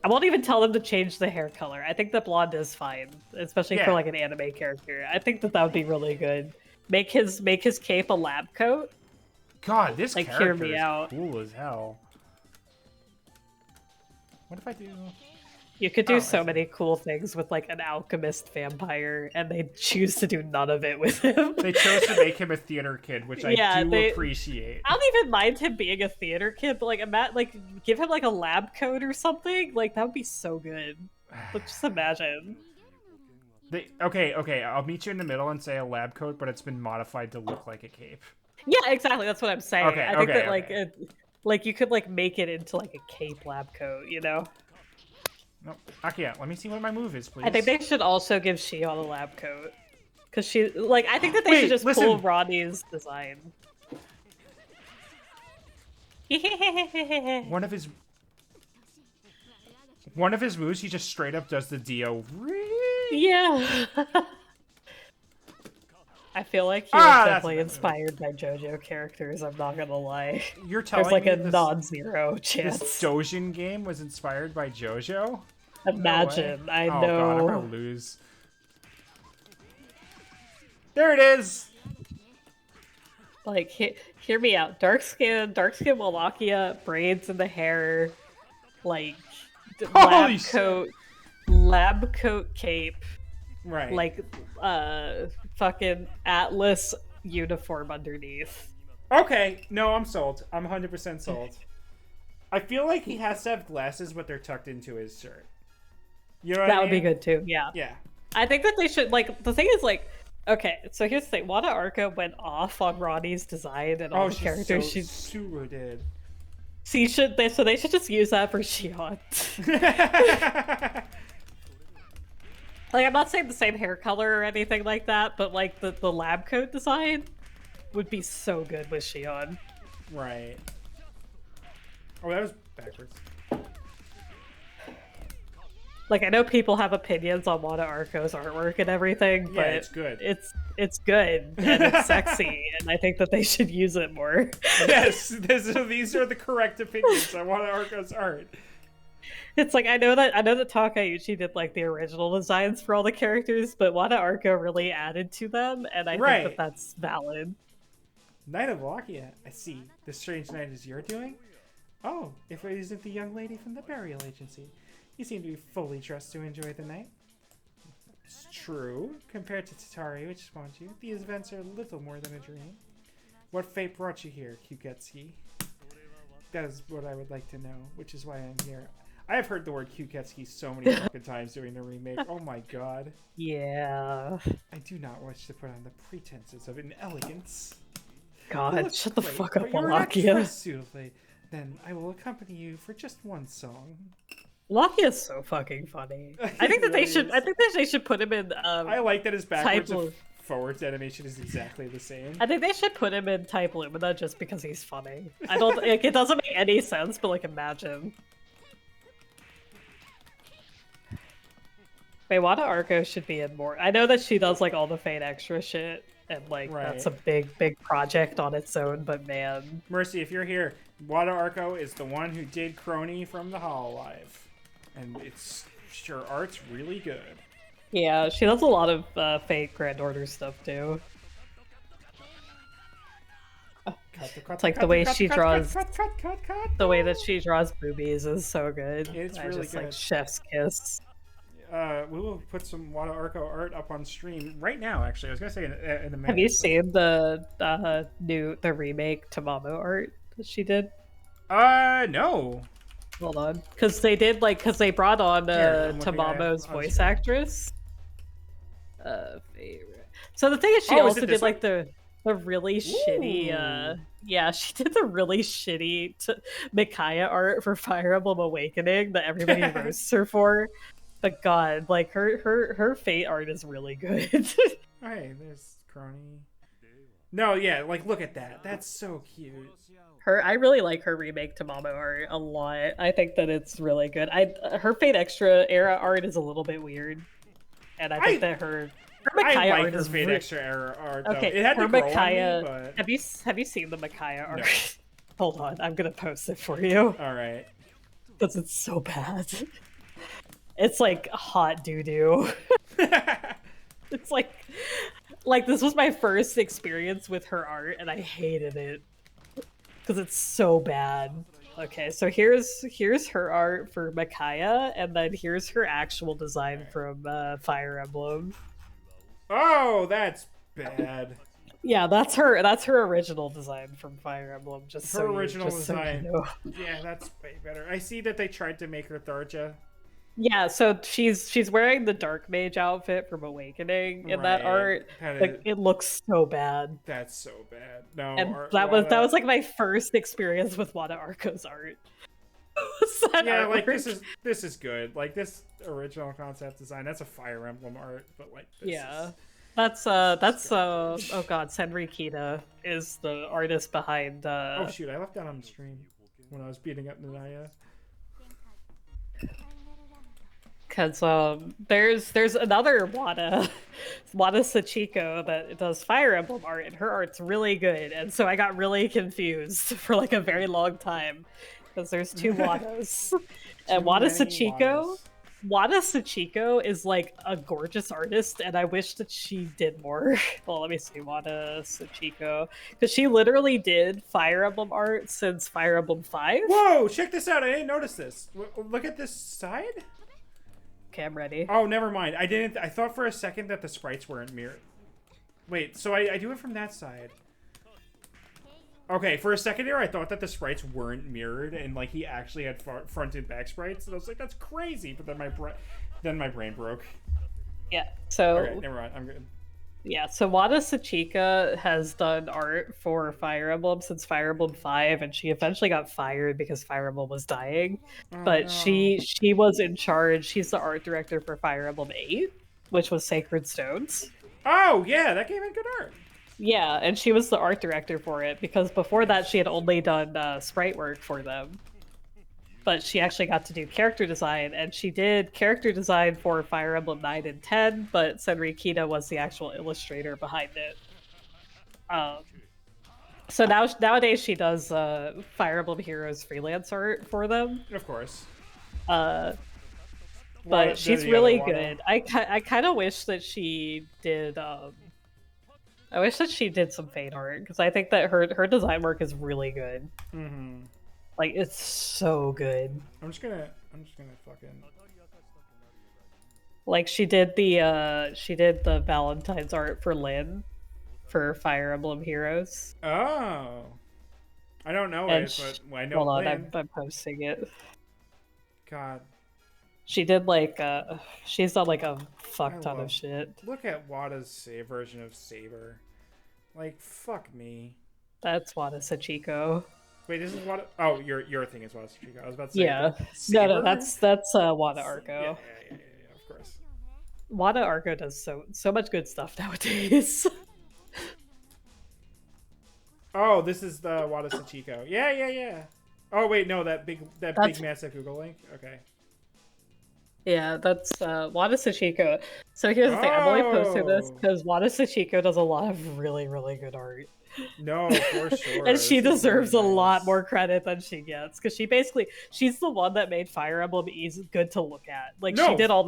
Speaker 1: I won't even tell them to change the hair color. I think the blonde is fine, especially for like an anime character. I think that would be really good. Make his cape a lab coat.
Speaker 2: God, this
Speaker 1: like,
Speaker 2: character
Speaker 1: hear me
Speaker 2: is
Speaker 1: out.
Speaker 2: cool as hell. What if I do?
Speaker 1: You could do so many cool things with like an alchemist vampire, and they choose to do none of it with him.
Speaker 2: They chose to make him a theater kid, which I do appreciate.
Speaker 1: I don't even mind him being a theater kid, but like give him like a lab coat or something. Like that would be so good. But just imagine.
Speaker 2: Okay, I'll meet you in the middle and say a lab coat, but it's been modified to look like a cape.
Speaker 1: Yeah, exactly. That's what I'm saying.
Speaker 2: Okay,
Speaker 1: I think that like you could like make it into like a cape lab coat, you know?
Speaker 2: Nope. Okay, let me see what my move is, please.
Speaker 1: I think they should also give Shion a lab coat. Because she, like, I think that they should just pull Ronnie's design.
Speaker 2: One of his moves, he just straight up does the Dio.
Speaker 1: Yeah. I feel like he was definitely inspired by JoJo characters, I'm not gonna lie.
Speaker 2: You're telling me
Speaker 1: there's like a non-zero chance.
Speaker 2: This Dojin game was inspired by JoJo?
Speaker 1: Imagine,
Speaker 2: no
Speaker 1: I know.
Speaker 2: God, I'm gonna lose. There it is!
Speaker 1: Like, hear me out. Dark skin Wallachia, braids in the hair, like, lab coat cape.
Speaker 2: Right.
Speaker 1: Like, fucking Atlas uniform underneath.
Speaker 2: Okay, no, I'm sold. I'm 100% sold. I feel like he has to have glasses, but they're tucked into his shirt. You know what I mean?
Speaker 1: That would be good too, yeah.
Speaker 2: Yeah.
Speaker 1: I think that they should, like, the thing is, like, okay, so here's the thing. Wada Arca went off on Ronnie's design and all the characters she
Speaker 2: super did.
Speaker 1: So they should just use that for Shion. Like, I'm not saying the same hair color or anything like that, but like the lab coat design would be so good with Shion.
Speaker 2: Right. Oh, that was backwards.
Speaker 1: Like, I know people have opinions on Wada Arco's artwork and everything, but
Speaker 2: it's good.
Speaker 1: It's good and it's sexy, and I think that they should use it more.
Speaker 2: Yes, these are the correct opinions on Wada Arco's art.
Speaker 1: It's like I know that Takeuchi did like the original designs for all the characters, but Wada Arco really added to them, and I think that that's valid.
Speaker 2: Knight of Wallachia, I see. The strange knight is your doing? Oh, if it isn't the young lady from the burial agency. You seem to be fully dressed to enjoy the night. It's true. Compared to Tatari, which spawned you, these events are little more than a dream. What fate brought you here, Kyuketsuki? That is what I would like to know, which is why I'm here. I have heard the word Kyuketsuki so many fucking times during the remake. Oh my god.
Speaker 1: Yeah.
Speaker 2: I do not wish to put on the pretenses of inelegance.
Speaker 1: God, shut the fuck up,
Speaker 2: Wallachia. Suitably. Then I will accompany you for just one song.
Speaker 1: Wallachia is so fucking funny. I think that they should put him in.
Speaker 2: I like that his backwards and forwards animation is exactly the same.
Speaker 1: I think they should put him in Type Lumina just because he's funny. I don't like it doesn't make any sense, but like imagine. Wait, Wada Arco should be in more. I know that she does like all the Fate extra shit, and like that's a big project on its own. But man,
Speaker 2: Mercy, if you're here, Wada Arco is the one who did Crony from the Hololive, and her art's really good.
Speaker 1: Yeah, she does a lot of Fate Grand Order stuff too. It's like the way she draws, the way that she draws boobies is so good.
Speaker 2: It's really
Speaker 1: just
Speaker 2: good.
Speaker 1: Like chef's kiss.
Speaker 2: We will put some Wada Arco art up on stream right now. Actually, I was gonna say in a minute.
Speaker 1: Have you seen the remake Tamamo art that she did?
Speaker 2: No.
Speaker 1: Hold on, because they brought on Tamamo's voice actress. Favorite. So the thing is, she also did like the really shitty. Yeah, she did the really shitty Mikaya art for Fire Emblem Awakening that everybody roasts her for. But God, like her Fate art is really good.
Speaker 2: Hey, there's Crony. No, yeah, like look at that. That's so cute.
Speaker 1: I really like her remake to Mama art a lot. I think that it's really good. Her Fate Extra era art is a little bit weird, and I think
Speaker 2: I
Speaker 1: that her
Speaker 2: I
Speaker 1: Micaiah
Speaker 2: like
Speaker 1: art
Speaker 2: her
Speaker 1: is
Speaker 2: Fate Extra era art though.
Speaker 1: okay.
Speaker 2: It had to
Speaker 1: Her
Speaker 2: grow on me,
Speaker 1: Micaiah,
Speaker 2: but
Speaker 1: have you seen the Micaiah
Speaker 2: no.
Speaker 1: art? Hold on, I'm gonna post it for you
Speaker 2: All right.
Speaker 1: because it's so bad. It's like hot doo doo. It's like this was my first experience with her art, and I hated it because it's so bad. Okay, so here's her art for Micaiah, and then here's her actual design from Fire Emblem.
Speaker 2: Oh, that's bad.
Speaker 1: Yeah, that's her original design from Fire Emblem.
Speaker 2: Her original design.
Speaker 1: So you know.
Speaker 2: Yeah, that's way better. I see that they tried to make her Tharja.
Speaker 1: Yeah, so she's wearing the Dark Mage outfit from Awakening in that art. Like it looks so bad.
Speaker 2: That's so bad. No,
Speaker 1: And that was like my first experience with Wada Arco's art.
Speaker 2: Yeah, like this is good. Like this original concept design, that's a Fire Emblem art, but like this
Speaker 1: yeah. That's oh god, Senri Kita is the artist behind
Speaker 2: Oh shoot, I left that on the stream when I was beating up Nanaya.
Speaker 1: Because there's another Wada Sachiko that does Fire Emblem art, and her art's really good, and so I got really confused for like a very long time because there's two Wadas. And Wada Sachiko is like a gorgeous artist, and I wish that she did more. Well, let me see, Wada Sachiko, because she literally did Fire Emblem art since Fire Emblem 5.
Speaker 2: Whoa, check this out! I didn't notice this. Look at this side.
Speaker 1: Okay, I'm ready.
Speaker 2: Oh, never mind. I didn't. I thought for a second that the sprites weren't mirrored. Wait, so I do it from that side. Okay, for a second there, I thought that the sprites weren't mirrored, and like he actually had front and back sprites, and I was like, "That's crazy." But then my brain broke.
Speaker 1: Yeah. So.
Speaker 2: Okay, never mind. I'm good.
Speaker 1: Yeah, so Wada Sachika has done art for Fire Emblem since Fire Emblem 5, and she eventually got fired because Fire Emblem was dying. But no. she was in charge. She's the art director for Fire Emblem 8, which was Sacred Stones.
Speaker 2: Oh, yeah, that gave it good art.
Speaker 1: Yeah, and she was the art director for it because before that she had only done sprite work for them. But she actually got to do character design, and she did character design for Fire Emblem 9 and 10, but Senri Kita was the actual illustrator behind it. So nowadays she does Fire Emblem Heroes freelance art for them.
Speaker 2: Of course.
Speaker 1: But she's really good. I kind of wish that she did... I wish that she did some Fate art, because I think that her design work is really good.
Speaker 2: Mm-hmm.
Speaker 1: Like, it's so good.
Speaker 2: I'm just gonna fucking...
Speaker 1: Like, she did the Valentine's art for Lynn for Fire Emblem Heroes.
Speaker 2: Oh. I don't know it, but I know
Speaker 1: hold on,
Speaker 2: Lynn.
Speaker 1: I'm posting it.
Speaker 2: God.
Speaker 1: She did, like, she's done, like, a fuck ton of shit.
Speaker 2: Look at Wada's version of Saber. Like, fuck me.
Speaker 1: That's Wada Sachiko.
Speaker 2: Wait, this is Wada... Oh, your thing is Wada Sachiko. I was about to say...
Speaker 1: Yeah. No, that's Wada Arco.
Speaker 2: Yeah, of course.
Speaker 1: Wada Arco does so much good stuff nowadays.
Speaker 2: Oh, this is the Wada Sachiko. Yeah. Oh, wait, no, that big massive Google link? Okay.
Speaker 1: Yeah, that's Wada Sachiko. So here's the thing, I'm only posting this because Wada Sachiko does a lot of really, really good art.
Speaker 2: No, for sure.
Speaker 1: And she deserves a lot more credit than she gets, because she's the one that made Fire Emblem easy good to look at. Like, she did all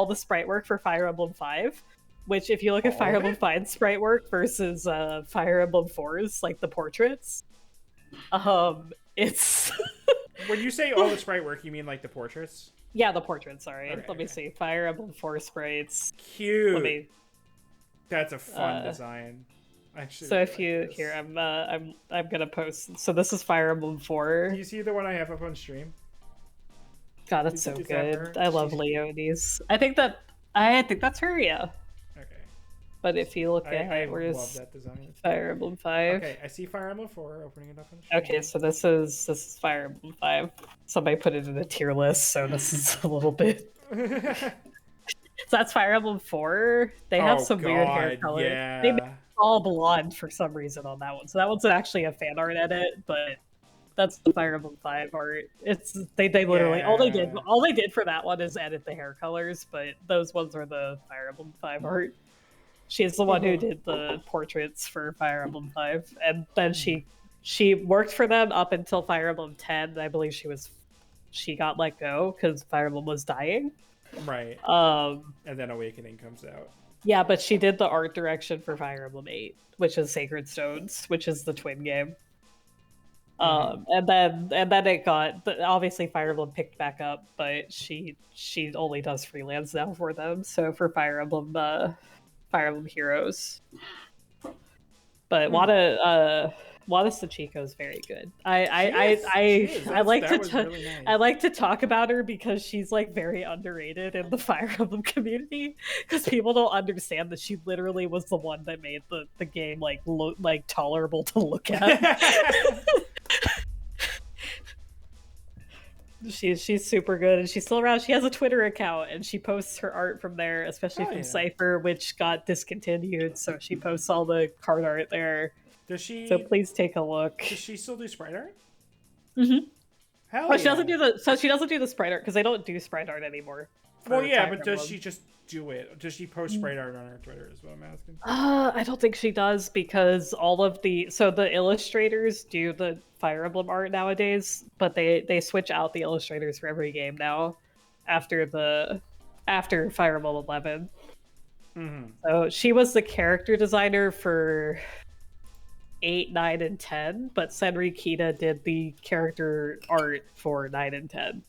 Speaker 1: the sprite work for Fire Emblem 5, which if you look at Fire Emblem 5 sprite work versus Fire Emblem 4's, like the portraits, it's...
Speaker 2: When you say all the sprite work, you mean like the portraits?
Speaker 1: Yeah, the portraits, sorry. Okay, Let me see. Fire Emblem 4 sprites.
Speaker 2: Cute. That's a fun design. Actually,
Speaker 1: so if you here, I'm gonna post. So this is Fire Emblem 4.
Speaker 2: Do you see the one I have up on stream?
Speaker 1: God, it's so good. I love Leonie's. I think that's her. Yeah.
Speaker 2: Okay.
Speaker 1: But if you look at
Speaker 2: love that design.
Speaker 1: Fire Emblem 5.
Speaker 2: Okay, I see Fire Emblem 4 opening it up on stream.
Speaker 1: Okay, so this is Fire Emblem 5. Somebody put it in a tier list, so this is a little bit. So that's Fire Emblem 4. They have some weird hair color.
Speaker 2: Yeah.
Speaker 1: They made all blonde for some reason on that one. So that one's actually a fan art edit, but that's the Fire Emblem 5 art. It's they literally
Speaker 2: Yeah.
Speaker 1: all they did for that one is edit the hair colors, but those ones are the Fire Emblem 5 art. She's the one who did the portraits for Fire Emblem 5, and then she worked for them up until Fire Emblem 10. I believe she got let go because Fire Emblem was dying.
Speaker 2: Right. And then Awakening comes out.
Speaker 1: Yeah, but she did the art direction for Fire Emblem 8, which is Sacred Stones, which is the twin game. And then it got obviously Fire Emblem picked back up, but she only does freelance now for them. So for Fire Emblem Heroes, but Wada Sachiko is very good. I like to talk about her because she's like very underrated in the Fire Emblem community because people don't understand that she literally was the one that made the game like tolerable to look at. She's super good and she's still around. She has a Twitter account and she posts her art from there, especially from Cypher, which got discontinued. So she posts all the card art there.
Speaker 2: Does she?
Speaker 1: So please take a look.
Speaker 2: Does she still do sprite art?
Speaker 1: Mm-hmm.
Speaker 2: Hell yeah.
Speaker 1: She doesn't do the sprite art because they don't do sprite art anymore.
Speaker 2: Well, yeah, but does she just do it? Does she post sprite art on her Twitter? Is what I'm asking.
Speaker 1: I don't think she does because all of the illustrators do the Fire Emblem art nowadays, but they switch out the illustrators for every game now after Fire Emblem 11.
Speaker 2: Mm-hmm.
Speaker 1: So she was the character designer for 8, 9, and 10, but Senri Kita did the character art for 9 and 10.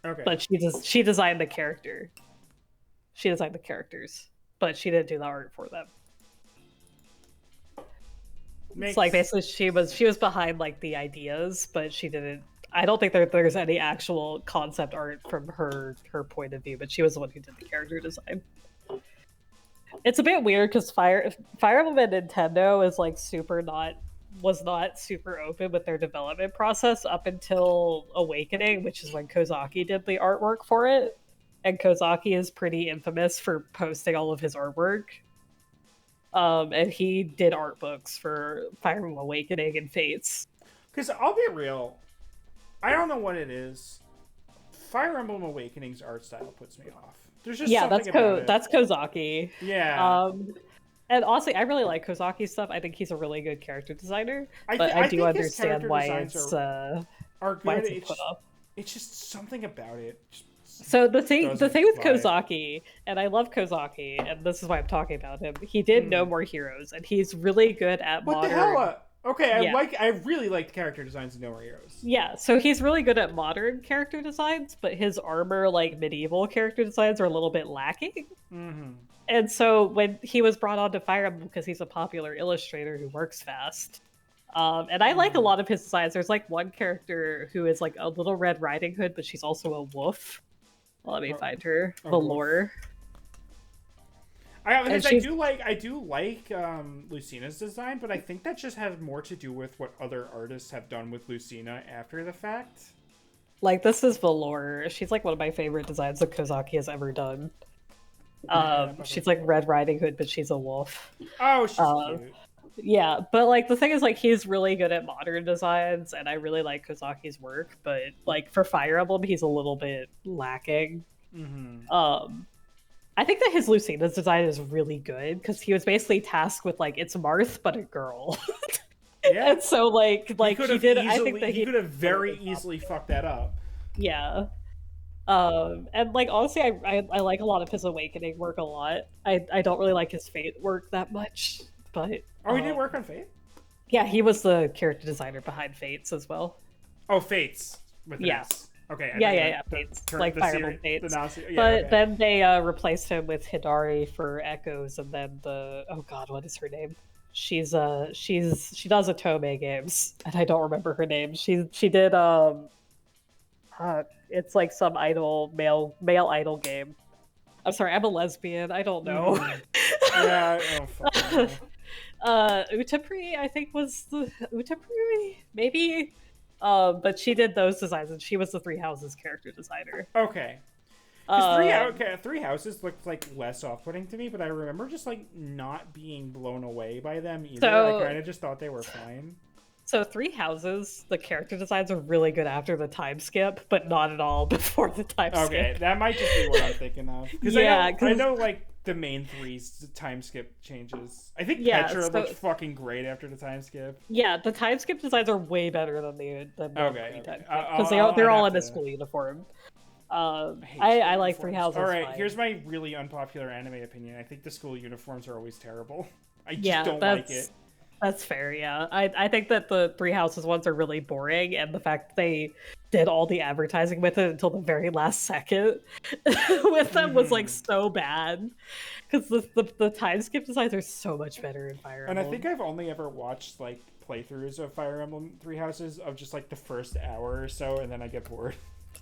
Speaker 2: Okay.
Speaker 1: But she designed the character. She designed the characters, but she didn't do the art for them. It's like basically she was behind like the ideas, but she didn't. I don't think there's any actual concept art from her point of view, but she was the one who did the character design. It's a bit weird because Fire Emblem and Nintendo is like was not super open with their development process up until Awakening, which is when Kozaki did the artwork for it. And Kozaki is pretty infamous for posting all of his artwork. And he did art books for Fire Emblem Awakening and Fates.
Speaker 2: Because I'll be real, I don't know what it is. Fire Emblem Awakening's art style puts me off. There's just something about it.
Speaker 1: That's Kozaki.
Speaker 2: Yeah.
Speaker 1: And honestly, I really like Kozaki's stuff. I think he's a really good character designer. But I do understand why it's
Speaker 2: good.
Speaker 1: Put up.
Speaker 2: It's just something about it.
Speaker 1: So the thing with Kozaki, and I love Kozaki, and this is why I'm talking about him. He did No More Heroes, and he's really good at modern.
Speaker 2: What the hell? Okay, I really like the character designs of No More Heroes.
Speaker 1: Yeah, so he's really good at modern character designs, but his armor, like medieval character designs, are a little bit lacking.
Speaker 2: Mm-hmm.
Speaker 1: And so when he was brought on to Fire Emblem because he's a popular illustrator who works fast. And I like a lot of his designs. There's like one character who is like a little Red Riding Hood, but she's also a wolf. Let me find her. Valor.
Speaker 2: I do like Lucina's design, but I think that just has more to do with what other artists have done with Lucina after the fact.
Speaker 1: Like, this is Valor. She's like one of my favorite designs that Kozaki has ever done. She's like Red Riding Hood, but she's a wolf.
Speaker 2: Oh, she's cute.
Speaker 1: Yeah, but like the thing is, like, he's really good at modern designs, and I really like Kozaki's work, but like for Fire Emblem, he's a little bit lacking.
Speaker 2: Mm-hmm.
Speaker 1: I think that his Lucina's design is really good because he was basically tasked with like it's Marth but a girl. Yeah, and so like he did. I think that
Speaker 2: he could have very easily fucked that up.
Speaker 1: Yeah. And like honestly, I like a lot of his Awakening work a lot. I don't really like his Fate work that much, but
Speaker 2: he did work on Fate.
Speaker 1: Yeah, he was the character designer behind Fates as well.
Speaker 2: Oh, Fates with an S. Okay.
Speaker 1: Yeah. Fates, like Fire Emblem Fates. Then they replaced him with Hidari for Echoes, and then what is her name? She does Otome games, and I don't remember her name. She did it's like some male idol game. I'm sorry, I'm a lesbian. I don't know.
Speaker 2: Yeah.
Speaker 1: Utapri, I think was the Utapri, maybe. But she did those designs, and she was the Three Houses character designer.
Speaker 2: Okay. Because
Speaker 1: Um,
Speaker 2: three houses looked like less off-putting to me, but I remember just like not being blown away by them either. I
Speaker 1: so
Speaker 2: kind of just thought they were fine.
Speaker 1: So Three Houses, the character designs are really good after the time skip, but not at all before the time
Speaker 2: Okay,
Speaker 1: skip.
Speaker 2: that might just be what I'm thinking of. Because
Speaker 1: Yeah,
Speaker 2: I
Speaker 1: because
Speaker 2: know like the main three's time skip changes. I think
Speaker 1: yeah,
Speaker 2: Petra looked
Speaker 1: so
Speaker 2: fucking great after the time skip.
Speaker 1: yeah, the time skip designs are way better than the main
Speaker 2: Okay,
Speaker 1: three
Speaker 2: okay.
Speaker 1: time skip because they're
Speaker 2: I'd
Speaker 1: all
Speaker 2: have
Speaker 1: in a
Speaker 2: to.
Speaker 1: school uniform.
Speaker 2: I hate school
Speaker 1: I like Three
Speaker 2: uniforms. All
Speaker 1: Houses
Speaker 2: right, here's
Speaker 1: fine.
Speaker 2: my really unpopular anime opinion. I think the school uniforms are always terrible. I just
Speaker 1: Yeah,
Speaker 2: don't like it.
Speaker 1: that's fair. Yeah, I think that the Three Houses ones are really boring, and the fact that they did all the advertising with it until the very last second with them was like
Speaker 2: Mm-hmm.
Speaker 1: so bad. Because the time skip designs are so much better in Fire
Speaker 2: And I think
Speaker 1: Emblem.
Speaker 2: I've only ever watched like playthroughs of Fire Emblem Three Houses of just like the first hour or so, and then I get bored.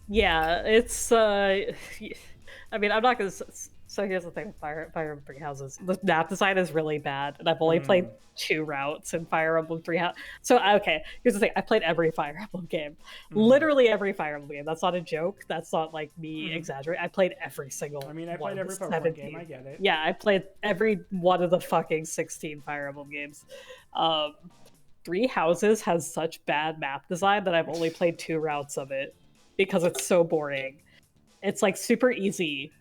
Speaker 1: Yeah, it's I mean, I'm not gonna. So here's the thing with Fire Emblem Three Houses. The map design is really bad, and I've only played
Speaker 2: Mm,
Speaker 1: 2 routes in Fire Emblem Three Houses. So okay, here's the thing: I played every Fire Emblem game,
Speaker 2: mm,
Speaker 1: literally every Fire Emblem game. That's not a joke. That's not like me
Speaker 2: mm.
Speaker 1: exaggerating. I played every
Speaker 2: I
Speaker 1: single
Speaker 2: mean, I
Speaker 1: one
Speaker 2: played
Speaker 1: of the
Speaker 2: every Pokemon game.
Speaker 1: 17.
Speaker 2: I get it.
Speaker 1: Yeah, I played every one of the fucking 16 Fire Emblem games. Um, Three Houses has such bad map design that I've only played 2 routes of it because it's so boring. It's like super easy,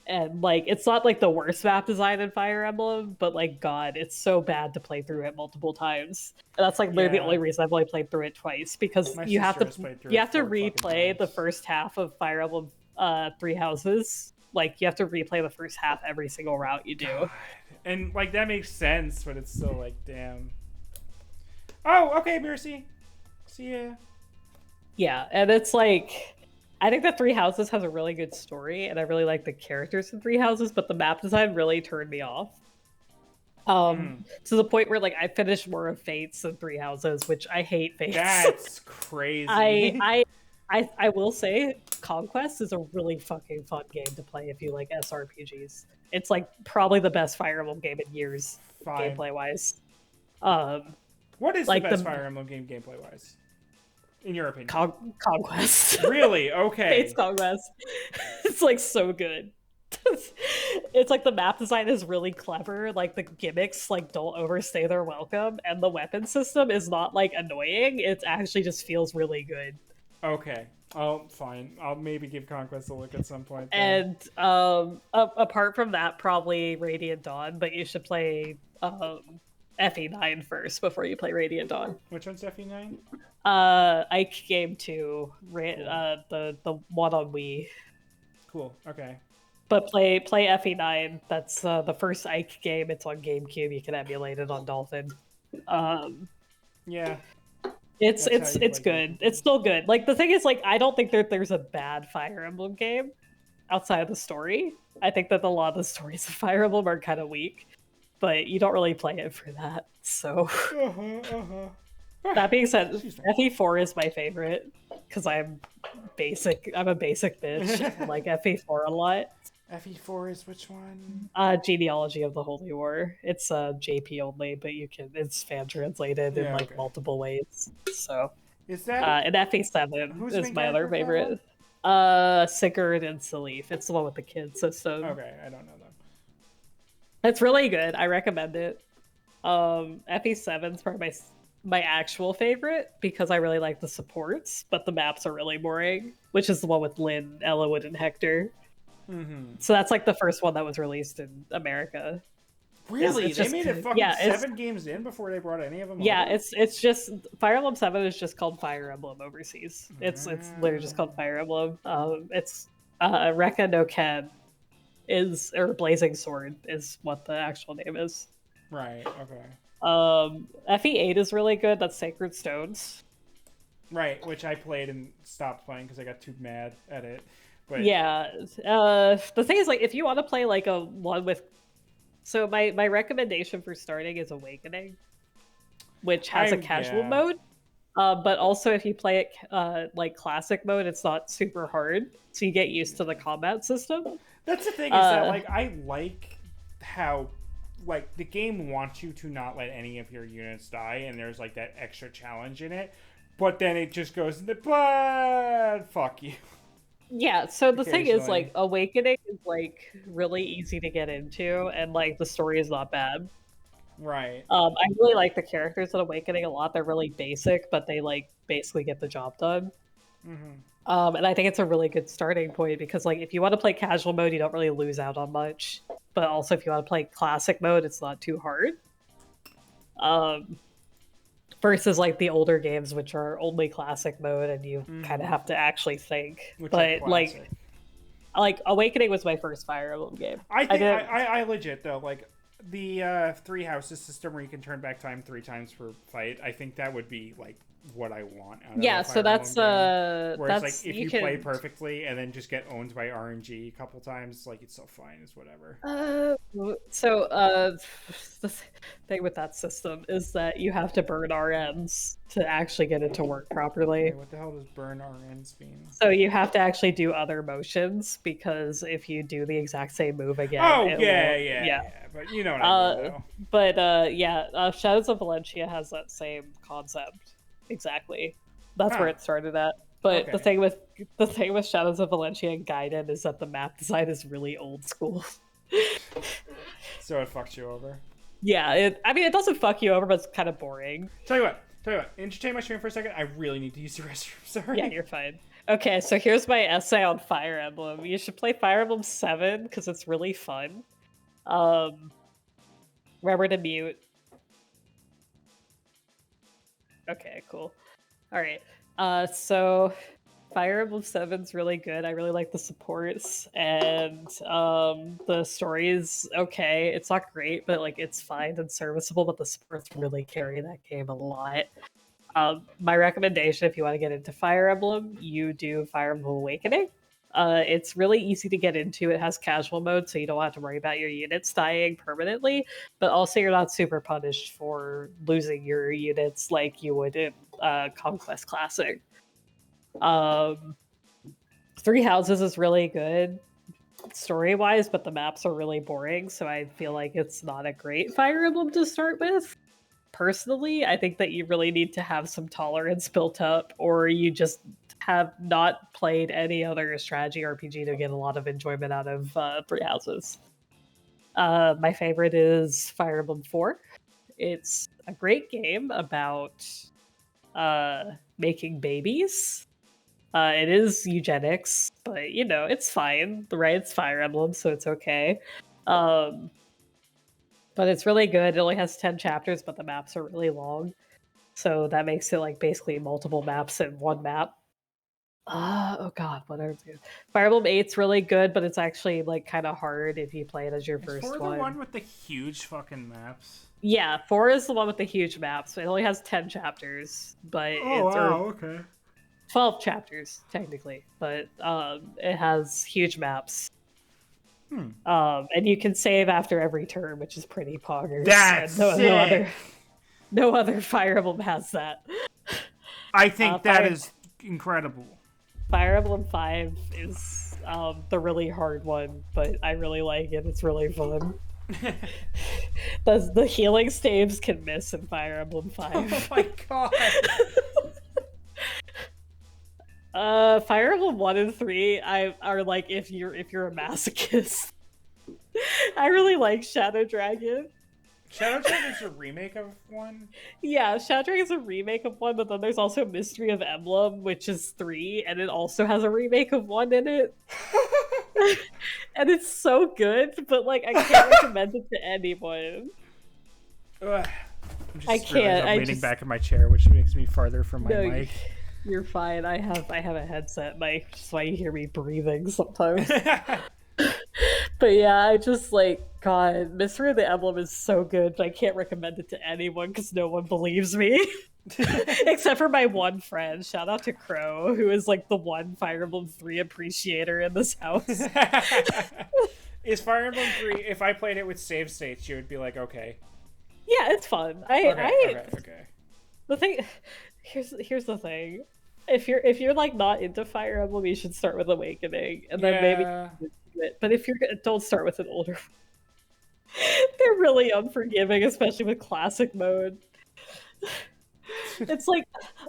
Speaker 1: and like it's not like the worst map design in Fire Emblem, but like God, it's so bad to play through it multiple times. And that's like literally the
Speaker 2: Yeah,
Speaker 1: only reason I've only played through it twice because
Speaker 2: my sister has played through
Speaker 1: you
Speaker 2: it
Speaker 1: have to
Speaker 2: 4 fucking
Speaker 1: replay the
Speaker 2: times.
Speaker 1: first half of Fire Emblem Three Houses. Like you have to replay the first half every single route you do.
Speaker 2: God, and like that makes sense, but it's still like, damn. Oh, okay, Mercy. See ya.
Speaker 1: Yeah, and it's like I think that Three Houses has a really good story, and I really like the characters in Three Houses, but the map design really turned me off.
Speaker 2: Mm,
Speaker 1: To the point where like I finished more of Fates than Three Houses, which I hate Fates.
Speaker 2: that's
Speaker 1: I
Speaker 2: crazy.
Speaker 1: I I will say Conquest is a really fucking fun game to play if you like SRPGs. It's like probably the best Fire Emblem game in years,
Speaker 2: Fine.
Speaker 1: gameplay wise. Um,
Speaker 2: What is the
Speaker 1: like
Speaker 2: best
Speaker 1: the
Speaker 2: Fire Emblem game gameplay wise, in your opinion?
Speaker 1: Conquest.
Speaker 2: Really?
Speaker 1: Fates
Speaker 2: Okay.
Speaker 1: Conquest. It's like so good. It's like the map design is really clever. Like the gimmicks like don't overstay their welcome, and the weapon system is not like annoying. It actually just feels really good.
Speaker 2: Okay. Oh, fine. I'll maybe give Conquest a look at some point then.
Speaker 1: And apart from that, probably Radiant Dawn. But you should play FE9 first before you play Radiant Dawn.
Speaker 2: Which one's FE9?
Speaker 1: Ike Game 2,
Speaker 2: Cool.
Speaker 1: the one on Wii.
Speaker 2: Cool. Okay.
Speaker 1: But play FE9. That's the first Ike game. It's on GameCube. You can emulate it on Dolphin. Um,
Speaker 2: Yeah.
Speaker 1: it's
Speaker 2: That's how
Speaker 1: it's
Speaker 2: you
Speaker 1: it's
Speaker 2: play
Speaker 1: good.
Speaker 2: games.
Speaker 1: It's still good. Like the thing is, like I don't think there's a bad Fire Emblem game outside of the story. I think that a lot of the stories of Fire Emblem are kind of weak, but you don't really play it for that. So that being said,
Speaker 2: Excuse me.
Speaker 1: FE4 is my favorite because I'm basic. I'm a basic bitch. I like FE4 a lot.
Speaker 2: FE4 is which one?
Speaker 1: Genealogy of the Holy War. It's JP only, but it's fan translated in
Speaker 2: Yeah,
Speaker 1: like
Speaker 2: okay.
Speaker 1: multiple ways. So
Speaker 2: Is that
Speaker 1: and FE7
Speaker 2: who's the
Speaker 1: is
Speaker 2: main
Speaker 1: my
Speaker 2: character
Speaker 1: other
Speaker 2: of that one?
Speaker 1: favorite. Sigurd and Salif. It's the one with the kid system.
Speaker 2: Okay, I don't know them.
Speaker 1: It's really good. I recommend it. FE7 is probably my actual favorite because I really like the supports, but the maps are really boring, which is the one with Lynn, Ellawood, and Hector.
Speaker 2: Mm-hmm.
Speaker 1: So that's like the first one that was released in America.
Speaker 2: Really?
Speaker 1: It's
Speaker 2: They
Speaker 1: just
Speaker 2: made it fucking
Speaker 1: yeah, it's
Speaker 2: 7 games in before they brought any of them
Speaker 1: yeah,
Speaker 2: over?
Speaker 1: it's just Fire Emblem 7 is just called Fire Emblem overseas. It's literally just called
Speaker 2: Mm,
Speaker 1: Fire Emblem. It's Rekka no Ken is or Blazing Sword is what the actual name is.
Speaker 2: right, okay.
Speaker 1: FE8 is really good. That's Sacred Stones.
Speaker 2: Right, which I played and stopped playing because I got too mad at it. But
Speaker 1: Yeah. The thing is, like, if you want to play like a one with, so my recommendation for starting is Awakening, which has a casual
Speaker 2: yeah.
Speaker 1: mode. But also, if you play it like classic mode, it's not super hard, so you get used to the combat system.
Speaker 2: That's the thing is that
Speaker 1: Uh,
Speaker 2: like I like how like the game wants you to not let any of your units die and there's like that extra challenge in it. But then it just goes into but fuck you.
Speaker 1: Yeah, so the thing is, like,
Speaker 2: occasionally.
Speaker 1: Awakening is, like, really easy to get into, and, like, the story is not bad.
Speaker 2: Right.
Speaker 1: I really like the characters in Awakening a lot. They're really basic, but they, like, basically get the job done.
Speaker 2: Mm-hmm.
Speaker 1: And I think it's a really good starting point because, like, if you want to play casual mode, you don't really lose out on much. But also, if you want to play classic mode, it's not too hard. Um, versus like the older games, which are only classic mode, and you kind of
Speaker 2: Mm-hmm.
Speaker 1: have to actually think.
Speaker 2: Which are
Speaker 1: But
Speaker 2: classic.
Speaker 1: like Awakening was my first Fire Emblem game.
Speaker 2: I
Speaker 1: I
Speaker 2: think
Speaker 1: didn't.
Speaker 2: I legit though, like the three houses system where you can turn back time 3 times per fight. I think that would be like what I want out of a
Speaker 1: Yeah, so
Speaker 2: Fire Emblem game. Where it's like
Speaker 1: that's
Speaker 2: if
Speaker 1: you
Speaker 2: you play
Speaker 1: can.
Speaker 2: perfectly and then just get owned by RNG a couple times, like it's so fine, it's whatever.
Speaker 1: Uh, the thing with that system is that you have to burn RMs to actually get it to work
Speaker 2: Wait,
Speaker 1: properly.
Speaker 2: what the hell does burn RNs mean?
Speaker 1: So you have to actually do other motions because if you do the exact same move again,
Speaker 2: Oh
Speaker 1: it
Speaker 2: yeah,
Speaker 1: won't.
Speaker 2: yeah,
Speaker 1: Yeah.
Speaker 2: yeah. But you know what I mean,
Speaker 1: Uh,
Speaker 2: though.
Speaker 1: yeah, Shadows of Valencia has that same concept exactly. That's where
Speaker 2: Huh?
Speaker 1: it started at. But
Speaker 2: Okay.
Speaker 1: the thing with Shadows of Valencia and Gaiden is that the map design is really old school.
Speaker 2: So it fucked you over.
Speaker 1: Yeah, I mean, it doesn't fuck you over, but it's kind of boring.
Speaker 2: Tell you what. Tell you what. Entertain my stream for a second. I really need to use the restroom.
Speaker 1: Yeah,
Speaker 2: Sorry.
Speaker 1: you're fine. Okay, so here's my essay on Fire Emblem. You should play Fire Emblem 7 because it's really fun. Um, remember to mute. Okay, cool. All right. So Fire Emblem 7's really good. I really like the supports, and the story is okay. It's not great, but like it's fine and serviceable. But the supports really carry that game a lot. My recommendation, if you want to get into Fire Emblem, you do Fire Emblem Awakening. It's really easy to get into. It has casual mode, so you don't have to worry about your units dying permanently, but also you're not super punished for losing your units like you would in Conquest Classic. Um, Three Houses is really good story wise, but the maps are really boring, so I feel like it's not a great Fire Emblem to start with. Personally, I think that you really need to have some tolerance built up, or you just have not played any other strategy RPG to get a lot of enjoyment out of Three Houses. My favorite is Fire Emblem 4. It's a great game about making babies. It is eugenics, but you know, it's fine, right? It's Fire Emblem, so it's okay. Um, but it's really good. It only has 10 chapters, but the maps are really long. So that makes it like basically multiple maps in one map. Oh god, what are they? Fire Emblem 8's really good, but it's actually like kind of hard if you play it as your
Speaker 2: Is
Speaker 1: first
Speaker 2: 4 the
Speaker 1: one.
Speaker 2: one with the huge fucking maps?
Speaker 1: Yeah, 4 is the one with the huge maps. It only has 10 chapters, but
Speaker 2: Oh
Speaker 1: it's
Speaker 2: wow,
Speaker 1: or
Speaker 2: okay.
Speaker 1: 12 chapters technically, but it has huge maps. And you can save after every turn, which is pretty poggers.
Speaker 2: That's
Speaker 1: And
Speaker 2: sick.
Speaker 1: no other Fire Emblem has that.
Speaker 2: I think that
Speaker 1: Fire
Speaker 2: is incredible.
Speaker 1: Fire Emblem 5 is the really hard one, but I really like it. It's really fun. The healing staves can miss in Fire Emblem 5.
Speaker 2: Oh my god.
Speaker 1: Fire Emblem 1 and 3 are like if you're a masochist. I really like Shadow Dragon.
Speaker 2: Shadow Dragon is a remake of one?
Speaker 1: Yeah, Shadow Dragon is a remake of 1, but then there's also Mystery of Emblem, which is 3, and it also has a remake of 1 in it. And it's so good, but like I can't recommend it to anyone.
Speaker 2: Ugh. I'm just
Speaker 1: I can't.
Speaker 2: I'm leaning back in my chair, which makes me farther from my mic.
Speaker 1: You're fine. I have a headset mic, which is why you hear me breathing sometimes. But yeah, I just like God, Mystery of the Emblem is so good, but I can't recommend it to anyone because no one believes me. Except for my one friend. Shout out to Crow, who is like the one Fire Emblem 3 appreciator in this house.
Speaker 2: Is Fire Emblem 3, if I played it with save states, you would be like, okay.
Speaker 1: Yeah, it's fun.
Speaker 2: Okay.
Speaker 1: The thing here's the thing. If you're like not into Fire Emblem, you should start with Awakening, and then maybe it. But if you're don't start with an older they're really unforgiving, especially with classic mode. It's like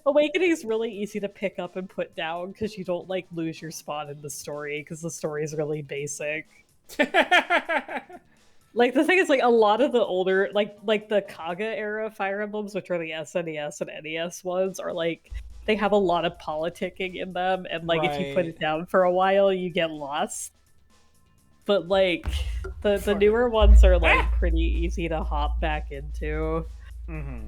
Speaker 1: Awakening is really easy to pick up and put down because you don't like lose your spot in the story because the story is really basic. Like the thing is, like a lot of the older, like the Kaga era Fire Emblems, which are the SNES and NES ones, are like they have a lot of politicking in them, and like if you put
Speaker 2: Right.
Speaker 1: it down for a while, you get lost. But like the
Speaker 2: Fucking.
Speaker 1: newer ones are
Speaker 2: Ah!
Speaker 1: like pretty easy to hop back into.
Speaker 2: Mm-hmm.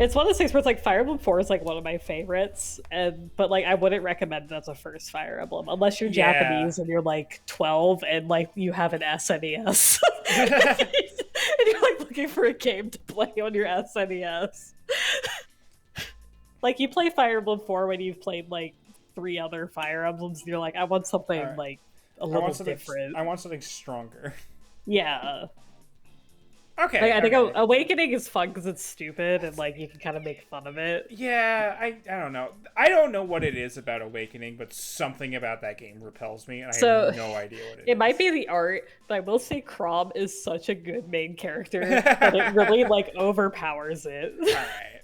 Speaker 1: It's one of those things where it's like Fire Emblem 4 is like one of my favorites, and but like I wouldn't recommend it as a first Fire Emblem unless you're
Speaker 2: Yeah.
Speaker 1: Japanese and you're like 12 and like you have an SNES. And you're like looking for a game to play on your SNES. Like you play Fire Emblem 4 when you've played like 3 other Fire Emblems and you're like, I want
Speaker 2: All
Speaker 1: something
Speaker 2: right.
Speaker 1: like a
Speaker 2: I want
Speaker 1: little
Speaker 2: something.
Speaker 1: different.
Speaker 2: I want something stronger.
Speaker 1: Yeah.
Speaker 2: Okay.
Speaker 1: Like I think
Speaker 2: Okay.
Speaker 1: Awakening is fun because it's stupid and like you can kind of make fun of it.
Speaker 2: Yeah, I don't know. I don't know what it is about Awakening, but something about that game repels me, and I
Speaker 1: So
Speaker 2: have no idea what it
Speaker 1: it
Speaker 2: is.
Speaker 1: might be the art, but I will say Crom is such a good main character that it really like overpowers it.
Speaker 2: All right.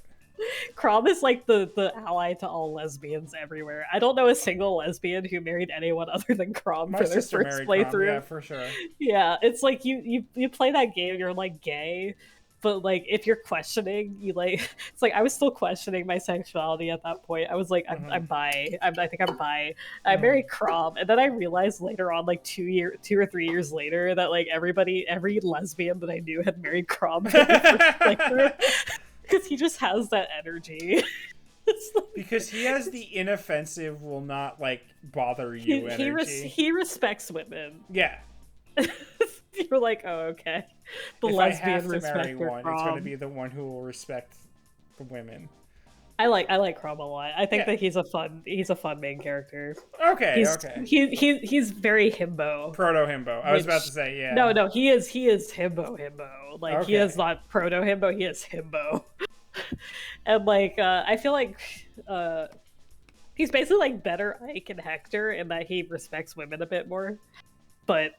Speaker 1: Crom is like the ally to all lesbians everywhere. I don't know a single lesbian who married anyone other than Crom
Speaker 2: My
Speaker 1: for their
Speaker 2: sister
Speaker 1: first
Speaker 2: married Crom, yeah,
Speaker 1: playthrough.
Speaker 2: for sure.
Speaker 1: Yeah, it's like you play that game, you're like gay, but like if you're questioning, you like it's like I was still questioning my sexuality at that point. I was like, I'm bi. I think I'm bi. I married Crom, and then I realized later on, like 2 or 3 years later, that like every lesbian that I knew had married Crom for their first playthrough because he just has that energy.
Speaker 2: Because he has the inoffensive, will not like bother you energy.
Speaker 1: He respects women.
Speaker 2: Yeah.
Speaker 1: You're like, oh, okay. The
Speaker 2: If I have
Speaker 1: lesbian
Speaker 2: to marry
Speaker 1: respecter
Speaker 2: one, it's going to be the one who will respect the women.
Speaker 1: I like Crom a lot. I think
Speaker 2: Yeah.
Speaker 1: that he's a fun main character.
Speaker 2: Okay. Okay.
Speaker 1: He's very himbo.
Speaker 2: Proto himbo. I was about to say, yeah.
Speaker 1: No, he is himbo. Like he is
Speaker 2: Okay.
Speaker 1: not proto himbo, he is himbo. And like I feel like he's basically like better Ike and Hector in that he respects women a bit more. But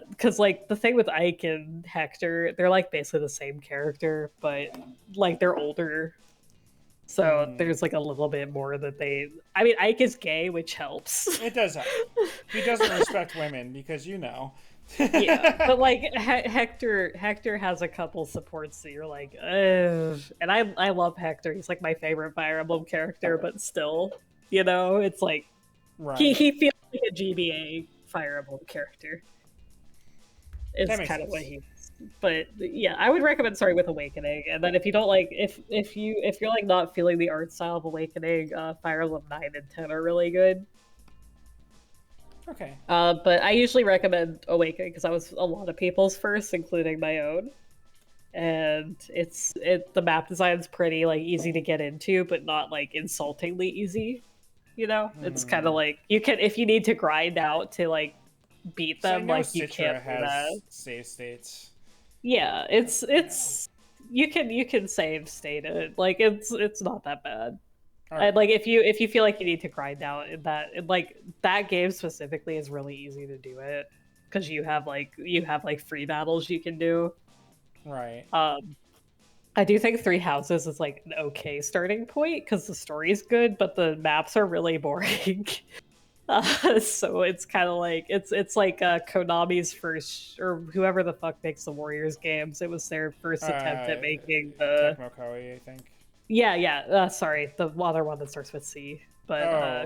Speaker 1: because like the thing with Ike and Hector, they're like basically the same character, but like they're older. So there's like a little bit more that they. I mean, Ike is gay, which helps.
Speaker 2: It does help. He doesn't respect women because
Speaker 1: Yeah, but like Hector has a couple supports that you're like, ugh. And I love Hector. He's like my favorite Fire Emblem character, but still, it's like
Speaker 2: Right.
Speaker 1: he feels like a GBA Fire Emblem character. It's kind of what he. But yeah, I would recommend starting with Awakening, and then if you don't like, if you're like not feeling the art style of Awakening, Fire Emblem 9 and 10 are really good.
Speaker 2: Okay.
Speaker 1: But I usually recommend Awakening because that was a lot of people's first, including my own. And the map design's pretty like easy to get into, but not like insultingly easy. It's kind of like you can if you need to grind out to like beat them, like you can't do that.
Speaker 2: Save states.
Speaker 1: Yeah, it's you can save state it. Like it's not that bad. Right. And like if you feel like you need to grind out in that like that game specifically is really easy to do it because you have like free battles you can do.
Speaker 2: Right.
Speaker 1: I do think Three Houses is like an okay starting point because the story's good, but the maps are really boring. So it's kind of like it's like Konami's first, or whoever the fuck makes the Warriors games. It was their first attempt at making the
Speaker 2: Tecmo Koei, I think.
Speaker 1: Yeah. Sorry, the other one that starts with C, but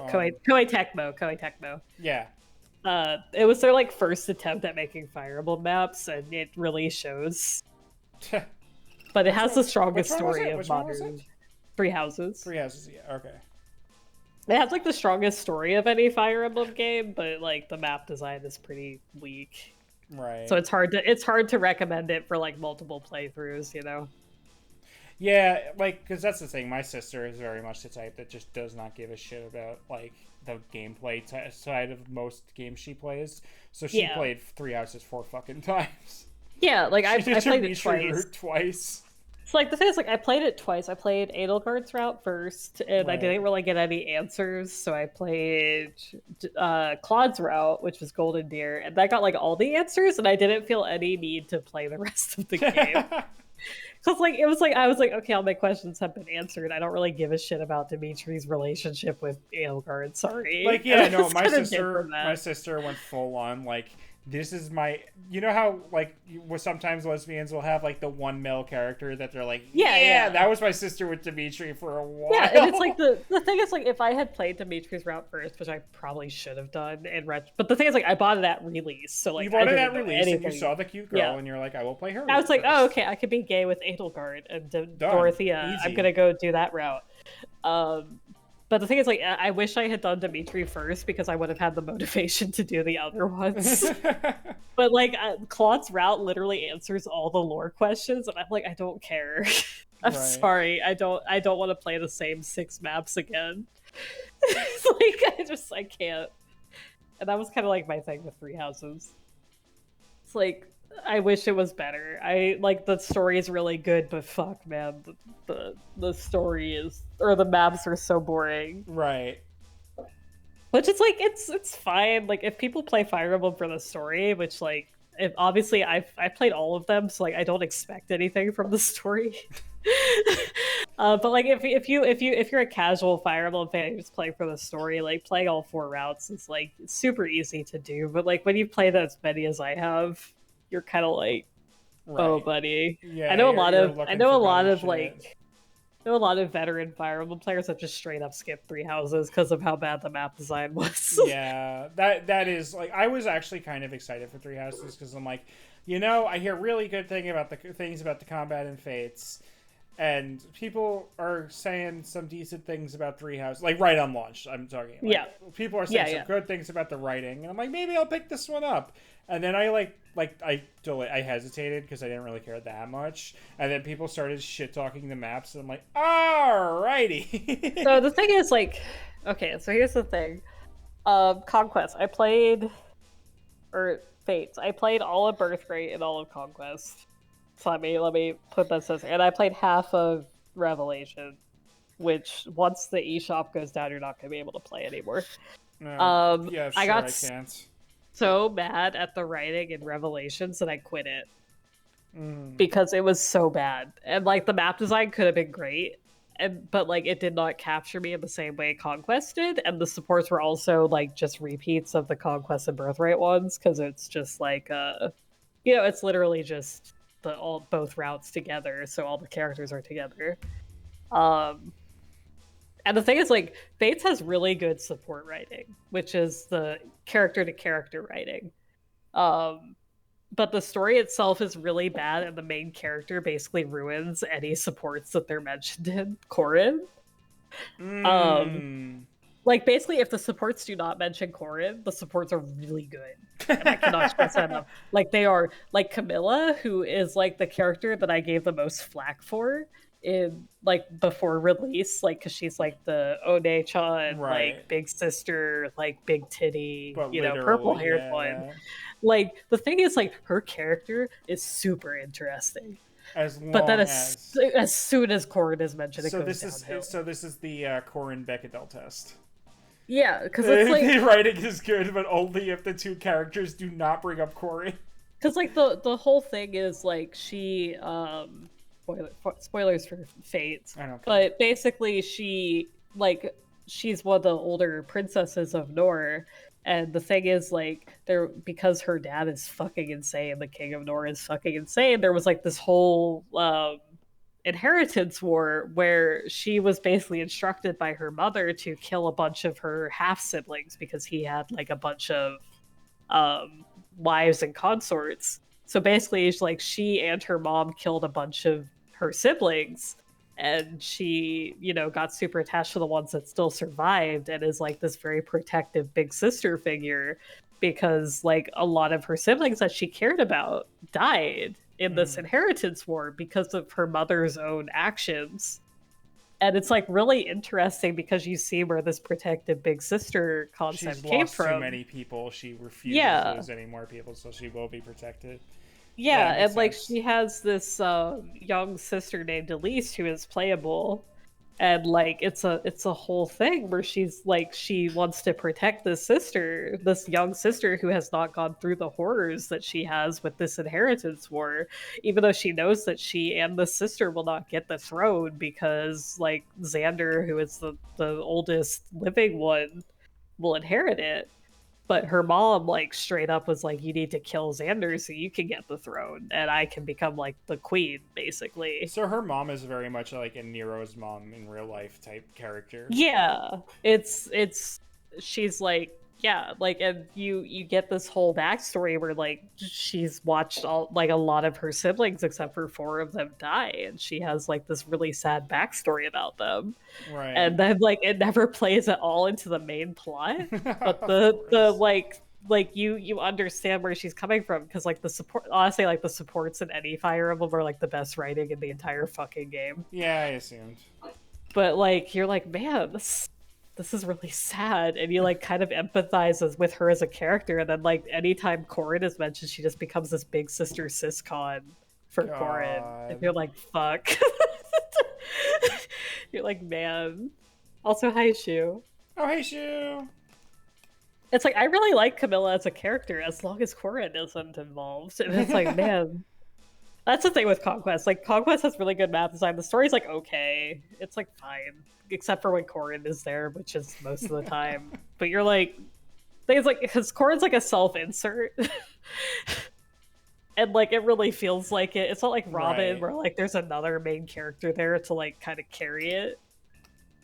Speaker 1: Koei Tecmo.
Speaker 2: Yeah.
Speaker 1: It was their like first attempt at making Fire Emblem maps, and it really shows. But it has the strongest story of modern. Three Houses.
Speaker 2: Three Houses, yeah. Okay.
Speaker 1: It has like the strongest story of any Fire Emblem game, but like the map design is pretty weak.
Speaker 2: Right.
Speaker 1: So it's hard to recommend it for like multiple playthroughs,
Speaker 2: Yeah, like because that's the thing. My sister is very much the type that just does not give a shit about like the gameplay side of most games she plays. So she played Three Houses 4 fucking times.
Speaker 1: Yeah, like I played it twice. So like the thing is, like I played it twice. I played Edelgard's route first, and I didn't really get any answers. So I played Claude's route, which was Golden Deer, and I got like all the answers, and I didn't feel any need to play the rest of the game. Cause like it was like I was like, okay, all my questions have been answered. I don't really give a shit about Dimitri's relationship with Edelgard. Sorry,
Speaker 2: Like,
Speaker 1: and
Speaker 2: yeah,
Speaker 1: I
Speaker 2: no,
Speaker 1: was kind of dead from
Speaker 2: my
Speaker 1: that.
Speaker 2: sister went full on like, this is my, you know how like sometimes lesbians will have like the one male character that they're like,
Speaker 1: Yeah,
Speaker 2: yeah,
Speaker 1: yeah.
Speaker 2: that was my sister with Dimitri for a
Speaker 1: Yeah, and it's like
Speaker 2: while.
Speaker 1: the thing is like if I had played Dimitri's route first, which I probably should have done in but the thing is like I bought it at release, so
Speaker 2: You
Speaker 1: like I
Speaker 2: bought it at
Speaker 1: didn't know
Speaker 2: release and you
Speaker 1: anything.
Speaker 2: saw the cute girl
Speaker 1: Yeah,
Speaker 2: and you're like, I will play her
Speaker 1: I was
Speaker 2: route
Speaker 1: like, oh
Speaker 2: first.
Speaker 1: okay, I could be gay with Edelgard and
Speaker 2: Done.
Speaker 1: Dorothea. I'm
Speaker 2: Easy.
Speaker 1: gonna go do that route. Um, but the thing is, like, I wish I had done Dimitri first because I would have had the motivation to do the other ones. But like, Claude's route literally answers all the lore questions, and I'm like, I don't care. I'm
Speaker 2: Right.
Speaker 1: sorry, I don't want to play the same 6 maps again. It's like I can't. And that was kind of like my thing with Three Houses. It's like I wish it was better. I like the story is really good, but fuck, man, the story is or the maps are so boring.
Speaker 2: Right.
Speaker 1: Which is like it's fine. Like if people play Fire Emblem for the story, which like if obviously I played all of them, so like I don't expect anything from the story. But like if you're a casual Fire Emblem fan who's playing for the story, like playing all 4 routes is like super easy to do. But like when you play as many as I have, you're kind of like, oh
Speaker 2: Right.
Speaker 1: buddy.
Speaker 2: Yeah, you're
Speaker 1: I
Speaker 2: looking
Speaker 1: know
Speaker 2: for
Speaker 1: a lot
Speaker 2: better
Speaker 1: of
Speaker 2: shit.
Speaker 1: like I know a lot of veteran Fire Emblem players that just straight up skip Three Houses because of how bad the map design was.
Speaker 2: Yeah, that is like I was actually kind of excited for Three Houses because I'm like, you know, I hear really good things about the combat and Fates, and people are saying some decent things about Three Houses, like right on launch. I'm talking like
Speaker 1: Yeah,
Speaker 2: people are saying
Speaker 1: yeah,
Speaker 2: some
Speaker 1: yeah.
Speaker 2: good things about the writing, and I'm like, maybe I'll pick this one up. And then I hesitated because I didn't really care that much, and then people started shit talking the maps, and I'm like, alrighty.
Speaker 1: So the thing is, like, okay, so here's the thing. Conquest. I played, or Fates. I played all of Birthright and all of Conquest. So let me put this as, and I played half of Revelation, which once the eShop goes down, you're not gonna be able to play anymore.
Speaker 2: No, yeah,
Speaker 1: I
Speaker 2: sure,
Speaker 1: got
Speaker 2: I can't.
Speaker 1: so mad at the writing in Revelations that I quit it
Speaker 2: Mm.
Speaker 1: because it was so bad, and like the map design could have been great, but like it did not capture me in the same way Conquest did, and the supports were also like just repeats of the Conquest and Birthright ones because it's just like it's literally just the all both routes together, so all the characters are together. Um, and the thing is, like, Fates has really good support writing, which is the character to character writing. Um, but the story itself is really bad, and the main character basically ruins any supports that they're mentioned in Corin. Um,
Speaker 2: Mm.
Speaker 1: like basically, if the supports do not mention Corin, the supports are really good, and I cannot stress that enough. Like they are, like Camilla, who is like the character that I gave the most flack for in like before release, like because she's like the One-chan, like
Speaker 2: Right.
Speaker 1: big sister, like big titty,
Speaker 2: But
Speaker 1: purple
Speaker 2: literally,
Speaker 1: haired one.
Speaker 2: yeah.
Speaker 1: Like the thing is, like her character is super interesting,
Speaker 2: As
Speaker 1: but then
Speaker 2: long as
Speaker 1: as soon as Corin is mentioned, it goes downhill.
Speaker 2: this is the Corin Bechdel test.
Speaker 1: Yeah, because it's like
Speaker 2: The writing is good, but only if the two characters do not bring up Corin.
Speaker 1: because like the whole thing is like she spoilers for Fate,
Speaker 2: I don't care.
Speaker 1: but basically she's one of the older princesses of Nor, and the thing is like there because her dad is fucking insane, the king of Nor is fucking insane. There was like this whole inheritance war where she was basically instructed by her mother to kill a bunch of her half siblings because he had like a bunch of wives and consorts. So basically, it's like she and her mom killed a bunch of her siblings, and she, got super attached to the ones that still survived, and is like this very protective big sister figure because like a lot of her siblings that she cared about died in this inheritance war because of her mother's own actions. And it's like really interesting because you see where this protective big sister
Speaker 2: She's
Speaker 1: concept came
Speaker 2: lost too
Speaker 1: from.
Speaker 2: many people. She refuses to
Speaker 1: Yeah.
Speaker 2: lose any more people, so she will be protected. Yeah,
Speaker 1: Yeah,
Speaker 2: it makes
Speaker 1: and like
Speaker 2: sense.
Speaker 1: she has this young sister named Elise who is playable, And like it's a whole thing where she's like she wants to protect this young sister who has not gone through the horrors that she has with this inheritance war, even though she knows that she and the sister will not get the throne because like Xander, who is the oldest living one, will inherit it. But her mom like straight up was like, you need to kill Xander so you can get the throne and I can become like the queen, basically.
Speaker 2: So her mom is very much like a Nero's mom in real life type character.
Speaker 1: Yeah, it's she's like, yeah, like, and you get this whole backstory where like she's watched all like a lot of her siblings except for four of them die, and she has like this really sad backstory about them.
Speaker 2: Right.
Speaker 1: And then like it never plays at all into the main plot, but
Speaker 2: Of
Speaker 1: the
Speaker 2: course.
Speaker 1: like you understand where she's coming from because like the support, honestly, like the supports in any Fire Emblem are like the best writing in the entire fucking game.
Speaker 2: Yeah, I assumed.
Speaker 1: But like you're like, man, this is really sad, and you like kind of empathize with her as a character, and then like anytime Corin is mentioned, she just becomes this big sister siscon for Corin, and
Speaker 2: God.
Speaker 1: you're like, fuck. You're like, man. Also, hi Shu.
Speaker 2: Oh, hey, Shu.
Speaker 1: It's like I really like Camilla as a character as long as Corin isn't involved, and it's like, man, that's the thing with Conquest. Like Conquest has really good map design. The story's like okay, it's like fine, except for when Corin is there, which is most of the time. But you're like, things like because Corin's like a self-insert, and like it really feels like it. It's not like Robin
Speaker 2: Right.
Speaker 1: where like there's another main character there to like kind of carry it.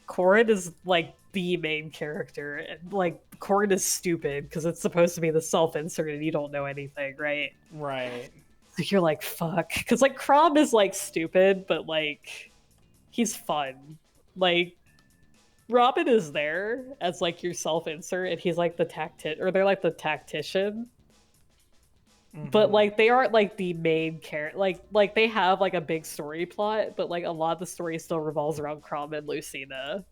Speaker 1: Corin is like the main character, and like Corin is stupid because it's supposed to be the self-insert and you don't know anything, right?
Speaker 2: Right.
Speaker 1: So you're like, fuck. Because like Crom is like stupid, but like he's fun. Like Robin is there as like your self-insert, and he's like the tactic, or they're like the tactician. But
Speaker 2: Mm-hmm.
Speaker 1: like they aren't like the main character. Like they have like a big story plot, but like a lot of the story still revolves around Crom and Lucina,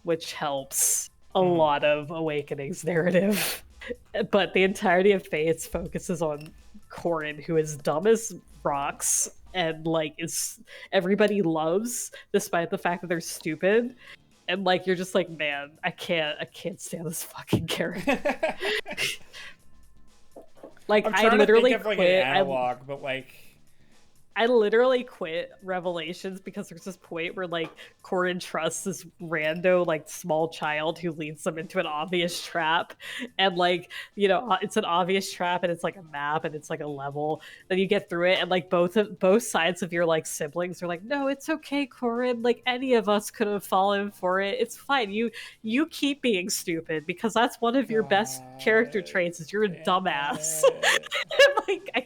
Speaker 1: which helps a
Speaker 2: Mm-hmm.
Speaker 1: lot of Awakening's narrative. But the entirety of Fates focuses on Corin, who is dumb as rocks and like is everybody loves, despite the fact that they're stupid. And like you're just like, man, I can't stand this fucking character. Like
Speaker 2: I'm
Speaker 1: I
Speaker 2: trying to think
Speaker 1: literally
Speaker 2: of like an
Speaker 1: quit.
Speaker 2: analog, but like,
Speaker 1: I literally quit Revelations because there's this point where like Corin trusts this rando like small child who leads them into an obvious trap, and like it's an obvious trap and it's like a map and it's like a level. Then you get through it and like both sides of your like siblings are like, no, it's okay, Corin. Like any of us could have fallen for it. It's fine. You keep being stupid because that's one of your best character
Speaker 2: God
Speaker 1: traits is you're a
Speaker 2: damn
Speaker 1: dumbass.
Speaker 2: it.
Speaker 1: Like I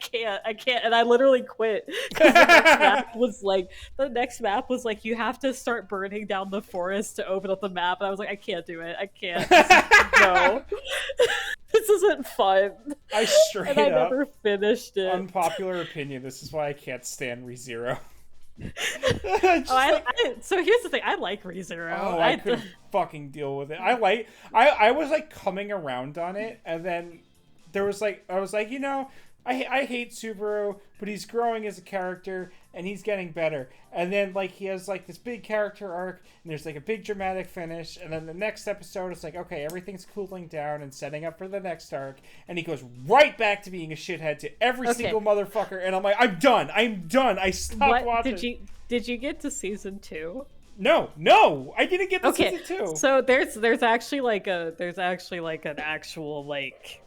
Speaker 1: can't, and I literally quit because the next map was like you have to start burning down the forest to open up the map, and I was like, I can't do it. I can't. No, this isn't fun,
Speaker 2: I
Speaker 1: and I
Speaker 2: straight up,
Speaker 1: never finished it.
Speaker 2: unpopular opinion, this is why I can't stand ReZero.
Speaker 1: Oh,
Speaker 2: Just like,
Speaker 1: so here's the thing. I like ReZero.
Speaker 2: oh, I couldn't fucking deal with it. I was like coming around on it, and then there was like, I was like, I hate Subaru, but he's growing as a character and he's getting better. And then like he has like this big character arc, and there's like a big dramatic finish, and then the next episode it's like, okay, everything's cooling down and setting up for the next arc, and he goes right back to being a shithead to every
Speaker 1: Okay.
Speaker 2: single motherfucker, and I'm like, I'm done. I stopped
Speaker 1: What
Speaker 2: watching.
Speaker 1: did you get to season 2?
Speaker 2: No, I didn't get to
Speaker 1: Okay,
Speaker 2: season 2.
Speaker 1: so there's actually like an actual like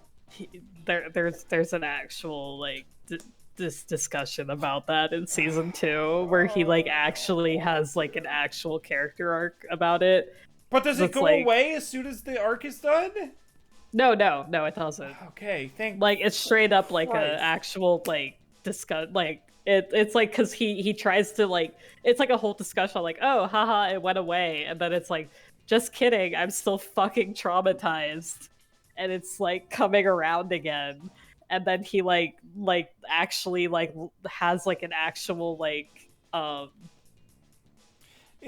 Speaker 1: there's an actual like this discussion about that in season 2 where he like actually has like an actual character arc about it.
Speaker 2: But does it
Speaker 1: It's
Speaker 2: go
Speaker 1: like
Speaker 2: away as soon as the arc is done?
Speaker 1: no, it doesn't.
Speaker 2: Okay, thank
Speaker 1: Like it's straight up like a
Speaker 2: Christ.
Speaker 1: actual like discuss like it's like because he tries to like it's like a whole discussion like, oh haha, it went away, and then it's like, just kidding, I'm still fucking traumatized, and it's like coming around again. And then he like actually like has like an actual like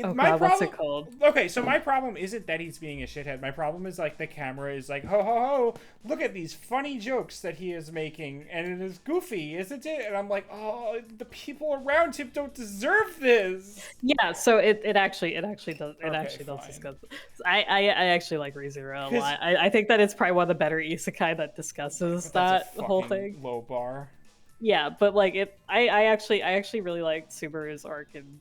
Speaker 1: Oh
Speaker 2: My
Speaker 1: god, what's it
Speaker 2: problem.
Speaker 1: called?
Speaker 2: Okay, so my problem isn't that he's being a shithead. My problem is like the camera is like, ho ho ho, look at these funny jokes that he is making, and it is goofy, isn't it? And I'm like, oh, the people around him don't deserve this.
Speaker 1: Yeah, so it
Speaker 2: Okay,
Speaker 1: actually does
Speaker 2: fine.
Speaker 1: discuss. I actually like ReZero a
Speaker 2: Because
Speaker 1: lot. I think that it's probably one of the better isekai that discusses
Speaker 2: but that's a
Speaker 1: that whole
Speaker 2: fucking
Speaker 1: thing.
Speaker 2: low bar.
Speaker 1: Yeah, but like I actually really liked Subaru's arc in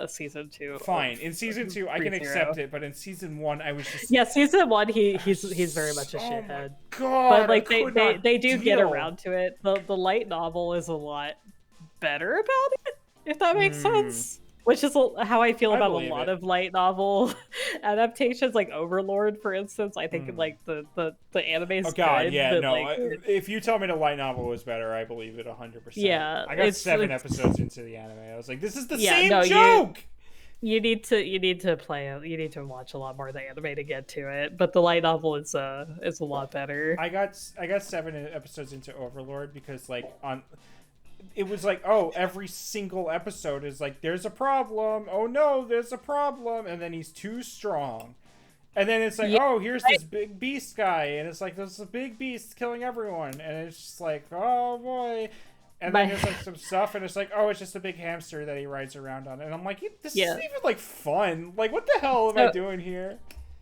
Speaker 1: season 2
Speaker 2: Fine.
Speaker 1: of
Speaker 2: In season 2, I can
Speaker 1: ReZero.
Speaker 2: accept it, but in season 1, I was just.
Speaker 1: Yeah, season 1 he's very much a
Speaker 2: Oh my
Speaker 1: shithead. But
Speaker 2: god, I
Speaker 1: like
Speaker 2: could not
Speaker 1: they do get
Speaker 2: deal.
Speaker 1: around to it. The light novel is a lot better about it, if that makes sense. Which is how I feel
Speaker 2: I
Speaker 1: about a
Speaker 2: believe
Speaker 1: lot
Speaker 2: it.
Speaker 1: of light novel adaptations, like Overlord, for instance. I think
Speaker 2: Mm.
Speaker 1: like the
Speaker 2: Oh
Speaker 1: anime's
Speaker 2: god,
Speaker 1: good,
Speaker 2: yeah,
Speaker 1: but
Speaker 2: no.
Speaker 1: like
Speaker 2: If you tell me the light novel was better, I believe it 100%.
Speaker 1: yeah,
Speaker 2: I got 7
Speaker 1: it's
Speaker 2: episodes into the anime. I was like, this is the
Speaker 1: yeah,
Speaker 2: same
Speaker 1: no,
Speaker 2: joke.
Speaker 1: you need to play it. You need to watch a lot more of the anime to get to it. But the light novel is a lot better.
Speaker 2: I got 7 episodes into Overlord because like on it was like, oh, every single episode is like, there's a problem. Oh no, there's a problem, and then he's too strong. And then it's like,
Speaker 1: Yeah,
Speaker 2: oh, here's
Speaker 1: I,
Speaker 2: this big beast guy, and it's like, there's a big beast killing everyone, and it's just like, oh boy. And then
Speaker 1: my
Speaker 2: there's like some stuff, and it's like, oh, it's just a big hamster that he rides around on, and I'm like, this
Speaker 1: yeah.
Speaker 2: isn't even like fun. Like, what the hell am I
Speaker 1: So
Speaker 2: doing here?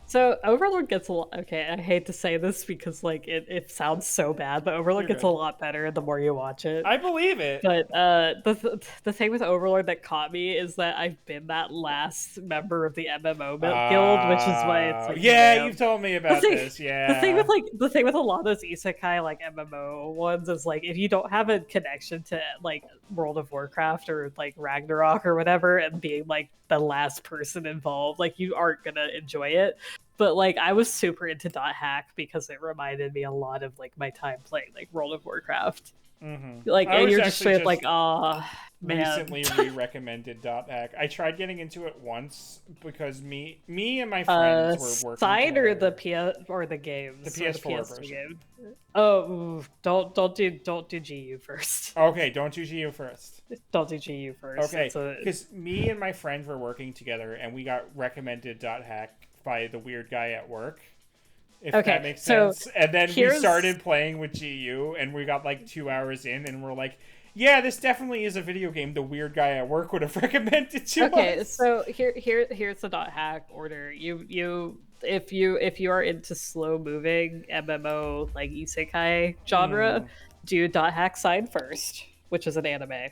Speaker 1: So Overlord gets a lot. Okay, I hate to say this because like it sounds so bad, but Overlord
Speaker 2: You're
Speaker 1: gets a
Speaker 2: good.
Speaker 1: lot better the more you watch it.
Speaker 2: I believe it.
Speaker 1: But the thing with Overlord that caught me is that I've been that last member of the MMO guild, which is why it's like,
Speaker 2: Yeah,
Speaker 1: damn.
Speaker 2: you've told me
Speaker 1: The
Speaker 2: about
Speaker 1: thing,
Speaker 2: this.
Speaker 1: with
Speaker 2: Yeah.
Speaker 1: like the thing with a lot of those isekai like MMO ones is like if you don't have a connection to like World of Warcraft or like Ragnarok or whatever, and being like the last person involved, like you aren't gonna enjoy it. But like I was super into Dot Hack because it reminded me a lot of like my time playing like World of Warcraft. Like,
Speaker 2: I
Speaker 1: and
Speaker 2: was
Speaker 1: you're just
Speaker 2: actually
Speaker 1: sort of like,
Speaker 2: just
Speaker 1: oh man.
Speaker 2: recently re-recommended Dot Hack. I tried getting into it once because me and my friends were working
Speaker 1: Side or the
Speaker 2: together.
Speaker 1: PS or the
Speaker 2: The
Speaker 1: games or the
Speaker 2: PS4
Speaker 1: PS2
Speaker 2: version.
Speaker 1: game? Oh, don't do GU first.
Speaker 2: Okay, don't do GU first.
Speaker 1: Don't do GU first.
Speaker 2: Okay,
Speaker 1: It's a
Speaker 2: because me and my friend were working together, and we got recommended Dot Hack by the weird guy at work. If that
Speaker 1: okay.
Speaker 2: makes
Speaker 1: So
Speaker 2: sense. And then we
Speaker 1: here's
Speaker 2: started playing with GU, and we got like 2 hours in, and we're like, yeah, this definitely is a video game the weird guy at work would have recommended to
Speaker 1: okay.
Speaker 2: us.
Speaker 1: So here's the Dot Hack order. If you are into slow moving MMO like isekai genre, do Dot Hack Side first, which is an anime.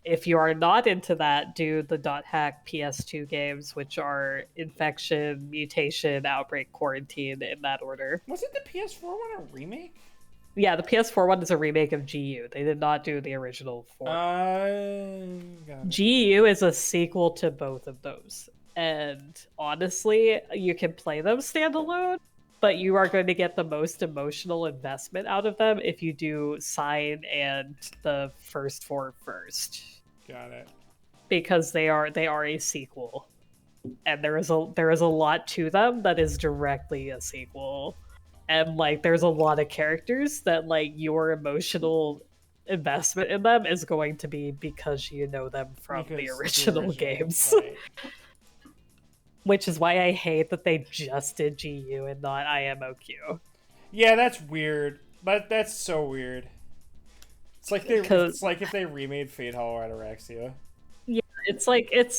Speaker 1: If you are not into that, do the Dot Hack PS2 games, which are Infection, Mutation, Outbreak, Quarantine in that order.
Speaker 2: Wasn't the PS4 one a remake?
Speaker 1: Yeah, the PS4 one is a remake of GU. They did not do the original four.
Speaker 2: Got it.
Speaker 1: GU is a sequel to both of those. And honestly, you can play them standalone, but you are going to get the most emotional investment out of them if you do Sign and the first four first.
Speaker 2: Got it.
Speaker 1: Because they are a sequel. And there is a lot to them that is directly a sequel. And like there's a lot of characters that like your emotional investment in them is going to be because you know them from the original games.
Speaker 2: Right.
Speaker 1: Which is why I hate that they just did GU and not IMOQ.
Speaker 2: Yeah, that's weird. That's so weird. It's like if they remade Fate Hollow Ataraxia.
Speaker 1: Yeah,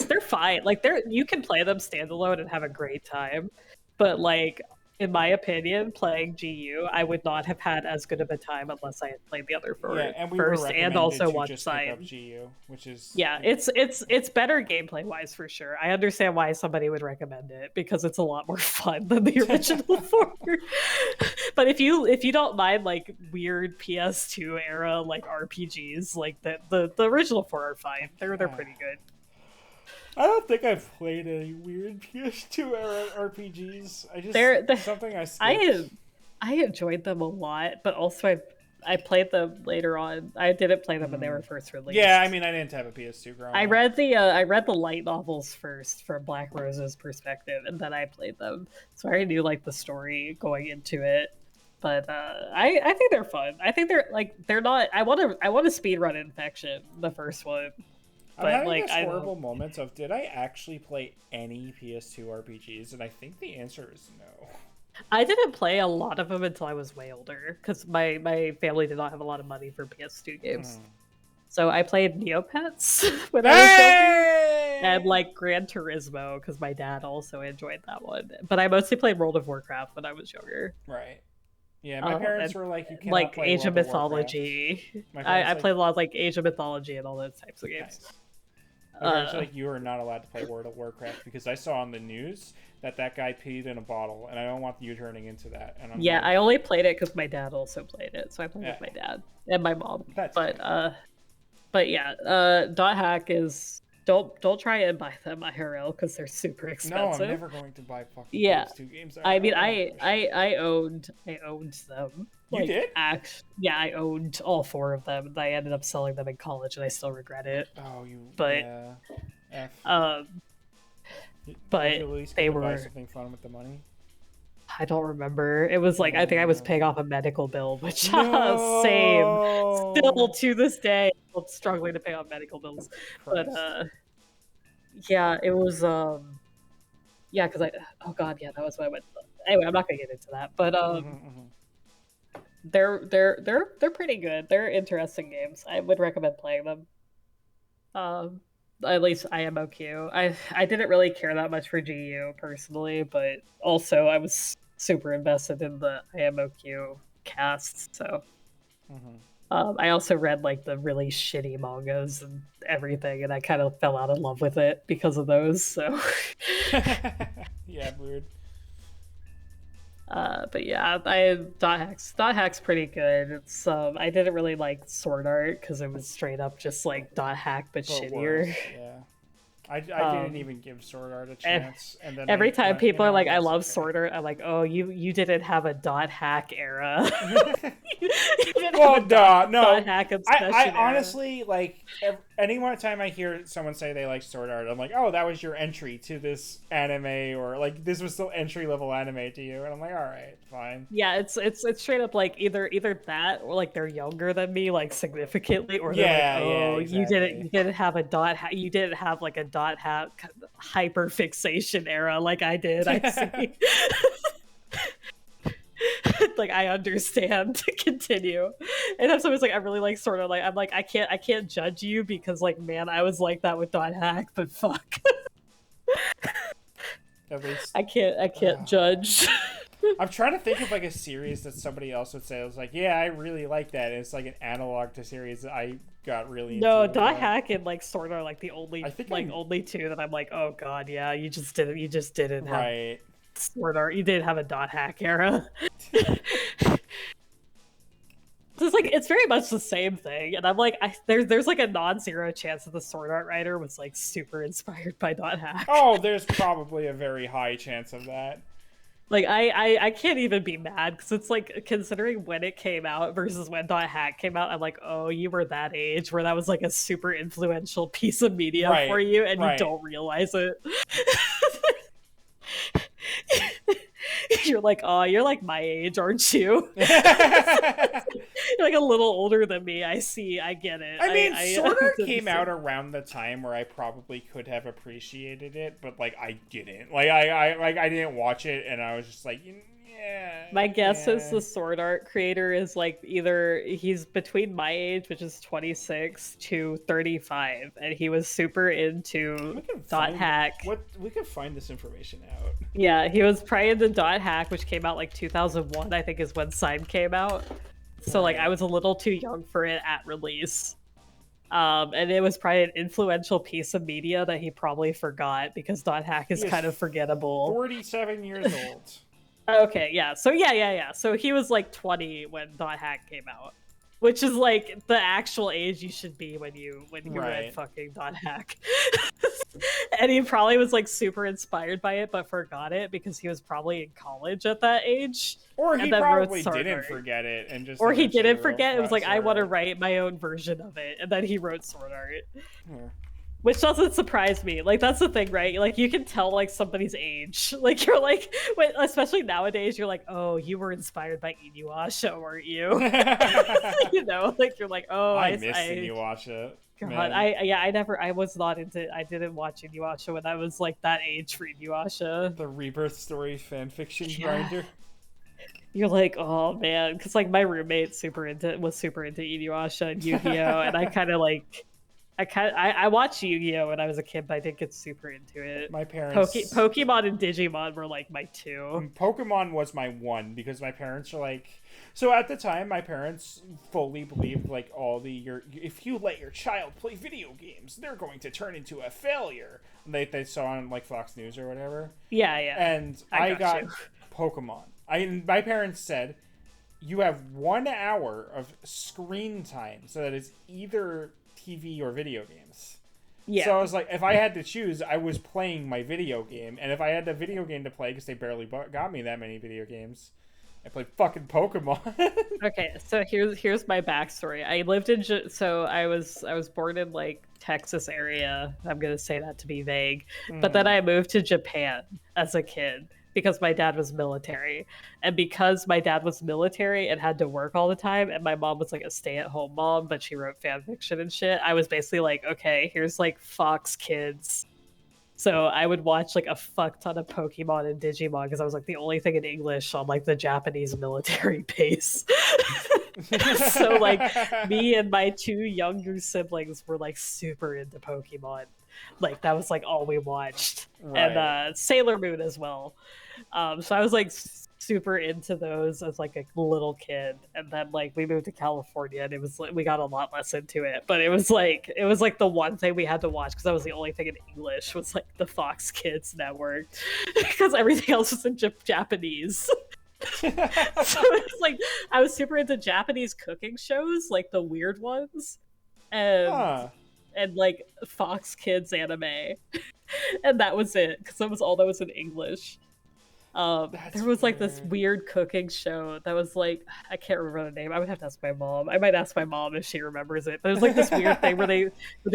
Speaker 1: they're fine. Like you can play them standalone and have a great time. But like in my opinion, playing GU, I would not have had as good of a time unless I had played the other four
Speaker 2: and we
Speaker 1: first
Speaker 2: were
Speaker 1: and also
Speaker 2: to
Speaker 1: watched
Speaker 2: just pick up
Speaker 1: Sign.
Speaker 2: GU, which is
Speaker 1: It's better gameplay wise for sure. I understand why somebody would recommend it because it's a lot more fun than the original four. But if you don't mind like weird PS2 era like RPGs, like the original four are fine. They're pretty good.
Speaker 2: I don't think I've played any weird PS2 era RPGs.
Speaker 1: They're
Speaker 2: something I skipped.
Speaker 1: I enjoyed them a lot, but also I played them later on. I didn't play them when they were first released.
Speaker 2: Yeah, I mean I didn't have a PS2 growing up.
Speaker 1: I read the light novels first from Black Rose's perspective, and then I played them. So I already knew like the story going into it. But I think they're fun. I think they're not. I want to speedrun Infection, the first one.
Speaker 2: I'm
Speaker 1: but
Speaker 2: having
Speaker 1: like
Speaker 2: this
Speaker 1: I don't.
Speaker 2: horrible moment of did I actually play any PS2 RPGs? And I think the answer is no.
Speaker 1: I didn't play a lot of them until I was way older because my family did not have a lot of money for PS2 games. So I played Neopets when I was younger, and
Speaker 2: Hey!
Speaker 1: like Gran Turismo because my dad also enjoyed that one. But I mostly played World of Warcraft when I was younger.
Speaker 2: Right. Yeah, my parents
Speaker 1: And
Speaker 2: were like, you cannot
Speaker 1: like
Speaker 2: play
Speaker 1: Age of
Speaker 2: World of Warcraft.
Speaker 1: Mythology.
Speaker 2: My parents
Speaker 1: I
Speaker 2: like,
Speaker 1: played a lot of like Age of Mythology and all those types of games.
Speaker 2: nice. My parents are like, you are not allowed to play World of Warcraft because I saw on the news that that guy peed in a bottle, and I don't want you turning into that. And I'm
Speaker 1: yeah,
Speaker 2: like,
Speaker 1: I only played it because my dad also played it, so I played
Speaker 2: yeah,
Speaker 1: with my dad and my mom.
Speaker 2: that's
Speaker 1: But
Speaker 2: fine.
Speaker 1: but yeah, dot hack is don't try and buy them IRL because they're super
Speaker 2: No, I'm
Speaker 1: expensive.
Speaker 2: never going to buy fucking
Speaker 1: Yeah,
Speaker 2: PS2 games.
Speaker 1: I mean,
Speaker 2: Oh, shit.
Speaker 1: I owned them.
Speaker 2: You
Speaker 1: Like,
Speaker 2: did?
Speaker 1: yeah, I owned all four of them. And I ended up selling them in college, and I still regret it.
Speaker 2: Oh, you,
Speaker 1: But
Speaker 2: yeah. F.
Speaker 1: um,
Speaker 2: Don't
Speaker 1: but
Speaker 2: you at least get
Speaker 1: they
Speaker 2: to buy
Speaker 1: were.
Speaker 2: something fun with the money?
Speaker 1: I don't remember. It was like I think I was paying
Speaker 2: No.
Speaker 1: off a medical bill, which same. Still
Speaker 2: No!
Speaker 1: to this day, I'm struggling to pay off medical bills. But
Speaker 2: Christ.
Speaker 1: yeah, it was yeah, because I oh god, yeah, that was what I went. Anyway, I'm not gonna get into that. But they're pretty good. They're interesting games. I would recommend playing them. Um, at least IMOQ. I didn't really care that much for GU personally, but also I was super invested in the IMOQ cast. So I also read like the really shitty mangas and everything, and I kind of fell out of love with it because of those. So
Speaker 2: Yeah, weird.
Speaker 1: but yeah, I dot hack's pretty good. It's I didn't really like Sword Art because it was straight up just like dot hack but
Speaker 2: But
Speaker 1: shittier.
Speaker 2: worse, yeah. I didn't
Speaker 1: Um,
Speaker 2: even give Sword Art a
Speaker 1: and
Speaker 2: chance, and then
Speaker 1: every time
Speaker 2: went, you
Speaker 1: people are
Speaker 2: know,
Speaker 1: like, "I
Speaker 2: that's
Speaker 1: love
Speaker 2: okay.
Speaker 1: Sword Art," I'm like, "Oh, you didn't have a dot hack era. You didn't have
Speaker 2: Well,
Speaker 1: a
Speaker 2: duh,
Speaker 1: dot
Speaker 2: no.
Speaker 1: hack
Speaker 2: I
Speaker 1: obsession era."
Speaker 2: honestly, like, any one time I hear someone say they like Sword Art, I'm like, oh, that was your entry to this anime, or like, this was still entry level anime to you. And I'm like, all right, fine.
Speaker 1: Yeah, it's straight up like either that or like they're younger than me like significantly, or they're like,
Speaker 2: Yeah,
Speaker 1: "Oh,
Speaker 2: exactly.
Speaker 1: you didn't have a you didn't have like a dot hack hyper fixation era like I did." I see. Like I understand to continue. And if someone's like, I really like sort of like I'm like, I can't judge you because like man, I was like that with dot hack, but fuck.
Speaker 2: At least.
Speaker 1: I can't judge.
Speaker 2: I'm trying to think of like a series that somebody else would say. I was like, yeah, I really like that. And it's like an analog to series that I got really
Speaker 1: No,
Speaker 2: into.
Speaker 1: dot
Speaker 2: But
Speaker 1: hack and like sort are like the only
Speaker 2: I think
Speaker 1: like only two that I'm like, oh god, yeah, you just didn't have
Speaker 2: right.
Speaker 1: Sword Art. You didn't have a dot hack era. So it's like it's very much the same thing, and I'm like, there's like a non-zero chance that the Sword Art writer was like super inspired by dot hack.
Speaker 2: Oh, there's probably a very high chance of that.
Speaker 1: Like I can't even be mad because it's like considering when it came out versus when dot hack came out, I'm like, oh, you were that age where that was like a super influential piece of media for
Speaker 2: Right,
Speaker 1: you, and you
Speaker 2: right.
Speaker 1: don't realize it. You're like, oh, you're like my age, aren't you? You're like a little older than me. I see. I get it.
Speaker 2: I mean,
Speaker 1: I
Speaker 2: Sword Art came
Speaker 1: understand.
Speaker 2: out around the time where I probably could have appreciated it, but like I didn't. Like I didn't watch it, and I was just like, yeah,
Speaker 1: My guess is
Speaker 2: yeah.
Speaker 1: the Sword Art creator is like either he's between my age, which is 26, to 35, and he was super into
Speaker 2: We can
Speaker 1: dot
Speaker 2: find
Speaker 1: hack.
Speaker 2: what we can find this information out.
Speaker 1: Yeah, he was probably into dot hack, which came out like 2001, I think is when Sign came out. So like I
Speaker 2: Right.
Speaker 1: was a little too young for it at release. And it was probably an influential piece of media that he probably forgot because dot hack
Speaker 2: He
Speaker 1: is
Speaker 2: is
Speaker 1: kind of forgettable.
Speaker 2: 47 years old.
Speaker 1: Okay, yeah. So yeah. So he was like 20 when dot hack came out, which is like the actual age you should be when you read
Speaker 2: Right.
Speaker 1: fucking dot hack. And he probably was like super inspired by it, but forgot it because he was probably in college at that age,
Speaker 2: Or
Speaker 1: and
Speaker 2: he
Speaker 1: then wrote
Speaker 2: probably
Speaker 1: Sword
Speaker 2: didn't
Speaker 1: Art.
Speaker 2: forget it and just
Speaker 1: Or he
Speaker 2: eventually
Speaker 1: didn't
Speaker 2: wrote
Speaker 1: forget. It was like I
Speaker 2: Sword
Speaker 1: want to
Speaker 2: Art.
Speaker 1: write my own version of it, and then he wrote Sword Art.
Speaker 2: Yeah.
Speaker 1: Which doesn't surprise me. Like that's the thing, right? Like you can tell like somebody's age. Like you're like, especially nowadays, you're like, oh, you were inspired by Inuyasha, weren't you? You know, like you're like, oh,
Speaker 2: I miss Inuyasha.
Speaker 1: God,
Speaker 2: Man,
Speaker 1: I was not into. I didn't watch Inuyasha when I was like that age for Inuyasha.
Speaker 2: the Rebirth Story fanfiction
Speaker 1: Yeah,
Speaker 2: grinder.
Speaker 1: you're like, oh man, because like my roommate was super into Inuyasha and Yu-Gi-Oh, and I kind of like, I watched Yu-Gi-Oh when I was a kid, but I didn't get super into it.
Speaker 2: My parents
Speaker 1: Pokemon and Digimon were like my two.
Speaker 2: Pokemon was my one because my parents are like, so at the time my parents fully believed like all the your if you let your child play video games they're going to turn into a failure. They saw on like Fox News or whatever.
Speaker 1: Yeah, yeah.
Speaker 2: And I got Pokemon. My parents said you have 1 hour of screen time, so that is either TV or video games.
Speaker 1: Yeah.
Speaker 2: So I was like, if I had to choose, I was playing my video game, and if I had a video game to play, because they barely got me that many video games, I played fucking Pokemon.
Speaker 1: Okay, so here's my backstory. I lived in so I was born in like Texas area. I'm gonna say that to be vague, but then I moved to Japan as a kid because my dad was military, and because my dad was military and had to work all the time, and my mom was like a stay-at-home mom, but she wrote fan fiction and shit. I was basically like, okay, here's like Fox Kids. So I would watch like a fuck ton of Pokemon and Digimon because I was like the only thing in English on like the Japanese military base. So like me and my two younger siblings were like super into Pokemon. Like that was like all we watched. Right. And Sailor Moon as well. So I was like super into those as like a little kid, and then like we moved to California and it was like we got a lot less into it, but it was like the one thing we had to watch because that was the only thing in English was like the Fox Kids network because everything else was in Japanese. So it's like I was super into Japanese cooking shows, like the weird ones, and like Fox Kids anime, and that was it because that was all that was in English. There was like this weird cooking show that was like, I can't remember the name. I would have to ask my mom. I might ask my mom if she remembers it. But it was like this weird thing where they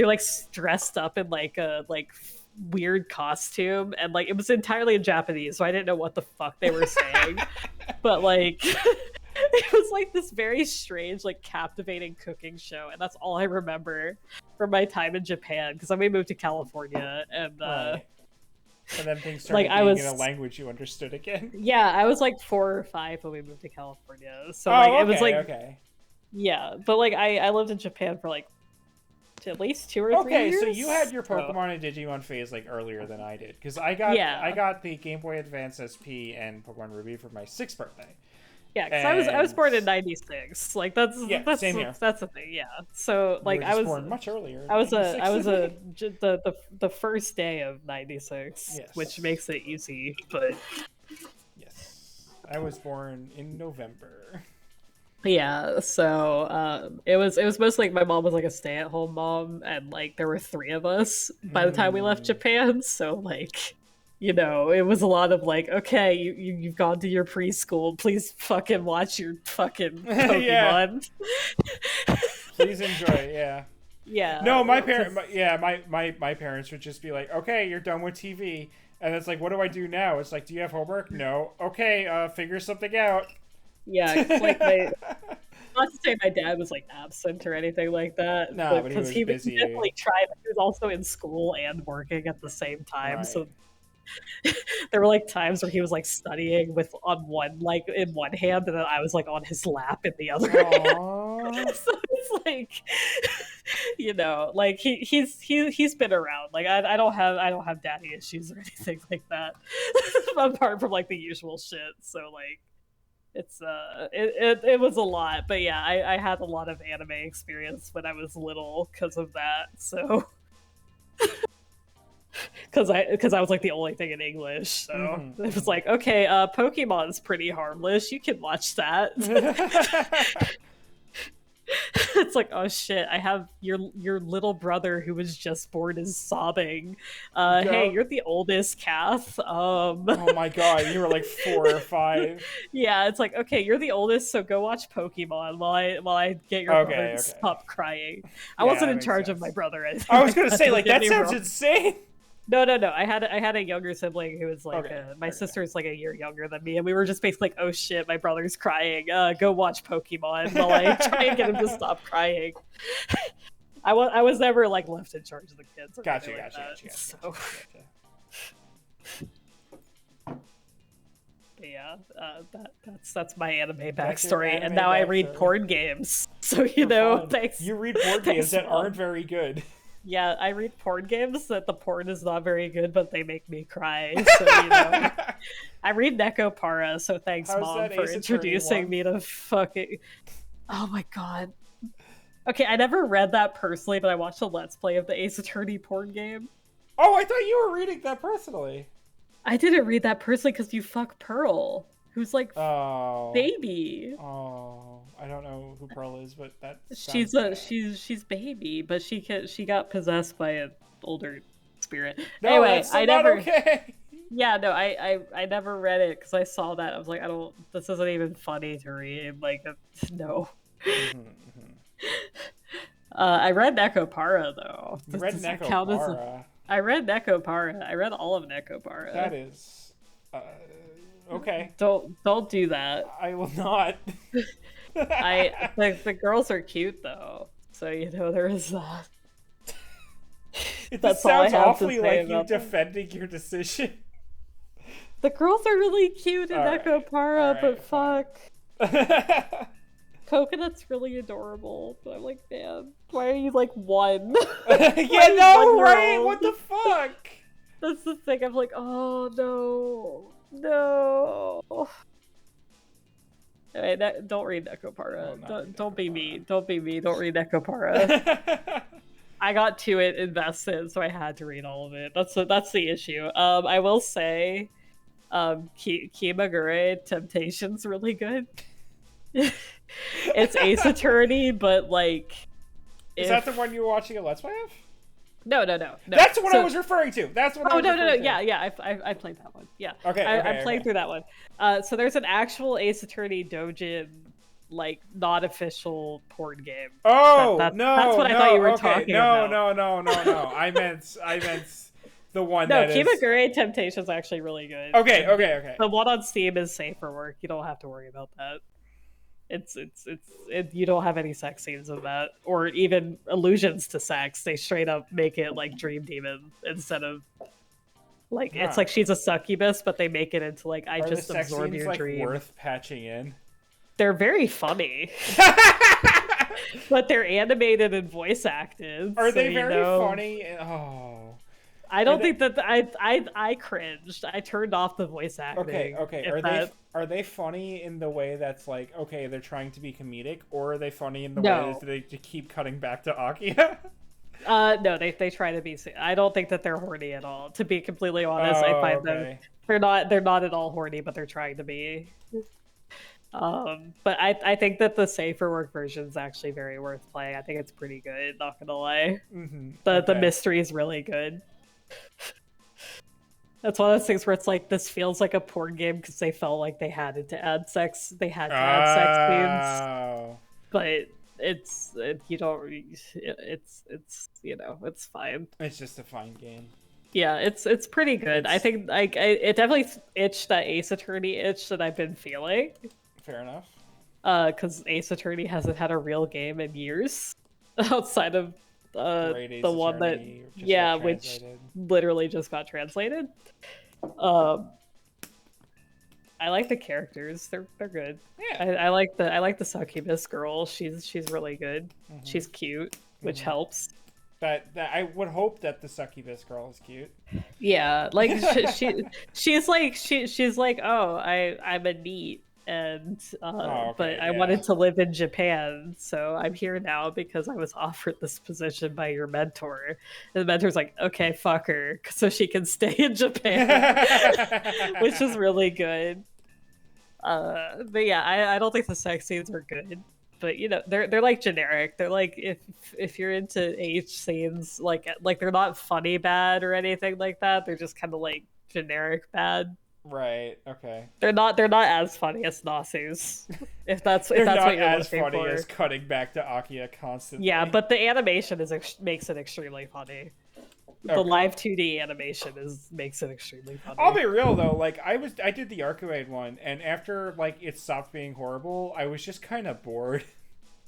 Speaker 1: like dressed up in like a like weird costume, and like it was entirely in Japanese, so I didn't know what the fuck they were saying. But like it was like this very strange, like captivating cooking show, and that's all I remember from my time in Japan because then we moved to California and
Speaker 2: and then things started like, being in a language you understood again.
Speaker 1: Yeah, I was like 4 or 5 when we moved to California. So like it was like yeah, but like I lived in Japan for like at least 2 or 3 years.
Speaker 2: Okay, so you had your Pokemon and Digimon phase like earlier than I did because I got the Game Boy Advance SP and Pokemon Ruby for my 6th birthday.
Speaker 1: Yeah, because I was born in '96. Like that's
Speaker 2: same here.
Speaker 1: That's the thing. Yeah, so like I was
Speaker 2: born much earlier.
Speaker 1: I was the first day of '96, yes. Which makes it easy. But
Speaker 2: yes, I was born in November.
Speaker 1: Yeah, so it was mostly like my mom was like a stay-at-home mom, and like there were 3 of us by the time we left Japan. So like, you know, it was a lot of like, okay, you've gone to your preschool, please fucking watch your fucking Pokemon.
Speaker 2: Please enjoy, yeah.
Speaker 1: Yeah.
Speaker 2: No, my parents would just be like, okay, you're done with TV, and it's like, what do I do now? It's like, do you have homework? No. Okay, figure something out.
Speaker 1: Yeah, it's like not to say my dad was like absent or anything like that.
Speaker 2: No, but he was busy.
Speaker 1: Definitely tried. He was also in school and working at the same time, right. So there were like times where he was like studying with in one hand, and then I was like on his lap in the other hand. So it's like, you know, like he's been around. Like I don't have daddy issues or anything like that, apart from like the usual shit. So like. It's it was a lot, but yeah, I had a lot of anime experience when I was little because of that. So because I was like the only thing in English, so it was like, okay, Pokemon's pretty harmless, you can watch that. It's like, oh shit, I have your little brother who was just born is sobbing. Hey, you're the oldest, Cath. Oh
Speaker 2: my god, you were like 4 or 5.
Speaker 1: Yeah, it's like, okay, you're the oldest, so go watch Pokemon while I get your brother to stop crying. I wasn't in charge of my brother.
Speaker 2: I was gonna say, like, that sounds insane.
Speaker 1: No. I had a younger sibling who was like my sister's like a year younger than me, and we were just basically like, oh shit, my brother's crying. Go watch Pokemon while I try and get him to stop crying. I was never like left in charge of the kids or
Speaker 2: Gotcha,
Speaker 1: anything like
Speaker 2: gotcha,
Speaker 1: that.
Speaker 2: gotcha,
Speaker 1: So,
Speaker 2: gotcha.
Speaker 1: but yeah, that's my anime
Speaker 2: That's your
Speaker 1: backstory, and
Speaker 2: anime
Speaker 1: now I read
Speaker 2: backstory.
Speaker 1: porn games. So you
Speaker 2: For
Speaker 1: know,
Speaker 2: fun.
Speaker 1: thanks.
Speaker 2: You read board games
Speaker 1: Thanks,
Speaker 2: that
Speaker 1: Mom.
Speaker 2: aren't very good.
Speaker 1: Yeah, I read porn games that the porn is not very good, but they make me cry. So you know, I read Nekopara. So thanks,
Speaker 2: How's
Speaker 1: Mom,
Speaker 2: that
Speaker 1: for
Speaker 2: Ace Attorney
Speaker 1: introducing
Speaker 2: one?
Speaker 1: me to fucking. Oh my god. Okay, I never read that personally, but I watched a Let's Play of the Ace Attorney porn game.
Speaker 2: Oh, I thought you were reading that personally.
Speaker 1: I didn't read that personally because you fuck Pearl, who's like
Speaker 2: Oh.
Speaker 1: baby.
Speaker 2: Oh. I don't know who Pearl is, but that sounds
Speaker 1: She's
Speaker 2: bad.
Speaker 1: she's baby, but she got possessed by an older spirit.
Speaker 2: No,
Speaker 1: Anyway,
Speaker 2: that's still
Speaker 1: I
Speaker 2: not
Speaker 1: never.
Speaker 2: okay.
Speaker 1: Yeah, no, I never read it because I saw that. I was like, I don't. This isn't even funny to read. Like, no. I read Nekopara though.
Speaker 2: You read
Speaker 1: Does that count as?
Speaker 2: Nekopara.
Speaker 1: I read Nekopara. I read all of Nekopara.
Speaker 2: That is okay.
Speaker 1: Don't do that.
Speaker 2: I will not.
Speaker 1: The girls are cute though, so you know there is that.
Speaker 2: It
Speaker 1: That's
Speaker 2: just
Speaker 1: all I
Speaker 2: sounds
Speaker 1: have to
Speaker 2: awfully
Speaker 1: say
Speaker 2: like you
Speaker 1: about that.
Speaker 2: defending your decision.
Speaker 1: The girls are really cute in Nekopara, but fuck. Coconut's really adorable, but I'm like, man, why are you like one?
Speaker 2: Yeah, no, right? What the fuck?
Speaker 1: That's the thing. I'm like, oh no, no. Anyway, don't read Nekopara. Don't be me. Don't be me. Don't read Nekopara. I got to it invested, so I had to read all of it. That's the issue. I will say, Kimagure Temptation's really good. It's Ace Attorney, but like,
Speaker 2: is that the one you were watching a Let's Play of?
Speaker 1: No.
Speaker 2: That's what I was referring to. That's what.
Speaker 1: Oh, no. Yeah. I played that one. Yeah.
Speaker 2: Okay.
Speaker 1: I played through that one. So there's an actual Ace Attorney Dojin, like not official porn game.
Speaker 2: Oh
Speaker 1: no. That's what I thought you were talking about.
Speaker 2: No. I meant the one.
Speaker 1: No,
Speaker 2: that
Speaker 1: Kimagure Temptation is actually really good.
Speaker 2: Okay.
Speaker 1: The one on Steam is safe for work. You don't have to worry about that. You don't have any sex scenes in that, or even allusions to sex. They straight up make it like Dream Demon instead of like it's like she's a succubus, but they make it into like I just absorb your dream.
Speaker 2: Worth patching in.
Speaker 1: They're very funny, but they're animated and voice acted.
Speaker 2: Are they very funny? Oh.
Speaker 1: I don't think that I cringed. I turned off the voice acting.
Speaker 2: Okay. Are they funny in the way that's like, okay, they're trying to be comedic, or are they funny in the way that they keep cutting back to Akiya?
Speaker 1: No, they try to be. I don't think that they're horny at all. To be completely honest, I find them they're not at all horny, but they're trying to be. But I think that the safer work version is actually very worth playing. I think it's pretty good. Not gonna lie, the mystery is really good. That's one of those things where it's like this feels like a porn game because they felt like they had to add sex. They had to add sex scenes, but it's fine.
Speaker 2: It's just a fine game.
Speaker 1: Yeah, it's pretty good. I think it definitely itched that Ace Attorney itch that I've been feeling.
Speaker 2: Fair enough.
Speaker 1: Because Ace Attorney hasn't had a real game in years outside of the one that which literally just got translated. I like the characters; they're good.
Speaker 2: Yeah,
Speaker 1: I like the succubus girl. She's really good. She's cute, which helps.
Speaker 2: That I would hope that the succubus girl is cute.
Speaker 1: Yeah, like she's like oh I'm a neat. And but I wanted to live in Japan, so I'm here now because I was offered this position by your mentor. And the mentor's like, okay, fuck her, so she can stay in Japan, which is really good. But yeah, I don't think the sex scenes are good, but you know they're like generic. They're like if you're into H scenes, like they're not funny bad or anything like that. They're just kind of like generic bad.
Speaker 2: Right. Okay.
Speaker 1: They're not as funny as Nasu's. If that's what you're looking for. They're not as funny
Speaker 2: as cutting back to Akiya constantly.
Speaker 1: Yeah, but the animation makes it extremely funny. The live 2D animation makes it extremely funny.
Speaker 2: I'll be real though, like I did the Arcuade one, and after like it stopped being horrible, I was just kind of bored.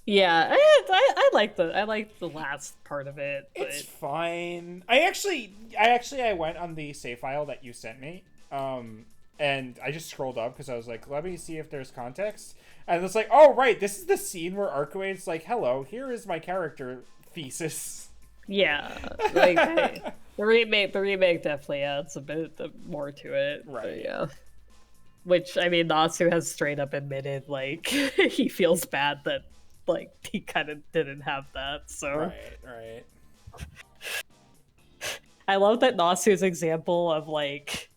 Speaker 1: Yeah, I like the last part of it,
Speaker 2: It's
Speaker 1: but
Speaker 2: fine. I went on the save file that you sent me, and I just scrolled up because I was like, let me see if there's context. And it's like, oh right, this is the scene where Arcuade's like, hello, here is my character thesis.
Speaker 1: yeah, like the remake definitely adds a bit more to it.
Speaker 2: Right.
Speaker 1: But yeah. Which I mean, Natsu has straight up admitted like he feels bad that like he kind of didn't have that. So
Speaker 2: Right.
Speaker 1: I love that Natsu's example of like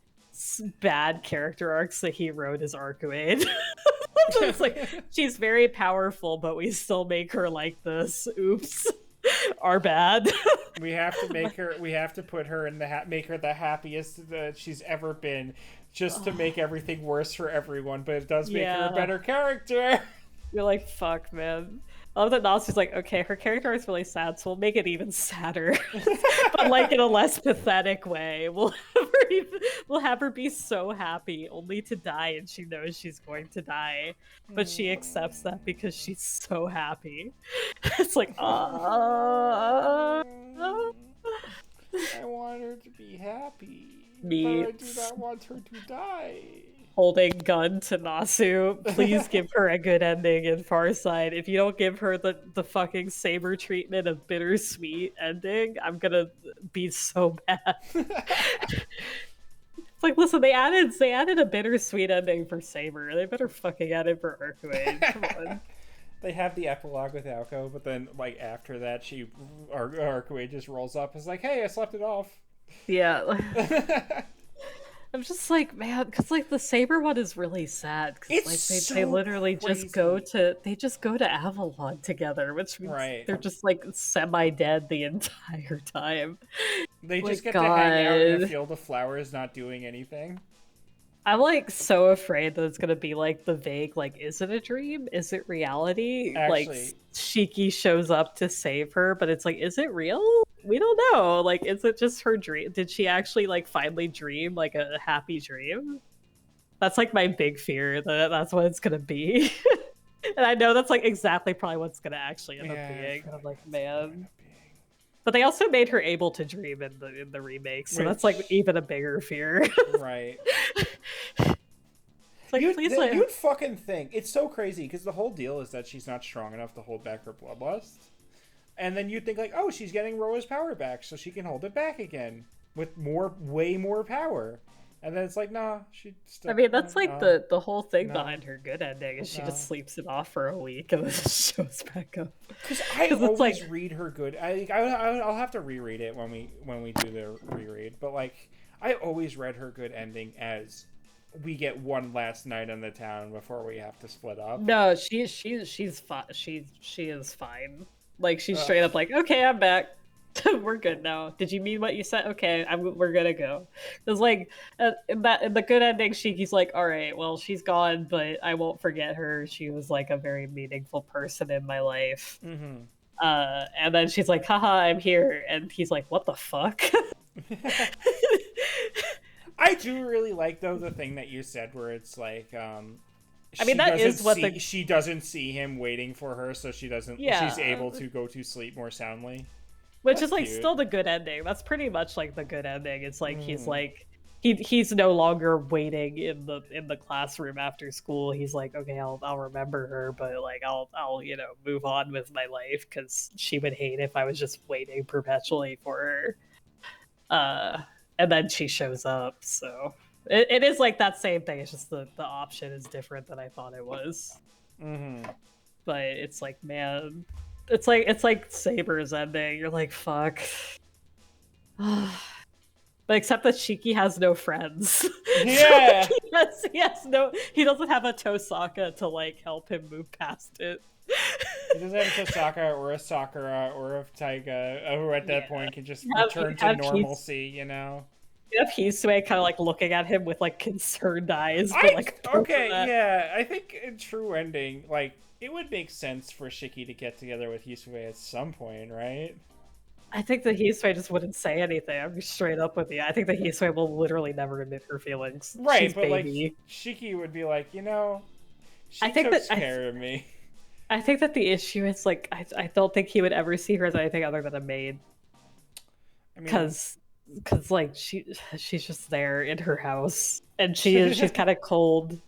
Speaker 1: bad character arcs that he wrote is Arcuade. It's like she's very powerful, but we still make her like this. Oops, our bad.
Speaker 2: We have to make her. We have to put her in the make her the happiest that she's ever been, just to make everything worse for everyone. But it does make her a better character.
Speaker 1: You're like, fuck, man. I love that Natsu's like, okay, her character is really sad, so we'll make it even sadder, but like in a less pathetic way. We'll have her be so happy only to die, and she knows she's going to die, but she accepts that because she's so happy. It's like,
Speaker 2: I want her to be happy,
Speaker 1: me,
Speaker 2: but I do not want her to die.
Speaker 1: Holding gun to Nasu. Please give her a good ending in Farside. If you don't give her the fucking saber treatment of bittersweet ending, I'm gonna be so bad. It's like, listen, they added a bittersweet ending for Saber. They better fucking add it for Arcuade. Come on.
Speaker 2: They have the epilogue with Alco, but then like after that, Arcuade just rolls up. Is like, hey, I slept it off.
Speaker 1: Yeah. I'm just like, man, because like the Saber one is really sad because like they literally
Speaker 2: crazy.
Speaker 1: just go to Avalon together, which means they're just like semi-dead the entire time.
Speaker 2: They just get to hang out in a field of flowers, not doing anything.
Speaker 1: I'm like so afraid that it's gonna be like the vague, like, is it a dream? Is it reality?
Speaker 2: Actually,
Speaker 1: like Shiki shows up to save her, but it's like, is it real? We don't know. Like, is it just her dream? Did she actually like finally dream like a happy dream? That's like my big fear that that's what it's gonna be. And I know that's like exactly probably what's gonna actually end up being. I'm like, man. But they also made her able to dream in the remake, so that's like even a bigger fear.
Speaker 2: Right.
Speaker 1: Like,
Speaker 2: you'd fucking think it's so crazy because the whole deal is that she's not strong enough to hold back her bloodlust, and then you'd think like, oh, she's getting Roa's power back, so she can hold it back again with way more power. And then it's like, nah, she still.
Speaker 1: I mean, that's like the whole thing behind her good ending is she just sleeps it off for a week and then shows back up.
Speaker 2: Because I always read her good. I'll have to reread it when we do the reread. But like, I always read her good ending as we get one last night in the town before we have to split up.
Speaker 1: No, she's fine. She is fine. Like, she's straight up like, okay, I'm back. We're good now. Did you mean what you said? Okay, we're gonna go. It's like in the good ending, Shiki's like, all right, well, she's gone, but I won't forget her. She was like a very meaningful person in my life.
Speaker 2: Mm-hmm.
Speaker 1: And then she's like, haha, I'm here, and he's like, what the fuck?
Speaker 2: I do really like though the thing that you said where it's like,
Speaker 1: I mean, that is what
Speaker 2: she doesn't see him waiting for her, so she doesn't. Yeah. She's able to go to sleep more soundly.
Speaker 1: Which is like cute. Still the good ending. That's pretty much like the good ending. It's like he's like he's no longer waiting in the classroom after school. He's like, okay, I'll remember her, but like I'll move on with my life because she would hate if I was just waiting perpetually for her. And then she shows up. So it is like that same thing. It's just the option is different than I thought it was.
Speaker 2: Mm-hmm.
Speaker 1: But it's like, man. It's like Saber's ending. You're like, fuck. But except that Shiki has no friends.
Speaker 2: Yeah.
Speaker 1: So he doesn't have a Tosaka to like help him move past it.
Speaker 2: He doesn't have a Tosaka or a Sakura or a Taiga who at that point can just return to normalcy, you know?
Speaker 1: You have Hisue kind of like looking at him with like concerned eyes.
Speaker 2: I think in true ending, like, it would make sense for Shiki to get together with Hisue at some point, right?
Speaker 1: I think that Hisue just wouldn't say anything. I'm straight up with you. I think that Hisue will literally never admit her feelings.
Speaker 2: Right,
Speaker 1: she's
Speaker 2: but baby. Like Shiki would be like, she took care of me.
Speaker 1: I think that the issue is like I don't think he would ever see her as anything other than a maid,
Speaker 2: I mean,
Speaker 1: because like she's just there in her house, and she's kind of cold.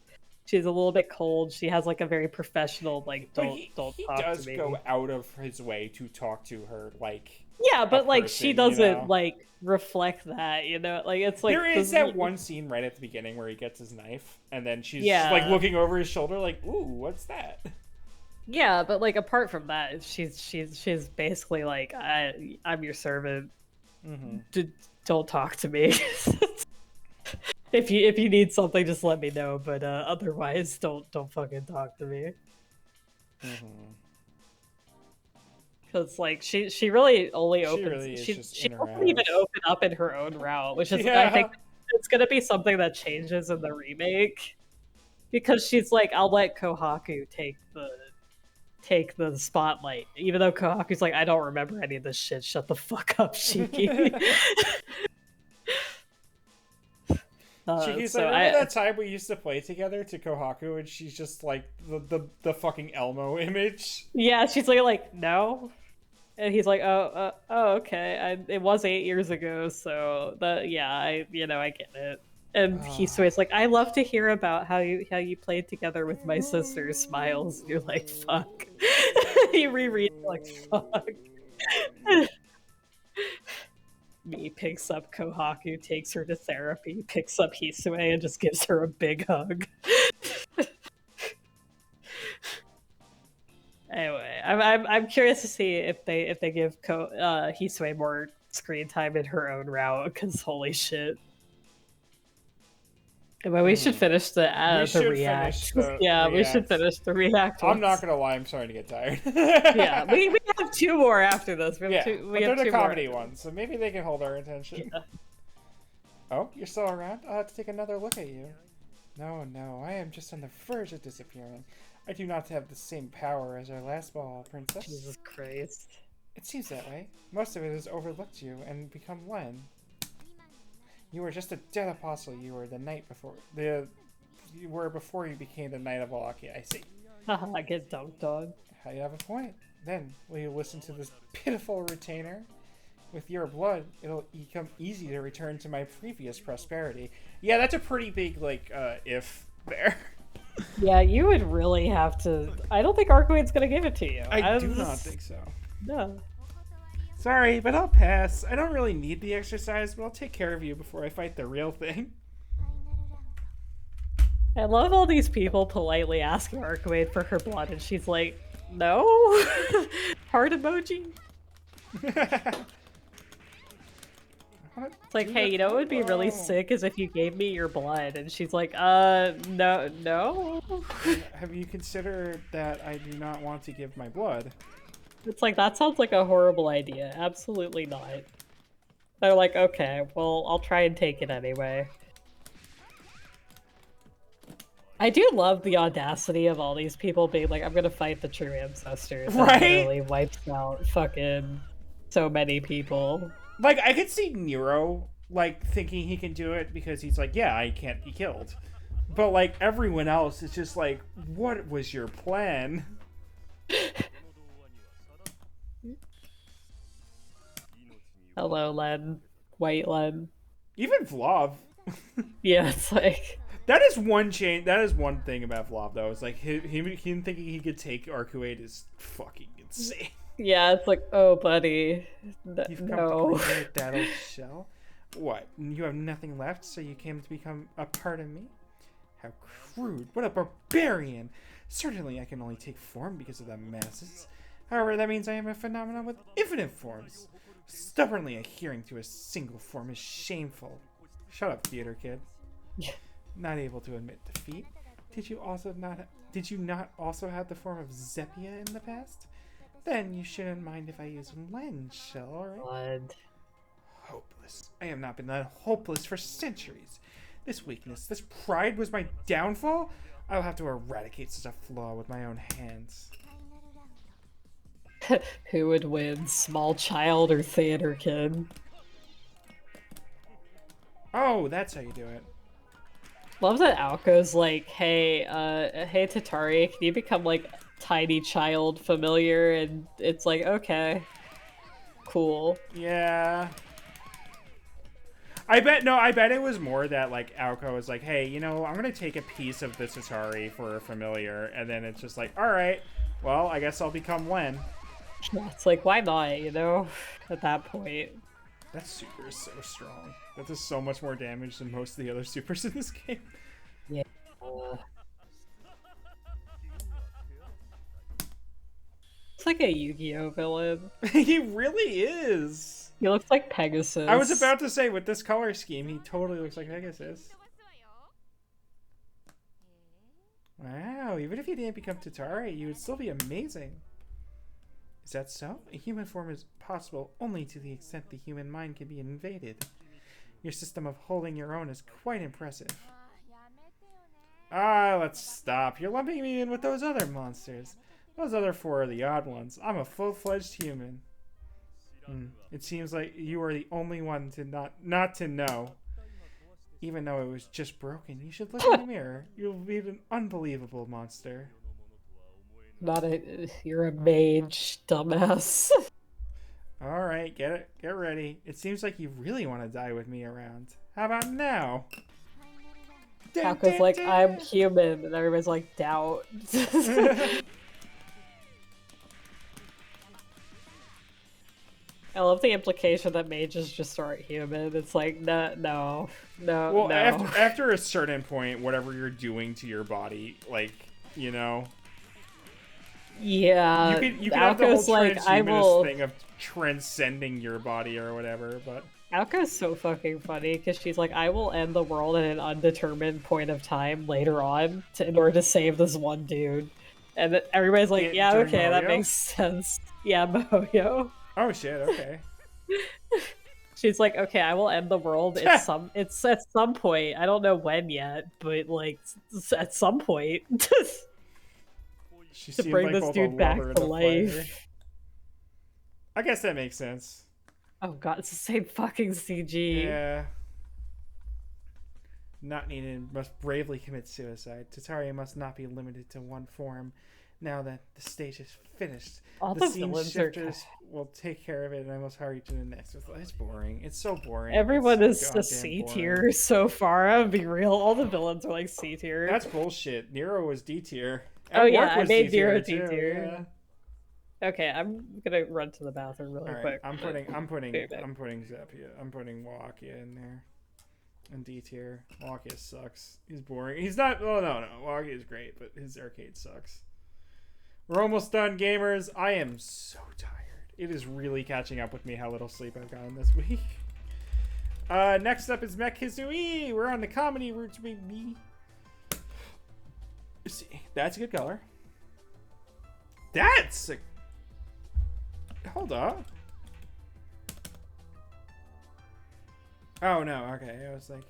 Speaker 1: She's a little bit cold. She has like a very professional like
Speaker 2: but
Speaker 1: don't
Speaker 2: he
Speaker 1: talk to
Speaker 2: does go
Speaker 1: me.
Speaker 2: out of his way to talk to her like
Speaker 1: Yeah,
Speaker 2: a
Speaker 1: but like she
Speaker 2: person, you
Speaker 1: doesn't
Speaker 2: know.
Speaker 1: like reflect that, like it's
Speaker 2: There
Speaker 1: like
Speaker 2: is
Speaker 1: this.
Speaker 2: that one scene right at the beginning where he gets his knife, and then she's like
Speaker 1: Yeah,
Speaker 2: looking over his shoulder, like, "Ooh, what's that?"
Speaker 1: yeah, but like apart from that, she's basically like I'm your servant.
Speaker 2: Mm-hmm.
Speaker 1: Don't talk to me. If you need something, just let me know. But otherwise, don't fucking talk to me.
Speaker 2: Mm-hmm.
Speaker 1: Because like she really only
Speaker 2: She
Speaker 1: opens
Speaker 2: really is just
Speaker 1: she
Speaker 2: in her
Speaker 1: doesn't even
Speaker 2: house.
Speaker 1: open up in her own route, which is I think
Speaker 2: Yeah.
Speaker 1: it's gonna be something that changes in the remake, because she's like, I'll let Kohaku take the spotlight, even though Kohaku's like, I don't remember any of this shit. Shut the fuck up, Shiki.
Speaker 2: Chiki's like,
Speaker 1: So
Speaker 2: remember
Speaker 1: I
Speaker 2: that time we used to play together to Kohaku, and she's just like the fucking Elmo image.
Speaker 1: yeah, she's like no. And he's like, okay. It was 8 years ago, so yeah, I get it. And
Speaker 2: Ah.
Speaker 1: Hisue's like, I love to hear about how you played together with my sister. Smiles. You're like, fuck. You reread like, fuck. Me picks up Kohaku, takes her to therapy, picks up Hisue, and just gives her a big hug. Anyway, I'm curious to see if they give Hisue more screen time in her own route, because holy shit. But we should
Speaker 2: Hmm.
Speaker 1: finish
Speaker 2: We
Speaker 1: the
Speaker 2: should finish
Speaker 1: react.
Speaker 2: the
Speaker 1: Yeah, we should
Speaker 2: react.
Speaker 1: finish the react
Speaker 2: I'm not
Speaker 1: ones.
Speaker 2: gonna lie, I'm starting to get tired.
Speaker 1: Yeah, we have two more after this. We have
Speaker 2: Yeah,
Speaker 1: two we
Speaker 2: but
Speaker 1: have
Speaker 2: they're the
Speaker 1: two more
Speaker 2: comedy
Speaker 1: after
Speaker 2: ones, so maybe they can hold our
Speaker 1: this.
Speaker 2: attention.
Speaker 1: Yeah.
Speaker 2: Oh, you're still around? I'll have to take another look at you. No, no, I am just on the verge of disappearing. I do not have the same power as our last ball, princess.
Speaker 1: Jesus Christ.
Speaker 2: It seems that way. Most of it has overlooked you and become Len. You were just a dead apostle. You were the knight before you were before you became the knight of Wallachia. I see.
Speaker 1: Haha, get dunked on.
Speaker 2: How you have a point. Then will you listen to this pitiful retainer? With your blood, it'll become easy to return to my previous prosperity. Yeah, that's a pretty big if there.
Speaker 1: Yeah, you would really have to. I don't think Arcoid's gonna give it to you.
Speaker 2: I do not think so.
Speaker 1: No.
Speaker 2: Sorry, but I'll pass. I don't really need the exercise, but I'll take care of you before I fight the real thing.
Speaker 1: I love all these people politely asking Arcoid for her blood, and she's like, no? Heart emoji? It's like, hey, it would be really sick is if you gave me your blood. And she's like, no.
Speaker 2: Have you considered that I do not want to give my blood?
Speaker 1: It's like, that sounds like a horrible idea. Absolutely not. They're like, okay, well, I'll try and take it anyway. I do love the audacity of all these people being like, I'm gonna fight the true ancestors.
Speaker 2: Right?
Speaker 1: That literally wipes out fucking so many people.
Speaker 2: Like, I could see Nero, thinking he can do it because he's like, yeah, I can't be killed. But, everyone else is just like, what was your plan?
Speaker 1: Hello, Len. White Len.
Speaker 2: Even Vlav.
Speaker 1: Yeah, it's like...
Speaker 2: That is one change. That is one thing about Vlav, though. It's like, him thinking he could take Arcuate is fucking insane.
Speaker 1: Yeah, it's like, oh, buddy.
Speaker 2: You've come
Speaker 1: No.
Speaker 2: to play that old shell? What? You have nothing left, so you came to become a part of me? How crude. What a barbarian. Certainly I can only take form because of the masses. However, that means I am a phenomenon with infinite forms. Stubbornly adhering to a single form is shameful. Shut up, theater kid. Not able to admit defeat. Did you not also have the form of Zephia in the past? Then you shouldn't mind if I use Len shell, alright?
Speaker 1: God.
Speaker 2: Hopeless. I have not been that hopeless for centuries. This weakness, this pride was my downfall? I'll have to eradicate such a flaw with my own hands.
Speaker 1: Who would win, small child or theater kid?
Speaker 2: Oh, that's how you do it.
Speaker 1: Love that Aoko's like, hey Tatari, can you become like tiny child familiar? And it's like, okay, cool.
Speaker 2: Yeah. I bet it was more that like Aoko was like, hey, I'm gonna take a piece of this Atari for a familiar, and then it's just like, all right, well, I guess I'll become Len.
Speaker 1: It's like, why not, you know, at that point.
Speaker 2: That super is so strong. That does so much more damage than most of the other supers in this game.
Speaker 1: Yeah. It's like a Yu-Gi-Oh villain.
Speaker 2: He really is.
Speaker 1: He looks like Pegasus.
Speaker 2: I was about to say, with this color scheme, he totally looks like Pegasus. Wow, even if you didn't become Tatari, you would still be amazing. Is that so? A human form is possible only to the extent the human mind can be invaded. Your system of holding your own is quite impressive. Ah, let's stop. You're lumping me in with those other monsters. Those other four are the odd ones. I'm a full-fledged human. It seems like you are the only one to not to know. Even though it was just broken, you should look in the mirror. You'll be an unbelievable monster.
Speaker 1: You're a mage, dumbass.
Speaker 2: Alright, get ready. It seems like you really want to die with me around. How about now?
Speaker 1: Falco's like, I'm human, and everybody's like, doubt. I love the implication that mages just aren't human. It's like, no.
Speaker 2: Well,
Speaker 1: no.
Speaker 2: after a certain point, whatever you're doing to your body, like,
Speaker 1: Yeah,
Speaker 2: you can have the whole
Speaker 1: like,
Speaker 2: transhumanist thing of transcending your body or whatever, but...
Speaker 1: Aoko's so fucking funny, because she's like, I will end the world at an undetermined point of time later on in order to save this one dude. And everybody's like, yeah, okay,
Speaker 2: Moyo?
Speaker 1: that makes sense. Yeah, Moyo.
Speaker 2: Oh shit, okay.
Speaker 1: She's like, okay, I will end the world it's at some point. I don't know when yet, but like at some point.
Speaker 2: She
Speaker 1: to bring
Speaker 2: like
Speaker 1: this dude back to life.
Speaker 2: Fire. I guess that makes sense.
Speaker 1: Oh god, it's the same fucking CG.
Speaker 2: Yeah. Not needed, must bravely commit suicide. Tatari must not be limited to one form. Now that the stage is finished,
Speaker 1: all
Speaker 2: the
Speaker 1: scene
Speaker 2: shifters will take care of it, and I must hurry to the next. It's boring. It's so boring.
Speaker 1: Everyone is a C tier so far. I'll be real. All the villains are like C tier.
Speaker 2: That's bullshit. Nero was D tier.
Speaker 1: Oh yeah, I made Nero D tier. Yeah. Okay, I'm gonna run to the bathroom really quick.
Speaker 2: I'm putting Zephia. I'm putting Wallachia in there. And D tier. Wallachia sucks. He's boring. He's not. Oh no. Wallachia is great, but his arcade sucks. We're almost done, gamers. I am so tired. It is really catching up with me how little sleep I've gotten this week. Next up is Me Cath Sensei. We're on the comedy roots, baby. See, that's a good color. That's a... Hold up. Oh, no. Okay, I was like...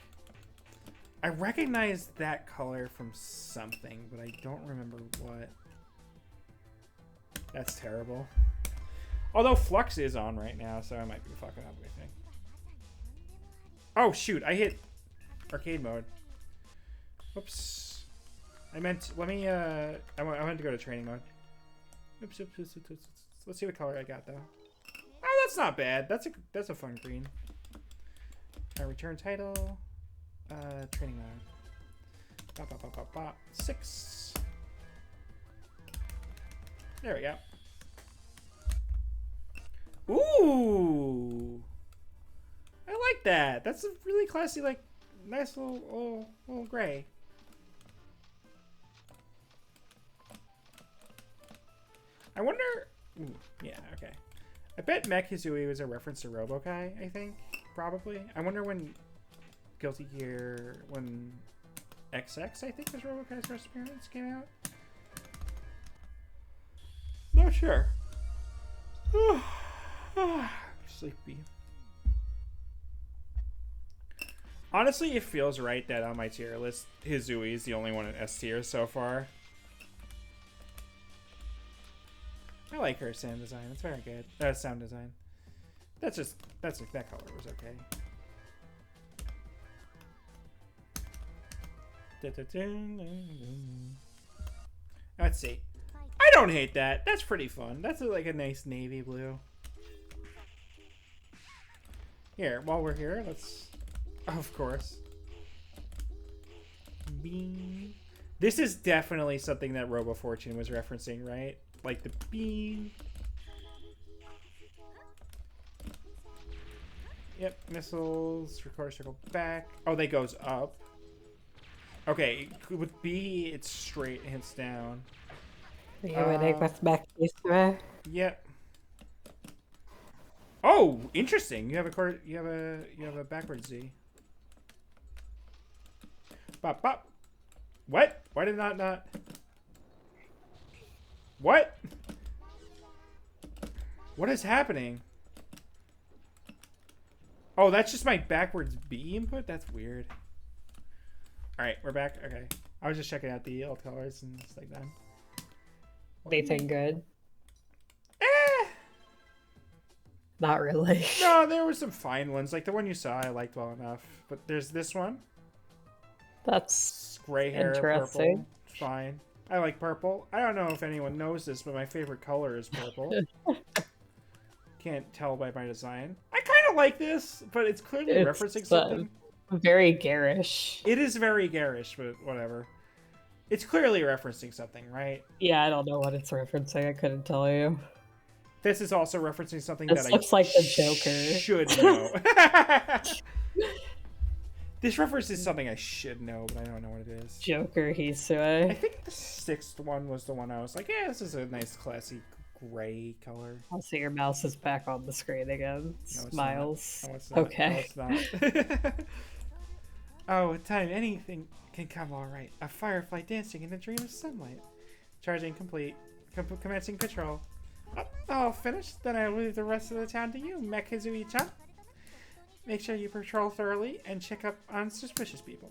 Speaker 2: I recognize that color from something, but I don't remember what. That's terrible. Although Flux is on right now, so I might be fucking up everything. Oh, shoot. I hit arcade mode. Whoops. I meant... Let me... I wanted to go to training mode. Oops. Let's see what color I got, though. Oh, that's not bad. That's a fun green. Return title. Training mode. 6. There we go. Ooh! I like that. That's a really classy, like, nice little gray. I wonder... Ooh, yeah, okay. I bet Mech Hizui was a reference to Robokai, I think. Probably. I wonder when Guilty Gear... When XX, I think, was Robokai's first appearance, came out. Not sure. Sleepy. Honestly, it feels right that on my tier list, Hizui is the only one in S tier so far. I like her sound design. It's very good. Sound design. That color was okay. Let's see. I don't hate that. That's pretty fun. That's like a nice navy blue. Here, while we're here, let's... Of course. Bean. This is definitely something that Robo Fortune was referencing, right? Like the bean. Yep, missiles, record circle back. Oh, that goes up. Okay, with B, it's straight, hits down.
Speaker 1: Are you winning with Me Cath Sensei?
Speaker 2: Yep. Oh, interesting. You have a backwards Z. Bop bop. What? Why did not? What? What is happening? Oh, that's just my backwards B input? That's weird. Alright, we're back. Okay. I was just checking out the alt colors and stuff like that.
Speaker 1: Anything good?
Speaker 2: Eh!
Speaker 1: Not really.
Speaker 2: No, there were some fine ones. Like the one you saw I liked well enough. But there's this one.
Speaker 1: That's
Speaker 2: gray hair,
Speaker 1: interesting.
Speaker 2: purple. Fine. I like purple. I don't know if anyone knows this, but my favorite color is purple. Can't tell by my design. I kind of like this, but it's clearly referencing something.
Speaker 1: Very garish.
Speaker 2: It is very garish, but whatever. It's clearly referencing something, right?
Speaker 1: Yeah, I don't know what it's referencing. I couldn't tell you.
Speaker 2: This is also referencing something
Speaker 1: this
Speaker 2: that
Speaker 1: looks like the Joker.
Speaker 2: Should know. This references something I should know, but I don't know what it is.
Speaker 1: Joker Hisue.
Speaker 2: I think the 6th one was the one I was like, yeah, this is a nice classy gray color.
Speaker 1: I'll see your mouse is back on the screen again.
Speaker 2: No,
Speaker 1: Smiles.
Speaker 2: No, it's not.
Speaker 1: Okay.
Speaker 2: No, it's not. Oh, at time anything can come all right. A firefly dancing in a dream of sunlight. Charging complete. Commencing patrol. All finished. Then I leave the rest of the town to you, Mekizui-chan. Make sure you patrol thoroughly and check up on suspicious people.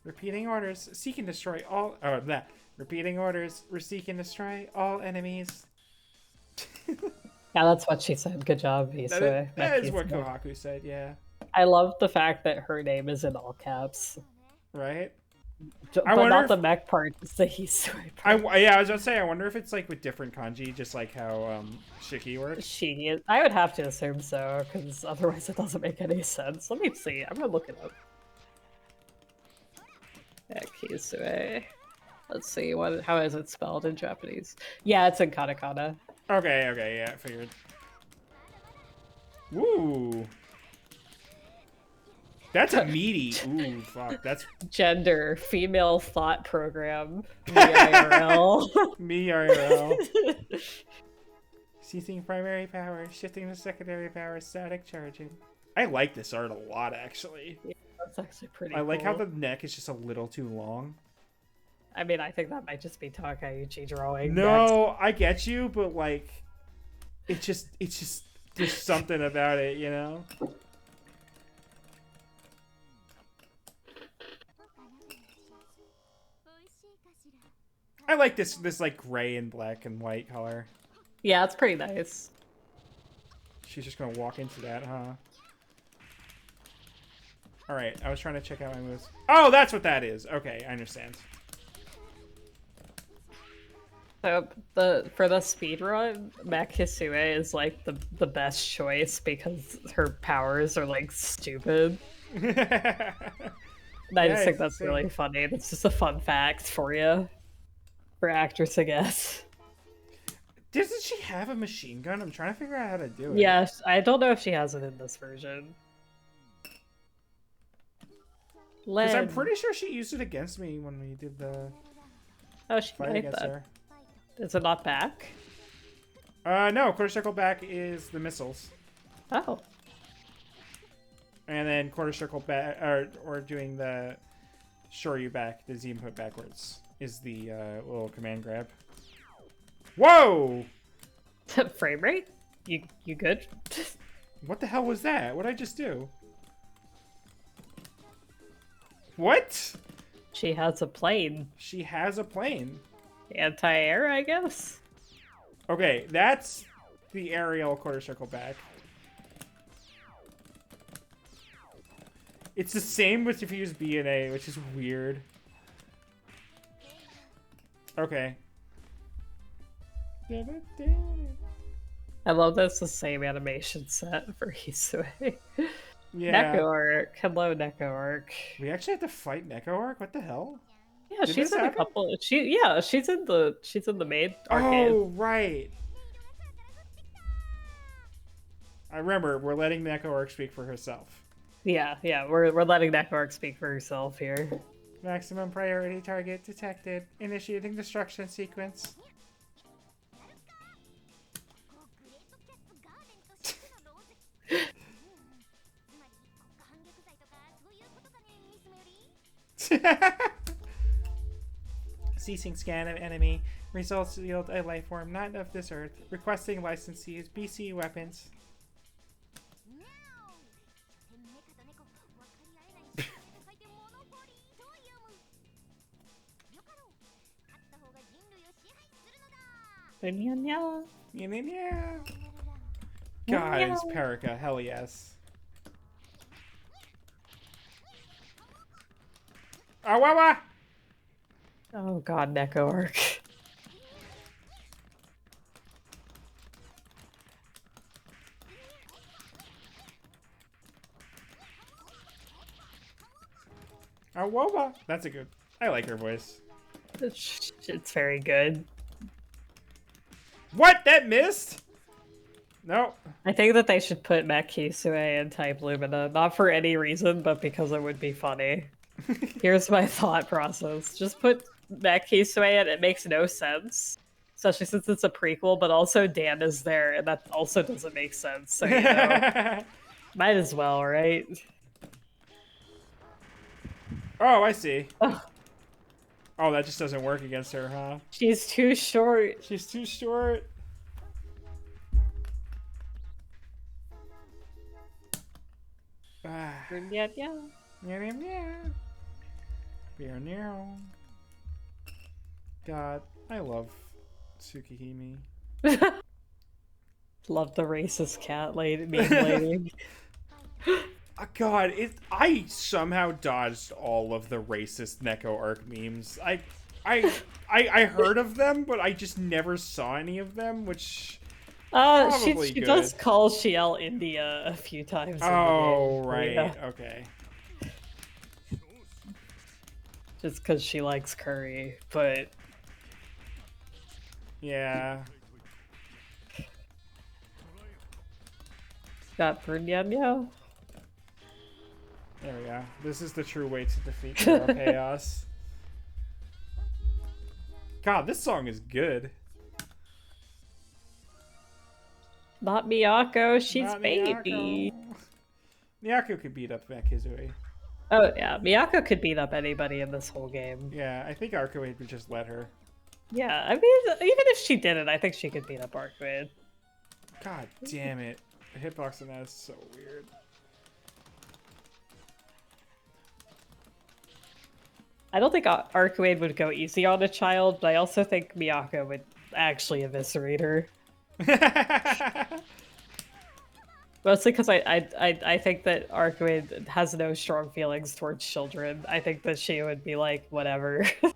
Speaker 2: Repeating orders. Seek and destroy all... Oh, that. Repeating orders. Seek and destroy all enemies.
Speaker 1: Yeah, that's what she said. Good job, Hisue.
Speaker 2: That is what Kohaku said, yeah.
Speaker 1: I love the fact that her name is in all caps.
Speaker 2: Right?
Speaker 1: But not the mech part, it's the Hisue part.
Speaker 2: Yeah, I was going to say, I wonder if it's like with different kanji, just like how Shiki works.
Speaker 1: Shiki, I would have to assume so, because otherwise it doesn't make any sense. Let me see, I'm going to look it up. Hisue. Let's see, how is it spelled in Japanese? Yeah, it's in katakana.
Speaker 2: Okay, yeah, I figured. Woo! That's a meaty. Ooh, fuck. That's
Speaker 1: gender, female thought program. Me IRL.
Speaker 2: Me IRL. Ceasing primary power, shifting to secondary power, static charging. I like this art a lot, actually.
Speaker 1: Yeah, that's actually pretty.
Speaker 2: I like how the neck is just a little too long.
Speaker 1: I mean, I think that might just be Takeuchi drawing.
Speaker 2: No, I get you, but like, it's just there's something about it, you know. I like this like gray and black and white color.
Speaker 1: Yeah, it's pretty nice.
Speaker 2: She's just gonna walk into that, huh? Alright, I was trying to check out my moves. Oh, that's what that is. Okay, I understand.
Speaker 1: So for the speedrun, Mek Hisue is like the best choice because her powers are like stupid. And I just think that's really funny. That's just a fun fact for you. For actress, I guess.
Speaker 2: Doesn't she have a machine gun? I'm trying to figure out how to do it.
Speaker 1: Yes, I don't know if she has it in this version.
Speaker 2: Because I'm pretty sure she used it against me when we did the
Speaker 1: fight against her. Is it not back?
Speaker 2: No, quarter circle back is the missiles.
Speaker 1: Oh.
Speaker 2: And then quarter circle back, or doing the Shoryu back, the Z input backwards, is the little command grab. Whoa!
Speaker 1: Frame rate? You good?
Speaker 2: What the hell was that? What did I just do? What?
Speaker 1: She has a plane.
Speaker 2: She has a plane.
Speaker 1: Anti-air, I guess?
Speaker 2: Okay, that's the aerial quarter circle back. It's the same with if you use B and A, which is weird. Okay.
Speaker 1: I love that's the same animation set for Hisue.
Speaker 2: Yeah.
Speaker 1: Neko arc. Hello, Neko arc.
Speaker 2: We actually have to fight Neko arc? What the hell?
Speaker 1: Yeah,
Speaker 2: Did
Speaker 1: she's
Speaker 2: this
Speaker 1: in a
Speaker 2: happen?
Speaker 1: couple. She's in the main arcade.
Speaker 2: Oh, right. I remember we're letting Neko arc speak for herself.
Speaker 1: Yeah, we're letting Neko arc speak for herself here.
Speaker 2: Maximum priority target detected. Initiating destruction sequence. Ceasing scan of enemy. Results yield a life form not of this earth. Requesting license to use BC weapons. God, it's Perica. Hell yes. Awawa!
Speaker 1: Oh god, Neko arc.
Speaker 2: Awawa! That's a good. I like her voice.
Speaker 1: It's very good.
Speaker 2: What? That missed? No.
Speaker 1: I think that they should put Mech Hisue in Type Lumina, not for any reason, but because it would be funny. Here's my thought process. Just put Mech Hisue in, it makes no sense. Especially since it's a prequel, but also Dan is there, and that also doesn't make sense. So, you know, might as well, right?
Speaker 2: Oh, I see. Oh, that just doesn't work against her, huh?
Speaker 1: She's too short.
Speaker 2: She's too short. God, I love Tsukihime.
Speaker 1: Love the racist cat lady meme lady.
Speaker 2: God, I somehow dodged all of the racist Neko arc memes. I heard of them, but I just never saw any of them, which
Speaker 1: she does call Shiel India a few times.
Speaker 2: Oh, right. Yeah. Okay.
Speaker 1: Just because she likes curry, but
Speaker 2: yeah.
Speaker 1: Got Brunyanya.
Speaker 2: There we go. This is the true way to defeat Feral Chaos. God, this song is good.
Speaker 1: Not Miyako, she's Not baby.
Speaker 2: Miyako could beat up Mekizui.
Speaker 1: Oh yeah, Miyako could beat up anybody in this whole game.
Speaker 2: Yeah, I think Arcuade would just let her.
Speaker 1: Yeah, I mean, even if she didn't, I think she could beat up Arcuade.
Speaker 2: God damn it. The hitbox on that is so weird.
Speaker 1: I don't think Arcuade would go easy on a child, but I also think Miyako would actually eviscerate her. Mostly because I think that Arcuade has no strong feelings towards children. I think that she would be like, whatever.
Speaker 2: Look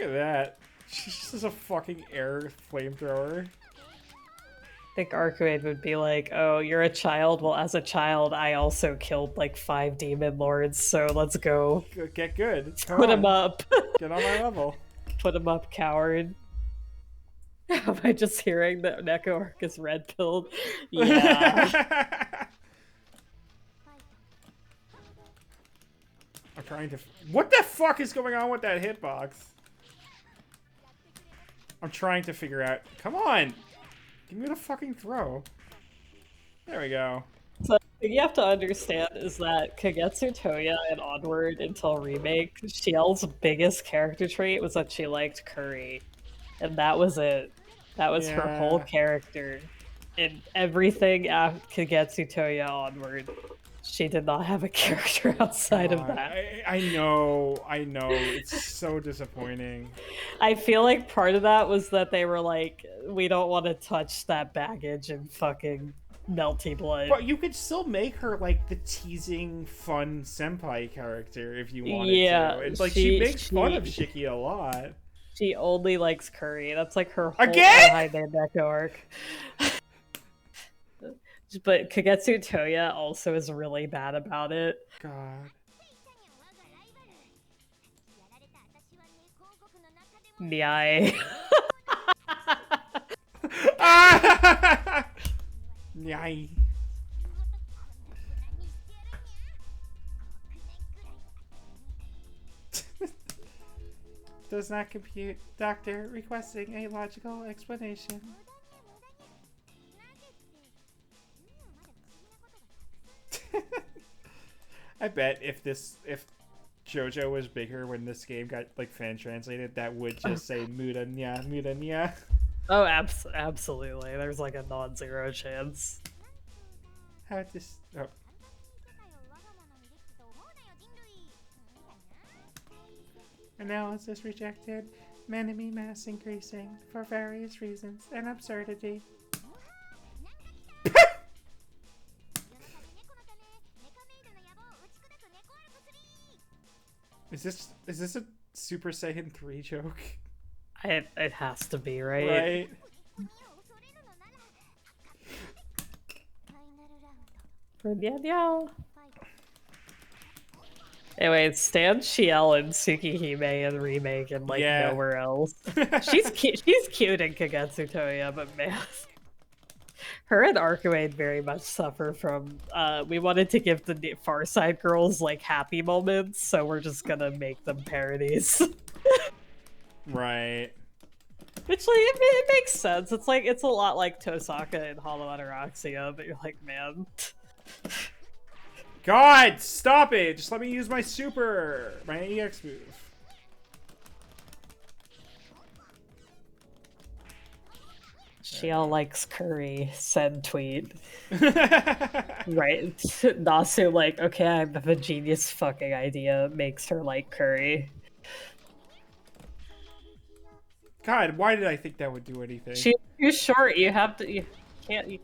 Speaker 2: at that. She's just a fucking air flamethrower.
Speaker 1: I think Arcuade would be like, oh, you're a child? Well, as a child, I also killed like 5 demon lords, so let's go.
Speaker 2: Get good.
Speaker 1: Put him up.
Speaker 2: Get on my level.
Speaker 1: Put him up, coward. Am I just hearing that Neko arc is red-pilled? Yeah.
Speaker 2: I'm trying to... What the fuck is going on with that hitbox? I'm trying to figure out... Come on! Give me the fucking throw. There we go.
Speaker 1: So the thing you have to understand is that Kagetsu Toya and Onward until Remake, Shiel's biggest character trait was that she liked curry. And that was it. That was her whole character. In everything after Kagetsu Toya Onward. She did not have a character outside of that.
Speaker 2: I know. It's so disappointing.
Speaker 1: I feel like part of that was that they were like, we don't want to touch that baggage and fucking melty blood.
Speaker 2: But you could still make her like the teasing, fun senpai character if you wanted to. It's like she makes fun of Shiki a lot.
Speaker 1: She only likes curry. That's like her whole
Speaker 2: Again?
Speaker 1: high Mandeko arc. But Kagetsu Toya also is really bad about it.
Speaker 2: God.
Speaker 1: Nyai.
Speaker 2: Nyai. Does not compute. Doctor requesting a logical explanation. I bet if JoJo was bigger when this game got like fan translated, that would just say Muranya, Muranya.
Speaker 1: Oh, absolutely. There's like a non-zero chance.
Speaker 2: How this? Oh. Analysis rejected. Enemy mass increasing for various reasons and absurdity. Is this a Super Saiyan 3 joke?
Speaker 1: It has to be, right?
Speaker 2: Right.
Speaker 1: Yeah. Anyway, Stan Shiel and Tsukihime in remake and like nowhere else. She's cute. She's cute in Kagetsu Toya, but man, her and Arcuade very much suffer from. We wanted to give the Far Side girls like happy moments, so we're just gonna make them parodies.
Speaker 2: Right.
Speaker 1: Which like it makes sense. It's like it's a lot like Tosaka and Hollow Ataraxia, but you're like, man.
Speaker 2: God, stop it! Just let me use my super, my EX move.
Speaker 1: Shiel likes curry. Send tweet. Right. Nasu like, okay, I have a genius fucking idea. Makes her like curry.
Speaker 2: God, why did I think that would do anything?
Speaker 1: She's too short. You have to. You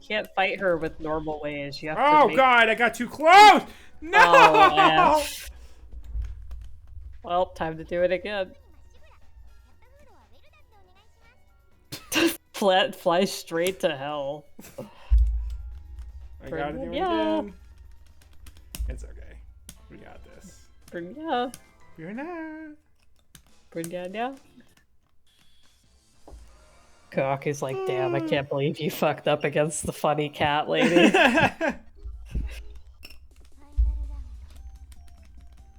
Speaker 1: can't fight her with normal ways. You have to.
Speaker 2: Oh God, I got too close. No.
Speaker 1: Oh, well, time to do it again. Fly straight to hell.
Speaker 2: I gotta do it again. It's okay. We got this.
Speaker 1: Brunya.
Speaker 2: Brunya.
Speaker 1: Kawaku's like, damn, I can't believe you fucked up against the funny cat lady.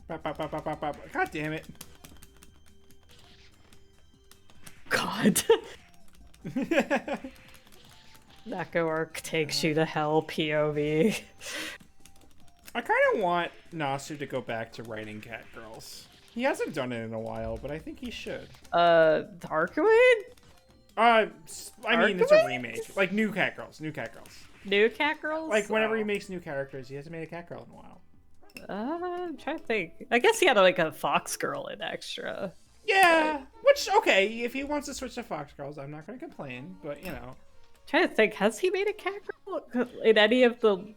Speaker 2: God damn it.
Speaker 1: God. Neko arc takes you to hell, POV.
Speaker 2: I kind of want Nasu to go back to writing cat girls. He hasn't done it in a while, but I think he should.
Speaker 1: Arcuade?
Speaker 2: I mean, it's a remake. Like, new cat girls. New cat girls? Like, whenever he makes new characters, he hasn't made a cat girl in a while.
Speaker 1: I'm trying to think. I guess he had, like, a fox girl in extra.
Speaker 2: Yeah, which, okay, if he wants to switch to fox girls, I'm not going to complain, but, you know.
Speaker 1: I'm trying to think, has he made a cat girl in any of the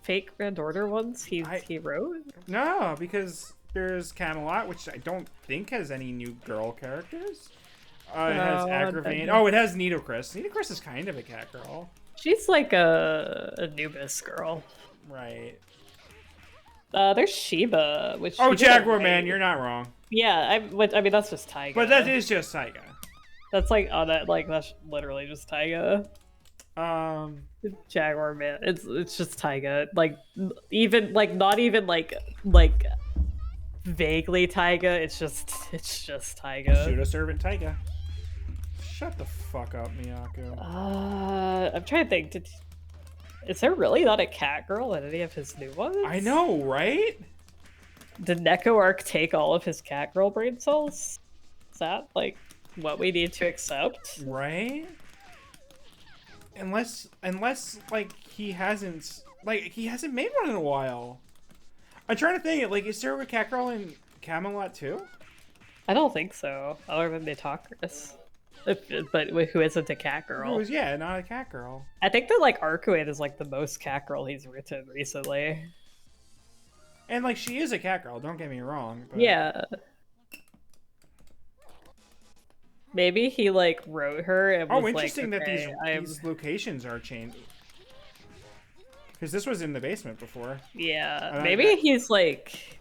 Speaker 1: fake Grand Order ones he wrote?
Speaker 2: No, because there's Camelot, which I don't think has any new girl characters. It has Agravain. Oh, it has Nidocris. Nidocris is kind of a cat girl.
Speaker 1: She's like a Anubis girl.
Speaker 2: Right.
Speaker 1: There's Shiba, which...
Speaker 2: Oh, Jaguar Man, you're not wrong.
Speaker 1: Yeah, I mean, that's just Taiga.
Speaker 2: But that is just Taiga.
Speaker 1: That's like, that's literally just Taiga. Jaguar Man, it's just Taiga. Like, even, like, not even, like, vaguely Taiga, it's just Taiga.
Speaker 2: Pseudo Servant Taiga. Shut the fuck up, Miyako.
Speaker 1: I'm trying to think. Is there really not a cat girl in any of his new ones?
Speaker 2: I know, right?
Speaker 1: Did Neko arc take all of his cat girl brain cells? Is that like what we need to accept?
Speaker 2: Right? Unless like he hasn't made one in a while. I'm trying to think. Like, is there a cat girl in Camelot too?
Speaker 1: I don't think so. Other than Mitocris. But who isn't a cat girl?
Speaker 2: Yeah, not a cat girl.
Speaker 1: I think that like Arcuade is like the most cat girl he's written recently.
Speaker 2: And like she is a cat girl, don't get me wrong. But...
Speaker 1: Yeah. Maybe he like wrote her and
Speaker 2: Oh,
Speaker 1: was like,
Speaker 2: interesting that
Speaker 1: okay,
Speaker 2: these locations are changed. Because this was in the basement before.
Speaker 1: yeah.
Speaker 2: And
Speaker 1: Maybe he's like,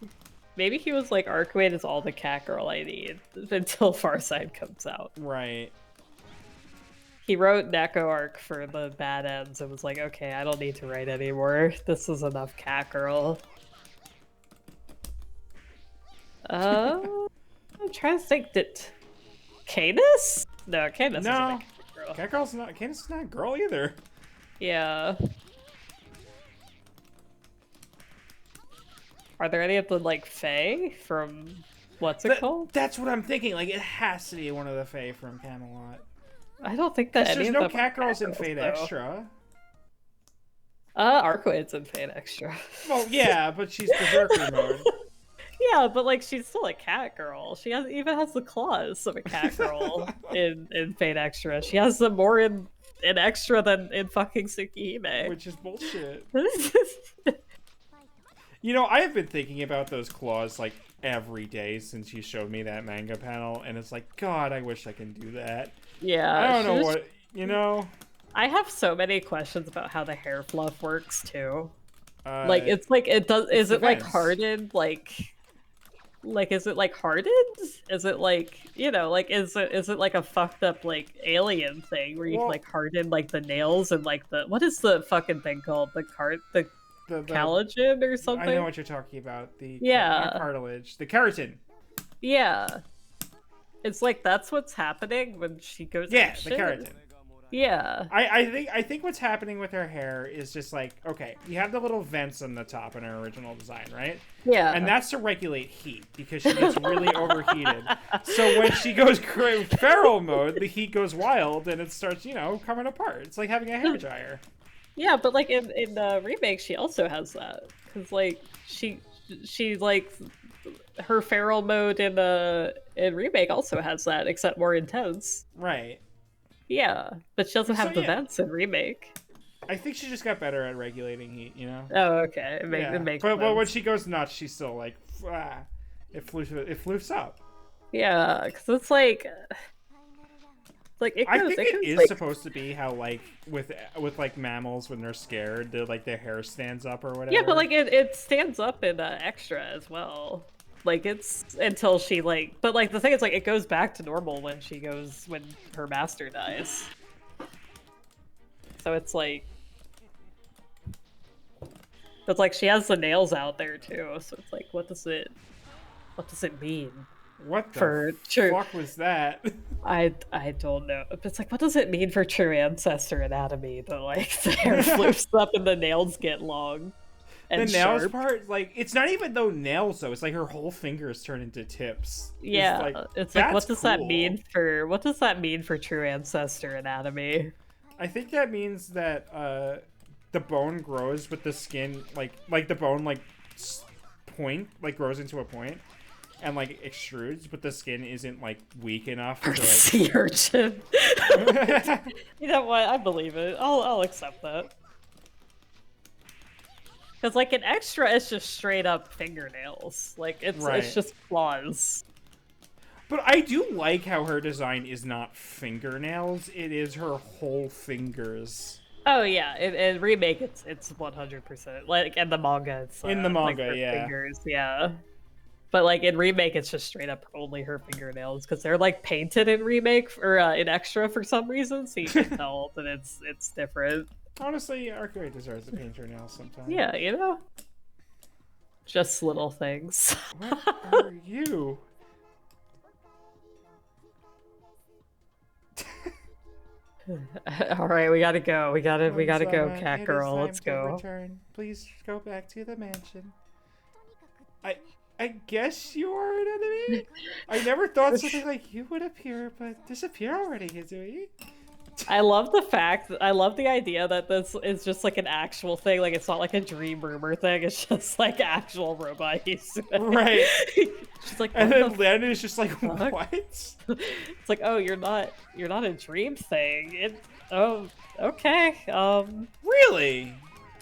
Speaker 1: maybe he was like, Arcuate is all the cat girl I need until Farside comes out.
Speaker 2: Right.
Speaker 1: He wrote Neko arc for the bad ends and was like, okay, I don't need to write anymore. This is enough cat girl. I'm trying to think that Canis? No, Canis isn't a cat girl.
Speaker 2: Cat girl's not. Canis is not a girl either.
Speaker 1: Yeah. Are there any of the like Fae from what's it called?
Speaker 2: That's what I'm thinking. Like it has to be one of the Fae from Camelot.
Speaker 1: I don't think that any
Speaker 2: there's
Speaker 1: of
Speaker 2: no
Speaker 1: them
Speaker 2: cat girls in
Speaker 1: girls,
Speaker 2: Fate
Speaker 1: though.
Speaker 2: Extra.
Speaker 1: Arcuate's in Fate Extra.
Speaker 2: Well, yeah, but she's berserker mode.
Speaker 1: Yeah, but like she's still a cat girl. She even has the claws of a cat girl in Fate Extra. She has them more in Extra than in fucking Tsukihime.
Speaker 2: Which is bullshit. You know, I have been thinking about those claws like every day since you showed me that manga panel, and it's like, God, I wish I can do that.
Speaker 1: Yeah.
Speaker 2: I don't know what, you know?
Speaker 1: I have so many questions about how the hair fluff works too. Like it's like it does. Is it like hardened? Like is it like hardened? Is it like, you know, like is it like a fucked up like alien thing where you can like harden like the nails and like the what is the fucking thing called the collagen or something?
Speaker 2: I know what you're talking about. The
Speaker 1: not
Speaker 2: cartilage, the keratin.
Speaker 1: Yeah, it's like that's what's happening when she goes.
Speaker 2: Yeah, the keratin.
Speaker 1: Yeah.
Speaker 2: I think what's happening with her hair is just like, okay, you have the little vents on the top in her original design, right?
Speaker 1: Yeah.
Speaker 2: And that's to regulate heat because she gets really overheated. So when she goes feral mode, the heat goes wild and it starts, you know, coming apart. It's like having a hair dryer.
Speaker 1: Yeah, but like in the remake, she also has that because like she like her feral mode in remake also has that, except more intense.
Speaker 2: Right.
Speaker 1: Yeah, but she doesn't have the vents in remake.
Speaker 2: I think she just got better at regulating heat, you know?
Speaker 1: Oh, okay. It makes sense.
Speaker 2: But when she goes nuts, she's still like, it floofs up.
Speaker 1: Yeah, because it's like it goes,
Speaker 2: I think it is
Speaker 1: like,
Speaker 2: supposed to be how like with like mammals when they're scared, like their hair stands up or whatever.
Speaker 1: Yeah, but like it stands up in Extra as well. Like it's until she like, but like the thing is like it goes back to normal when her master dies. So it's like she has the nails out there too. So it's like, what does it mean?
Speaker 2: What the fuck was that?
Speaker 1: I don't know. But it's like, what does it mean for true ancestor anatomy that like the hair flips up and the nails get long? The
Speaker 2: nails part, like, it's not even though nails though. It's like her whole fingers turn into tips.
Speaker 1: Yeah, it's like what does that mean for true ancestor anatomy?
Speaker 2: I think that means that the bone grows, but the skin, like the bone, like grows into a point, and like extrudes, but the skin isn't like weak enough to like.
Speaker 1: Sea urchin. You know what? I believe it. I'll accept that. Because, like, in Extra, it's just straight up fingernails. Like, it's just claws.
Speaker 2: But I do like how her design is not fingernails. It is her whole fingers.
Speaker 1: Oh, yeah. In Remake, it's 100%. Like, in the manga, it's...
Speaker 2: in the manga,
Speaker 1: like,
Speaker 2: yeah.
Speaker 1: Fingers, yeah. But, like, in Remake, it's just straight up only her fingernails. Because they're, like, painted in Remake, or in Extra for some reason, so you can tell that it's different.
Speaker 2: Honestly, Arcuate deserves to paint her nails sometime.
Speaker 1: Yeah, you know? Just little things.
Speaker 2: What are you?
Speaker 1: Alright, we gotta go. We gotta go, cat girl. Let's go.
Speaker 2: Return. Please go back to the mansion. I guess you are an enemy? I never thought something like you would appear, but disappear already, Hizui.
Speaker 1: I love the idea that this is just like an actual thing. Like it's not like a dream rumor thing. It's just like actual robot.
Speaker 2: Right.
Speaker 1: She's like,
Speaker 2: and then Landon is just like, what?
Speaker 1: It's like, oh, you're not a dream thing. Oh, okay.
Speaker 2: Really?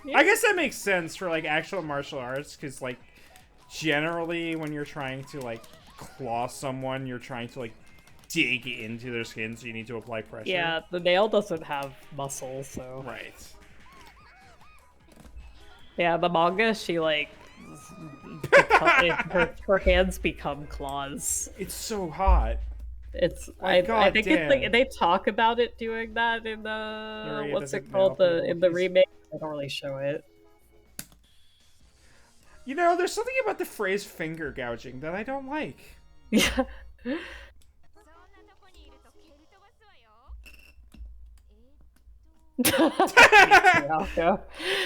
Speaker 1: Yeah.
Speaker 2: I guess that makes sense for like actual martial arts, because like generally when you're trying to like claw someone, you're trying to like dig into their skin, so you need to apply pressure.
Speaker 1: Yeah, the nail doesn't have muscle, so...
Speaker 2: Right.
Speaker 1: Yeah, the manga, she, like... her hands become claws.
Speaker 2: It's so hot.
Speaker 1: It's
Speaker 2: like,
Speaker 1: I think
Speaker 2: damn.
Speaker 1: it's like they talk about it doing that in the what's it called in the remake. I don't really show it.
Speaker 2: You know, there's something about the phrase finger gouging that I don't like.
Speaker 1: Yeah.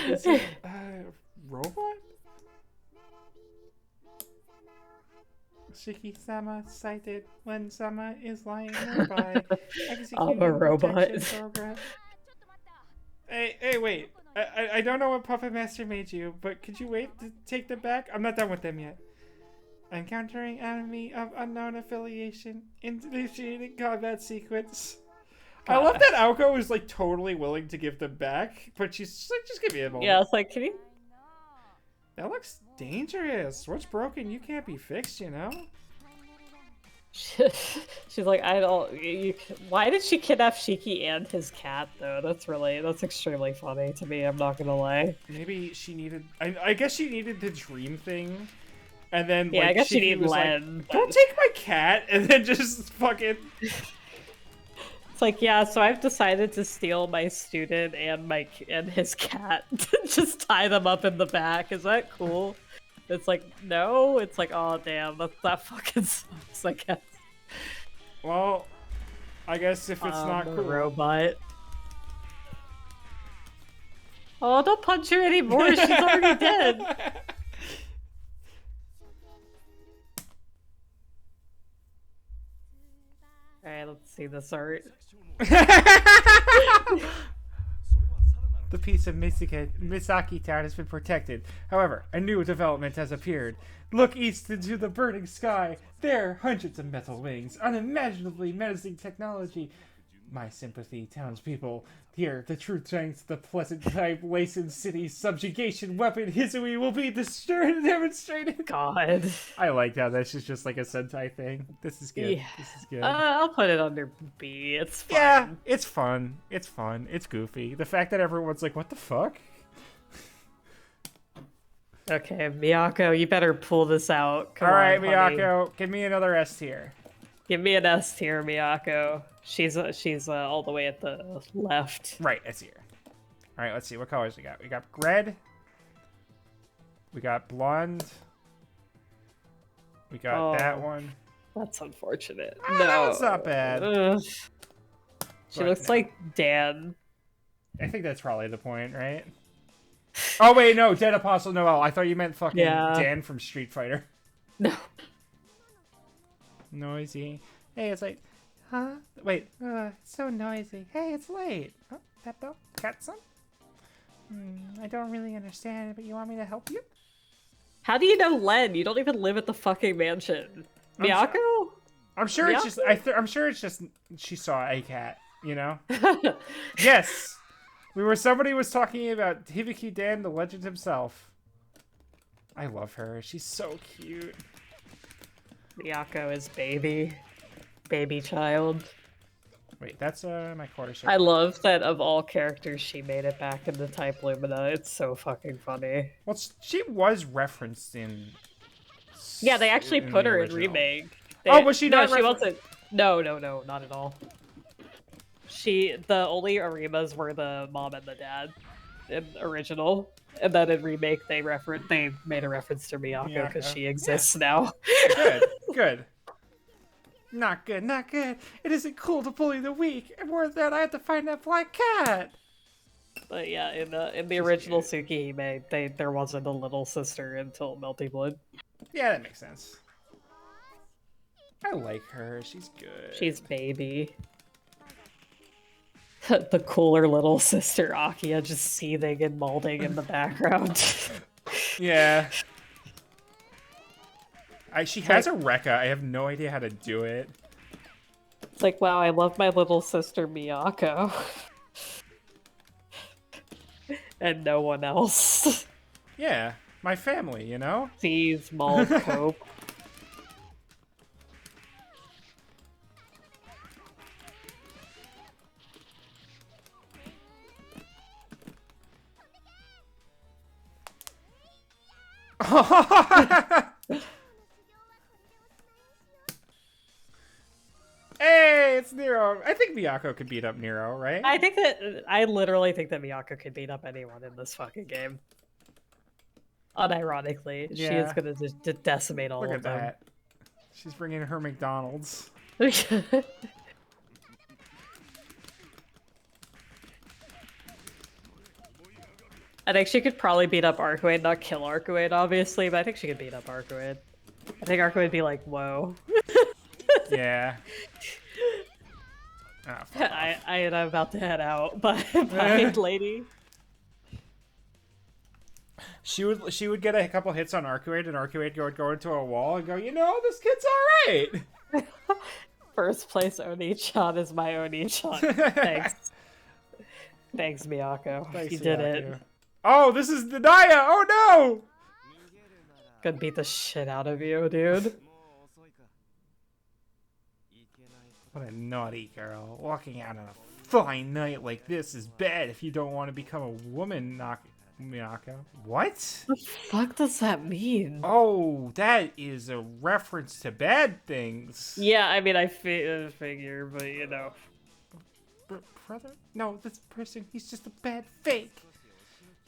Speaker 2: Is it robot? Shiki-sama sighted when Sama is lying nearby.
Speaker 1: I'm a robot.
Speaker 2: Hey, wait. I don't know what Puppet Master made you, but could you wait to take them back? I'm not done with them yet. Encountering enemy of unknown affiliation. Initiating combat sequence. I love that Aoko is like totally willing to give them back, but she's like, just give me a moment.
Speaker 1: Yeah, it's like, can you?
Speaker 2: That looks dangerous. What's broken? You can't be fixed, you know?
Speaker 1: She's like, I don't. Why did she kidnap Shiki and his cat though? That's extremely funny to me. I'm not gonna lie.
Speaker 2: Maybe she needed. I guess she needed the dream thing, and then
Speaker 1: yeah,
Speaker 2: like,
Speaker 1: I guess she needed
Speaker 2: was
Speaker 1: Len.
Speaker 2: Like, don't take my cat, and then just fucking.
Speaker 1: It's like, yeah, so I've decided to steal my student and his cat. Just tie them up in the back. Is that cool? It's like, no. It's like, oh damn, that fucking sucks, I guess.
Speaker 2: Well, I guess if it's not cool.
Speaker 1: Robot. Oh, don't punch her anymore. She's already dead. Alright, let's see this art.
Speaker 2: The piece of Misaki Town has been protected. However, a new development has appeared. Look east into the burning sky. There, hundreds of metal wings, unimaginably menacing technology. My sympathy, townspeople. Here, the true strength, the pleasant type, Lacen City's subjugation weapon, Hisui, will be demonstrated.
Speaker 1: God.
Speaker 2: I like how that's just like a Sentai thing. This is good.
Speaker 1: Yeah.
Speaker 2: This is good.
Speaker 1: I'll put it under B. It's fun.
Speaker 2: Yeah, it's fun. It's fun. It's goofy. The fact that everyone's like, what the fuck?
Speaker 1: Okay, Miyako, you better pull this out.
Speaker 2: All right, Miyako, give me another S tier.
Speaker 1: Give me an S tier, Miyako. She's all the way at the left.
Speaker 2: Right, S tier. All right, let's see what colors we got. We got red. We got blonde. We got that one.
Speaker 1: That's unfortunate.
Speaker 2: No, that's not bad.
Speaker 1: She looks like Dan.
Speaker 2: I think that's probably the point, right? Oh wait, no, Dead Apostle Noel. I thought you meant fucking Dan from Street Fighter.
Speaker 1: No.
Speaker 2: Noisy. Hey, it's late. Huh? Wait. It's so noisy. Hey, it's late. Oh, that bell? Got some? I don't really understand, but you want me to help you?
Speaker 1: How do you know Len? You don't even live at the fucking mansion. Miyako?
Speaker 2: I'm sure it's just. I'm sure it's just. She saw a cat. You know. Yes. Somebody was talking about Hibiki Dan, the legend himself. I love her. She's so cute.
Speaker 1: Miyako is baby child.
Speaker 2: Wait, that's my quarter ship.
Speaker 1: I love that of all characters, she made it back in the Type Lumina. It's so fucking funny.
Speaker 2: Well, she was referenced in.
Speaker 1: Yeah, they actually put her in remake.
Speaker 2: Was she not?
Speaker 1: No, she wasn't. No, not at all. The only Arimas were the mom and the dad in original, and then in remake they made a reference to Miyako because she exists now.
Speaker 2: Good. Not good. It isn't cool to bully the weak, and more than that, I have to find that black cat.
Speaker 1: But yeah, in the original Tsukihime, there wasn't a little sister until Melty Blood.
Speaker 2: Yeah, that makes sense. I like her. She's good.
Speaker 1: She's baby. The cooler little sister Akia just seething and molding in the background.
Speaker 2: Yeah. She has a Rekka. I have no idea how to do it.
Speaker 1: It's like, wow, I love my little sister Miyako. And no one else.
Speaker 2: Yeah, my family, you know?
Speaker 1: Seize, mold, cope.
Speaker 2: Hey, it's Nero. I think Miyako could beat up Nero, right?
Speaker 1: I literally think that Miyako could beat up anyone in this fucking game. Unironically, she is
Speaker 2: Yeah.
Speaker 1: gonna just decimate all
Speaker 2: Look
Speaker 1: of
Speaker 2: at
Speaker 1: them.
Speaker 2: that. She's bringing her McDonald's.
Speaker 1: I think she could probably beat up Arcuade, not kill Arcuade, obviously, but I think she could beat up Arcuade. I think Arcuade would be like, whoa.
Speaker 2: Yeah. Oh,
Speaker 1: I am about to head out. Bye, lady.
Speaker 2: She would get a couple hits on Arcuade, and Arcuade would go into a wall and go, you know, this kid's alright.
Speaker 1: First place Oni-chan is my Oni-chan. Thanks. Thanks, Miyako.
Speaker 2: Thanks,
Speaker 1: you did
Speaker 2: Miyako.
Speaker 1: it.
Speaker 2: Oh, this is the Naya! Oh no!
Speaker 1: Gonna beat the shit out of you, dude.
Speaker 2: What a naughty girl. Walking out on a fine night like this is bad if you don't want to become a woman, Miyako. What?
Speaker 1: What the fuck does that mean?
Speaker 2: Oh, that is a reference to bad things.
Speaker 1: Yeah, I mean, I figure, but you know.
Speaker 2: Brother? No, this person, he's just a bad fake.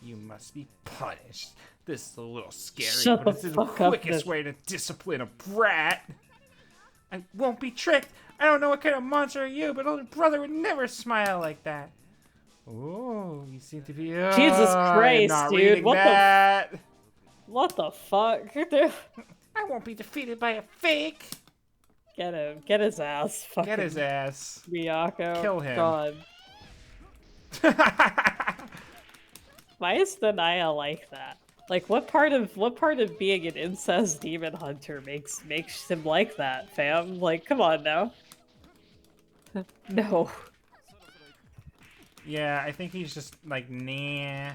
Speaker 2: You must be punished. This is a little scary,
Speaker 1: Shut
Speaker 2: but it's the quickest
Speaker 1: up,
Speaker 2: way to discipline a brat. I won't be tricked. I don't know what kind of monster are you, but older brother would never smile like that. Oh, you seem to be.
Speaker 1: Jesus Christ,
Speaker 2: not
Speaker 1: dude!
Speaker 2: What
Speaker 1: the fuck, dude?
Speaker 2: I won't be defeated by a fake.
Speaker 1: Get him! Get his ass! Fucking
Speaker 2: Get his ass.
Speaker 1: Miyako.
Speaker 2: Kill him.
Speaker 1: God. Why is the Naya like that? Like, what part of being an incest demon hunter makes him like that, fam? Like, come on now. No.
Speaker 2: Yeah, I think he's just like, nah.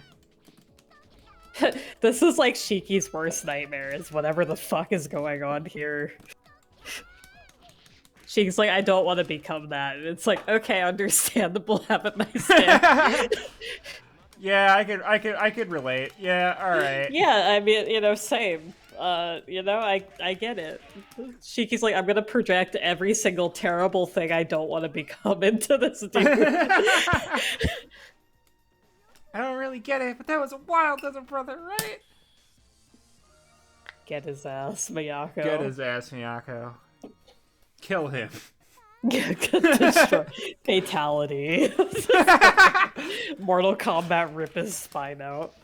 Speaker 1: This is like Shiki's worst nightmare, is whatever the fuck is going on here. Shiki's like, I don't want to become that. And it's like, okay, understandable, have a nice day.
Speaker 2: Yeah, I could relate. Yeah, alright.
Speaker 1: Yeah, I mean, you know, same. You know, I get it. Shiki's like, I'm gonna project every single terrible thing I don't want to become into this dude.
Speaker 2: I don't really get it, but that was a wild little brother, right?
Speaker 1: Get his ass, Miyako.
Speaker 2: Get his ass, Miyako. Kill him.
Speaker 1: Destroy. Fatality. Mortal Kombat rip his spine out.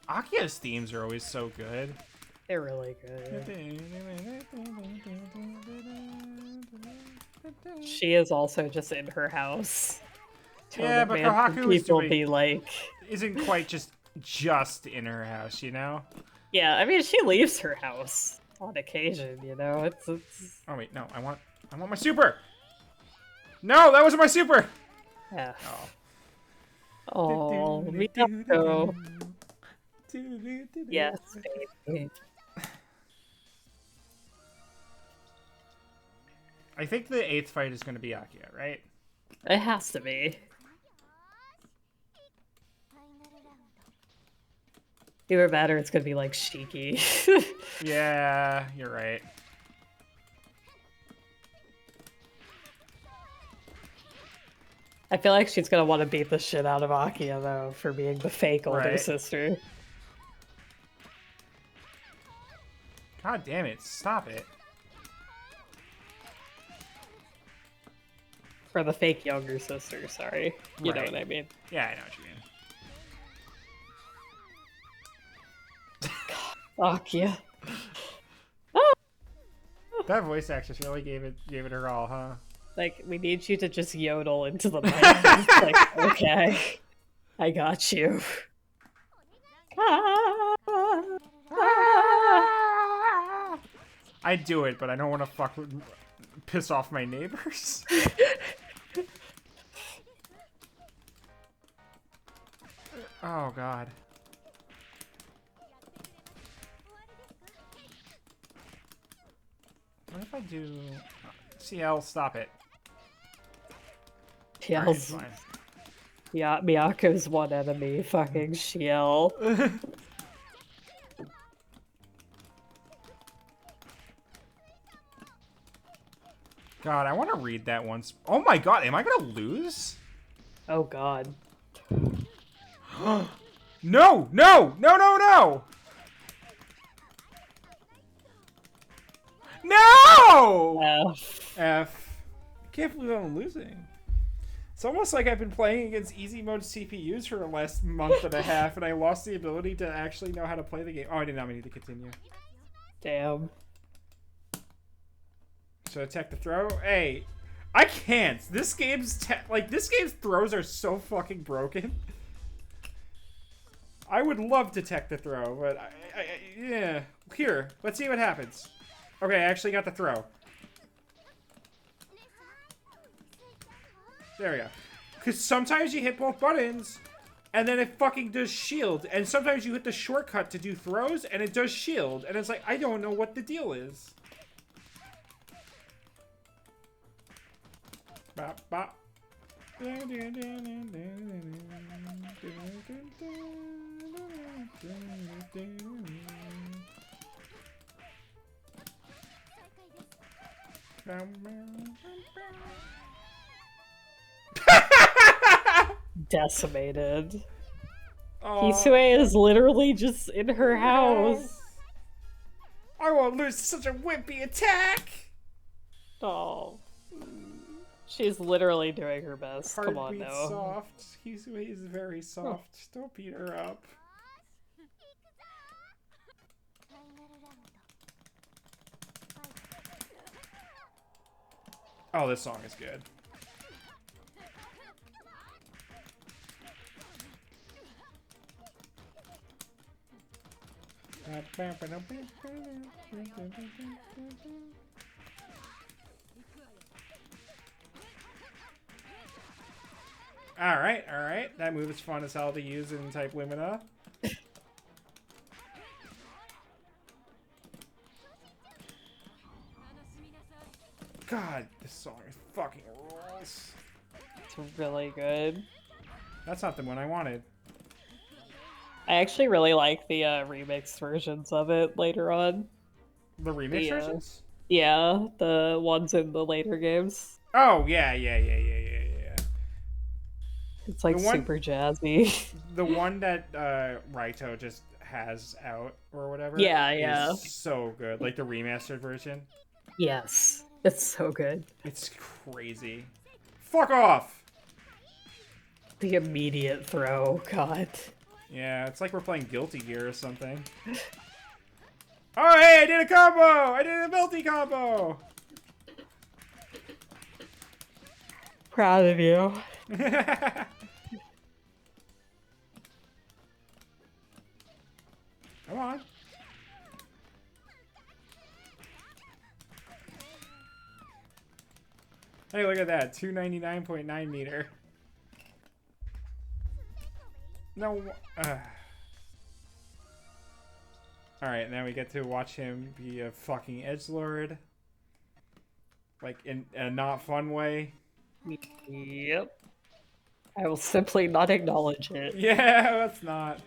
Speaker 2: Akia's themes are always so good.
Speaker 1: They're really good. She is also just in her house.
Speaker 2: Yeah, but Kohaku is
Speaker 1: people be like,
Speaker 2: isn't quite just in her house, you know?
Speaker 1: Yeah, I mean, she leaves her house on occasion, you know? It's...
Speaker 2: Oh, wait, no, I want my super! No, that wasn't my super!
Speaker 1: Yeah.
Speaker 2: Oh.
Speaker 1: Oh, Miyako. Yes, baby.
Speaker 2: I think the 8th fight is going to be Akia, right?
Speaker 1: It has to be. Either that or it's gonna be like Shiki.
Speaker 2: Yeah, you're right.
Speaker 1: I feel like she's gonna want to beat the shit out of Akia though for being the fake older sister.
Speaker 2: God damn it, stop it.
Speaker 1: For the fake younger sister, sorry. You know what I mean.
Speaker 2: Yeah, I know what you mean.
Speaker 1: Akia.
Speaker 2: That voice actress really gave it her all, huh?
Speaker 1: Like, we need you to just yodel into the mic. It's like, okay, I got you.
Speaker 2: I'd do it, but I don't want to piss off my neighbors. Oh god. What if I do... CL, stop it.
Speaker 1: CL's...
Speaker 2: Right,
Speaker 1: Yeah, Miyako's one enemy, fucking Shiel.
Speaker 2: God, I want to read that once. Oh my god, am I gonna lose?
Speaker 1: Oh god.
Speaker 2: No! No! No! No! No! No!
Speaker 1: F.
Speaker 2: F. Can't believe I'm losing. It's almost like I've been playing against easy mode CPUs for the last month and a half, and I lost the ability to actually know how to play the game. Oh, I did not need to continue.
Speaker 1: Damn.
Speaker 2: So attack the throw. Hey, I can't. This game's this game's throws are so fucking broken. I would love to tech the throw, but yeah. Here, let's see what happens. Okay, I actually got the throw. There we go. Because sometimes you hit both buttons, and then it fucking does shield. And sometimes you hit the shortcut to do throws, and it does shield. And it's like, I don't know what the deal is. Bop, bop.
Speaker 1: Decimated. Hisue is literally just in her house.
Speaker 2: I won't lose such a wimpy attack.
Speaker 1: Oh. She's literally doing her best. Come on now.
Speaker 2: Soft. Hisue is very soft. Don't beat her up. Oh, this song is good. Alright, alright. That move is fun as hell to use in Type Lumina. God, this song is fucking rules.
Speaker 1: It's really good.
Speaker 2: That's not the one I wanted.
Speaker 1: I actually really like the remix versions of it later on.
Speaker 2: The remix versions?
Speaker 1: Yeah, the ones in the later games.
Speaker 2: Oh, yeah.
Speaker 1: It's like super jazzy.
Speaker 2: The one that Raito just has out or whatever.
Speaker 1: Yeah.
Speaker 2: Is so good. Like the remastered version.
Speaker 1: Yes. It's so good.
Speaker 2: It's crazy. Fuck off!
Speaker 1: The immediate throw, God.
Speaker 2: Yeah, it's like we're playing Guilty Gear or something. Oh, hey, I did a combo! I did a Melty combo!
Speaker 1: Proud of you.
Speaker 2: Come on. Hey, look at that. 299.9 meter. No. Alright, now we get to watch him be a fucking edgelord. Like, in a not fun way.
Speaker 1: Yep. I will simply not acknowledge it.
Speaker 2: Yeah, that's not.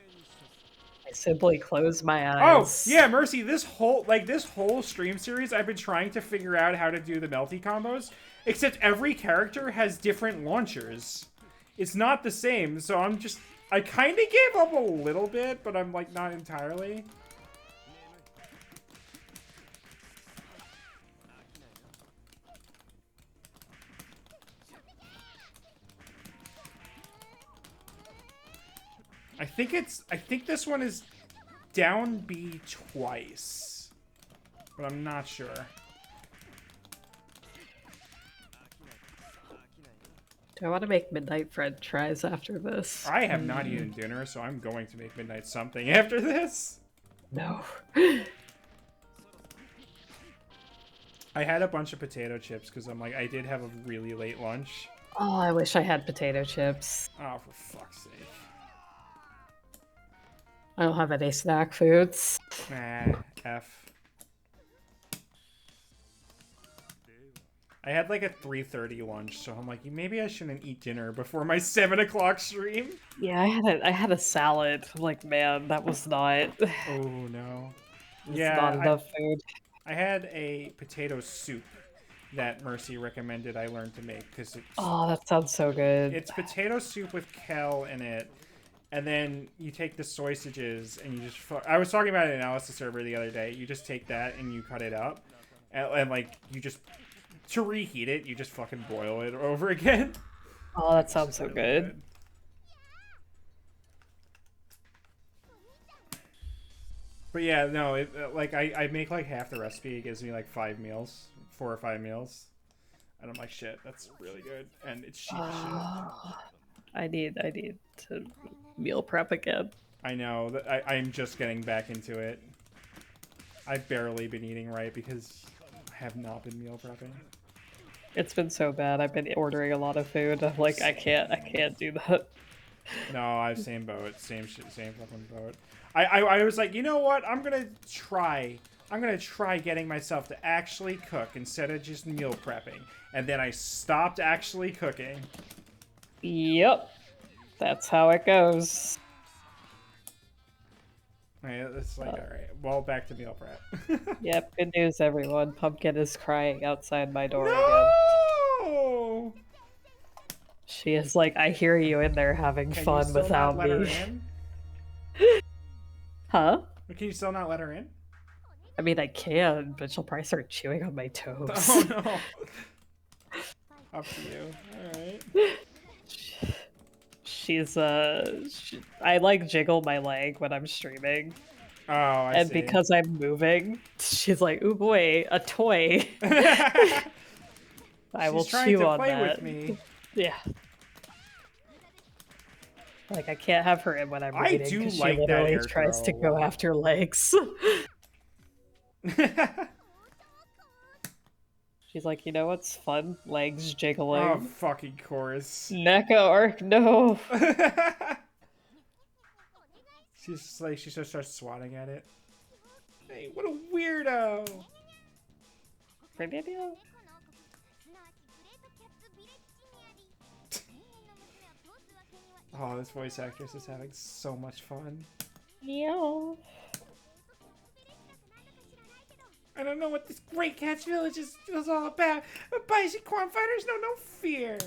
Speaker 1: I simply close my eyes.
Speaker 2: Oh, yeah, Mercy, this whole stream series, I've been trying to figure out how to do the Melty combos, except every character has different launchers. It's not the same, so I kind of gave up a little bit, but I'm, like, not entirely. I think this one is down B twice, but I'm not sure.
Speaker 1: Do I want to make Midnight French fries after this?
Speaker 2: I have not eaten dinner, so I'm going to make Midnight something after this.
Speaker 1: No.
Speaker 2: I had a bunch of potato chips because I'm like, I did have a really late lunch.
Speaker 1: Oh, I wish I had potato chips.
Speaker 2: Oh, for fuck's sake.
Speaker 1: I don't have any snack foods.
Speaker 2: Nah, F. I had like a 3:30 lunch, so I'm like, maybe I shouldn't eat dinner before my 7 o'clock stream.
Speaker 1: Yeah, I had a salad. I'm like, man, that was not
Speaker 2: Oh no.
Speaker 1: it's not
Speaker 2: Yeah,
Speaker 1: enough food.
Speaker 2: I had a potato soup that Mercy recommended I learn to make because
Speaker 1: Oh, that sounds so good.
Speaker 2: it's potato soup with kale in it, and then you take the sausages and you just. I was talking about an analysis server the other day. You just take that and you cut it up, and like you just to reheat it, you just fucking boil it over again.
Speaker 1: Oh, that sounds so really good.
Speaker 2: But yeah, no, like I make like half the recipe. It gives me like 4 or 5 meals, and I'm like, shit, that's really good, and it's cheap as shit.
Speaker 1: I need to meal prep again.
Speaker 2: I know that I'm just getting back into it. I've barely been eating right because I have not been meal prepping.
Speaker 1: It's been so bad. I've been ordering a lot of food. I'm like, I can't do that.
Speaker 2: No, I've same boat, same fucking boat. I was like, you know what? I'm gonna try getting myself to actually cook instead of just meal prepping. And then I stopped actually cooking.
Speaker 1: Yep. That's how it goes.
Speaker 2: Alright, it's like, alright. Well, back to meal prep.
Speaker 1: Yep, good news, everyone. Pumpkin is crying outside my door
Speaker 2: again.
Speaker 1: She is like, I hear you in there having fun without me.
Speaker 2: Her in?
Speaker 1: Huh?
Speaker 2: Can you still not let her in?
Speaker 1: I mean, I can, but she'll probably start chewing on my toes.
Speaker 2: Oh no. Up to you. Alright.
Speaker 1: She's, I like jiggle my leg when I'm streaming.
Speaker 2: Oh, I see.
Speaker 1: Because I'm moving, she's like, ooh boy, a toy. I will chew on that.
Speaker 2: With me.
Speaker 1: Yeah. Like, I can't have her in when I'm reading because she literally tries to go after legs. She's like, you know what's fun? Legs jiggling.
Speaker 2: Oh, fucking course.
Speaker 1: Neko arc, no.
Speaker 2: She's just like, she just starts swatting at it. Hey, what a weirdo! Oh, this voice actress is having so much fun.
Speaker 1: Yeah.
Speaker 2: I don't know what this Great Cat's Village is all about, but Baijiquan fighters know no fear.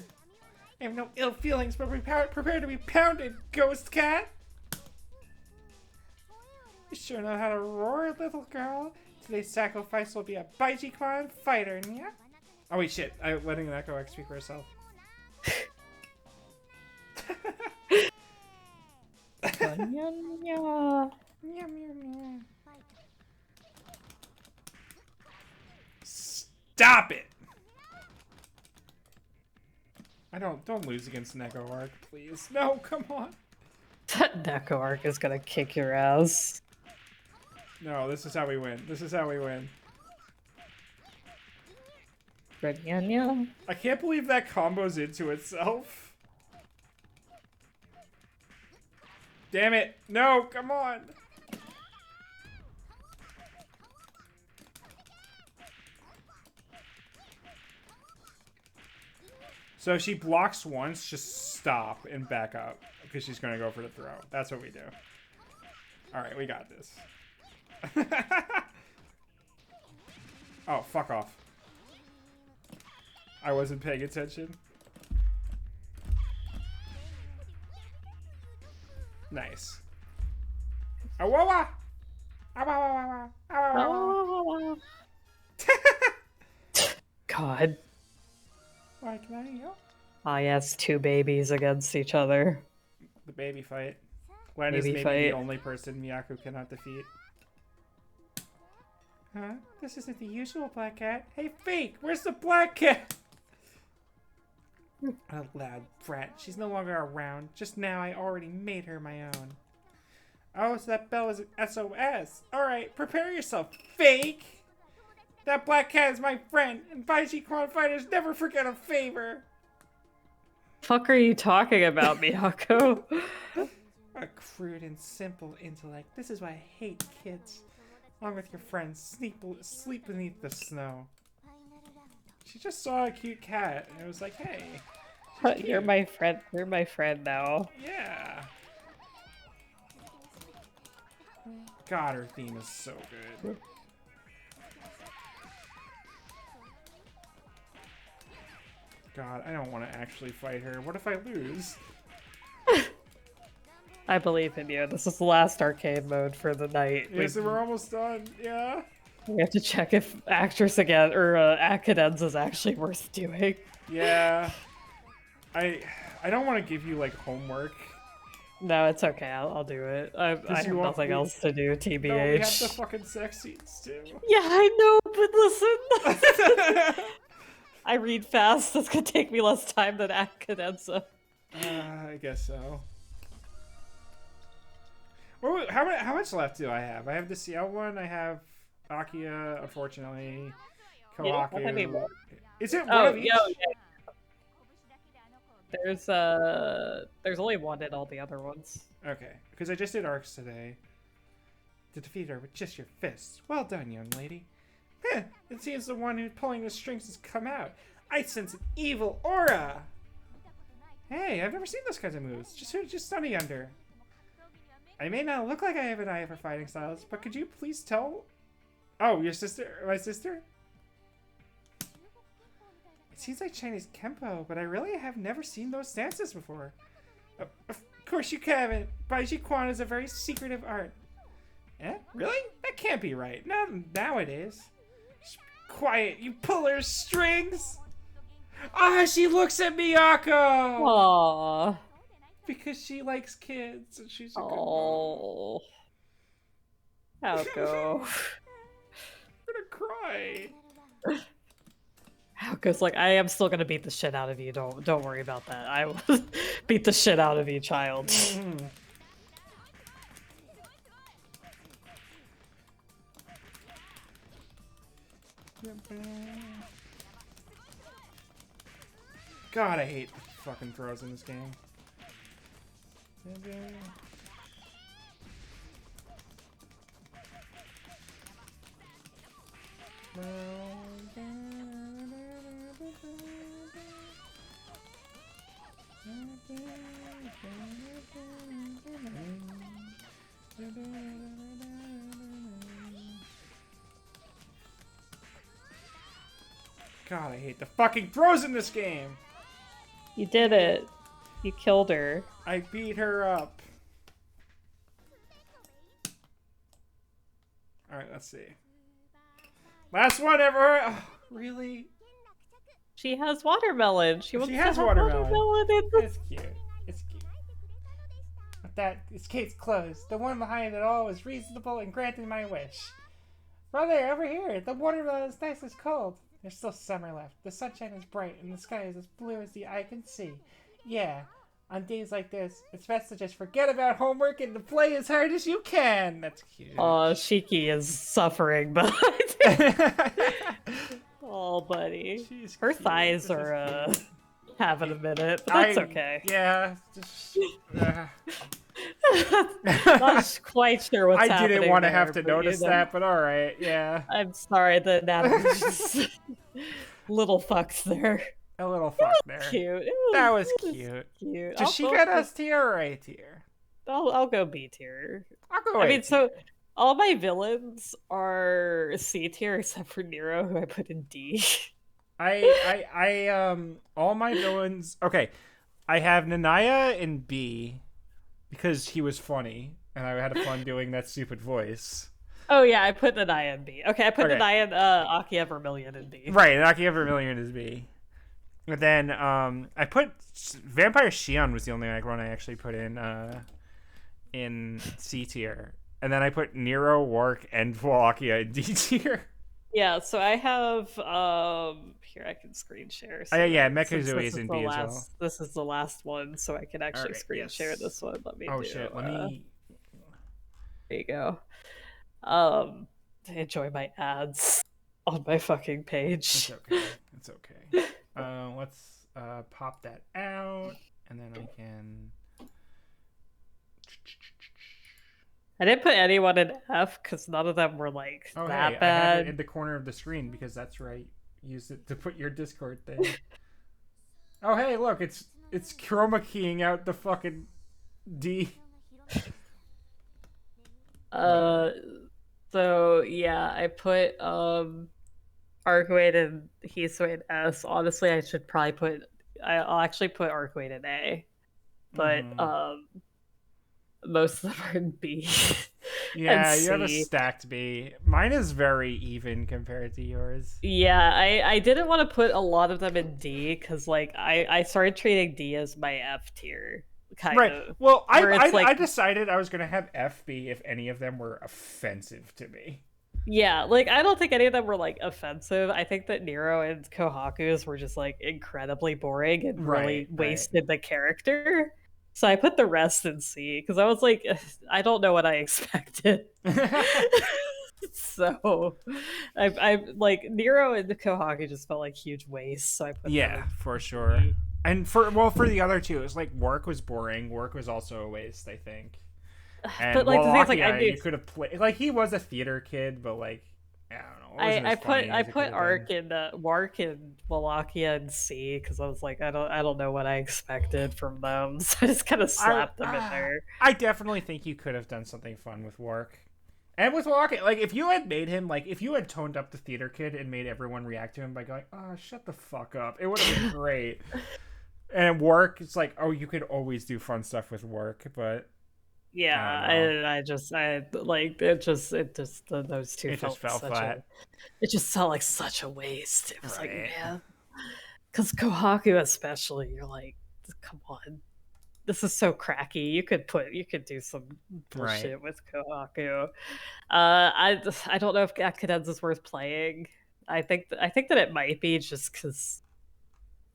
Speaker 2: I have no ill feelings, but prepare to be pounded, Ghost Cat. You sure know how to roar, little girl. Today's sacrifice will be a Baijiquan fighter, yeah? Oh wait, shit. I'm letting that go speak for herself. Stop it! Don't lose against Neko Arc, please. No, come on.
Speaker 1: That Neko Arc is gonna kick your ass.
Speaker 2: No, this is how we win. This is how we win. I can't believe that combos into itself. Damn it. No, come on. So if she blocks once, just stop and back up because she's going to go for the throw. That's what we do. All right, we got this. Oh, fuck off. I wasn't paying attention. Nice. Awawa! Awawa! Awawa!
Speaker 1: God.
Speaker 2: Why can I help?
Speaker 1: Ah, yes, two babies against each other.
Speaker 2: The baby fight. Gwen is maybe the only person Miyaku cannot defeat. Huh? This isn't the usual black cat. Hey, fake! Where's the black cat? A loud brat. She's no longer around. Just now, I already made her my own. Oh, so that bell is an SOS. Alright, prepare yourself, fake! That black cat is my friend, and Baijiquan fighters never forget a favor!
Speaker 1: Fuck are you talking about, Miyako?
Speaker 2: A crude and simple intellect. This is why I hate kids. Along with your friends, sleep beneath the snow. She just saw a cute cat, and it was like, hey,
Speaker 1: You're my friend. You're my friend now.
Speaker 2: yeah. God, her theme is so good. God, I don't want to actually fight her. What if I lose?
Speaker 1: I believe in you. This is the last arcade mode for the night.
Speaker 2: Yeah, so we're almost done. Yeah.
Speaker 1: We have to check if Actress again or Acadenza is actually worth doing.
Speaker 2: Yeah. I don't want to give you like homework.
Speaker 1: No, it's okay. I'll do it. I have nothing else to do. TBH.
Speaker 2: No, we have the fucking sex scenes too.
Speaker 1: Yeah, I know, but listen. I read fast. That's gonna take me less time than Acadenza.
Speaker 2: I guess so. Well, how much left do I have? I have the CL one. I have Akia, unfortunately. Kawaku. Is it one of each?
Speaker 1: Yeah. There's only one in all the other ones.
Speaker 2: Okay, because I just did arcs today. To defeat her with just your fists. Well done, young lady. It seems the one who's pulling the strings has come out. I sense an evil aura. Hey, I've never seen those kinds of moves. Just stunning under. I may not look like I have an eye for fighting styles, but could you please tell? Oh, your sister? My sister? It seems like Chinese Kempo, but I really have never seen those dances before. Of course you haven't. Baiji Quan is a very secretive art. Eh? Really? That can't be right. Now it is. Quiet, you pull her strings! Ah, she looks at Miyako!
Speaker 1: Aww.
Speaker 2: Because she likes kids and she's a good
Speaker 1: mom. How'd it go?
Speaker 2: I'm gonna cry.
Speaker 1: Because like I am still gonna beat the shit out of you. Don't worry about that. I will beat the shit out of you, child.
Speaker 2: Mm-hmm. God, I hate fucking throws in this game. God, I hate the fucking throws in this game!
Speaker 1: You did it. You killed her.
Speaker 2: I beat her up. Alright, let's see. Last one ever! Oh, really?
Speaker 1: She has watermelon. She
Speaker 2: has watermelon. It's cute. It's cute. But that is Kate's clothes. The one behind it all was reasonable and granted my wish. Brother, over here. The watermelon is nice as cold. There's still summer left. The sunshine is bright and the sky is as blue as the eye can see. Yeah, on days like this, it's best to just forget about homework and to play as hard as you can. That's cute.
Speaker 1: Oh, Shiki is suffering, but oh, buddy. Her thighs are having a minute, but that's okay.
Speaker 2: Yeah.
Speaker 1: Not quite sure what's happening.
Speaker 2: I didn't want to have to
Speaker 1: but,
Speaker 2: notice that, but all right, yeah.
Speaker 1: I'm sorry, the anatomy little fucks there.
Speaker 2: A little fuck there.
Speaker 1: Cute.
Speaker 2: That was cute. Does she get S tier or A tier?
Speaker 1: I'll go B tier.
Speaker 2: I'll go A tier.
Speaker 1: So all my villains are C tier except for Nero, who I put in D.
Speaker 2: All my villains. Okay, I have Nanaya in B because he was funny and I had fun doing that stupid voice.
Speaker 1: Oh yeah, I put Nanaya in B. Okay, I put Nanaya and Akia Vermilion in B.
Speaker 2: Right, Akia Vermilion is B. And then I put Vampire Shion was the only one I actually put in C tier. And then I put Nero, Wark, and Akia in D tier.
Speaker 1: Yeah, so I have here I can screen share. So
Speaker 2: Mekazui is in B as well.
Speaker 1: This is the last one, so I can actually screen share this one. Let me
Speaker 2: shit, let me
Speaker 1: there you go. Enjoy my ads on my fucking page.
Speaker 2: It's okay. Let's pop that out, and then I can.
Speaker 1: I didn't put anyone in F because none of them were like that bad.
Speaker 2: I have it in the corner of the screen because that's right use it to put your Discord thing. Oh hey, look, it's chroma keying out the fucking D.
Speaker 1: So yeah, I put Arcuate and Hisui in S. Honestly, I should probably I'll actually put Arcuate in A. But most of them are in B.
Speaker 2: Yeah, you have a stacked B. Mine is very even compared to yours.
Speaker 1: Yeah, I didn't want to put a lot of them in D because like I started treating D as my F tier. Kind of.
Speaker 2: Well, I decided I was gonna have FB if any of them were offensive to me.
Speaker 1: Yeah, like I don't think any of them were like offensive. I think that Nero and Kohaku's were just like incredibly boring and really wasted the character. So I put the rest in C because I was like, I don't know what I expected. So I like Nero and Kohaku just felt like huge wastes. So I put
Speaker 2: them for sure. And for the other two, it was like work was boring. Work was also a waste, I think. And
Speaker 1: but like the thing is, like I
Speaker 2: you could have played like he was a theater kid, but like I don't know.
Speaker 1: I put Wark and Wallachia in C because I was like I don't know what I expected from them, so I just kind of slapped them in there.
Speaker 2: I definitely think you could have done something fun with Wark. And with Wallachia, like if you had made him if you had toned up the theater kid and made everyone react to him by going, "Oh, shut the fuck up," it would have been great. And Wark, it's like, oh, you could always do fun stuff with Wark, but
Speaker 1: yeah, I just like it just those two
Speaker 2: it just fell flat.
Speaker 1: It just felt like such a waste. It was like, man, because Kohaku especially, you're like, come on, this is so cracky. You could do some bullshit with Kohaku. I don't know if Cadenza is worth playing. I think that it might be just because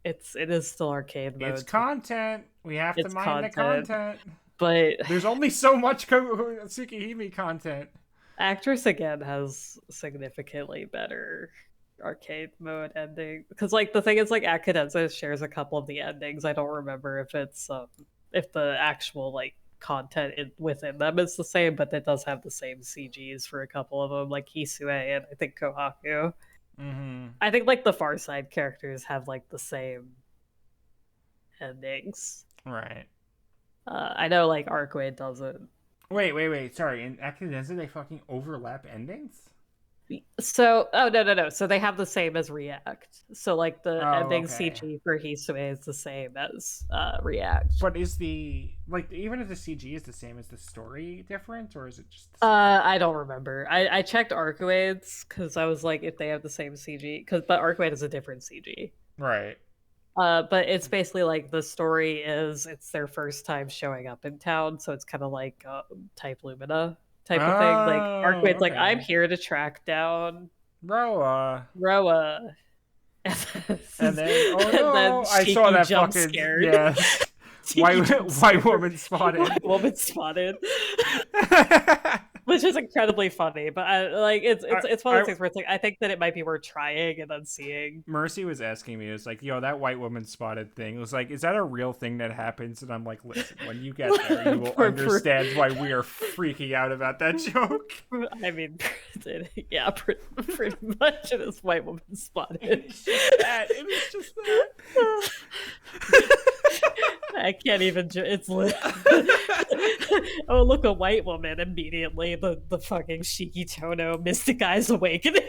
Speaker 1: it is still arcade mode.
Speaker 2: It's content. We have to mine the content.
Speaker 1: But
Speaker 2: there's only so much Tsukihime content.
Speaker 1: Actress again has significantly better arcade mode ending because like the thing is like Cadenza shares a couple of the endings. I don't remember if it's if the actual like content within them is the same, but it does have the same CGs for a couple of them, like Hisue and I think Kohaku. I think like the Far Side characters have like the same endings.
Speaker 2: Right.
Speaker 1: I know like Arcuate doesn't.
Speaker 2: Wait. Sorry. In Cadenza, they fucking overlap endings?
Speaker 1: So, no. So they have the same as React. So like the ending CG for Hisue is the same as React.
Speaker 2: But is the even if the CG is the same, is the story different or is it just?
Speaker 1: I don't remember. I checked Arcuate's because I was like, if they have the same CG, but Arcuate is a different CG.
Speaker 2: Right.
Speaker 1: But it's basically like the story is it's their first time showing up in town, so it's kind of like Type Lumina type of thing. Like Arcuate's like, I'm here to track down Roa.
Speaker 2: And then I saw that fucking
Speaker 1: scared.
Speaker 2: Yeah. white woman spotted.
Speaker 1: White woman spotted. Which is incredibly funny, but it's one of those things where it's like I think that it might be worth trying and then seeing.
Speaker 2: Mercy was asking me, it was like, yo, that white woman spotted thing. It was like, is that a real thing that happens? And I'm like, listen, when you get there, you will understand why we are freaking out about that joke.
Speaker 1: I mean, yeah, pretty much it is white woman spotted.
Speaker 2: It was just that.
Speaker 1: I can't even. It's lit. Oh, look, a white woman! Immediately, the fucking Shiki Tono Mystic Eyes Awakening.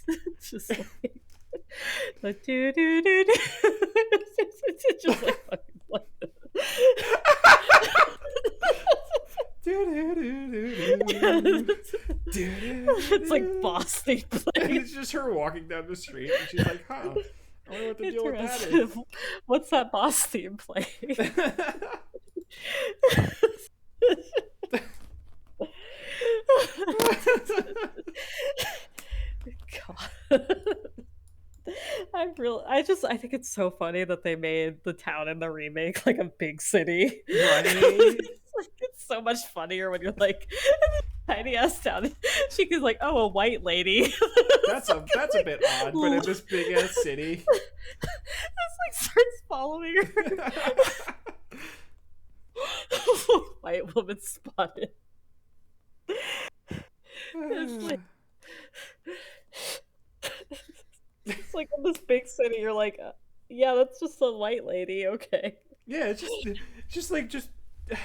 Speaker 1: It's just like do. It's just like fucking like. It's like boss theme playing.
Speaker 2: It's just her walking down the street and she's like, huh, I wonder what the deal with that is.
Speaker 1: What's that boss theme playing? God. I think it's so funny that they made the town in the remake like a big city.
Speaker 2: Right?
Speaker 1: It's so much funnier when you're like tiny ass town. She goes like, oh, a white lady.
Speaker 2: That's a bit odd, but in this big ass city.
Speaker 1: It's like starts following her. white woman spotted. It's like it's like in this big city, you're like, yeah, that's just a white lady, okay.
Speaker 2: Yeah, it's just like just in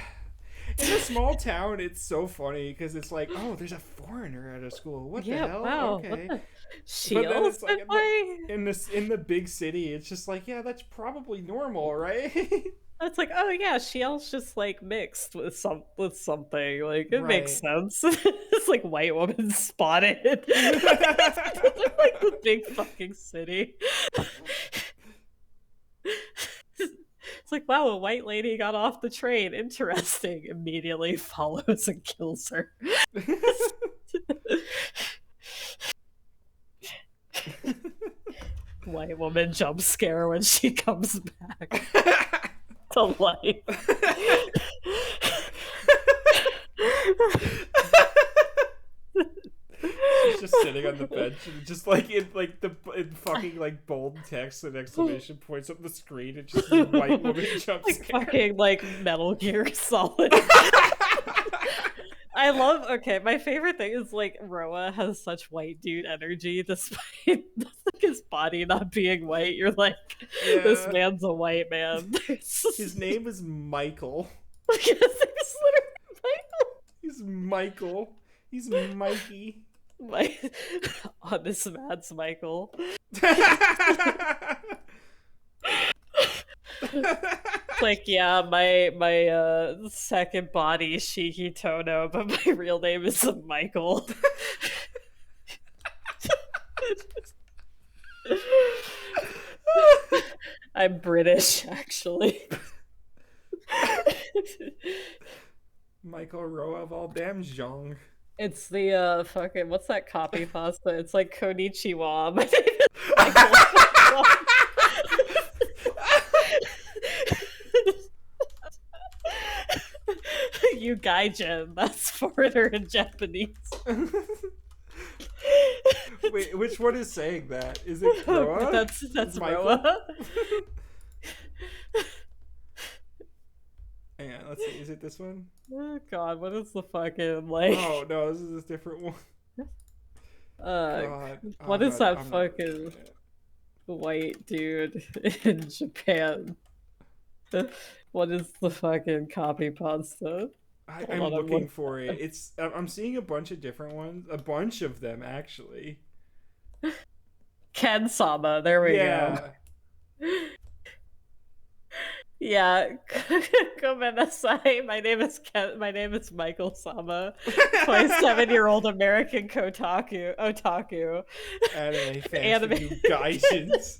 Speaker 2: a small town. It's so funny because it's like, oh, there's a foreigner at a school. What the
Speaker 1: Yeah,
Speaker 2: hell?
Speaker 1: wow. What
Speaker 2: Okay,
Speaker 1: the
Speaker 2: but then
Speaker 1: Shields
Speaker 2: it's like
Speaker 1: that way?
Speaker 2: in the big city, it's just like, yeah, that's probably normal, right?
Speaker 1: It's like, oh yeah, Shields just like mixed with something. Like it makes
Speaker 2: Right.
Speaker 1: sense. It's like white woman spotted. It's like the big fucking city. It's like, wow, a white lady got off the train. Interesting. Immediately follows and kills her. White woman jump scare when she comes back to life.
Speaker 2: She's just sitting on the bench and just like in fucking like bold text and exclamation points up the screen and just white woman jump
Speaker 1: like
Speaker 2: scare.
Speaker 1: fucking like Metal Gear Solid. I love. Okay, my favorite thing is like Roa has such white dude energy despite his body not being white. You're like,
Speaker 2: Yeah.
Speaker 1: this man's a white man.
Speaker 2: His name is Michael.
Speaker 1: His name is literally Michael.
Speaker 2: He's Michael. He's Mikey.
Speaker 1: Honest Mads Michael. Like, yeah, my second body is Shiki Tono, but my real name is Michael. I'm British, actually.
Speaker 2: Michael Roa of all damn Zhong.
Speaker 1: It's the fucking, what's that copy pasta? It's like Konnichiwa. My name is Michael. You gaijin, that's foreigner in Japanese.
Speaker 2: Wait, which one is saying that? Is it Roa?
Speaker 1: That's
Speaker 2: Michael?
Speaker 1: Roa.
Speaker 2: Hang on, let's see. Is it this one?
Speaker 1: Oh god, what is the fucking like?
Speaker 2: Oh no, this is a different one. God,
Speaker 1: what is that fucking white dude in Japan? What is the fucking copy pasta?
Speaker 2: I'm looking for it. I'm seeing a bunch of different ones. A bunch of them, actually.
Speaker 1: Ken Sama, there we go. Yeah, Gomenasai. My name is Ken. My name is Michael Sama. 27-year-old American otaku.
Speaker 2: Anime fans for you gaijins.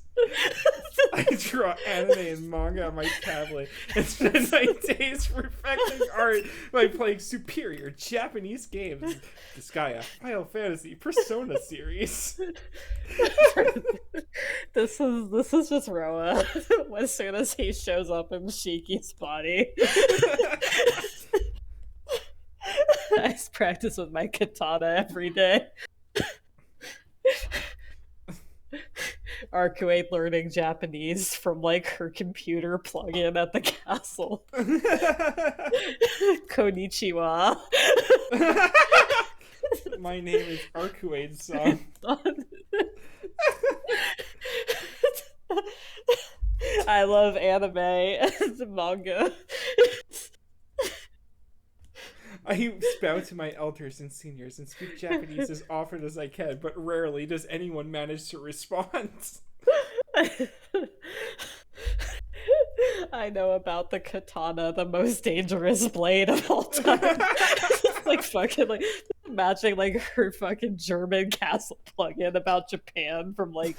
Speaker 2: I draw anime and manga on my tablet and spend my days perfecting art by playing superior Japanese games. Disgaea, Final Fantasy, Persona series.
Speaker 1: This is just Roa. As soon as he shows up in Shiki's body. I practice with my katana every day. Arcuate learning Japanese from like her computer plug-in at the castle. Konnichiwa.
Speaker 2: My name is Arcuade-san.
Speaker 1: I love anime and manga.
Speaker 2: I bow to my elders and seniors and speak Japanese as often as I can, but rarely does anyone manage to respond.
Speaker 1: I know about the katana, the most dangerous blade of all time. Like fucking like matching like her fucking German castle plug-in about Japan from like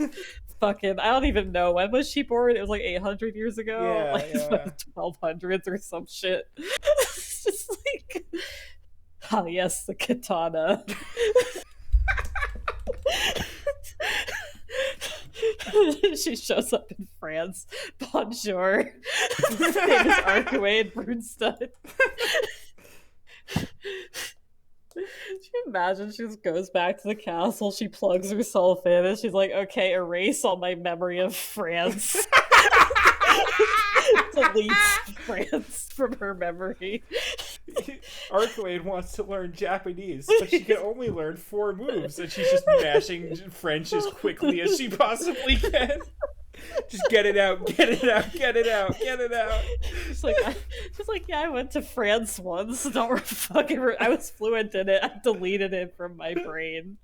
Speaker 1: fucking, I don't even know, when was she born? It was like 800 years ago,
Speaker 2: Yeah,
Speaker 1: like
Speaker 2: yeah.
Speaker 1: 1200s or some shit. It's just like, oh yes, the katana. She shows up in France. Bonjour. His name is Arcuade Brunstad. Can you imagine? She just goes back to the castle, she plugs herself in, and she's like, okay, erase all my memory of France. Delete France from her memory.
Speaker 2: Arcade wants to learn Japanese, but she can only learn 4 moves, and she's just mashing French as quickly as she possibly can. Just get it out, get it out, get it out, get it out.
Speaker 1: She's like, yeah, I went to France once. Don't fucking. I was fluent in it. I deleted it from my brain.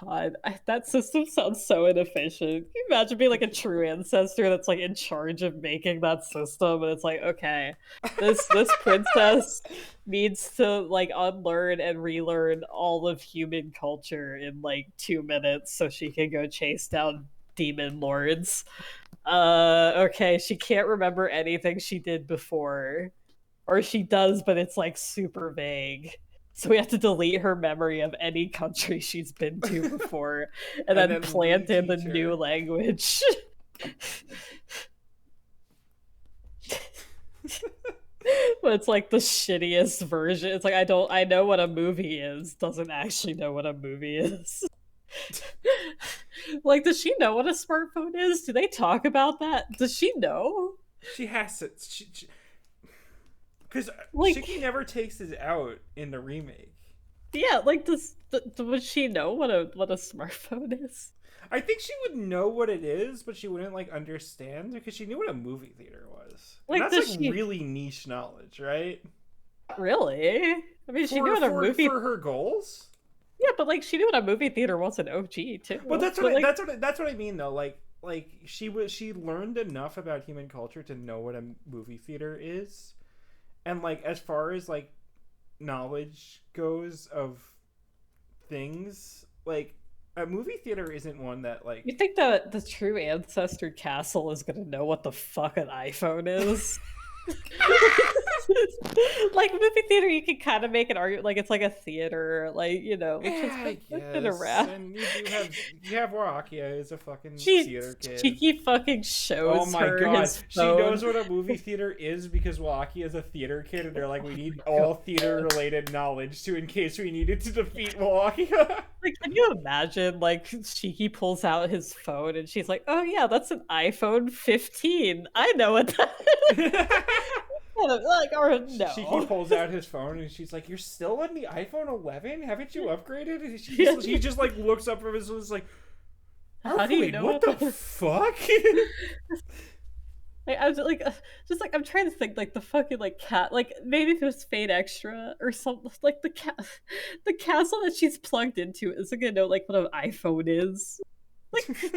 Speaker 1: God, that system sounds so inefficient. Can you imagine being like a true ancestor that's like in charge of making that system, and it's like, okay, this princess needs to like unlearn and relearn all of human culture in like 2 minutes so she can go chase down demon lords. Okay, she can't remember anything she did before, or she does, but it's like super vague. So we have to delete her memory of any country she's been to before, and then plant in the new language. But it's like the shittiest version. It's like I know what a movie is, doesn't actually know what a movie is. Like, does she know what a smartphone is? Do they talk about that? Does she know?
Speaker 2: She has to. Because like, Shiki never takes it out in the remake.
Speaker 1: Yeah, like would she know what a smartphone is?
Speaker 2: I think she would know what it is, but she wouldn't like understand because she knew what a movie theater was. Like, and that's like really niche knowledge, right?
Speaker 1: Really? I mean, she knew what a movie
Speaker 2: for her goals.
Speaker 1: Yeah, but like she knew what a movie theater was in OG too.
Speaker 2: But that's what I mean though. Like she learned enough about human culture to know what a movie theater is. And, like, as far as, like, knowledge goes of things, like, a movie theater isn't one that, like...
Speaker 1: You think that the true ancestor castle is gonna know what the fuck an iPhone is? Like, movie theater, you can kind of make an argument, like, it's like a theater, like, you know,
Speaker 2: it's been around. And you have Warakia is a fucking theater kid.
Speaker 1: Cheeky fucking shows.
Speaker 2: Oh my god, she knows what a movie theater is because Warakia is a theater kid, and they're like, we need all theater related knowledge to in case we needed to defeat Warakia.
Speaker 1: Like, can you imagine, like, Cheeky pulls out his phone and she's like, oh yeah, that's an iPhone 15. I know what that is. Like, or no.
Speaker 2: He pulls out his phone and she's like, "You're still on the iPhone 11? Haven't you upgraded?" And he just like looks up from his phone, like, "How do you know what the fuck?"
Speaker 1: Like, I was like, just like I'm trying to think, like the fucking like cat, like maybe if it was Fate Extra or something, like the castle that she's plugged into isn't gonna know like what an iPhone is. Like, she's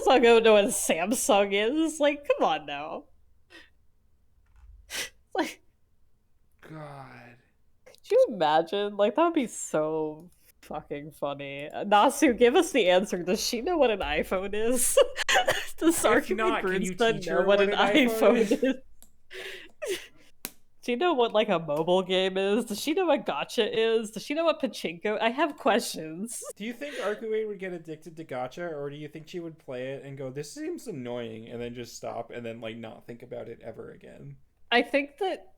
Speaker 1: not gonna know what a Samsung is. Like, come on now. Like,
Speaker 2: God,
Speaker 1: could you imagine? Like, that would be so fucking funny. Nasu, give us the answer. Does she know what an iPhone is? Does Archimede Brunstad know what an iPhone is? Do you know what like a mobile game is? Does she know what gacha is? Does she know what pachinko? I have questions.
Speaker 2: Do you think Arcuade would get addicted to gacha, or do you think she would play it and go, "This seems annoying," and then just stop and then like not think about it ever again?
Speaker 1: I think that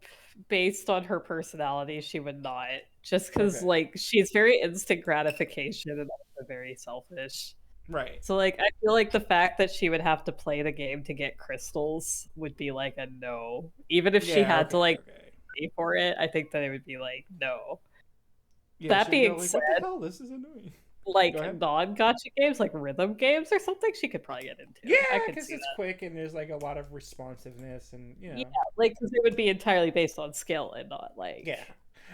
Speaker 1: based on her personality, she would not. Just because like she's very instant gratification and also very selfish.
Speaker 2: Right.
Speaker 1: So like I feel like the fact that she would have to play the game to get crystals would be like a no. Even if she had to like pay for it, I think that it would be like no. Yeah, that being said,
Speaker 2: what the hell? This is annoying.
Speaker 1: Like non-gacha games, like rhythm games or something, she could probably get into.
Speaker 2: Yeah, because it's quick and there's like a lot of responsiveness and you know.
Speaker 1: Yeah, like because it would be entirely based on skill and not like.
Speaker 2: Yeah.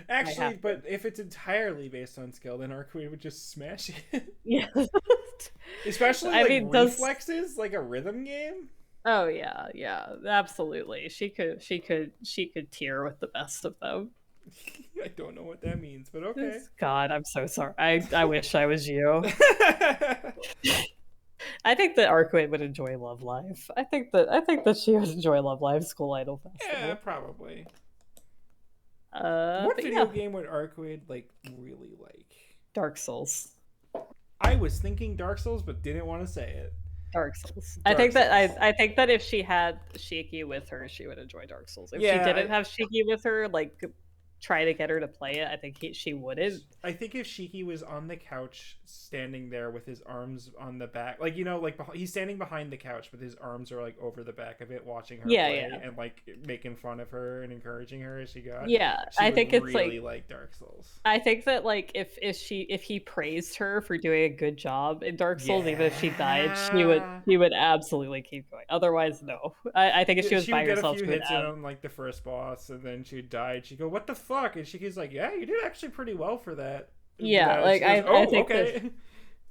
Speaker 2: Actually, but if it's entirely based on skill, then Arcuade would just smash it.
Speaker 1: Yeah.
Speaker 2: Especially like reflexes, like a rhythm game.
Speaker 1: Oh yeah, absolutely. She could tier with the best of them.
Speaker 2: I don't know what that means, but okay.
Speaker 1: God, I'm so sorry. I wish I was you. I think that Arcuade would enjoy Love Live. I think that she would enjoy Love Live School Idol Festival.
Speaker 2: Yeah, probably. What video game would Arcuade like really like?
Speaker 1: Dark Souls.
Speaker 2: I was thinking Dark Souls, but didn't want to say it.
Speaker 1: Dark Souls. I think that if she had Shiki with her, she would enjoy Dark Souls. If she didn't have Shiki with her, like try to get her to play it, I think she wouldn't.
Speaker 2: I think if Shiki was on the couch, standing there with his arms on the back, like like he's standing behind the couch, but his arms are like over the back of it, watching her
Speaker 1: Yeah,
Speaker 2: play
Speaker 1: yeah,
Speaker 2: and like making fun of her and encouraging her as she got,
Speaker 1: yeah.
Speaker 2: she
Speaker 1: I
Speaker 2: would
Speaker 1: think it's
Speaker 2: really like Dark Souls.
Speaker 1: I think that like if he praised her for doing a good job in Dark Souls, even if she died,
Speaker 2: Yeah.
Speaker 1: she would absolutely keep going. Otherwise, no. I think if she
Speaker 2: Yeah,
Speaker 1: was
Speaker 2: she would
Speaker 1: by
Speaker 2: get a
Speaker 1: herself,
Speaker 2: few
Speaker 1: she would
Speaker 2: hits in on like the first boss, and then she died. She'd go, "What the fuck?" And Shiki's like, "Yeah, you did actually pretty well for that."
Speaker 1: yeah.
Speaker 2: And
Speaker 1: Like
Speaker 2: she goes,
Speaker 1: I
Speaker 2: "Oh,
Speaker 1: think that
Speaker 2: okay."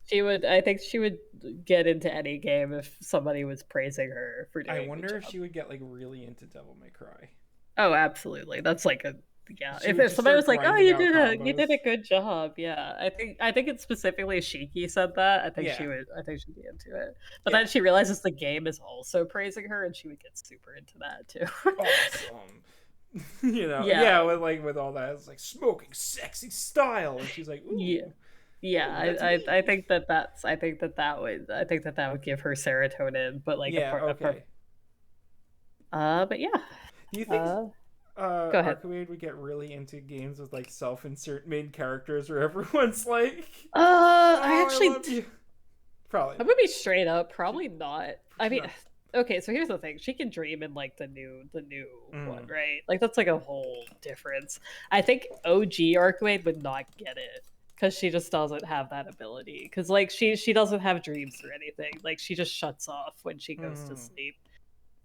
Speaker 1: she would. I think she would get into any game if somebody was praising her for
Speaker 2: I
Speaker 1: doing a good
Speaker 2: wonder if
Speaker 1: job.
Speaker 2: she would get like really into Devil May Cry.
Speaker 1: Oh, absolutely. That's like a yeah.
Speaker 2: She would
Speaker 1: If
Speaker 2: just
Speaker 1: somebody
Speaker 2: start
Speaker 1: was like, "Oh,
Speaker 2: grinding out
Speaker 1: you did
Speaker 2: combos.
Speaker 1: a good job," yeah, I think it's specifically Shiki said that.
Speaker 2: Yeah,
Speaker 1: I think she'd be into it. But
Speaker 2: yeah,
Speaker 1: then she realizes the game is also praising her, and she would get super into that too.
Speaker 2: awesome.
Speaker 1: Yeah,
Speaker 2: Yeah, with with all that, it's like smoking sexy style, and she's like,
Speaker 1: yeah,
Speaker 2: "Ooh,
Speaker 1: yeah.
Speaker 2: ooh, that's me."
Speaker 1: I think that that would give her serotonin, but like
Speaker 2: Yeah,
Speaker 1: a part.
Speaker 2: okay.
Speaker 1: But yeah.
Speaker 2: Do you think
Speaker 1: Uh, Go ahead.
Speaker 2: Arcade would get really into games with like self-insert main characters where everyone's like,
Speaker 1: I
Speaker 2: "Oh, I
Speaker 1: actually
Speaker 2: love you." Probably
Speaker 1: I'm gonna
Speaker 2: not.
Speaker 1: be straight up, probably not. I
Speaker 2: She's
Speaker 1: mean,
Speaker 2: not.
Speaker 1: okay, so here's the thing. She can dream in like the new one,
Speaker 2: Mm.
Speaker 1: right? Like that's like a whole difference. I think OG Arcade would not get it because she just doesn't have that ability. Because like she doesn't have dreams or anything. Like she just shuts off when she goes to
Speaker 2: Mm.
Speaker 1: sleep.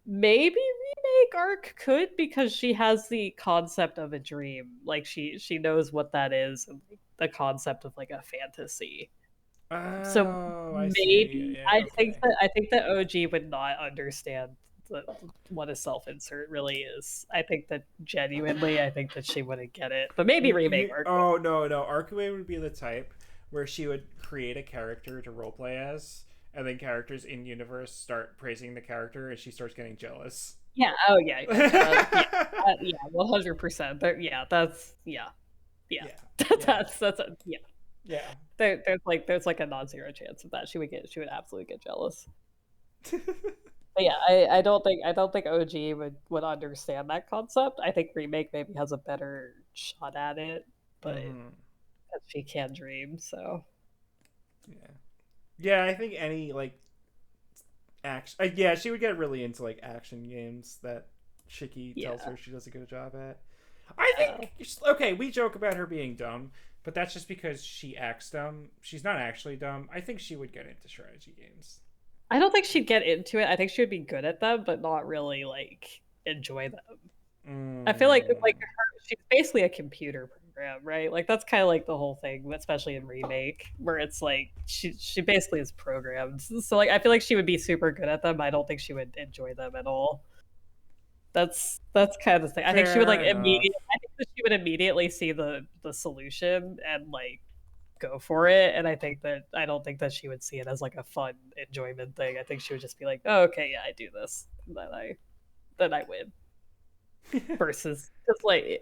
Speaker 1: Maybe remake Arc could because she has the concept of a dream. Like she knows what that is and the concept of like a fantasy. So
Speaker 2: Oh, I see.
Speaker 1: maybe
Speaker 2: Yeah, okay.
Speaker 1: I think that OG would not understand the, what a self insert really is. I think that genuinely, I think that she wouldn't get it. But maybe remake Arc would.
Speaker 2: Oh no, Arcade would be the type where she would create a character to roleplay as, and then characters in universe start praising the character, and she starts getting jealous.
Speaker 1: Yeah. Oh yeah. Yeah. Yeah. 100%. Yeah. That's yeah. Yeah.
Speaker 2: Yeah, yeah,
Speaker 1: That's a, yeah.
Speaker 2: yeah.
Speaker 1: There's like a non-zero chance of that. She would absolutely get jealous. But yeah, I don't think OG would understand that concept. I think remake maybe has a better shot at it, but
Speaker 2: Hmm.
Speaker 1: she can dream. So
Speaker 2: Yeah, yeah. I think any like action. Yeah, she would get really into like action games that Shiki tells
Speaker 1: yeah,
Speaker 2: her she does a good job at. I
Speaker 1: yeah.
Speaker 2: think okay, we joke about her being dumb, but that's just because she acts dumb. She's not actually dumb. I think she would get into strategy games.
Speaker 1: I don't think she'd get into it. I think she would be good at them, but not really like enjoy them. I feel like
Speaker 2: Mm.
Speaker 1: she's basically a computer program, right? Like that's kind of like the whole thing, especially in remake, where it's like she basically is programmed. So like I feel like she would be super good at them. I don't think she would enjoy them at all. That's kind of the thing. I think she would like
Speaker 2: Fair enough.
Speaker 1: immediate. I think that she would immediately see the solution and like go for it. And I don't think that she would see it as like a fun enjoyment thing. I think she would just be like, oh, okay, yeah, I do this, and then I win. Versus just like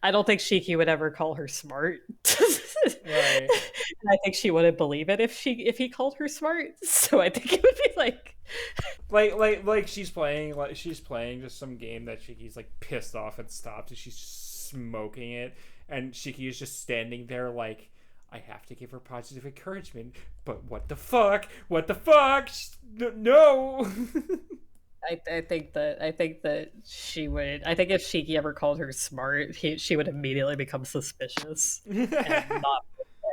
Speaker 1: I don't think Shiki would ever call her smart. And
Speaker 2: Right.
Speaker 1: I think she wouldn't believe it if he called her smart. So I think it would be like
Speaker 2: Like she's playing just some game that Shiki's like pissed off and stopped, and she's just smoking it, and Shiki is just standing there like, I have to give her positive encouragement, but what the fuck? What the fuck? No.
Speaker 1: I think that she would. I think if Shiki ever called her smart, she would immediately become suspicious and not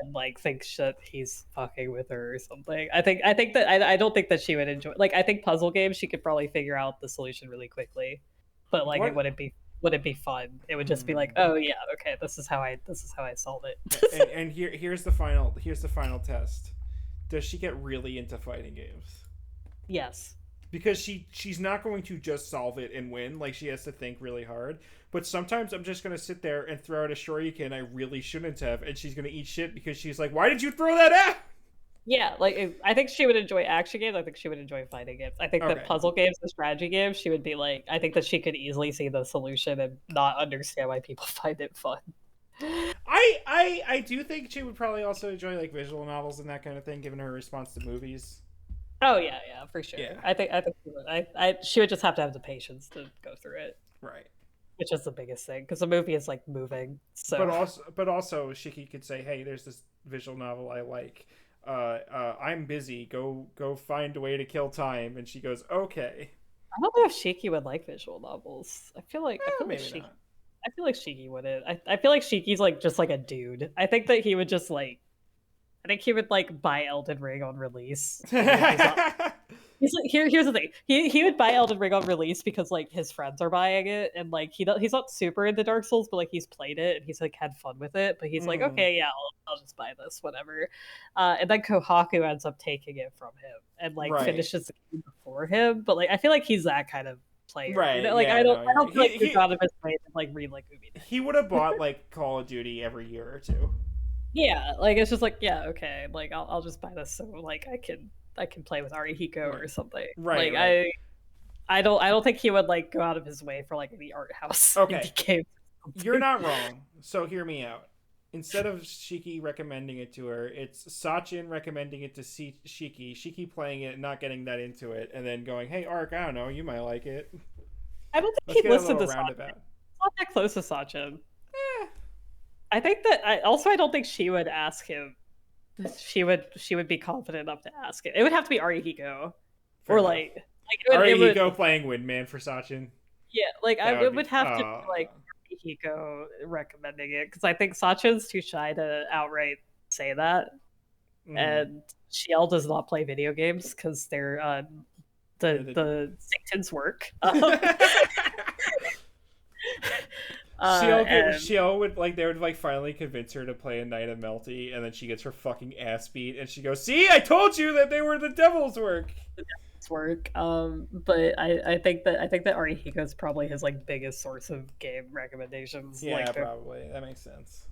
Speaker 1: and like think that he's fucking with her or something. I think that I don't think that she would enjoy. Like I think puzzle games she could probably figure out the solution really quickly, but like it
Speaker 2: What?
Speaker 1: wouldn't be fun. It would just be like,
Speaker 2: Hmm.
Speaker 1: oh yeah, okay, this is how I solve
Speaker 2: And
Speaker 1: it.
Speaker 2: here's the final test. Does she get really into fighting games?
Speaker 1: Yes.
Speaker 2: Because she's not going to just solve it and win. Like, she has to think really hard. But sometimes I'm just going to sit there and throw out a shoryuken I really shouldn't have, and she's going to eat shit because she's like, why did you throw that out?
Speaker 1: Yeah, like I think she would enjoy action games. I think she would enjoy fighting games. I think that
Speaker 2: Okay.
Speaker 1: puzzle games and strategy games, she would be like. I think that she could easily see the solution and not understand why people find it fun.
Speaker 2: I do think she would probably also enjoy like visual novels and that kind of thing, given her response to movies.
Speaker 1: Oh yeah, for sure.
Speaker 2: Yeah.
Speaker 1: I think she would. She would just have to have the patience to go through it.
Speaker 2: Right.
Speaker 1: which is the biggest thing because the movie is like moving. So
Speaker 2: but also Shiki could say, "Hey, there's this visual novel I like. I'm busy. Go find a way to kill time." And she goes, "Okay."
Speaker 1: I don't know if Shiki would like visual novels.
Speaker 2: Maybe not.
Speaker 1: I feel like Shiki wouldn't. I feel like Shiki's like just like a dude. I think that he would just like I think he would like buy Elden Ring on release. He's like here's the thing. He would buy Elden Ring on release because like his friends are buying it and like he's not super into Dark Souls, but like he's played it and he's like had fun with it. But he's like,
Speaker 2: Mm,
Speaker 1: okay, yeah, I'll just buy this, whatever. And then Kohaku ends up taking it from him and like
Speaker 2: right.
Speaker 1: finishes the game before him. But like I feel like he's that kind of player. You
Speaker 2: Right.
Speaker 1: know, like
Speaker 2: Yeah. No.
Speaker 1: I don't feel like he's
Speaker 2: He
Speaker 1: out of his way to like read like Umi.
Speaker 2: he would have bought like Call of Duty every year or two.
Speaker 1: Yeah, like it's just like yeah, okay, like I'll just buy this so like I can play with Arihiko
Speaker 2: Right.
Speaker 1: or something.
Speaker 2: Right.
Speaker 1: Like
Speaker 2: Right.
Speaker 1: I don't think he would like go out of his way for like any art house
Speaker 2: Okay.
Speaker 1: indie game.
Speaker 2: You're not wrong. So hear me out. Instead of Shiki recommending it to her, it's Sachin recommending it to Shiki. Shiki playing it, and not getting that into it, and then going, "Hey, Ark, I don't know, you might like it."
Speaker 1: I don't think
Speaker 2: Let's
Speaker 1: he
Speaker 2: get a
Speaker 1: listened
Speaker 2: little
Speaker 1: to Sachin.
Speaker 2: roundabout.
Speaker 1: It's not that close to Sachin.
Speaker 2: Eh,
Speaker 1: I think that I don't think she would ask him. She would be confident enough to ask it. It would have to be Arihiko
Speaker 2: fair
Speaker 1: or
Speaker 2: enough.
Speaker 1: it would
Speaker 2: Arihiko playing Windman for Sachin.
Speaker 1: yeah, like
Speaker 2: That would
Speaker 1: it
Speaker 2: be.
Speaker 1: would have to be like Hiko recommending it because I think Sachin's too shy to outright say that,
Speaker 2: Mm,
Speaker 1: and Shiel does not play video games because they're
Speaker 2: yeah,
Speaker 1: the Satan's work. And
Speaker 2: Sheol would like they would like finally convince her to play a Night of Melty, and then she gets her fucking ass beat, and she goes, "See, I told you that they were the devil's work."
Speaker 1: it's work. But I think that Arihiko is probably his like biggest source of game recommendations.
Speaker 2: Yeah,
Speaker 1: Like
Speaker 2: probably that makes sense.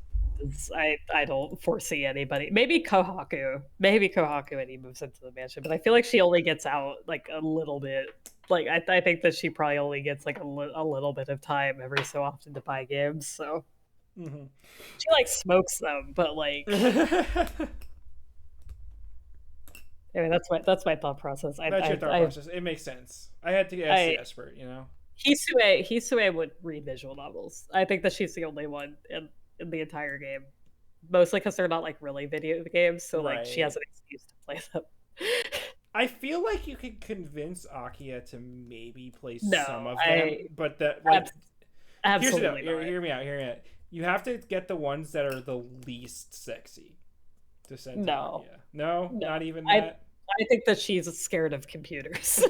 Speaker 1: I don't foresee anybody. Maybe Kohaku. Maybe Kohaku when he moves into the mansion. But I feel like she only gets out like a little bit. Like I think that she probably only gets like a little bit of time every so often to buy games. So
Speaker 2: Mm-hmm.
Speaker 1: she like smokes them, but like I mean that's my thought process.
Speaker 2: That's your thought process. It makes sense. I had to ask the expert, you know.
Speaker 1: Hisue would read visual novels. I think that she's the only one in the entire game. Mostly because they're not like really video games, so like she has an excuse to play them.
Speaker 2: I feel like you could convince Akia to maybe play
Speaker 1: No,
Speaker 2: some of them, but that like
Speaker 1: absolutely
Speaker 2: hear me out. Hear me out. You have to get the ones that are the least sexy to send to
Speaker 1: no,
Speaker 2: Akia. No,
Speaker 1: no.
Speaker 2: not even that.
Speaker 1: I think that she's scared of computers.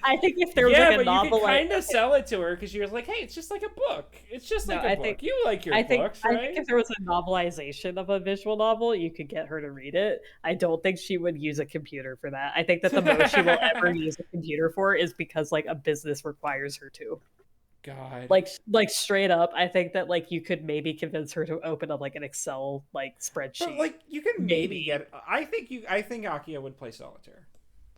Speaker 1: I think if there was
Speaker 2: yeah,
Speaker 1: like a
Speaker 2: but
Speaker 1: novel,
Speaker 2: you can kind of sell it to her because you're like, hey, it's just like a book. It's just like a book. You like your books, right?
Speaker 1: I think if there was a novelization of a visual novel, you could get her to read it. I don't think she would use a computer for that. I think that the most she will ever use a computer for is because like a business requires her to.
Speaker 2: God.
Speaker 1: Like straight up, I think that like you could maybe convince her to open up like an Excel like spreadsheet.
Speaker 2: But like you can maybe get. I think Akia would play solitaire.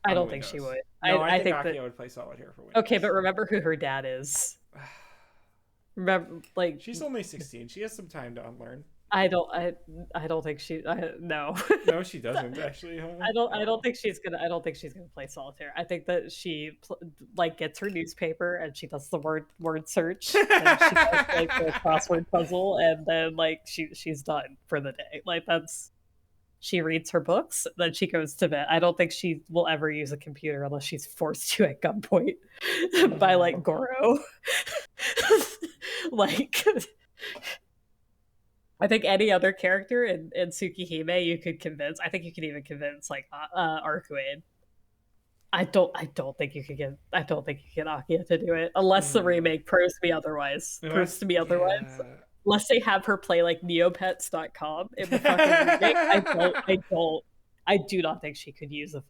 Speaker 1: I don't think she would.
Speaker 2: No, I think Akia
Speaker 1: that,
Speaker 2: would play solitaire for Windows.
Speaker 1: Okay, but remember who her dad is. Remember, like
Speaker 2: she's only 16. She has some time to unlearn.
Speaker 1: I don't think she. No.
Speaker 2: No, she doesn't actually. Huh?
Speaker 1: I don't think she's gonna play solitaire. I think that she like gets her newspaper and she does the word search and she does like the crossword puzzle and then like she's done for the day. Like that's she reads her books, then she goes to bed. I don't think she will ever use a computer unless she's forced to at gunpoint by like Goro. Like I think any other character in Tsukihime you could convince. I think you could even convince like Arcuade. I don't think you could get Akia to do it unless the remake proves to me otherwise.
Speaker 2: Yeah.
Speaker 1: Unless they have her play like neopets.com in the fucking remake. I do not think she could use I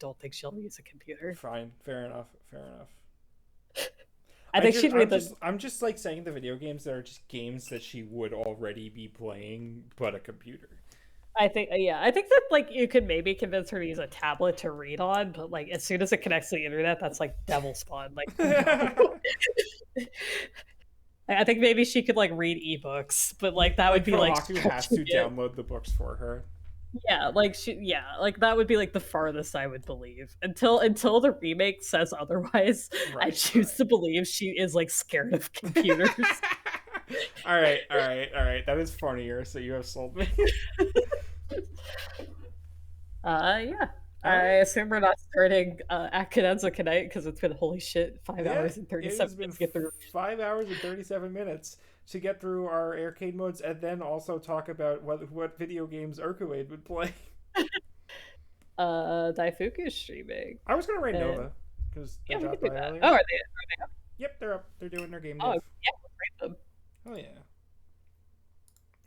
Speaker 1: don't think she'll use a computer.
Speaker 2: Fine, fair enough.
Speaker 1: I think she'd read the.
Speaker 2: I'm just like saying the video games that are just games that she would already be playing, but a computer.
Speaker 1: I think that like you could maybe convince her to use a tablet to read on, but like as soon as it connects to the internet, that's like devil spawn. Like, no. I think maybe she could like read ebooks, but like that would be like
Speaker 2: Kohaku has to download the books for her.
Speaker 1: Yeah, like like that would be like the farthest I would believe. Until the remake says otherwise, I
Speaker 2: Right,
Speaker 1: choose
Speaker 2: right.
Speaker 1: to believe she is like scared of computers.
Speaker 2: All right, all right, all right. That is funnier. So you have sold me.
Speaker 1: Yeah.
Speaker 2: All
Speaker 1: I
Speaker 2: right.
Speaker 1: assume we're not starting at Cadenza tonight because it's been holy shit, five
Speaker 2: Yeah,
Speaker 1: hours and thirty
Speaker 2: it
Speaker 1: seven
Speaker 2: has been
Speaker 1: minutes to get through.
Speaker 2: 5 hours and 37 minutes to get through our arcade modes, and then also talk about what video games Urkuade would play.
Speaker 1: Daifuku is streaming.
Speaker 2: I was gonna rate
Speaker 1: And
Speaker 2: Nova because they
Speaker 1: yeah, we could
Speaker 2: dropped
Speaker 1: do
Speaker 2: by
Speaker 1: that.
Speaker 2: earlier.
Speaker 1: Oh, are they up?
Speaker 2: Yep, they're up. They're doing their game
Speaker 1: Oh,
Speaker 2: div.
Speaker 1: yeah, we'll rate them.
Speaker 2: Oh yeah.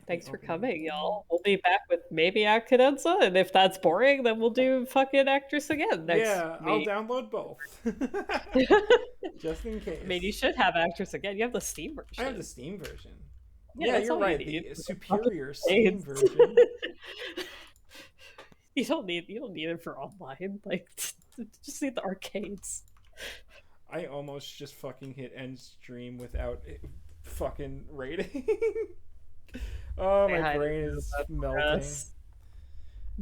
Speaker 2: Let me
Speaker 1: Thanks for
Speaker 2: open the
Speaker 1: coming,
Speaker 2: game.
Speaker 1: y'all. We'll be back with maybe at Cadenza, and if that's boring, then we'll do fucking actress again next
Speaker 2: Yeah, I'll
Speaker 1: week.
Speaker 2: download both. Just in
Speaker 1: I mean, you
Speaker 2: case.
Speaker 1: should have actress again. You have the Steam
Speaker 2: I have the
Speaker 1: version.
Speaker 2: Steam version.
Speaker 1: Yeah,
Speaker 2: Yeah,
Speaker 1: that's
Speaker 2: you're
Speaker 1: all you
Speaker 2: right.
Speaker 1: need.
Speaker 2: The
Speaker 1: For the fucking
Speaker 2: superior Steam
Speaker 1: games.
Speaker 2: version.
Speaker 1: You don't need it for online. Like just need the arcades.
Speaker 2: I almost just fucking hit end stream without fucking rating. Oh,
Speaker 1: Say
Speaker 2: my
Speaker 1: hi to
Speaker 2: brain is melting.
Speaker 1: us.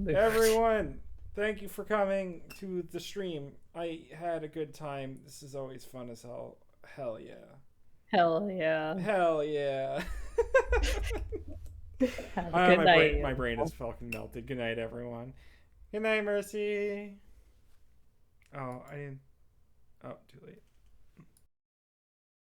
Speaker 2: Everyone, thank you for coming to the stream. I had a good time. This is always fun as hell. Hell yeah.
Speaker 1: Hell yeah.
Speaker 2: Hell yeah.
Speaker 1: Have a good night.
Speaker 2: My brain is fucking melted. Good night, everyone. Good night, Mercy. Oh, I didn't. Oh, too late.